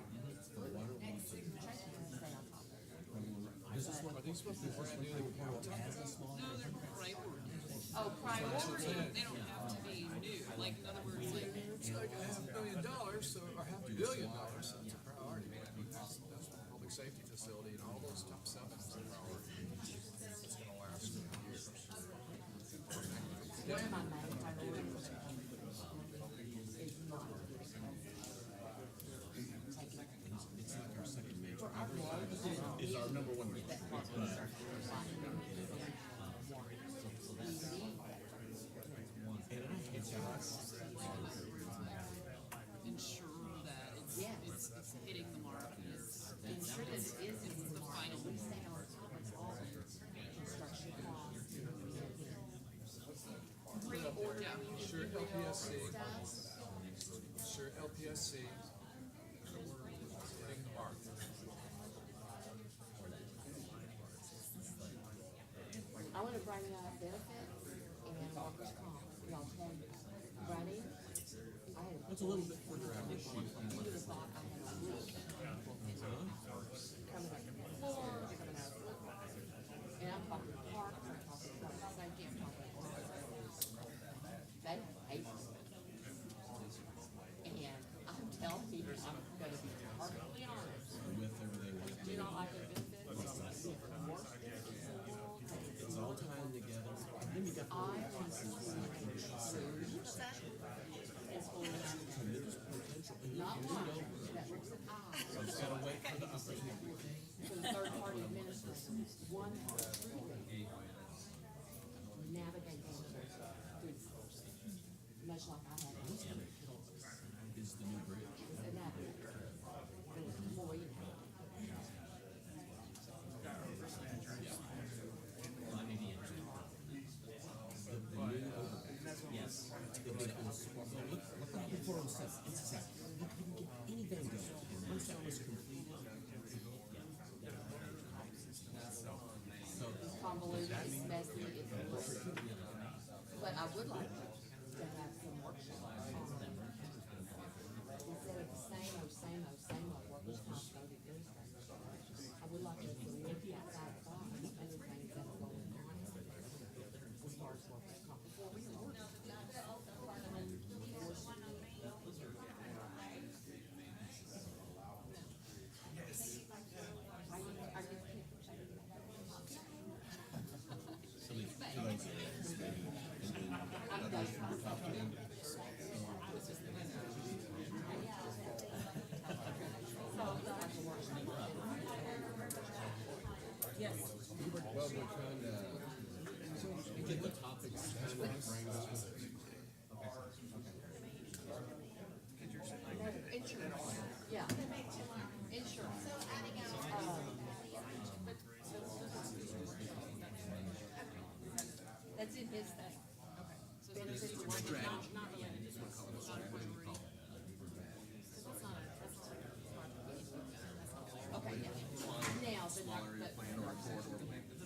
Are these supposed to be brand new? Oh, priority, they don't have to be new, like, in other words, like. It's like $500 million, so, or $500 million, so it's a priority, man. That's a public safety facility and all Ensure that it's hitting the mark. Ensure that it is the final. Ensure LPSC, ensure LPSC, hitting the mark. I want to bring up benefits and workers' comp. Y'all tell me. Ready? I had That's a little bit further out. you would have thought I had a leak coming up the floor, coming out of the floor. And I'm talking parks, I'm talking public safety, I'm talking they hate me. And I'm telling you, I'm gonna be perfectly honest. With everything. Do you not like their benefits? It's all tied together. And then you got the I little pieces that can be tremendous potential. Not one that looks at eyes. So it's gotta wait for the upper hand. For the third party administration, one part through them, navigate those through the course. Much like I had. Is the new bridge. And that, the employee. Yes. Look like the 407. It's exactly. You can get anything done. Once that was completed. So It's convoluted, it's messy, it's bullshit. But I would like to have some workshops on them. Instead of the same old workers' comp code administrators. I would like to look outside the box, other things that are going on as far as workers' comp. Before we order. Well, we're trying to get the topics kind of framed up. Insurance, yeah. Insurance. That's in his thing. Benefits of workers' comp. Not really. Not a priority. Okay, yeah. Now, The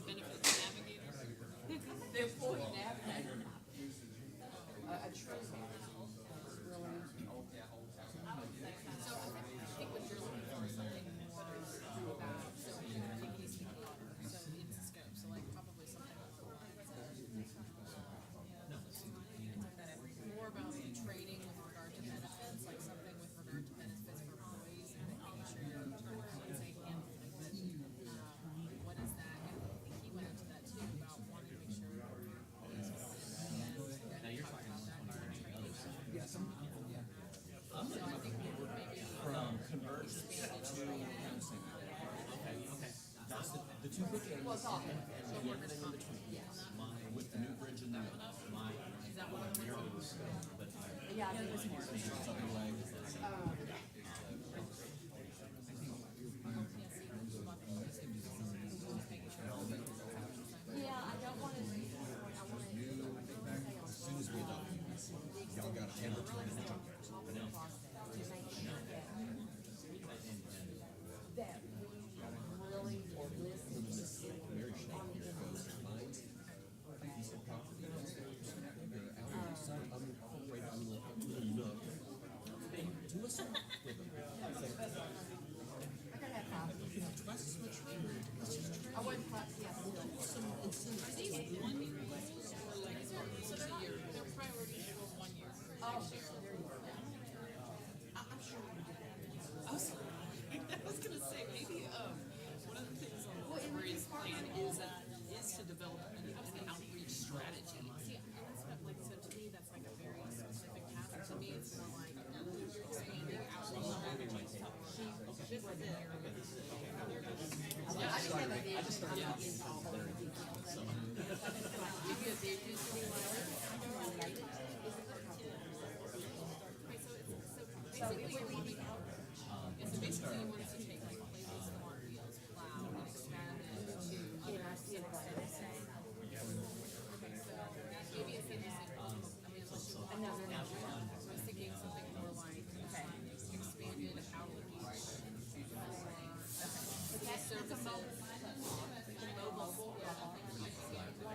benefits navigator. the employee navigator. A true really. So I think what you're looking for is something more about, so take these people out, so it's a scope, so like probably something more about the training with regard to benefits, like something with regard to benefits for employees and making sure you're once they handle it. What is that? And I think he went into that too about wanting to make sure. Now you're talking about that. Yes. So I think maybe From convergence to. Okay. That's the two big areas and everything in between. Yes. With the new bridge and the my. Is that what it was? But Yeah, I think it was more. something like. Yeah, I don't want to, I want to. As soon as we adopt these, y'all got to handle time in the junk. That we really listen to Very short here goes lines. Piece of property. They're out of some, I'm afraid I'm a little nook Basically, you want to take like places and more fields, plow, and expand it to other extended stay. Okay, so maybe it's in this, I mean, unless you want to, I was thinking something more like, expanded outreach. Services. Mobile. Expanded.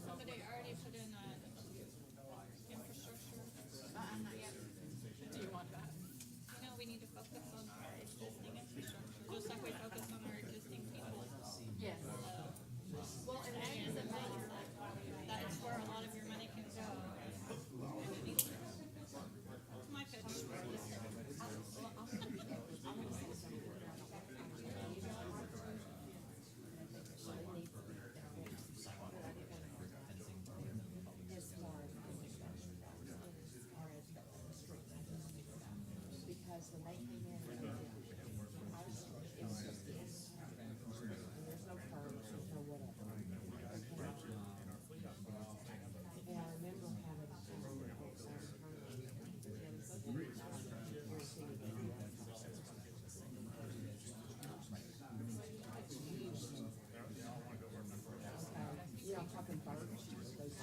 Somebody already put in infrastructure. Not yet. Do you want that? You know, we need to focus on our existing infrastructure, just like we focus on our existing people. Yes. Well, and ag is a major, that is where a lot of your money can go. My pitch. Because when they came in, it was just this. And there's no permits, there's no whatever. And I remember having to tell the folks on the yeah, I'm talking birds, those things.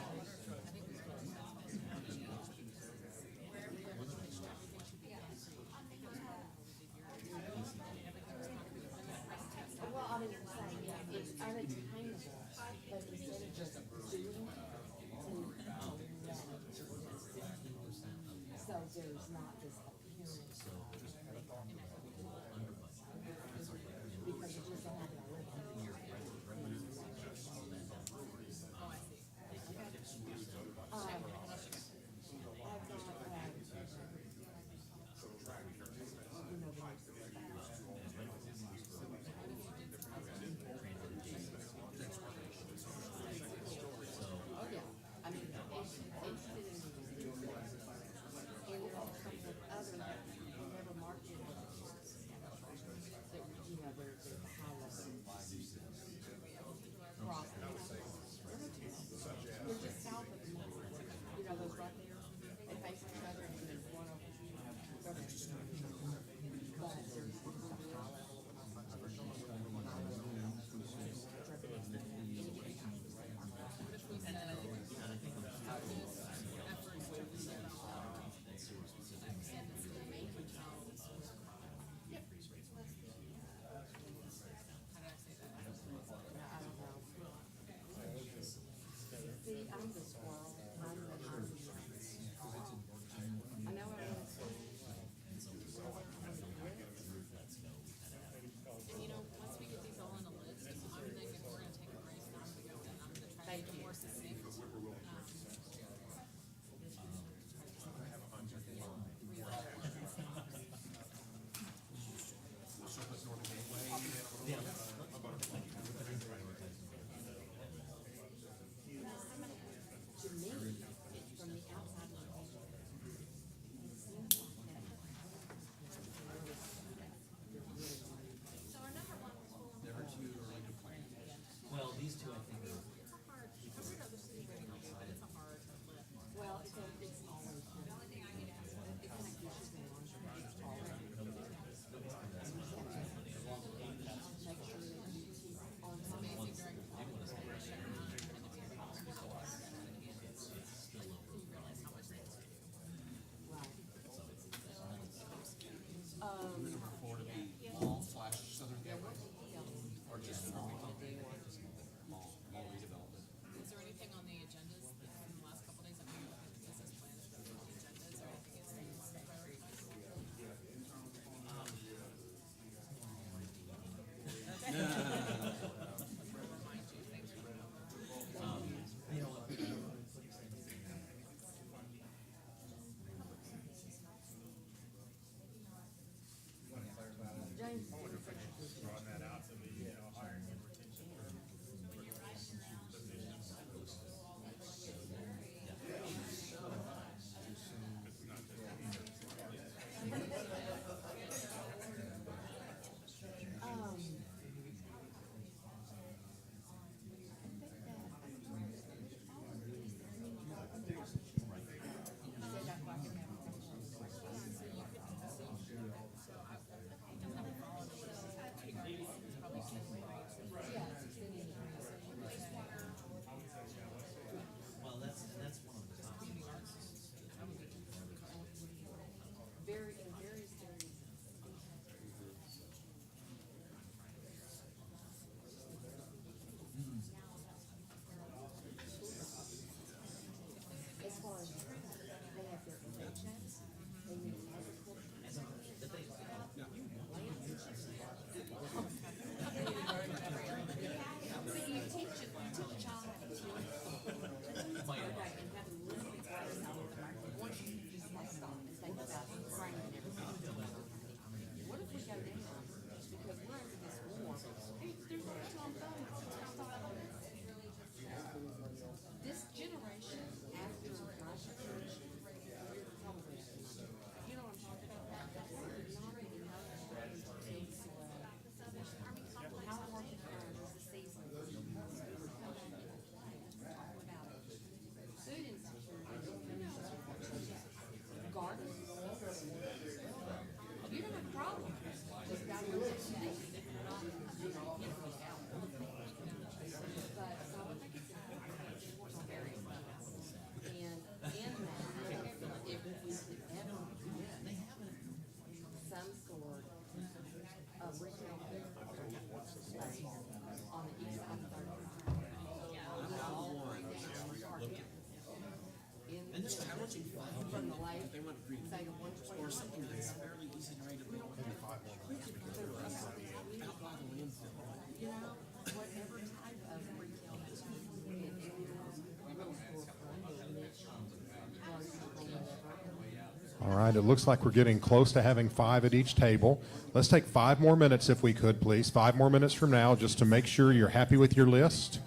All right, it looks like we're getting close to having 5 at each table. Let's take 5 more minutes if we could, please. 5 more minutes from now, just to make sure you're happy with your list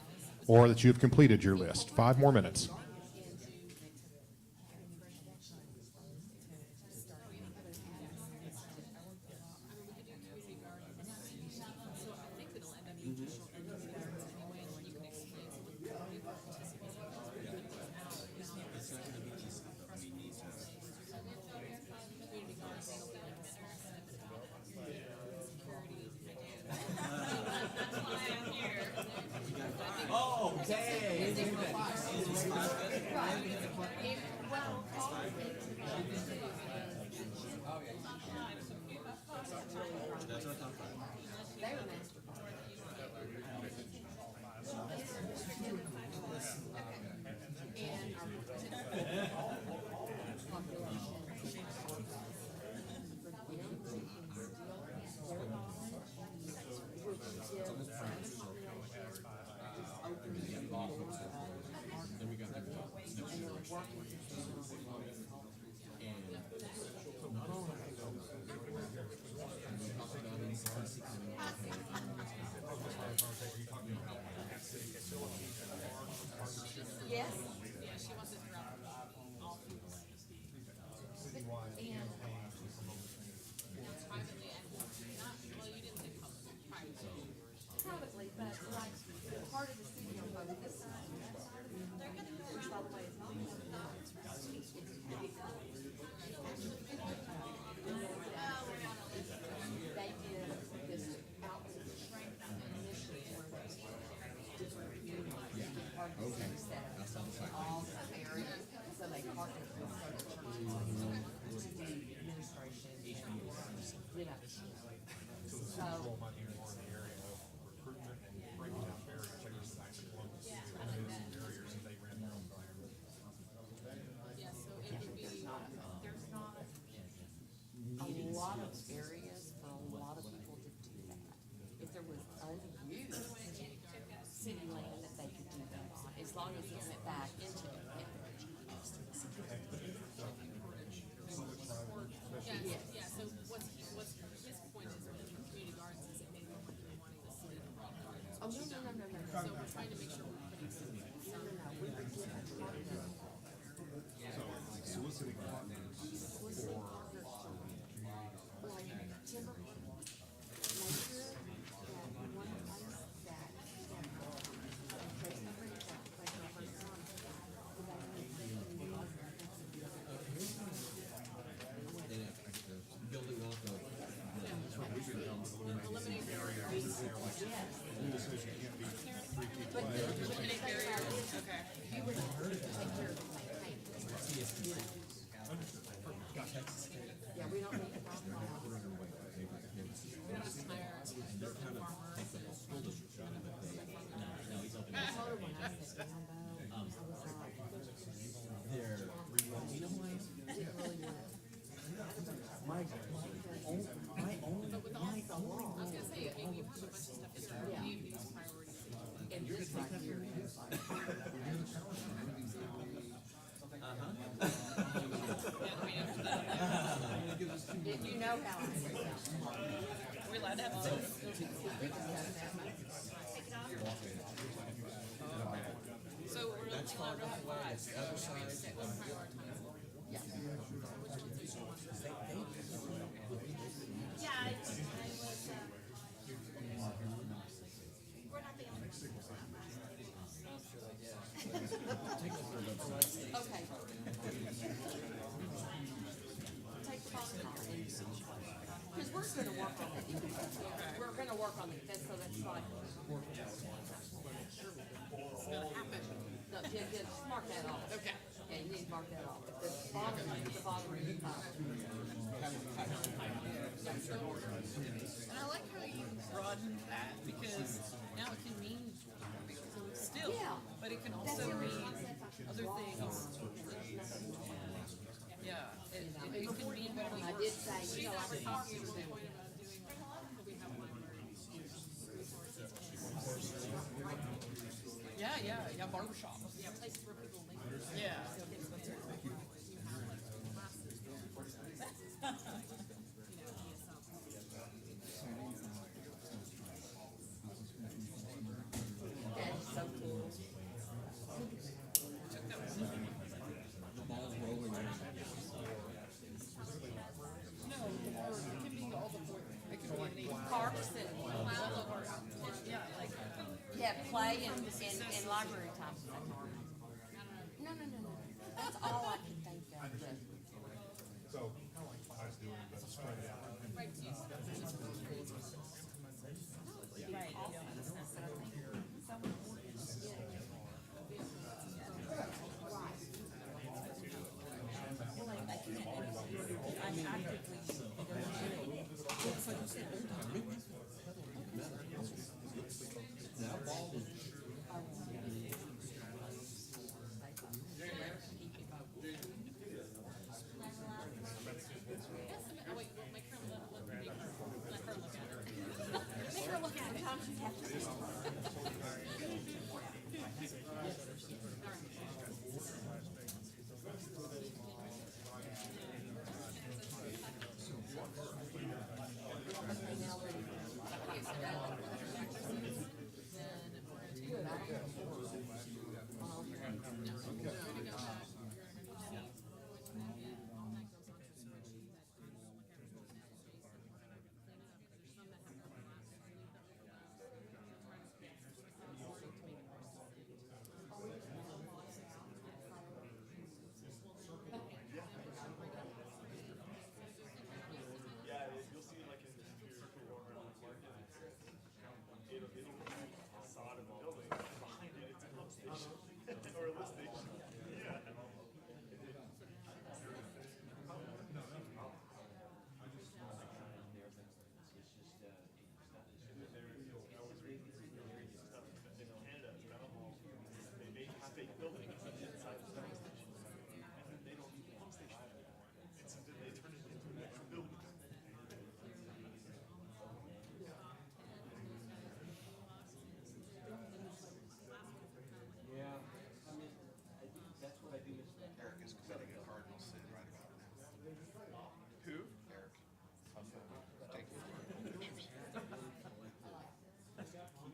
or that you've completed your list. 5 more minutes. You know how I feel. We're allowed to have this. So we're only allowed to have 5. So we're gonna set one prioritize. Yeah. Okay. Take the phone call. Because we're gonna work on it. We're gonna work on it, that's, so that's like. It's gonna happen. No, just mark that off. Okay. Yeah, you need to mark that off. The bottom, the bottom of the file. And I like how you broadened that because now it can mean still, Yeah. but it can also mean other things. Yeah, it can mean whatever. I did say, you know, I We're could talking to the point about doing, we have libraries, resources. Yeah, barbershops. Yeah, places where people make. Yeah. at play and library time. No. That's all I can think of. So, I was doing, but spread it out. Oh, wait, well, make her look at it. Make her look at it.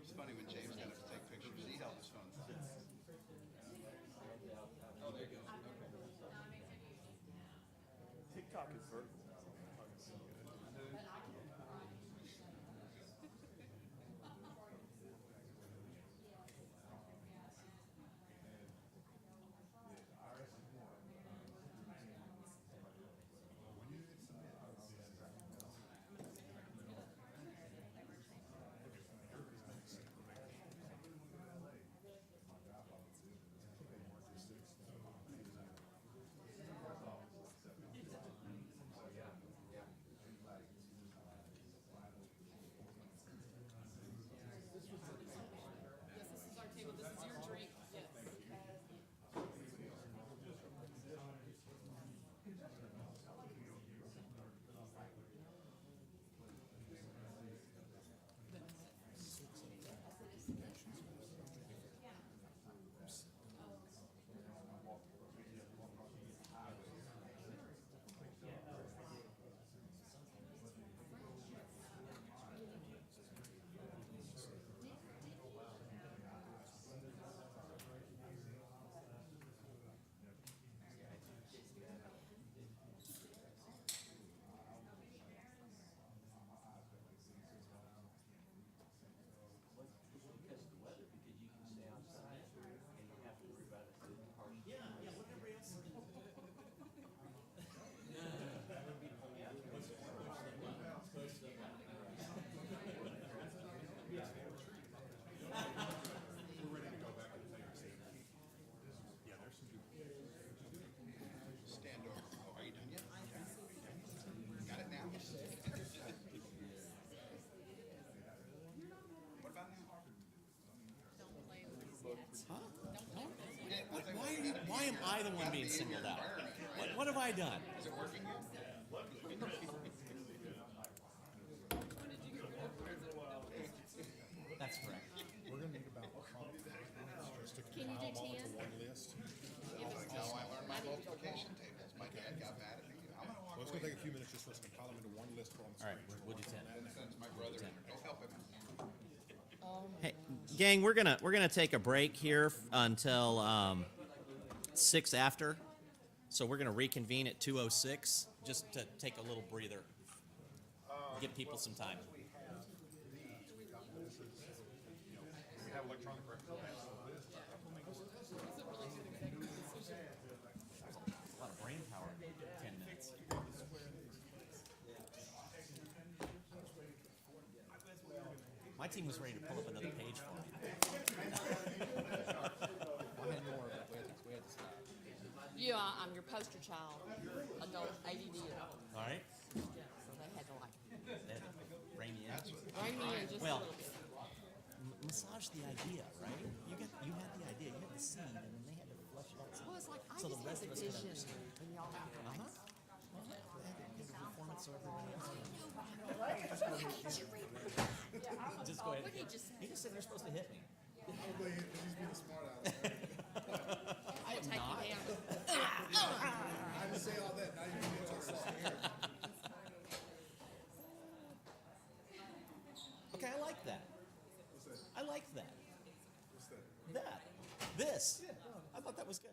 It's funny when James got to take pictures, he held his phone. Oh, there you go. TikTok is vertical. Stand over. Oh, are you done yet? Got it now? What about now? Why am I the one being singled out? What have I done? Is it working yet? That's correct. We're gonna need about just to Can you do compile them all 10? into one list. That's how I learned my multiplication tables. My dad got mad at me. I'm gonna walk Well, it's away. gonna take a few minutes just for us to compile them into one list for on the All screen. right, we'll do 10. That's my brother. Go help him. Hey, gang, we're gonna take a break here until 6 after. So we're gonna reconvene at 2:06 just to take a little breather, give people some time. We have like electronic record. A lot of brain power in 10 minutes. My team was ready to pull up another page for me. You, I'm your poster child, adult, ADD adult. All right? So they had to like, They had to rein me in. bring me in just a Well, little bit. massage the idea, right? You had the idea, you had the seed, and then they had to flesh it out. Well, it's like, I So the just rest had of the us could vision, understand. and y'all have to like. They had to perform it so everybody else could. Just go ahead. You just said they're supposed to hit me. He's being smart out. I am not. I didn't say all that, now you're being too soft. Okay, I like that. I like that. What's that? That. This. I thought that was good.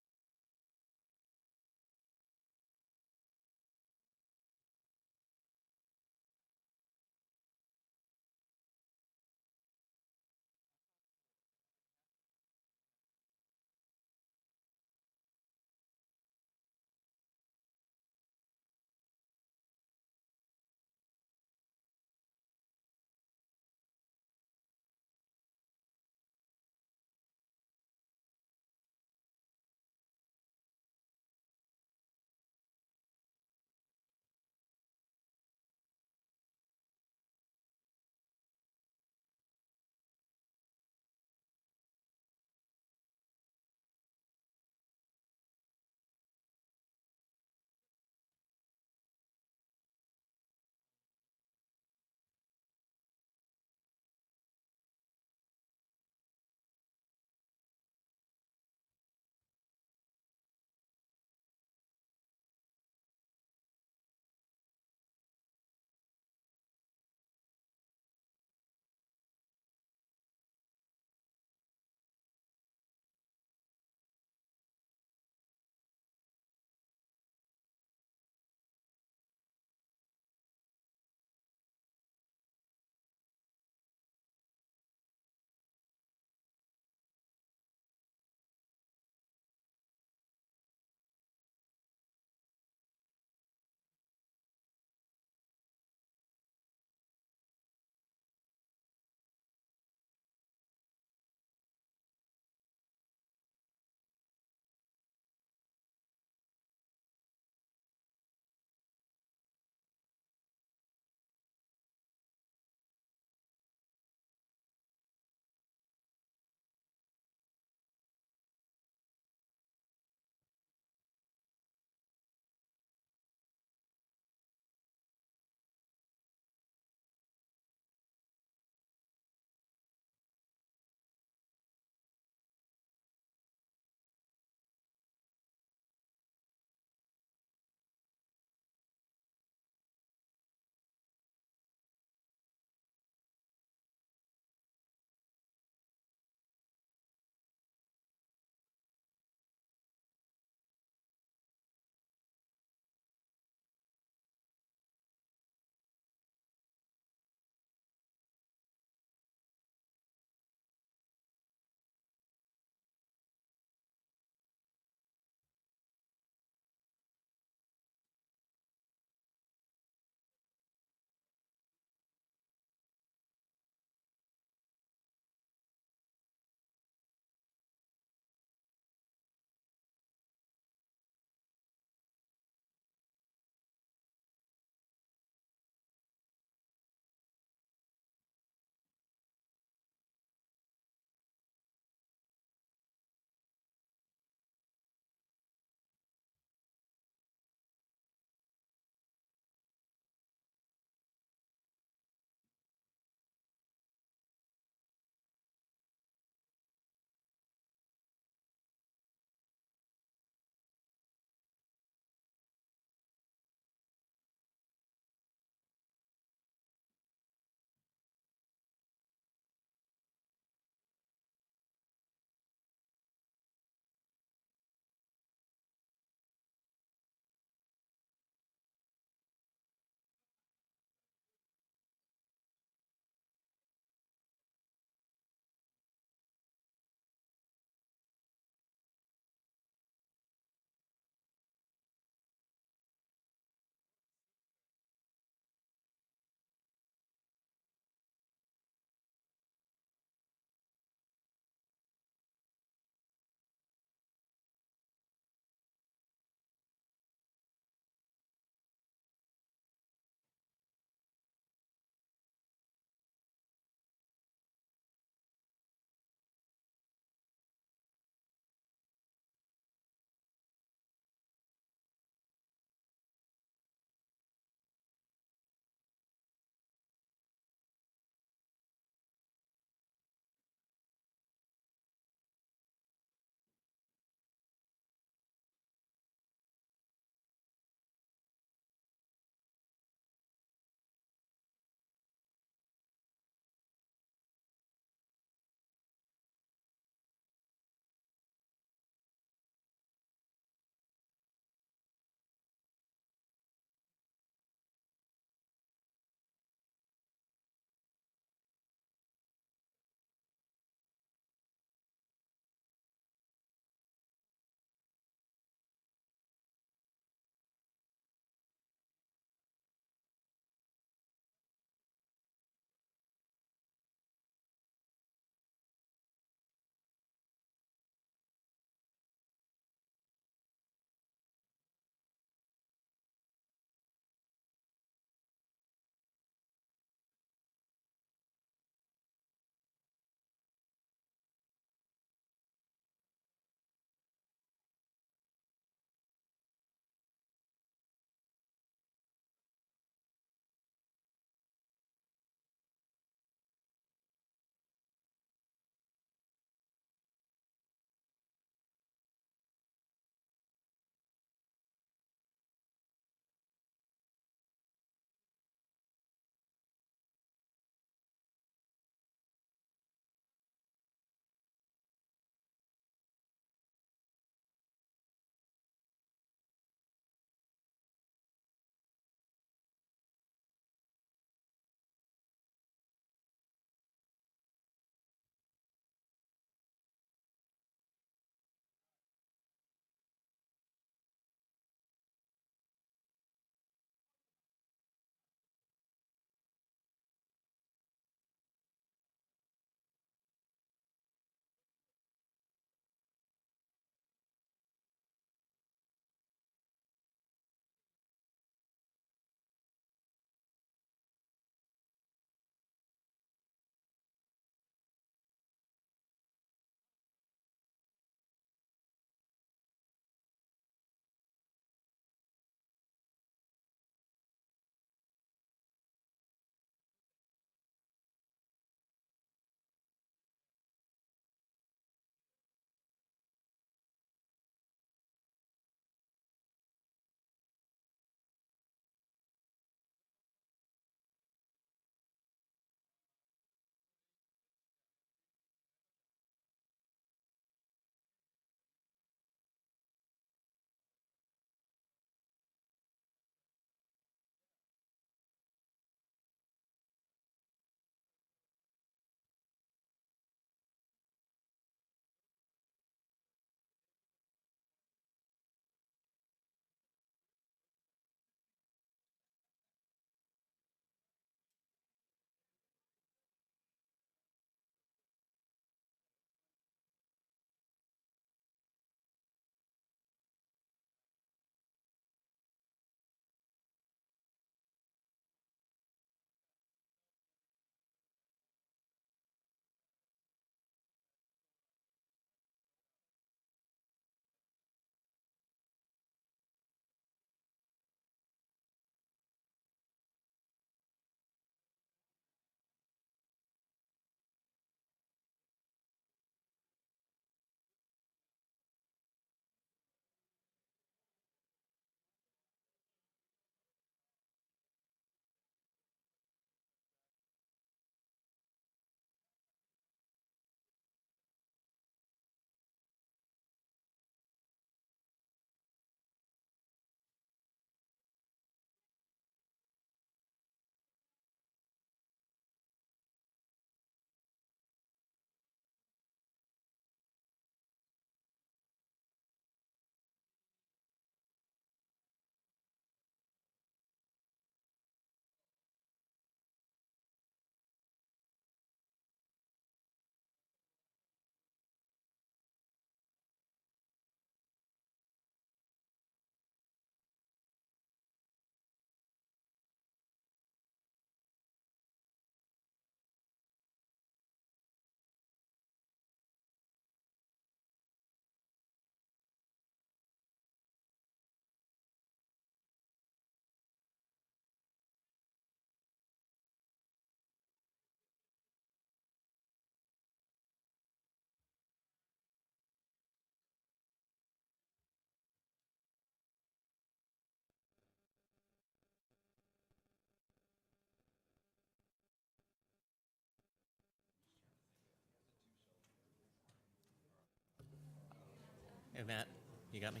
Hey, Matt, you got me?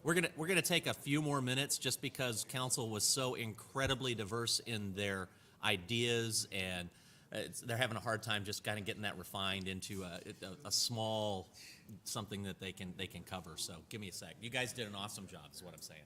We're gonna take a few more minutes just because council was so incredibly diverse in their ideas, and they're having a hard time just kind of getting that refined into a small something that they can cover. So give me a sec. You guys did an awesome job, is what I'm saying.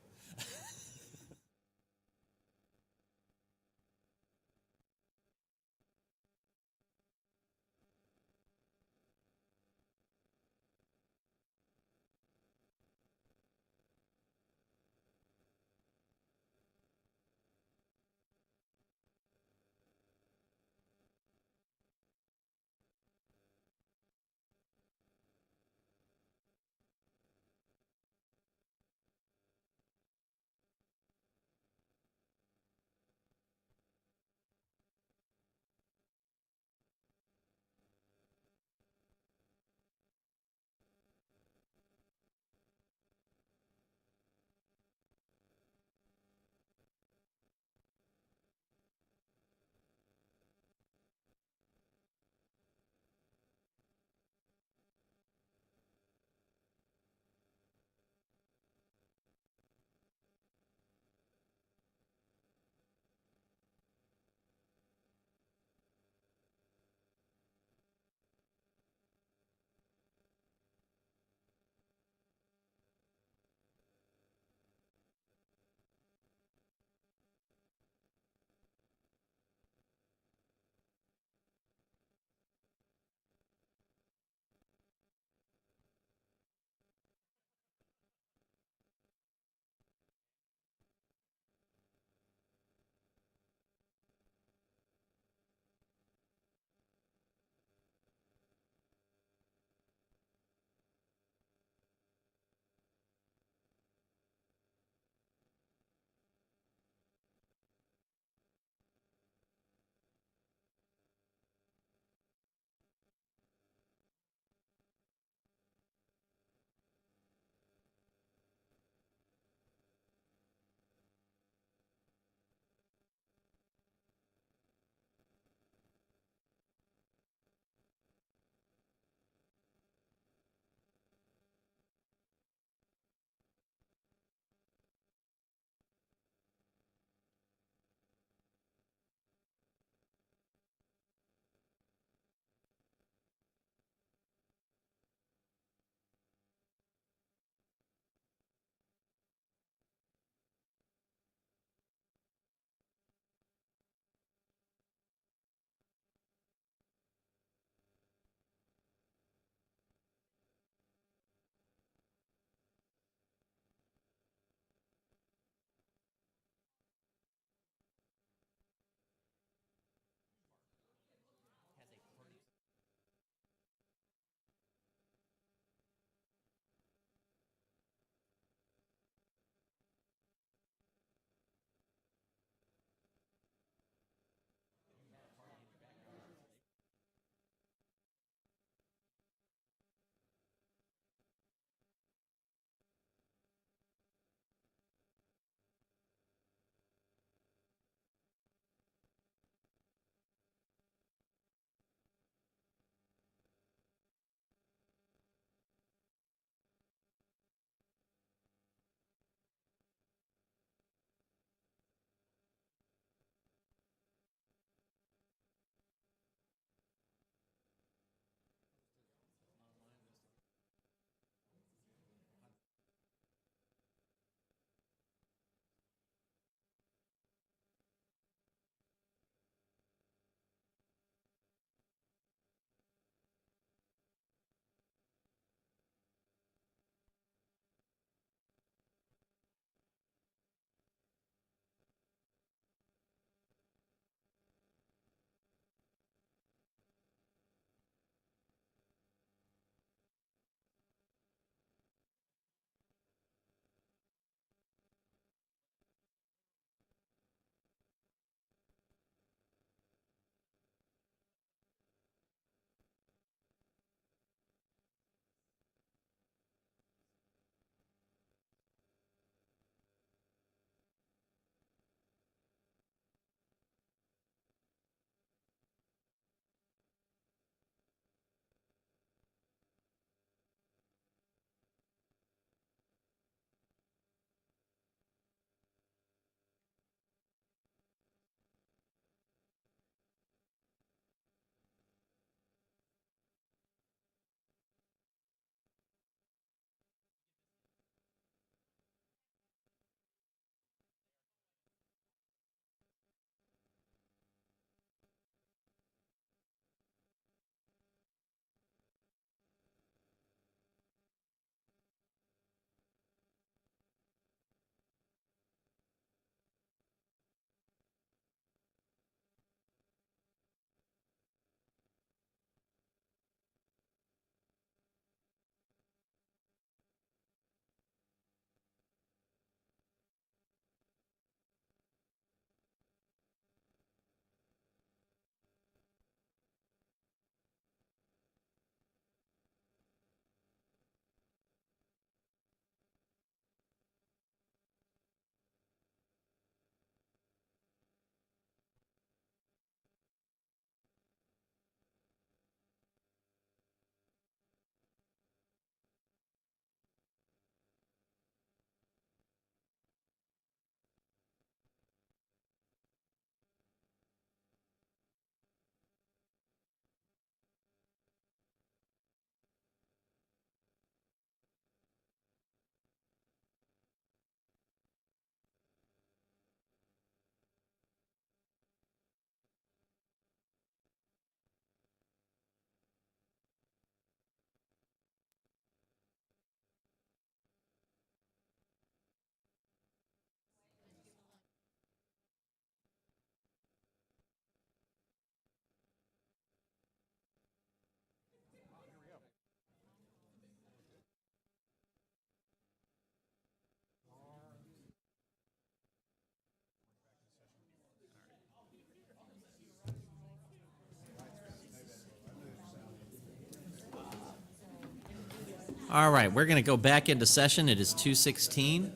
All right, we're going to go back into session. It is 2:16.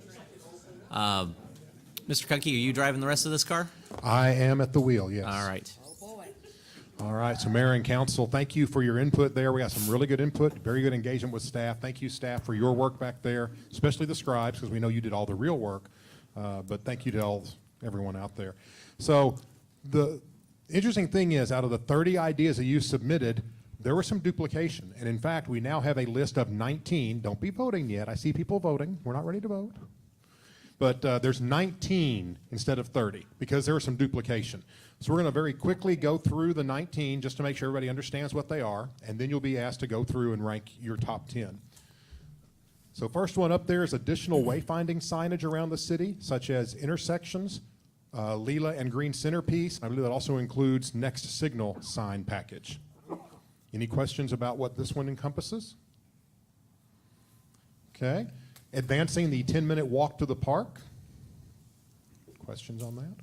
Mr. Cunky, are you driving the rest of this car? I am at the wheel, yes. All right. All right, so Mayor and Council, thank you for your input there. We got some really good input, very good engagement with staff. Thank you, staff, for your work back there, especially the scribes, because we know you did all the real work. But thank you to everyone out there. So the interesting thing is, out of the 30 ideas that you submitted, there was some duplication. And in fact, we now have a list of 19. Don't be voting yet. I see people voting. We're not ready to vote. But there's 19 instead of 30 because there was some duplication. So we're going to very quickly go through the 19 just to make sure everybody understands what they are, and then you'll be asked to go through and rank your top 10. So first one up there is additional wayfinding signage around the city, such as intersections, Lila and Green centerpiece. I believe that also includes next signal sign package. Any questions about what this one encompasses? Okay. Advancing the 10-minute walk to the park. Questions on that?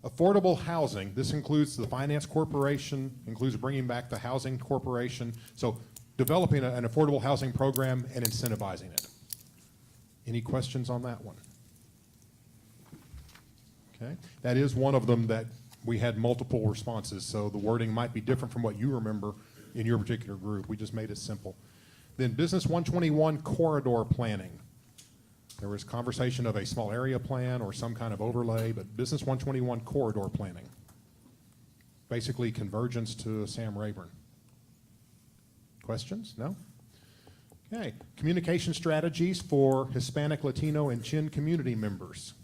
Affordable housing. This includes the Finance Corporation, includes bringing back the Housing Corporation. So developing an affordable housing program and incentivizing it. Any questions on that one? Okay. That is one of them that we had multiple responses, so the wording might be different from what you remember in your particular group. We just made it simple. Then Business 121 corridor planning. There was conversation of a small area plan or some kind of overlay, but Business 121 corridor planning. Basically convergence to Sam Rayburn. Questions? No? Okay. Communication strategies for Hispanic, Latino, and Chin community members.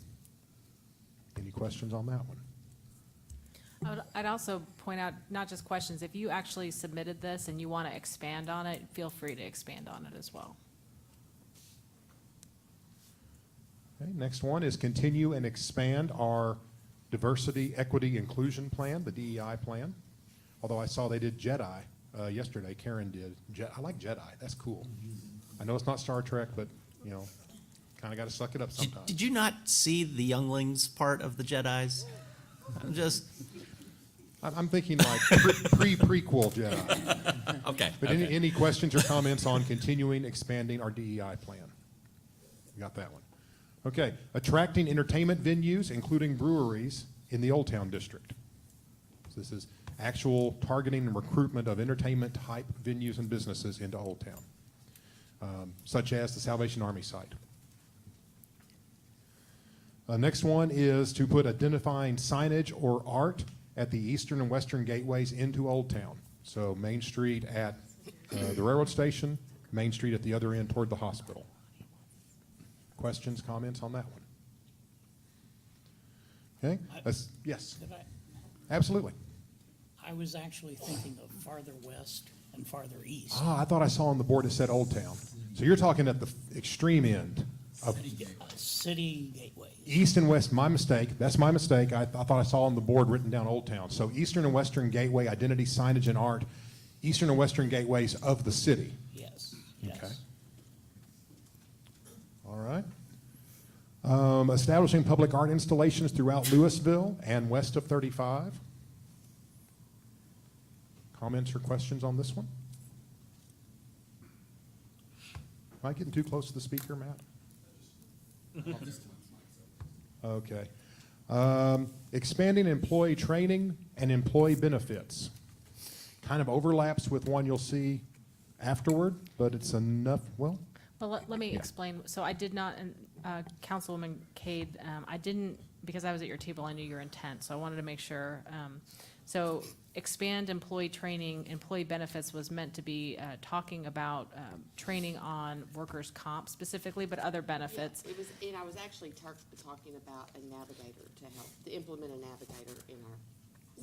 Any questions on that one? I'd also point out, not just questions, if you actually submitted this and you want to expand on it, feel free to expand on it as well. Okay, next one is continue and expand our diversity, equity, inclusion plan, the DEI plan. Although I saw they did Jedi yesterday, Karen did. I like Jedi, that's cool. I know it's not Star Trek, but you know, kind of got to suck it up sometimes. Did you not see the younglings part of the Jedis? I'm thinking like prequel Jedi. Okay. But okay. any questions or comments on continuing, expanding our DEI plan? You got that one. Okay. Attracting entertainment venues, including breweries, in the Old Town District. So this is actual targeting and recruitment of entertainment-type venues and businesses into Old Town, such as the Salvation Army site. Next one is to put identifying signage or art at the eastern and western gateways into Old Town. So Main Street at the railroad station, Main Street at the other end toward the hospital. Questions, comments on that one? Okay, yes. Absolutely. I was actually thinking of farther west and farther east. Ah, I thought I saw on the board it said Old Town. So you're talking at the extreme end of City gateway. east and west. My mistake. That's my mistake. I thought I saw on the board written down Old Town. So eastern and western gateway, identity, signage, and art. Eastern and western gateways of the city. Yes. Okay. All right. Establishing public art installations throughout Lewisville and west of 35. Comments or questions on this one? Am I getting too close to the speaker, Matt? Okay. Expanding employee training and employee benefits. Kind of overlaps with one you'll see afterward, but it's enough, well. Well, let me Yeah. explain. So I did not, Councilwoman Cade, I didn't, because I was at your table, I knew your intent, so I wanted to make sure. So expand employee training, employee benefits was meant to be talking about training on workers' comp specifically, but other benefits. It was, and I was actually talking about a navigator to help, to implement a navigator in our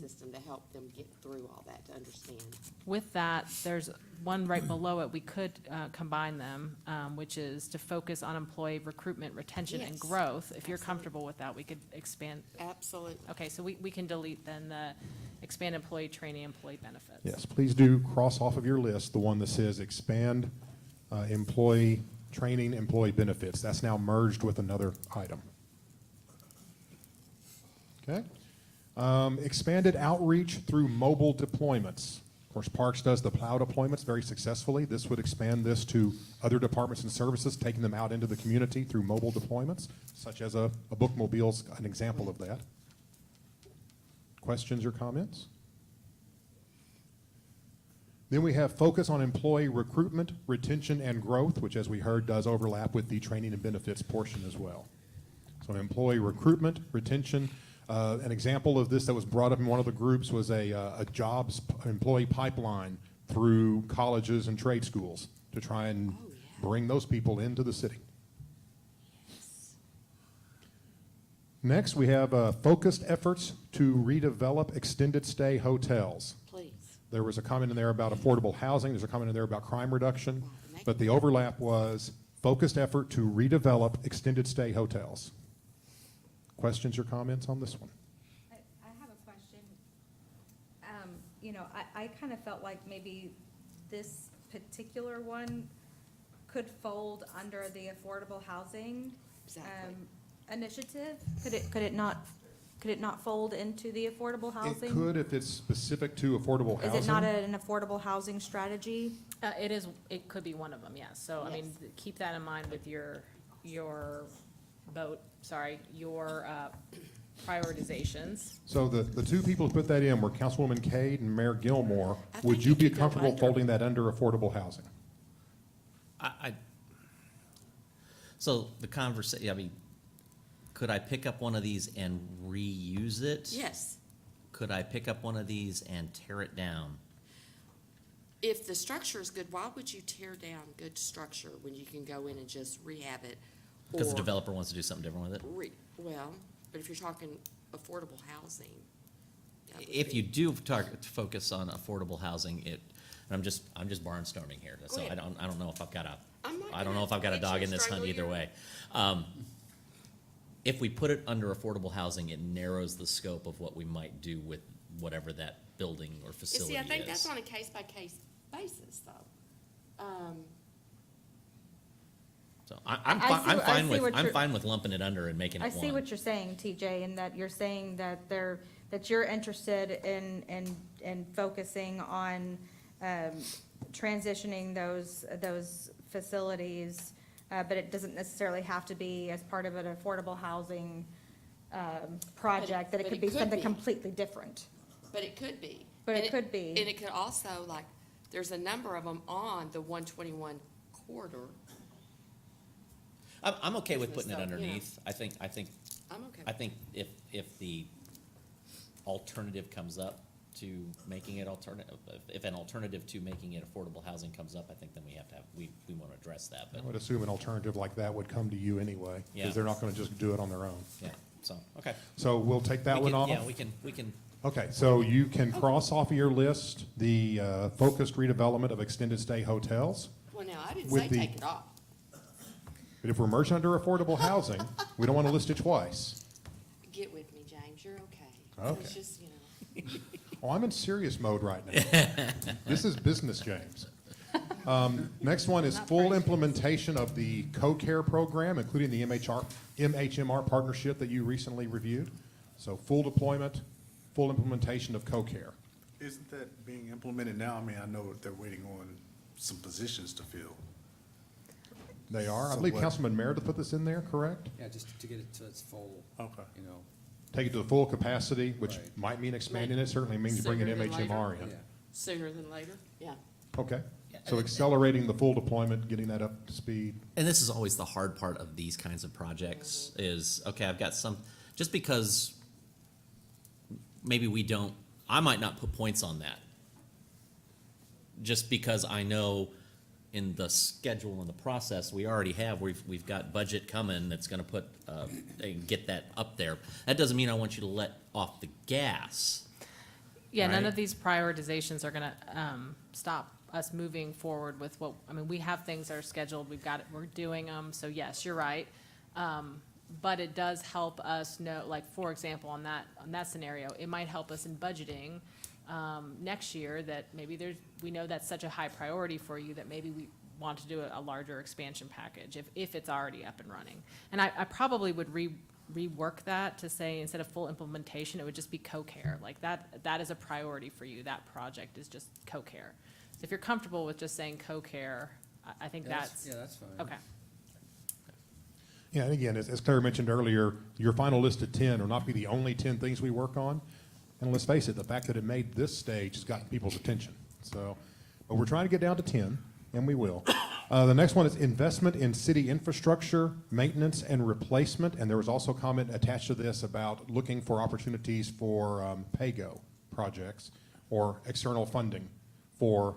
system to help them get through all that, to understand. With that, there's one right below it, we could combine them, which is to focus on employee recruitment, retention, and Yes. growth. If you're Absolutely. comfortable with that, we could expand. Absolutely. Okay, so we can delete then the expand employee training, employee benefits. Yes, please do cross off of your list the one that says expand employee training, employee benefits. That's now merged with another item. Okay. Expanded outreach through mobile deployments. course, Parks does the plow deployments very successfully. This would expand this to other departments and services, taking them out into the community through mobile deployments, such as a bookmobile's an example of that. Questions or comments? Then we have focus on employee recruitment, retention, and growth, which, as we heard, does overlap with the training and benefits portion as well. So employee recruitment, retention. An example of this that was brought up in one of the groups was a jobs employee pipeline through colleges and trade schools to try and bring those people into the city. Next, we have focused efforts to redevelop extended stay hotels. Please. There was a comment in there about affordable housing. There's a comment in there about crime reduction. But the overlap was focused effort to redevelop extended stay hotels. Questions or comments on this one? I have a question. You know, I kind of felt like maybe this particular one could fold under the affordable housing initiative. Could it not fold into the affordable housing? It could if it's specific to affordable housing. Is it not an affordable housing strategy? It is, it could be one of them, yes. So, I mean, keep that in mind with your prioritizations. So the two people who put that in were Councilwoman Cade and Mayor Gilmore. I Would think you it be could go comfortable under. folding that under affordable housing? So the conversation, I mean, could I pick up one of these and reuse it? Yes. Could I pick up one of these and tear it down? If the structure is good, why would you tear down good structure when you can go in and just rehab it? Because the or developer wants to do something different with it? Well, but if you're talking affordable housing. that would If be- you do focus on affordable housing, and I'm just barnstorming here, so ahead. I don't know if I've got a, I'm not I don't know if I've got a gonna dog in this hunt struggle either your- way. If we put it under affordable housing, it narrows the scope of what we might do with whatever that building or You facility see, I is. think that's on a case-by-case basis, though. So I'm I see what- I see what I'm you're- fine with lumping it under and making it I one. see what you're saying, TJ, and that you're saying that that you're interested in focusing on transitioning those facilities, but it doesn't necessarily have to be as part of an affordable housing project, that it but could it be could something be. completely different. But it could be. But And it could be. And it could also, like, there's a number of them on the 121 corridor. I'm okay with putting it Business stuff, yeah. underneath. I'm okay. I think if the alternative comes up to making it alternative, if an alternative to making it affordable housing comes up, I think then we have to we want to address that, I but, would assume an alternative like that would come to you anyway, Yeah. because they're not going to just do it on their own. yeah, so, okay. So we'll take that We one can- off? Yeah, we can, Okay, so you can cross off of your list the focused redevelopment of extended stay hotels. Well, now, I didn't With say the- take it off. But if we're merged under affordable housing, we don't want to list it twice. Get with me, James, you're okay. Okay. It's just, you know. Oh, I'm in serious mode right now. This is business, James. Next one is full implementation of the co-care program, including the MHMR partnership that you recently reviewed. So full deployment, full implementation of co-care. Isn't that being implemented now? I mean, I know that they're waiting on some positions to fill. They are. I So believe what- Councilman Meredith put this in there, correct? Yeah, just to get it to its full, Okay. you know, Take it to the full capacity, which Right. might mean expanding it, certainly means bringing Sooner than MHMR later. in. yeah. Sooner than later, yeah. Okay, so accelerating the full deployment, getting that up to speed. and this is always the hard part of these kinds of projects is, okay, I've got some, just because maybe I might not put points on that. Just because I know in the schedule and the process, we've got budget coming that's gonna put, and get that up there. That doesn't mean I want you to let off the gas. Yeah, none Right. of these prioritizations are gonna stop us moving forward with we have things that are scheduled, we're doing them, so yes, you're right. But it does help us know, like, for example, on that scenario, it might help us in budgeting next year, that maybe we know that's such a high priority for you that maybe we want to do a larger expansion package if it's already up and running. And I probably would rework that to say, instead of full implementation, it would just be co-care. Like that is a priority for you. That project is just co-care. So if you're comfortable with just saying co-care, I think that's. Yeah, that's fine. Okay. Yeah, and again, as Claire mentioned earlier, your final list of 10 will not be the only 10 things we work on. And let's face it, the fact that it made this stage has gotten people's attention. So, but we're trying to get down to 10, and we will. The next one is investment in city infrastructure, maintenance, and replacement. And there was also a comment attached to this about looking for opportunities for PAYGO projects or external funding for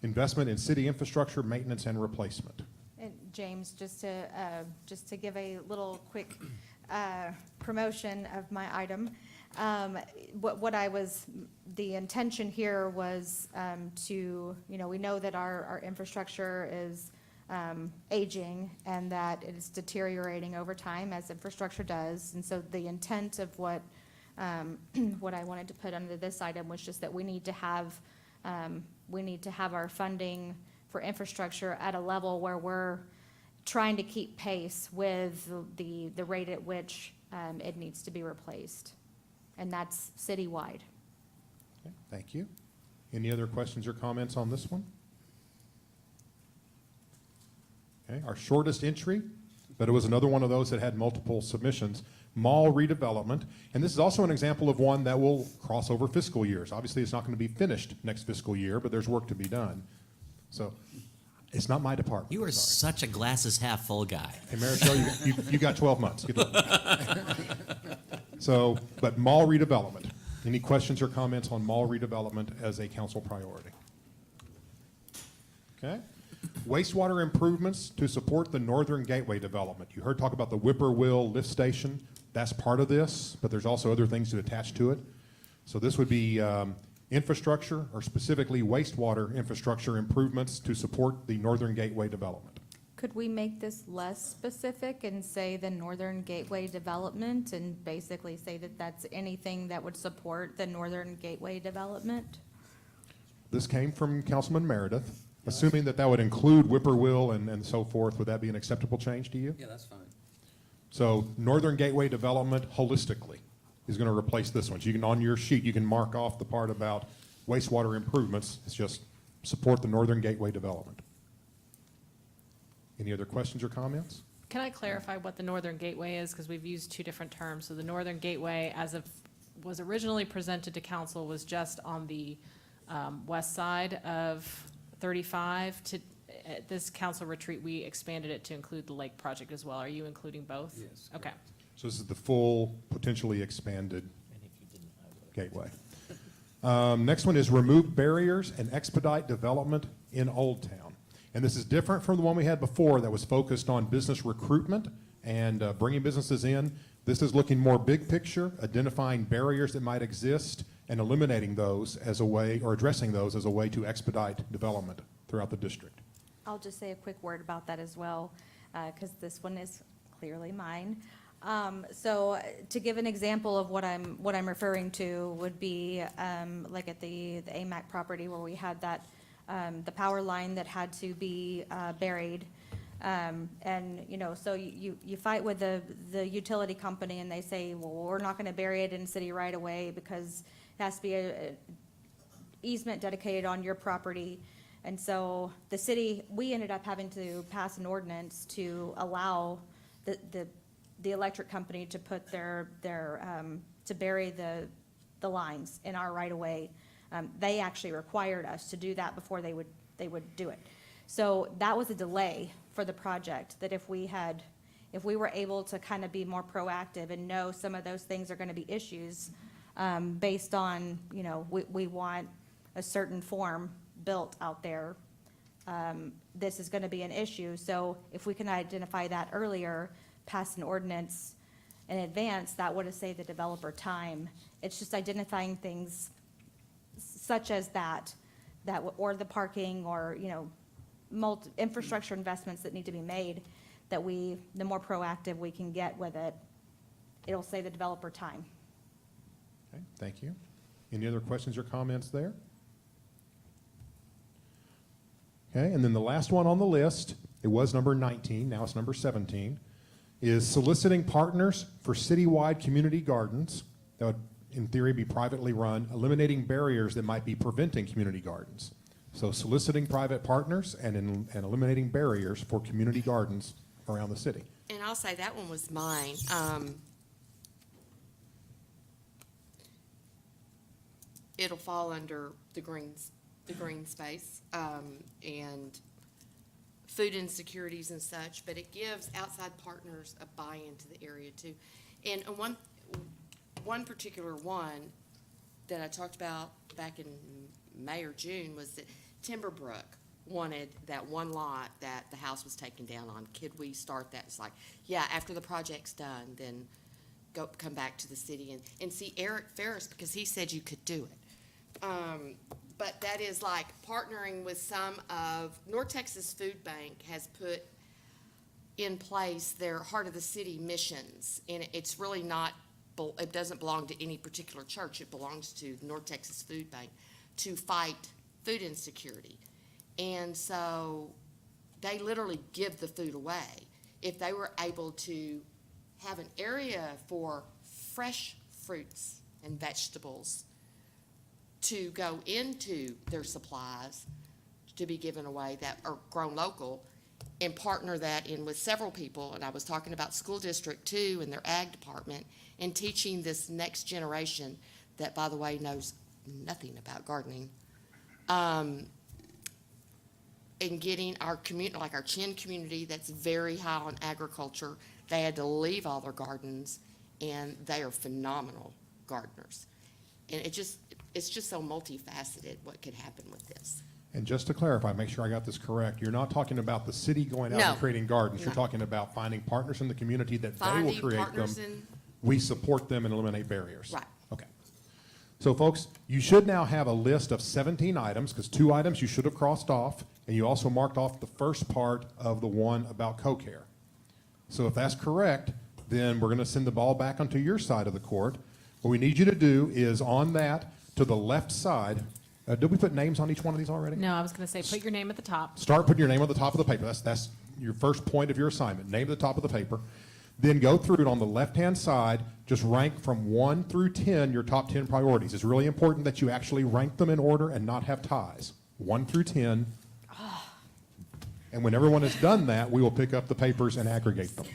investment in city infrastructure, maintenance, and replacement. And James, just to give a little quick promotion of my item, the intention here was to, we know that our infrastructure is aging and that it is deteriorating over time as infrastructure does. And so the intent of what I wanted to put under this item was just that we need to have our funding for infrastructure at a level where we're trying to keep pace with the rate at which it needs to be replaced. And that's citywide. Okay, thank you. Any other questions or comments on this one? Okay, our shortest entry, but it was another one of those that had multiple submissions, mall redevelopment. And this is also an example of one that will cross over fiscal years. Obviously, it's not going to be finished next fiscal year, but there's work to be done. So it's not my department. You are such a glasses half full guy. Hey, Marichelle, you got 12 months. Good luck. So, but mall redevelopment. Any questions or comments on mall redevelopment as a council priority? Okay. Wastewater improvements to support the Northern Gateway development. You heard talk about the Whippoorwill lift station. That's part of this, but there's also other things to attach to it. So this would be infrastructure, or specifically wastewater infrastructure improvements to support the Northern Gateway development. Could we make this less specific and say the Northern Gateway development and basically say that that's anything that would support the Northern Gateway development? This came from Councilman Meredith. Assuming that that would include Whippoorwill and so forth, would that be an acceptable change to you? Yeah, that's fine. So Northern Gateway development holistically is going to replace this one. So you can, on your sheet, you can mark off the part about wastewater improvements. It's just support the Northern Gateway development. Any other questions or comments? Can I clarify what the Northern Gateway is? Because we've used two different terms. So the Northern Gateway, as of was originally presented to council, was just on the west side of 35. At this council retreat, we expanded it to include the lake project as well. Are you including both? Yes. Okay. So this is the full, potentially expanded gateway. Next one is remove barriers and expedite development in Old Town. And this is different from the one we had before that was focused on business recruitment and bringing businesses in. This is looking more big picture, identifying barriers that might exist and eliminating those as a way, or addressing those as a way to expedite development throughout the district. I'll just say a quick word about that as well, because this one is clearly mine. So to give an example of what I'm referring to would be like at the AMAC property where we had that the power line that had to be buried. And, so you fight with the utility company and they say, well, we're not gonna bury it in city right away because it has to be a easement dedicated on your property. And so the city, we ended up having to pass an ordinance to allow the electric company to put their to bury the lines in our right of way. They actually required us to do that before they would do it. So that was a delay for the project, that if we were able to kind of be more proactive and know some of those things are gonna be issues, based on, we want a certain form built out there, this is gonna be an issue. So if we can identify that earlier, pass an ordinance in advance, that would have saved the developer time. It's just identifying things such as that, or the parking, or, infrastructure investments that need to be made, that the more proactive we can get with it, it'll save the developer time. Okay, thank you. Any other questions or comments there? Okay, and then the last one on the list, it was number 19, now it's number 17, is soliciting partners for citywide community gardens that would, in theory, be privately run, eliminating barriers that might be preventing community gardens. So soliciting private partners and eliminating barriers for community gardens around the city. And I'll say that one was mine. It'll fall under the green space, and food insecurities and such, but it gives outside partners a buy-in to the area too. And one particular one that I talked about back in May or June was that Timberbrook wanted that one lot that the house was taken down on. Could we start that? It's like, yeah, after the project's done, then come back to the city and see Eric Ferris, because he said you could do it. But that is like partnering with some of, North Texas Food Bank has put in place their Heart of the City missions. And it's really not, it doesn't belong to any particular church. It belongs to North Texas Food Bank to fight food insecurity. And so they literally give the food away. If they were able to have an area for fresh fruits and vegetables to go into their supplies to be given away that are grown local, and partner that in with several people. And I was talking about school district too and their ag department, and teaching this next generation that, by the way, knows nothing about gardening. And getting our community, like our Chin community that's very high on agriculture, they had to leave all their gardens, and they are phenomenal gardeners. And it's just so multifaceted what could happen with this. And just to clarify, make sure I got this correct, you're not talking about the city going out No. and creating gardens. You're No. talking about finding partners in the community that they will Finding create partners them. in- We support them and eliminate barriers. Right. Okay. So folks, you should now have a list of 17 items, because 2 items you should have crossed off, and you also marked off the first part of the one about co-care. So if that's correct, then we're going to send the ball back onto your side of the court. What we need you to do is on that, to the left side, did we put names on each one of these already? No, I was going to say, put your name at the top. Start putting your name on the top of the paper. That's your first point of your assignment. Name at the top of the paper. Then go through it on the left-hand side. Just rank from 1 through 10 your top 10 priorities. It's really important that you actually rank them in order and not have ties. 1 through 10. And when everyone has done that, we will pick up the papers and aggregate them.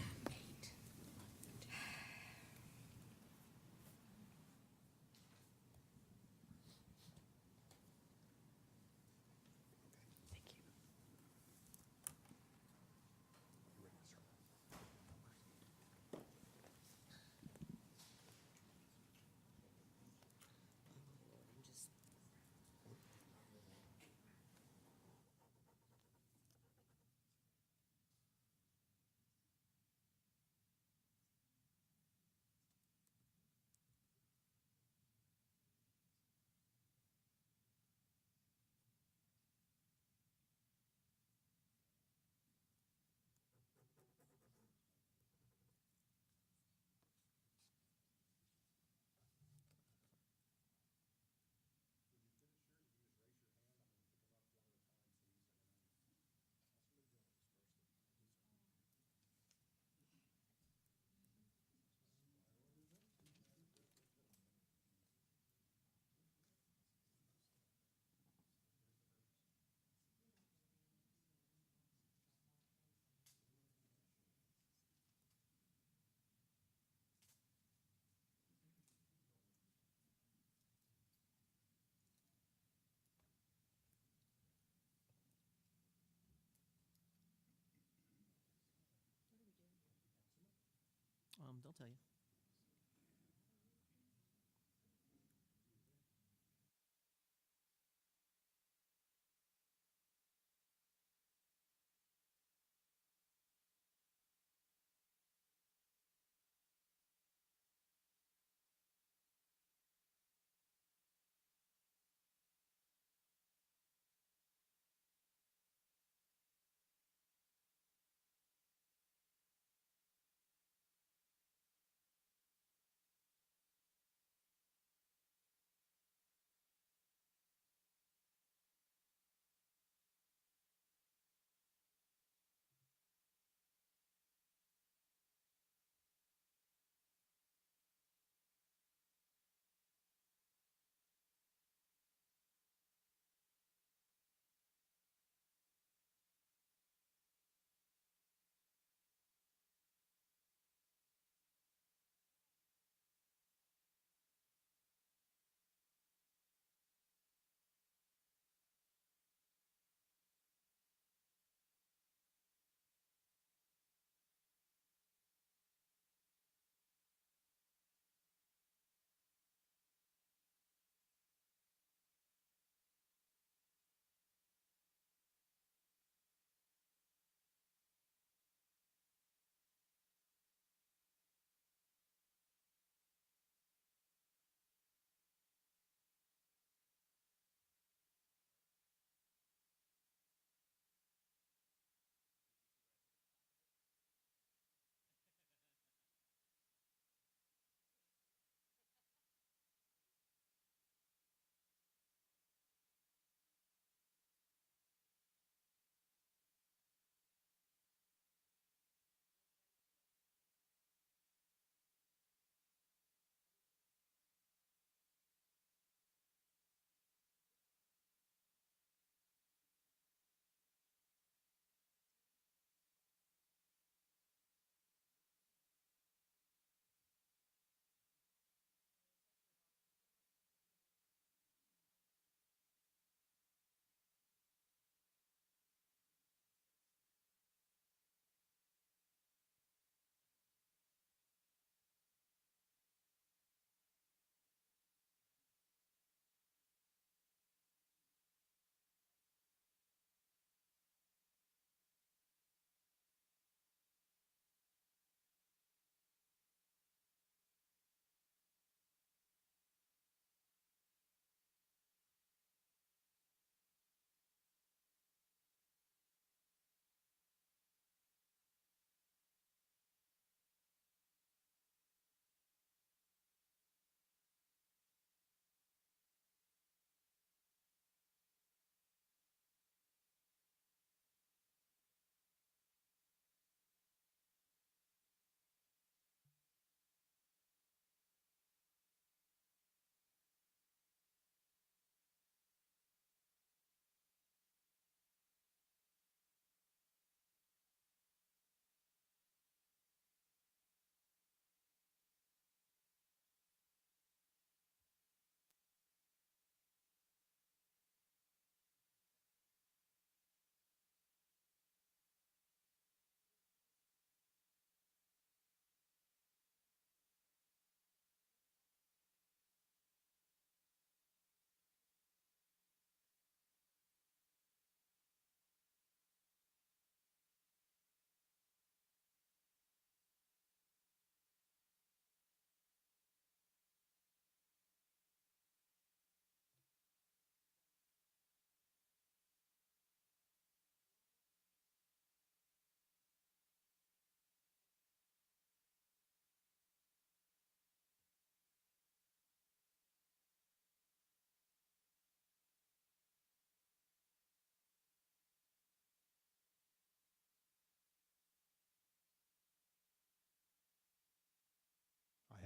They'll tell you.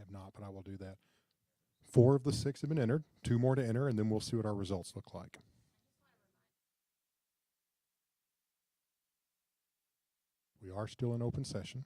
have not, but I will do that. 4 of the 6 have been entered, 2 more to enter, and then we'll see what our results look like. We are still in open session.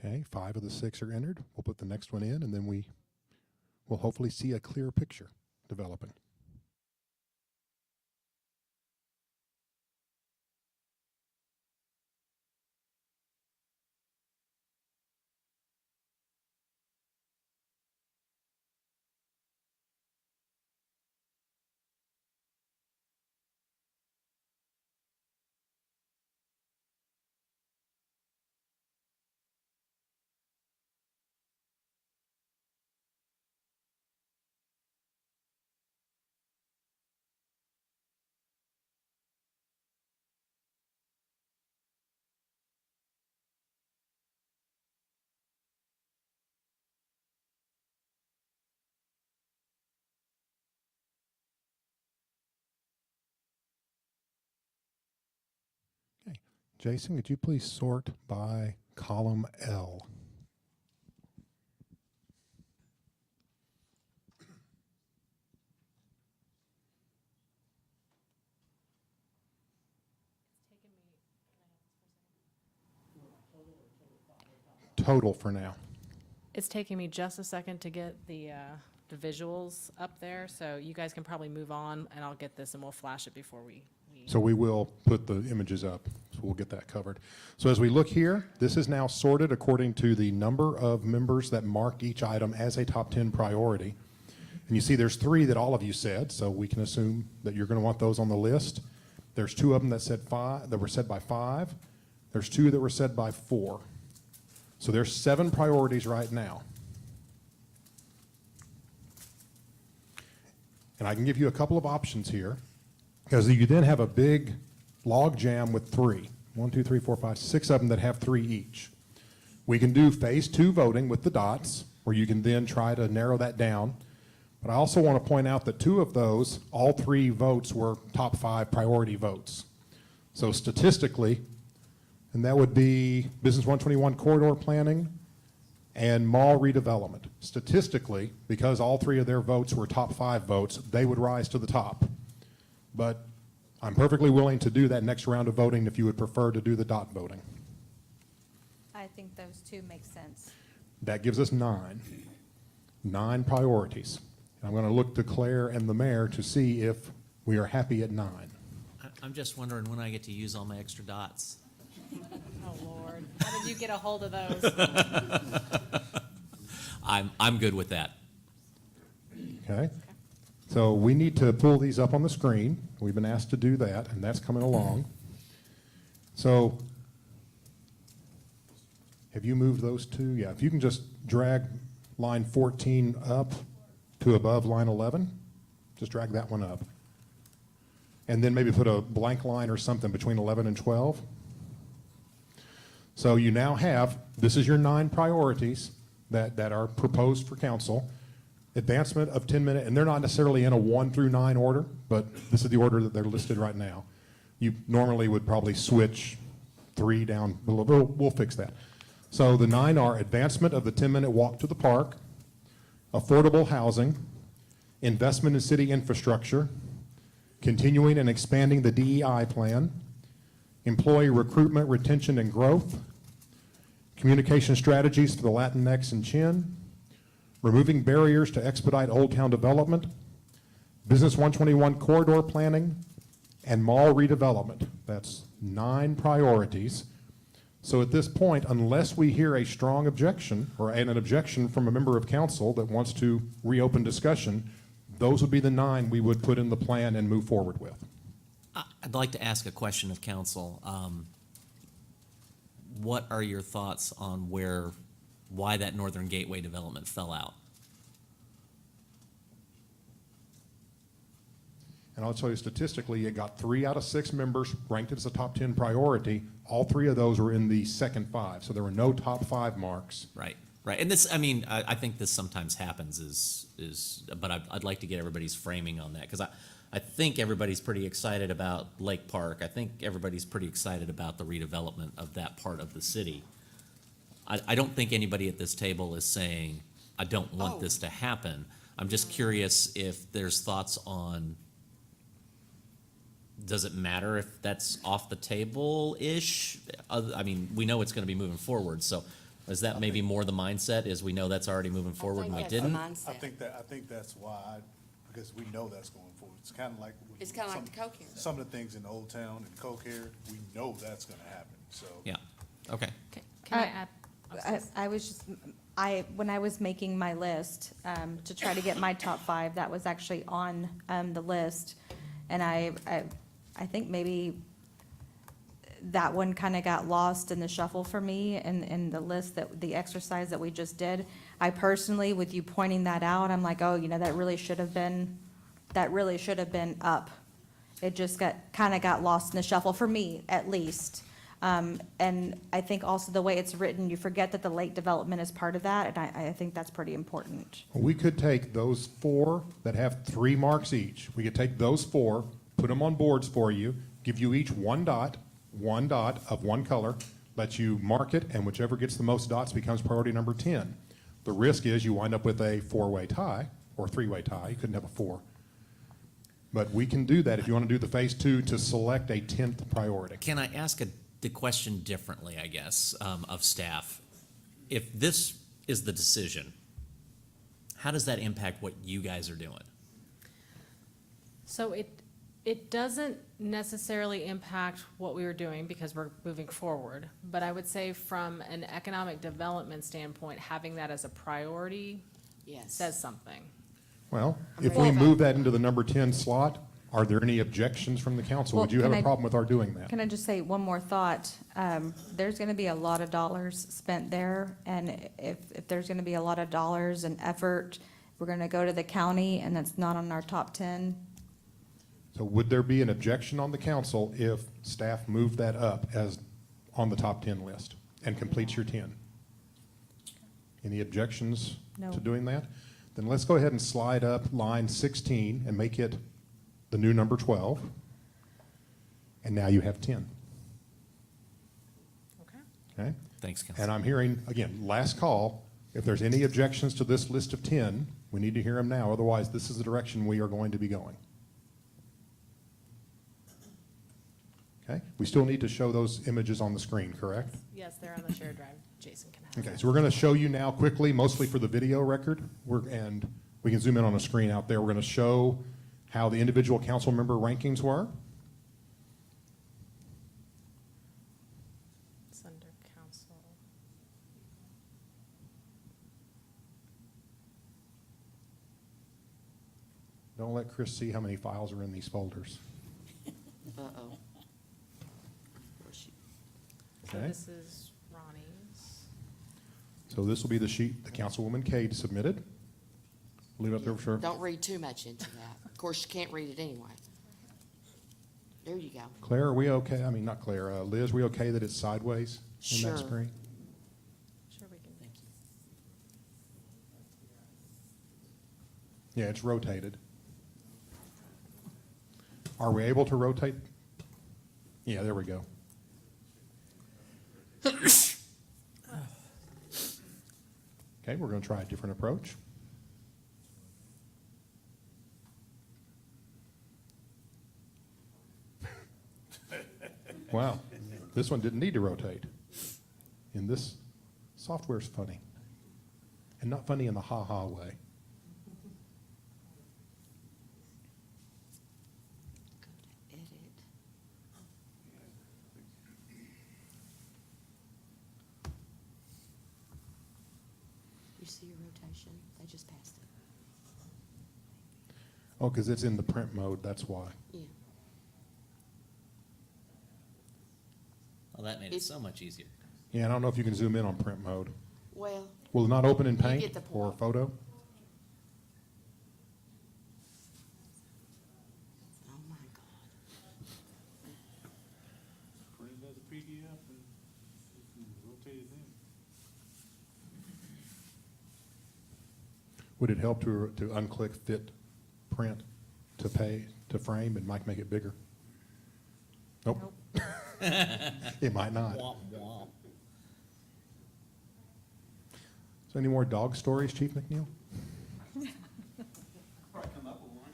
Okay, 5 of the 6 are entered. We'll put the next one in, and then we will hopefully see a clear picture developing. Okay, Jason, could you please sort by column L? Total for now. It's taking me just a second to get the visuals up there, so you guys can probably move on, and I'll get this, and we'll flash it before we. So we will put the images up, so we'll get that covered. So as we look here, this is now sorted according to the number of members that marked each item as a top 10 priority. And you see there's 3 that all of you said, so we can assume that you're going to want those on the list. There's 2 of them that said 5, that were said by 5. There's 2 that were said by 4. So there's 7 priorities right now. And I can give you a couple of options here, because you then have a big log jam with 3. 1, 2, 3, 4, 5, 6 of them that have 3 each. We can do phase 2 voting with the dots, where you can then try to narrow that down. But I also want to point out that 2 of those, all 3 votes were top 5 priority votes. So statistically, and that would be Business 121 corridor planning and mall redevelopment. Statistically, because all 3 of their votes were top 5 votes, they would rise to the top. But I'm perfectly willing to do that next round of voting if you would prefer to do the dot voting. I think those 2 make sense. That gives us 9. 9 priorities. And I'm going to look to Claire and the mayor to see if we are happy at 9. I'm just wondering when I get to use all my extra dots. Oh, Lord. How did you get a hold of those? I'm good with that. Okay. So we need to pull these up on the screen. We've been asked to do that, and that's coming along. So have you moved those 2? Yeah, if you can just drag line 14 up to above line 11, just drag that one up. And then maybe put a blank line or something between 11 and 12. So you now have, this is your 9 priorities that are proposed for council. Advancement of 10-minute, and they're not necessarily in a 1 through 9 order, but this is the order that they're listed right now. You normally would probably switch 3 down below. We'll fix that. So the 9 are advancement of the 10-minute walk to the park, affordable housing, investment in city infrastructure, continuing and expanding the DEI plan, employee recruitment, retention, and growth, communication strategies for the Latinx and Chin, removing barriers to expedite Old Town development, Business 121 corridor planning, and mall redevelopment. That's 9 priorities. So at this point, unless we hear a strong objection or an objection from a member of council that wants to reopen discussion, those would be the 9 we would put in the plan and move forward with. I'd like to ask a question of council. What are your thoughts on why that Northern Gateway development fell out? And I'll tell you statistically, it got 3 out of 6 members ranked as a top 10 priority. All 3 of those were in the second 5, so there were no top 5 marks. Right, right. And this, I mean, I think this sometimes happens but I'd like to get everybody's framing on that, because I think everybody's pretty excited about Lake Park. I think everybody's pretty excited about the redevelopment of that part of the city. I don't think anybody at this table is saying, I don't want this to happen. I'm just curious if there's thoughts on, does it matter if that's off the table-ish? I mean, we know it's gonna be moving forward, so is that maybe more the mindset, is we know that's already moving forward and we that's the didn't? I think that's why, because we know that's going forward. It's kind of like. It's kind of like the Coke here. Some of the things in Old Town and Coke here, we know that's gonna happen, so. Yeah, okay. Can I add? I was just, when I was making my list, to try to get my top 5, that was actually on, the list. And I think maybe that one kind of got lost in the shuffle for me in the list the exercise that we just did. I personally, with you pointing that out, I'm like, oh, that really should have been up. It just got lost in the shuffle, for me, at least. And I think also the way it's written, you forget that the lake development is part of that, and I think that's pretty important. We could take those 4 that have 3 marks each. We could take those 4, put them on boards for you, give you each one dot of one color, let you mark it, and whichever gets the most dots becomes priority number 10. The risk is you wind up with a 4-way tie, or 3-way tie. You couldn't have a 4. But we can do that if you want to do the phase 2 to select a 10th priority. Can I ask the question differently, I guess, of staff? If this is the decision, how does that impact what you guys are doing? So it doesn't necessarily impact what we were doing because we're moving forward. But I would say from an economic development standpoint, having that as a priority says something. Well, if we move that into the number 10 slot, are there any objections from the council? Well, Would you have can a I- problem with our doing that? Can I just say one more thought? There's gonna be a lot of dollars spent there, and if there's gonna be a lot of dollars and effort, we're gonna go to the county, and that's not on our top 10. So would there be an objection on the council if staff moved that up as on the top 10 list and completes your 10? Any objections No. to doing that? Then let's go ahead and slide up line 16 and make it the new number 12. And now you have 10. Okay? Thanks, Council. And I'm hearing, again, last call, if there's any objections to this list of 10, we need to hear them now, otherwise this is the direction we are going to be going. Okay? We still need to show those images on the screen, correct? Yes, they're on the shared drive. Jason can have Okay, so we're going to show you now quickly, mostly for the video record, and we can zoom in on a screen out there. We're going to show how the individual council member rankings were. It's under council. Don't let Chris see how many files are in these folders. Uh-oh. So Okay. this is Ronnie's. So this will be the sheet that Councilwoman Cade submitted. Leave it up there for sure. Don't read too much into that. Of course, you can't read it anyway. There you go. Claire, are we okay? I mean, not Claire, Liz, we okay that it's sideways in Sure. that screen? Sure we can. Thank you. Yeah, it's rotated. Are we able to rotate? Yeah, there we go. Okay, we're going to try a different approach. Wow, this one didn't need to rotate. And this software's funny. And not funny in the ha-ha way. Edit. You see your rotation? They just passed it. Oh, because it's in the print mode, that's why. Yeah. Well, that made it so much easier. Yeah, I don't know if you can zoom in on print mode. Well, Will it not open in You Paint get the or point. photo? oh my God. Print it as a PDF and rotate it in. Would it help to unclick fit print to pay, to frame, and might make it bigger? Nope. It might not. Womp womp. So any more dog stories, Chief McNeil? Probably come up with one.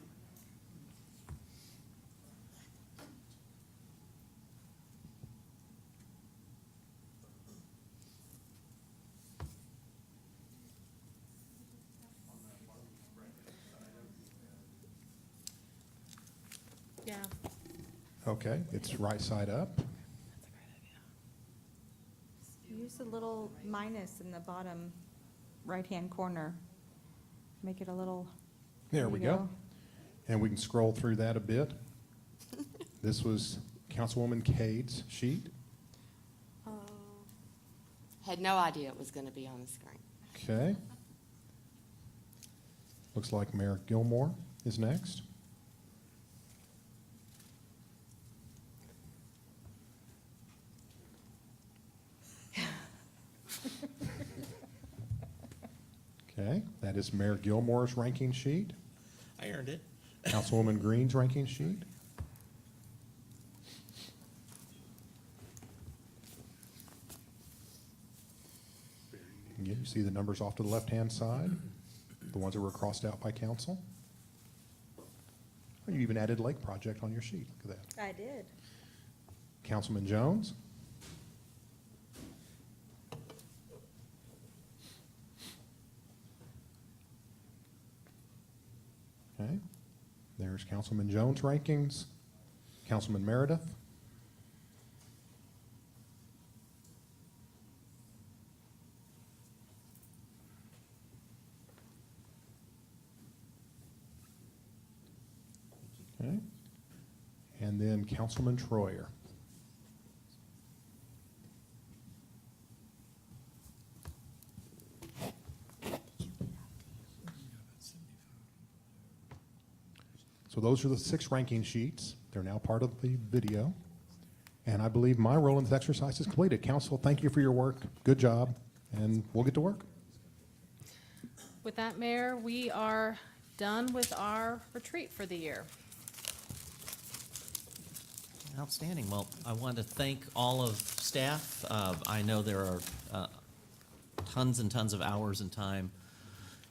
Yeah. Okay, it's right side up. Use the little minus in the bottom right-hand corner. Make it a little. There we go. And we can scroll through that a bit. This was Councilwoman Cade's sheet. Had no idea it was going to be on the screen. Okay. Looks like Mayor Gilmore is next. Okay, that is Mayor Gilmore's ranking sheet. I earned it. Councilwoman Green's ranking sheet. Again, you see the numbers off to the left-hand side, the ones that were crossed out by council. Oh, you even added Lake Project on your sheet. Look at that. I did. Councilman Jones. Okay, there's Councilman Jones' rankings. Councilman Meredith. Okay, and then Councilman Troyer. So those are the 6 ranking sheets. They're now part of the video. And I believe my role in this exercise is completed. Council, thank you for your work. Good job. And we'll get to work. With that, Mayor, we are done with our retreat for the year. Outstanding. Well, I want to thank all of staff. I know there are tons and tons of hours and time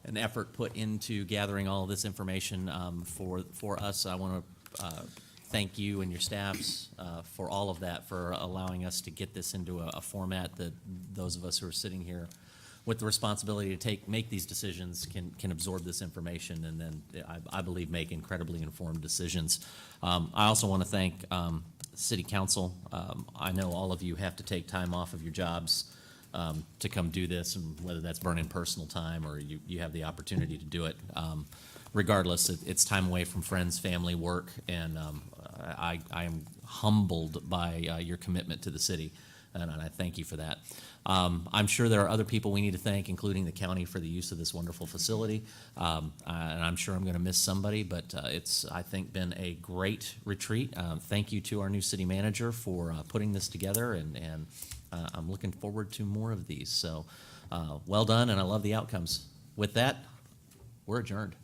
and effort put into gathering all of this information for us. I want to thank you and your staffs for all of that, for allowing us to get this into a format that those of us who are sitting here with the responsibility to make these decisions can absorb this information and then I believe make incredibly informed decisions. I also want to thank City Council. I know all of you have to take time off of your jobs to come do this, and whether that's burning personal time or you have the opportunity to do it. Regardless, it's time away from friends, family, work, and I am humbled by your commitment to the city, and I thank you for that. I'm sure there are other people we need to thank, including the county, for the use of this wonderful facility, and I'm sure I'm going to miss somebody, but it's, I think, been a great retreat. Thank you to our new city manager for putting this together, and I'm looking forward to more of these. So well done, and I love the outcomes. With that, we're adjourned.